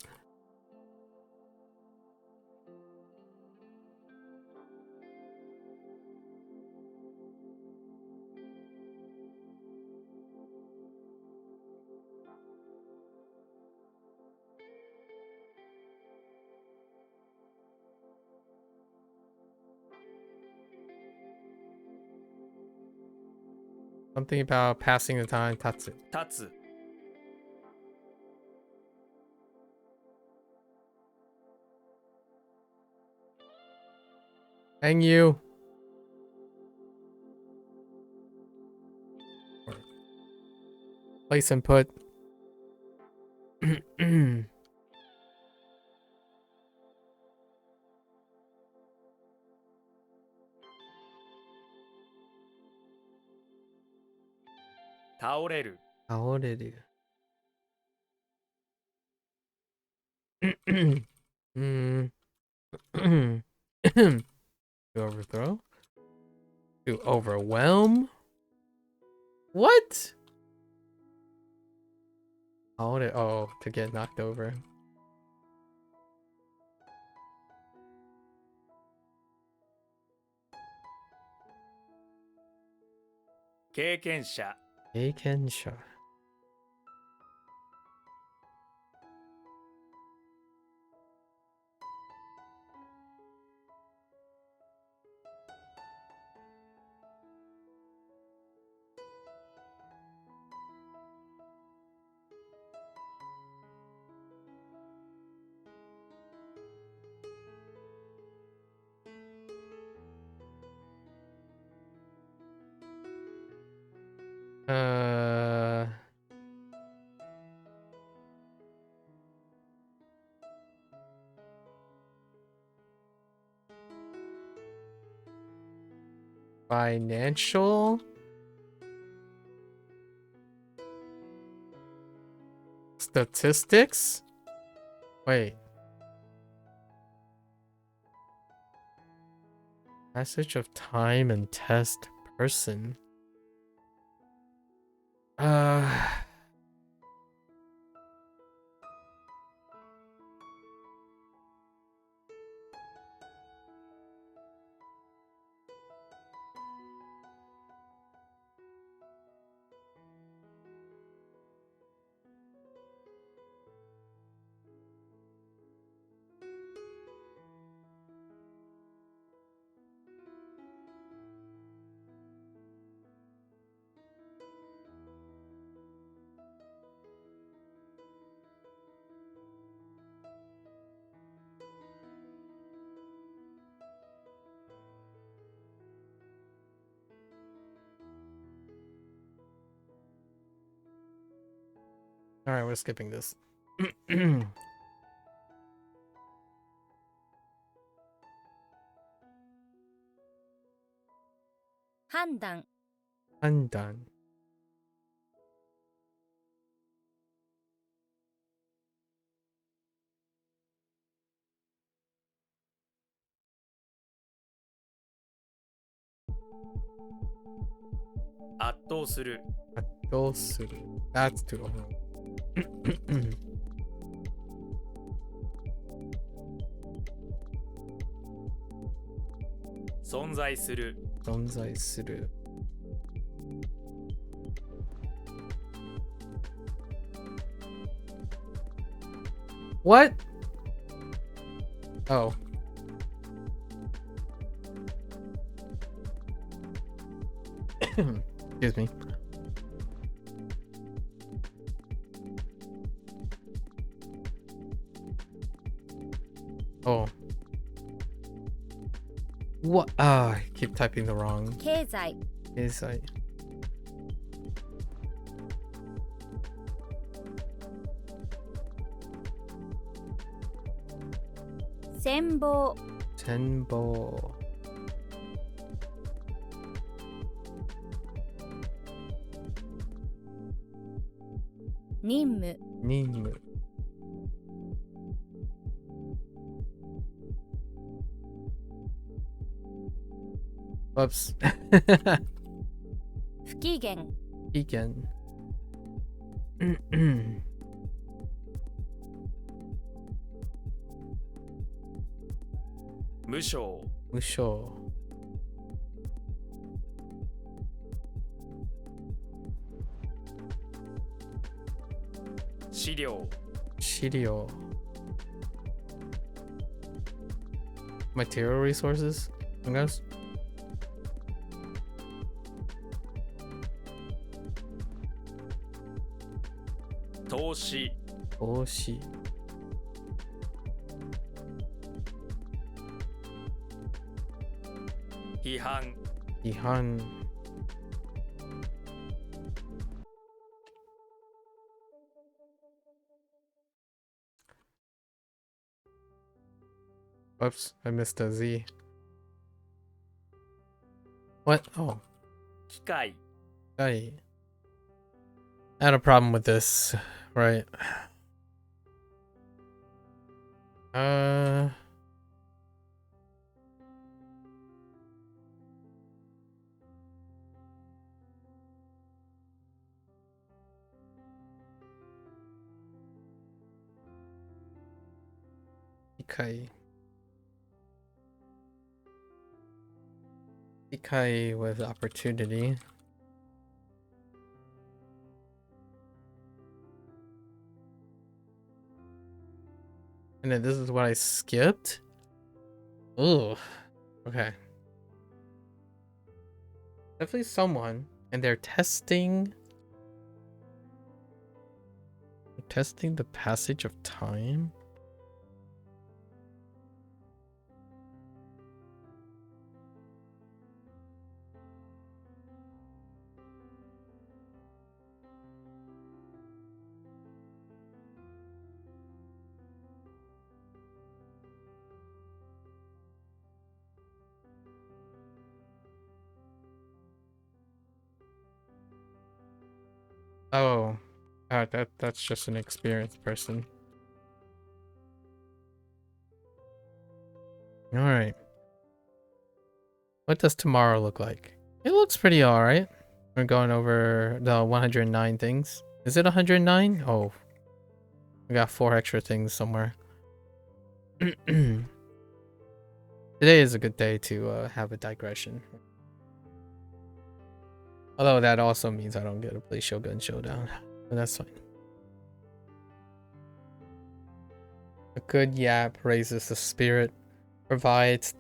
Something about passing the time. Tatsu. 立つ Hang you. Place input. 倒れる 倒れる. To overthrow? To overwhelm? What? Oh, to get knocked over. 経験者 経験者. Financial? Statistics? Wait. Passage of time and test person. Alright, we're skipping this. 判断 Undone. 圧倒する どうする? That's too long. 存在する 存在する. What? Oh. Excuse me. Oh. What? Ah, I keep typing the wrong. 経済 Is I. 戦望展望. 任務任務. Whoops. 不機嫌 Vegan. 無償 Musho. 資料 Shirio. Material resources, I guess. 投資 Oshi. 批判 Ihan. Whoops, I missed a Z. What? Oh, 機械 I had a problem with this, right? Uh, Ikai. Ikai with opportunity. And then this is what I skipped? Ooh. Okay. Definitely someone. And they're testing the passage of time? Oh, that's just an experienced person. All right. What does tomorrow look like? It looks pretty all right. We're going over the 109 things. Is it 109? Oh, we got 4 extra things somewhere. Today is a good day to have a digression. Although that also means I don't get to play Shogun Showdown. But that's fine. A good yap raises the spirit, provides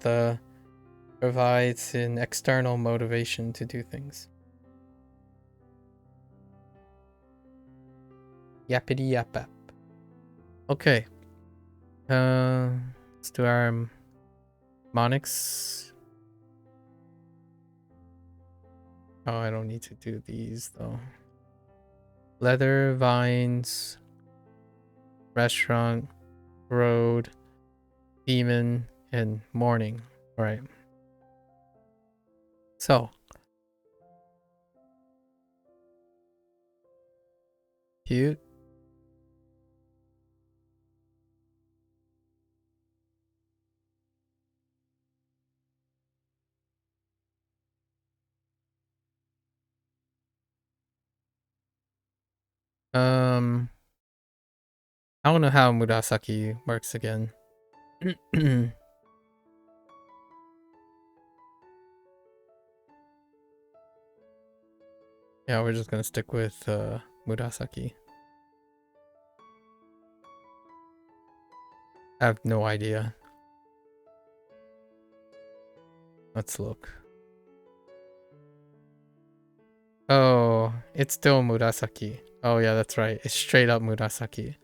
an external motivation to do things. Yappity yap yap. Okay. Let's do our mnemonics. Oh, I don't need to do these though. Leather, vines, restaurant, road, demon, and morning. All right. So. Cute. I don't know how Murasaki works again. Yeah, we're just gonna stick with Murasaki. I have no idea. Let's look. Oh, it's still Murasaki. Oh yeah, that's right. It's straight up Murasaki.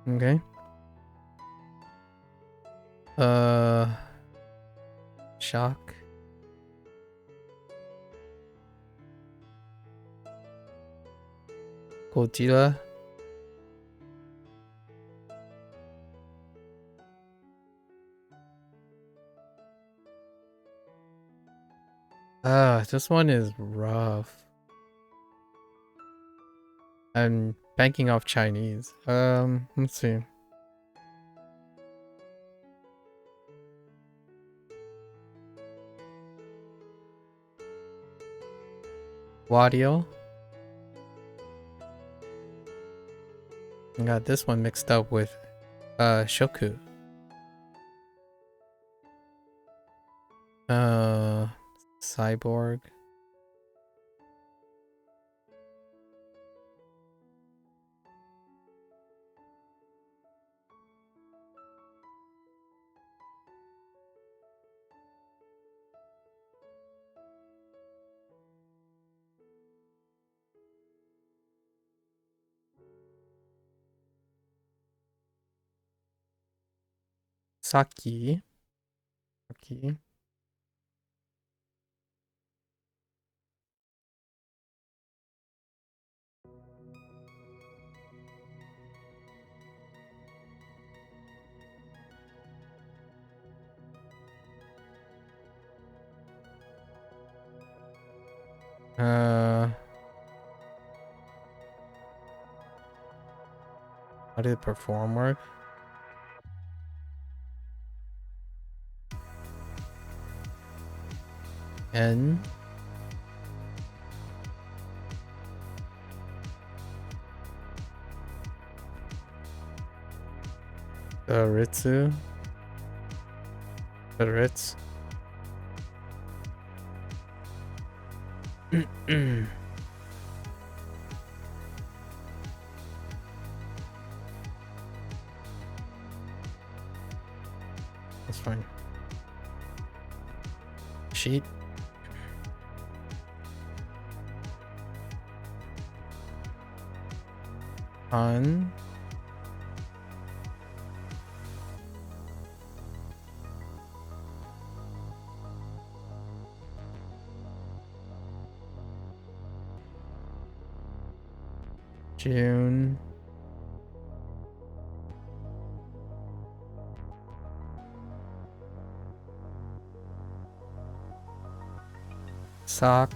Okay. Shock. Godzilla. This one is rough. I'm banking off Chinese. Let's see. Wadio. I got this one mixed up with Shoku. Cyborg. Saki. Saki. How did perform work? N. Ritsu. Ritz. That's fine. Sheet. On. June. Sock.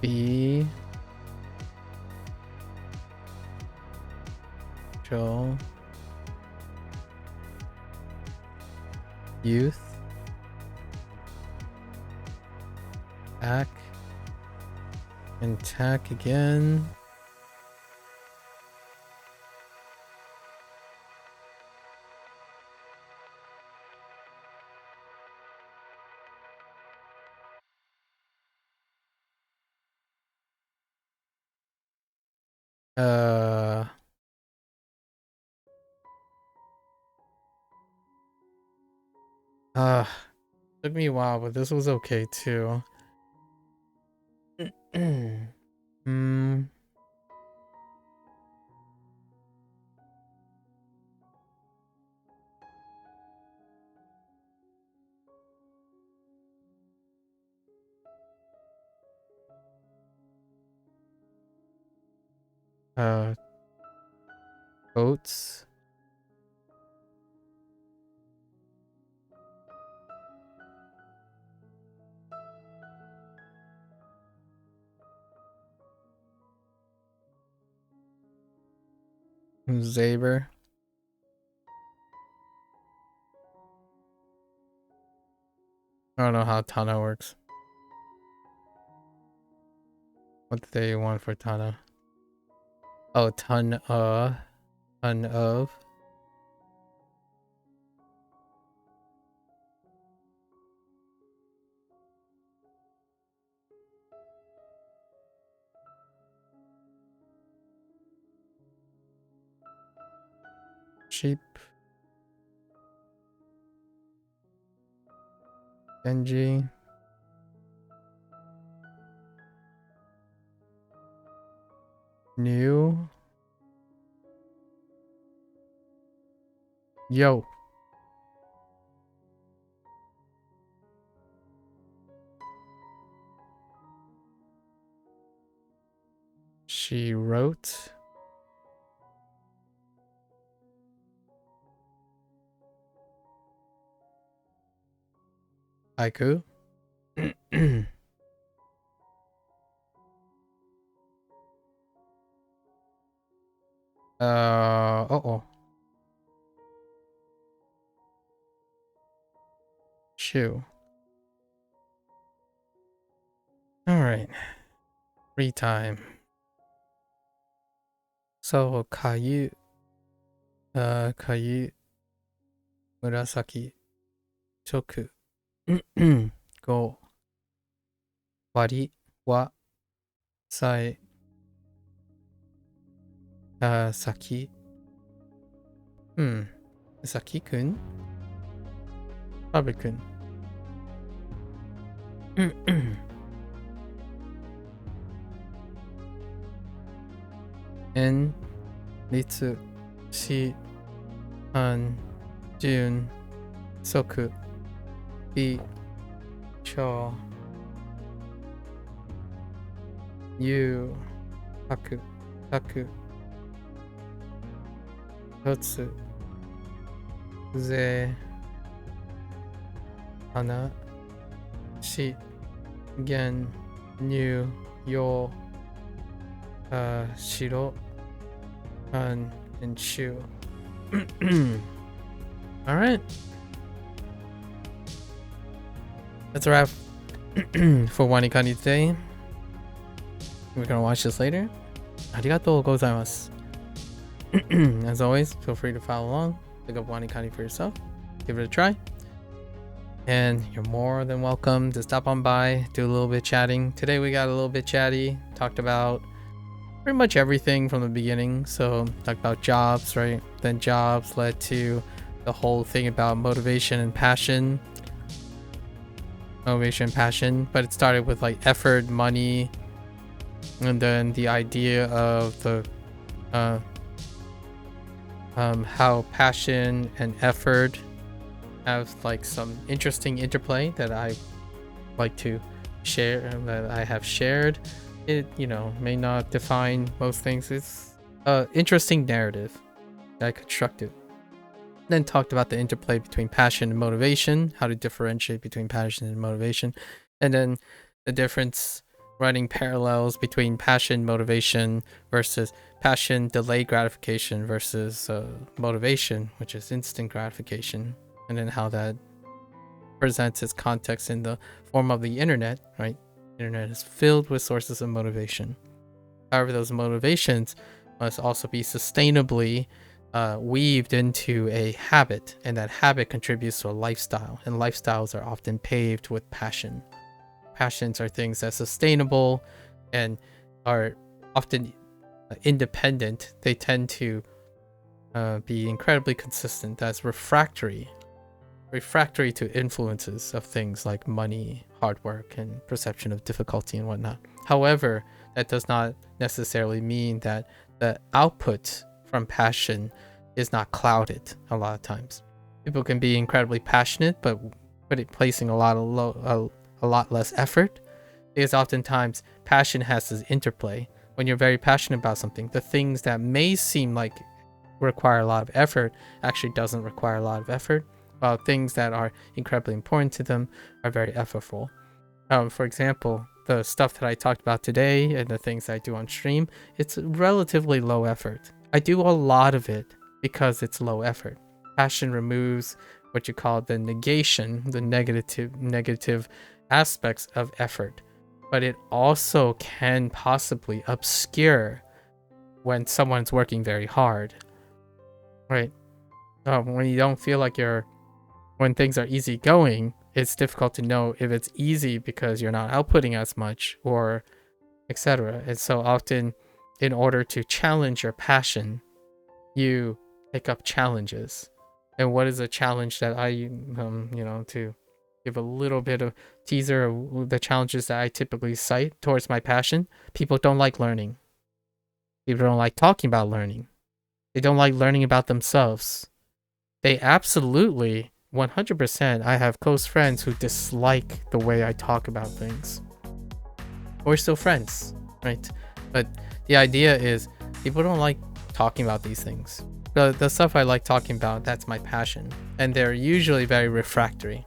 B. Joel. Youth. Back. And tack again. Took me a while, but this was okay too. Oats. Zaber. I don't know how Tana works. What do they want for Tana? Oh, ton of. Sheep. Genji. New. Yo. She wrote. Haiku. Uh-oh. Shoo. Alright. Free time. So, kayu. Kayu. Murasaki. Choku. Go. Wari wa. Sai. Saki. Saki-kun? Probably-kun. En. Ritsu. Shi. Han. Jun. Soku. Bi. Cho. Yu. Haku. Taku. Totsu. Ze. Hana. Shi. Gen. Nyu. Yo. Shiro. Han. And Shu. Alright. That's a wrap for WaniKani today. We're gonna watch this later. Arigatou gozaimasu. As always, feel free to follow along. Pick up WaniKani for yourself. Give it a try. And you're more than welcome to stop on by, do a little bit chatting. Today we got a little bit chatty. Talked about pretty much everything from the beginning. So talked about jobs, right? Then jobs led to the whole thing about motivation and passion. Motivation and passion. But it started with like effort, money, and then the idea of the how passion and effort have like some interesting interplay that I like to share, that I have shared. It, you know, may not define most things. It's interesting narrative that I constructed. Then talked about the interplay between passion and motivation, how to differentiate between passion and motivation, and then the difference, running parallels between passion, motivation versus passion, delayed gratification versus motivation, which is instant gratification, and then how that presents its context in the form of the internet, right? The internet is filled with sources of motivation. However, those motivations must also be sustainably weaved into a habit, and that habit contributes to a lifestyle, and lifestyles are often paved with passion. Passions are things that are sustainable and are often independent. They tend to be incredibly consistent. That's refractory to influences of things like money, hard work, and perception of difficulty and whatnot. However, that does not necessarily mean that the output from passion is not clouded. A lot of times people can be incredibly passionate but placing a lot less effort, because oftentimes passion has this interplay. When you're very passionate about something, the things that may seem like require a lot of effort actually doesn't require a lot of effort, while things that are incredibly important to them are very effortful. For example, the stuff that I talked about today and the things I do on stream, it's relatively low effort. I do a lot of it because it's low effort. Passion removes what you call the negation, the negative aspects of effort, but it also can possibly obscure when someone's working very hard, right? When you don't feel like when things are easy going, it's difficult to know if it's easy because you're not outputting as much, or etc. And so often, in order to challenge your passion, you pick up challenges. And what is a challenge that I to give a little bit of teaser of the challenges that I typically cite towards my passion? People don't like learning. People don't like talking about learning. They don't like learning about themselves. They absolutely, 100%, I have close friends who dislike the way I talk about things. We're still friends, right? But the idea is people don't like talking about these things. The stuff I like talking about, that's my passion. And they're usually very refractory.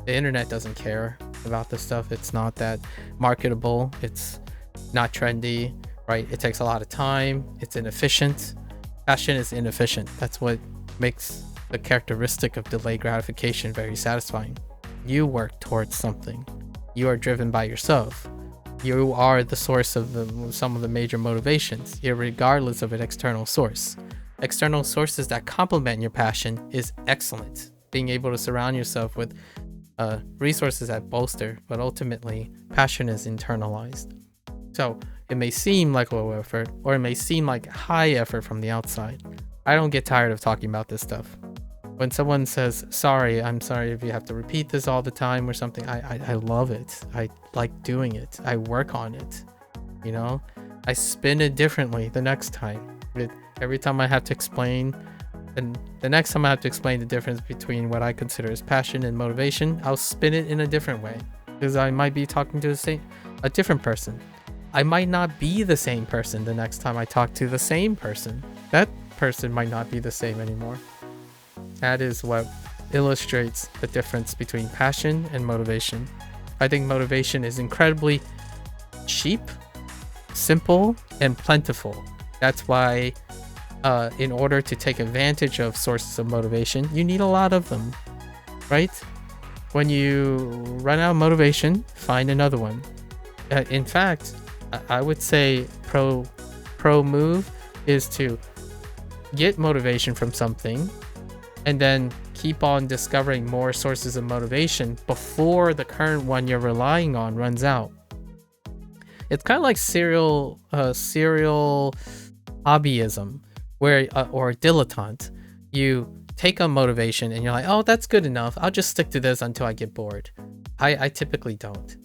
The internet doesn't care about this stuff. It's not that marketable. It's not trendy, right? It takes a lot of time. It's inefficient. Passion is inefficient. That's what makes the characteristic of delayed gratification very satisfying. You work towards something. You are driven by yourself. You are the source of some of the major motivations, regardless of an external source. External sources that complement your passion is excellent. Being able to surround yourself with resources that bolster, but ultimately passion is internalized. So it may seem like low effort, or it may seem like high effort from the outside. I don't get tired of talking about this stuff. When someone says, sorry, I'm sorry if you have to repeat this all the time or something, I love it. I like doing it. I work on it. You know, I spin it differently the next time. Every time I have to explain, and the next time I have to explain the difference between what I consider as passion and motivation, I'll spin it in a different way, because I might be talking to a different person. I might not be the same person the next time I talk to the same person. That person might not be the same anymore. That is what illustrates the difference between passion and motivation. I think motivation is incredibly cheap, simple, and plentiful. That's why in order to take advantage of sources of motivation, you need a lot of them, right? When you run out of motivation, find another one. In fact, I would say pro move is to get motivation from something and then keep on discovering more sources of motivation before the current one you're relying on runs out. It's kind of like serial hobbyism, where or dilettante. You take on motivation and you're like, oh, that's good enough. I'll just stick to this until I get bored. I typically don't.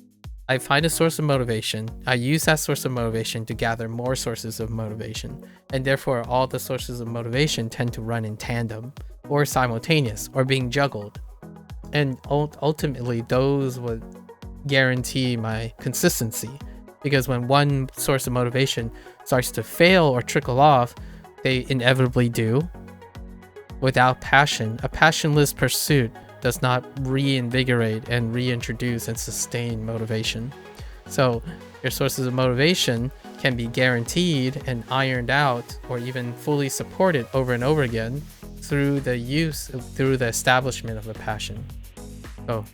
I find a source of motivation. I use that source of motivation to gather more sources of motivation. And therefore, all the sources of motivation tend to run in tandem or simultaneous or being juggled. And ultimately, those would guarantee my consistency. Because when one source of motivation starts to fail or trickle off, they inevitably do. Without passion, a passionless pursuit does not reinvigorate and reintroduce and sustain motivation. So your sources of motivation can be guaranteed and ironed out, or even fully supported over and over again through the establishment of a passion. So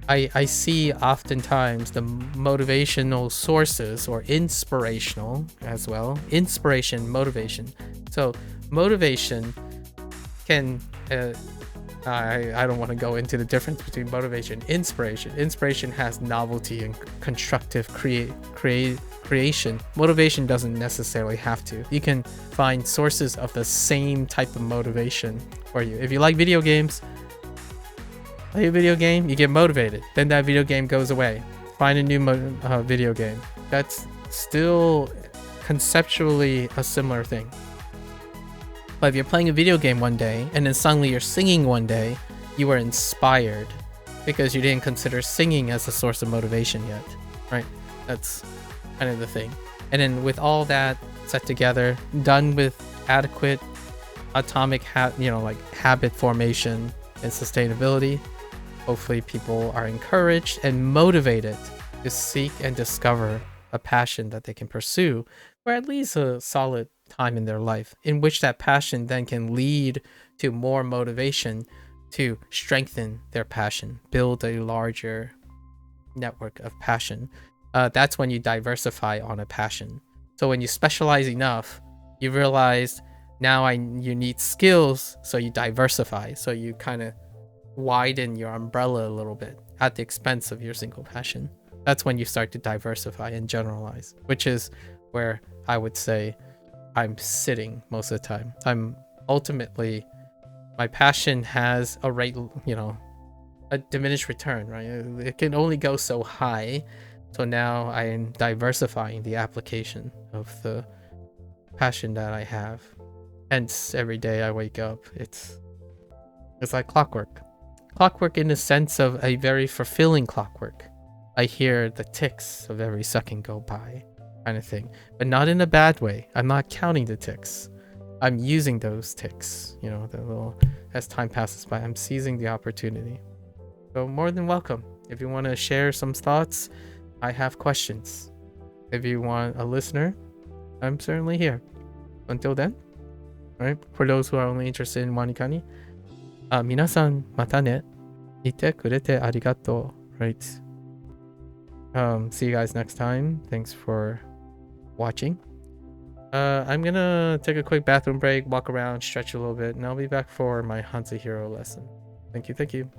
I see oftentimes the motivational sources, or inspirational as well, motivation. So motivation can I don't want to go into the difference between motivation and inspiration. Inspiration has novelty and constructive creation. Motivation doesn't necessarily have to. You can find sources of the same type of motivation for you. If you like video games, play a video game, you get motivated. Then that video game goes away. Find a new video game. That's still conceptually a similar thing. But if you're playing a video game one day and then suddenly you're singing one day, you are inspired because you didn't consider singing as a source of motivation yet, right? That's kind of the thing. And then with all that set together, done with adequate atomic habit formation and sustainability, hopefully people are encouraged and motivated to seek and discover a passion that they can pursue for at least a solid time in their life, in which that passion then can lead to more motivation to strengthen their passion, build a larger network of passion. That's when you diversify on a passion. So when you specialize enough, you realize now you need skills, so you diversify. So you kind of widen your umbrella a little bit at the expense of your single passion. That's when you start to diversify and generalize, which is where I would say I'm sitting most of the time. I'm ultimately, my passion has a rate, a diminished return, right? It can only go so high. So now I am diversifying the application of the passion that I have. Hence, every day I wake up, it's like clockwork. Clockwork in the sense of a very fulfilling clockwork. I hear the ticks of every second go by, kind of thing, but not in a bad way. I'm not counting the ticks. I'm using those ticks, the little, as time passes by, I'm seizing the opportunity. So more than welcome. If you want to share some thoughts, I have questions. If you want a listener, I'm certainly here. Until then, right? For those who are only interested in WaniKani, 皆さんまたね。いてくれてありがとう. Right. See you guys next time. Thanks for watching. I'm gonna take a quick bathroom break, walk around, stretch a little bit, and I'll be back for my Hanzo Hero lesson. Thank you.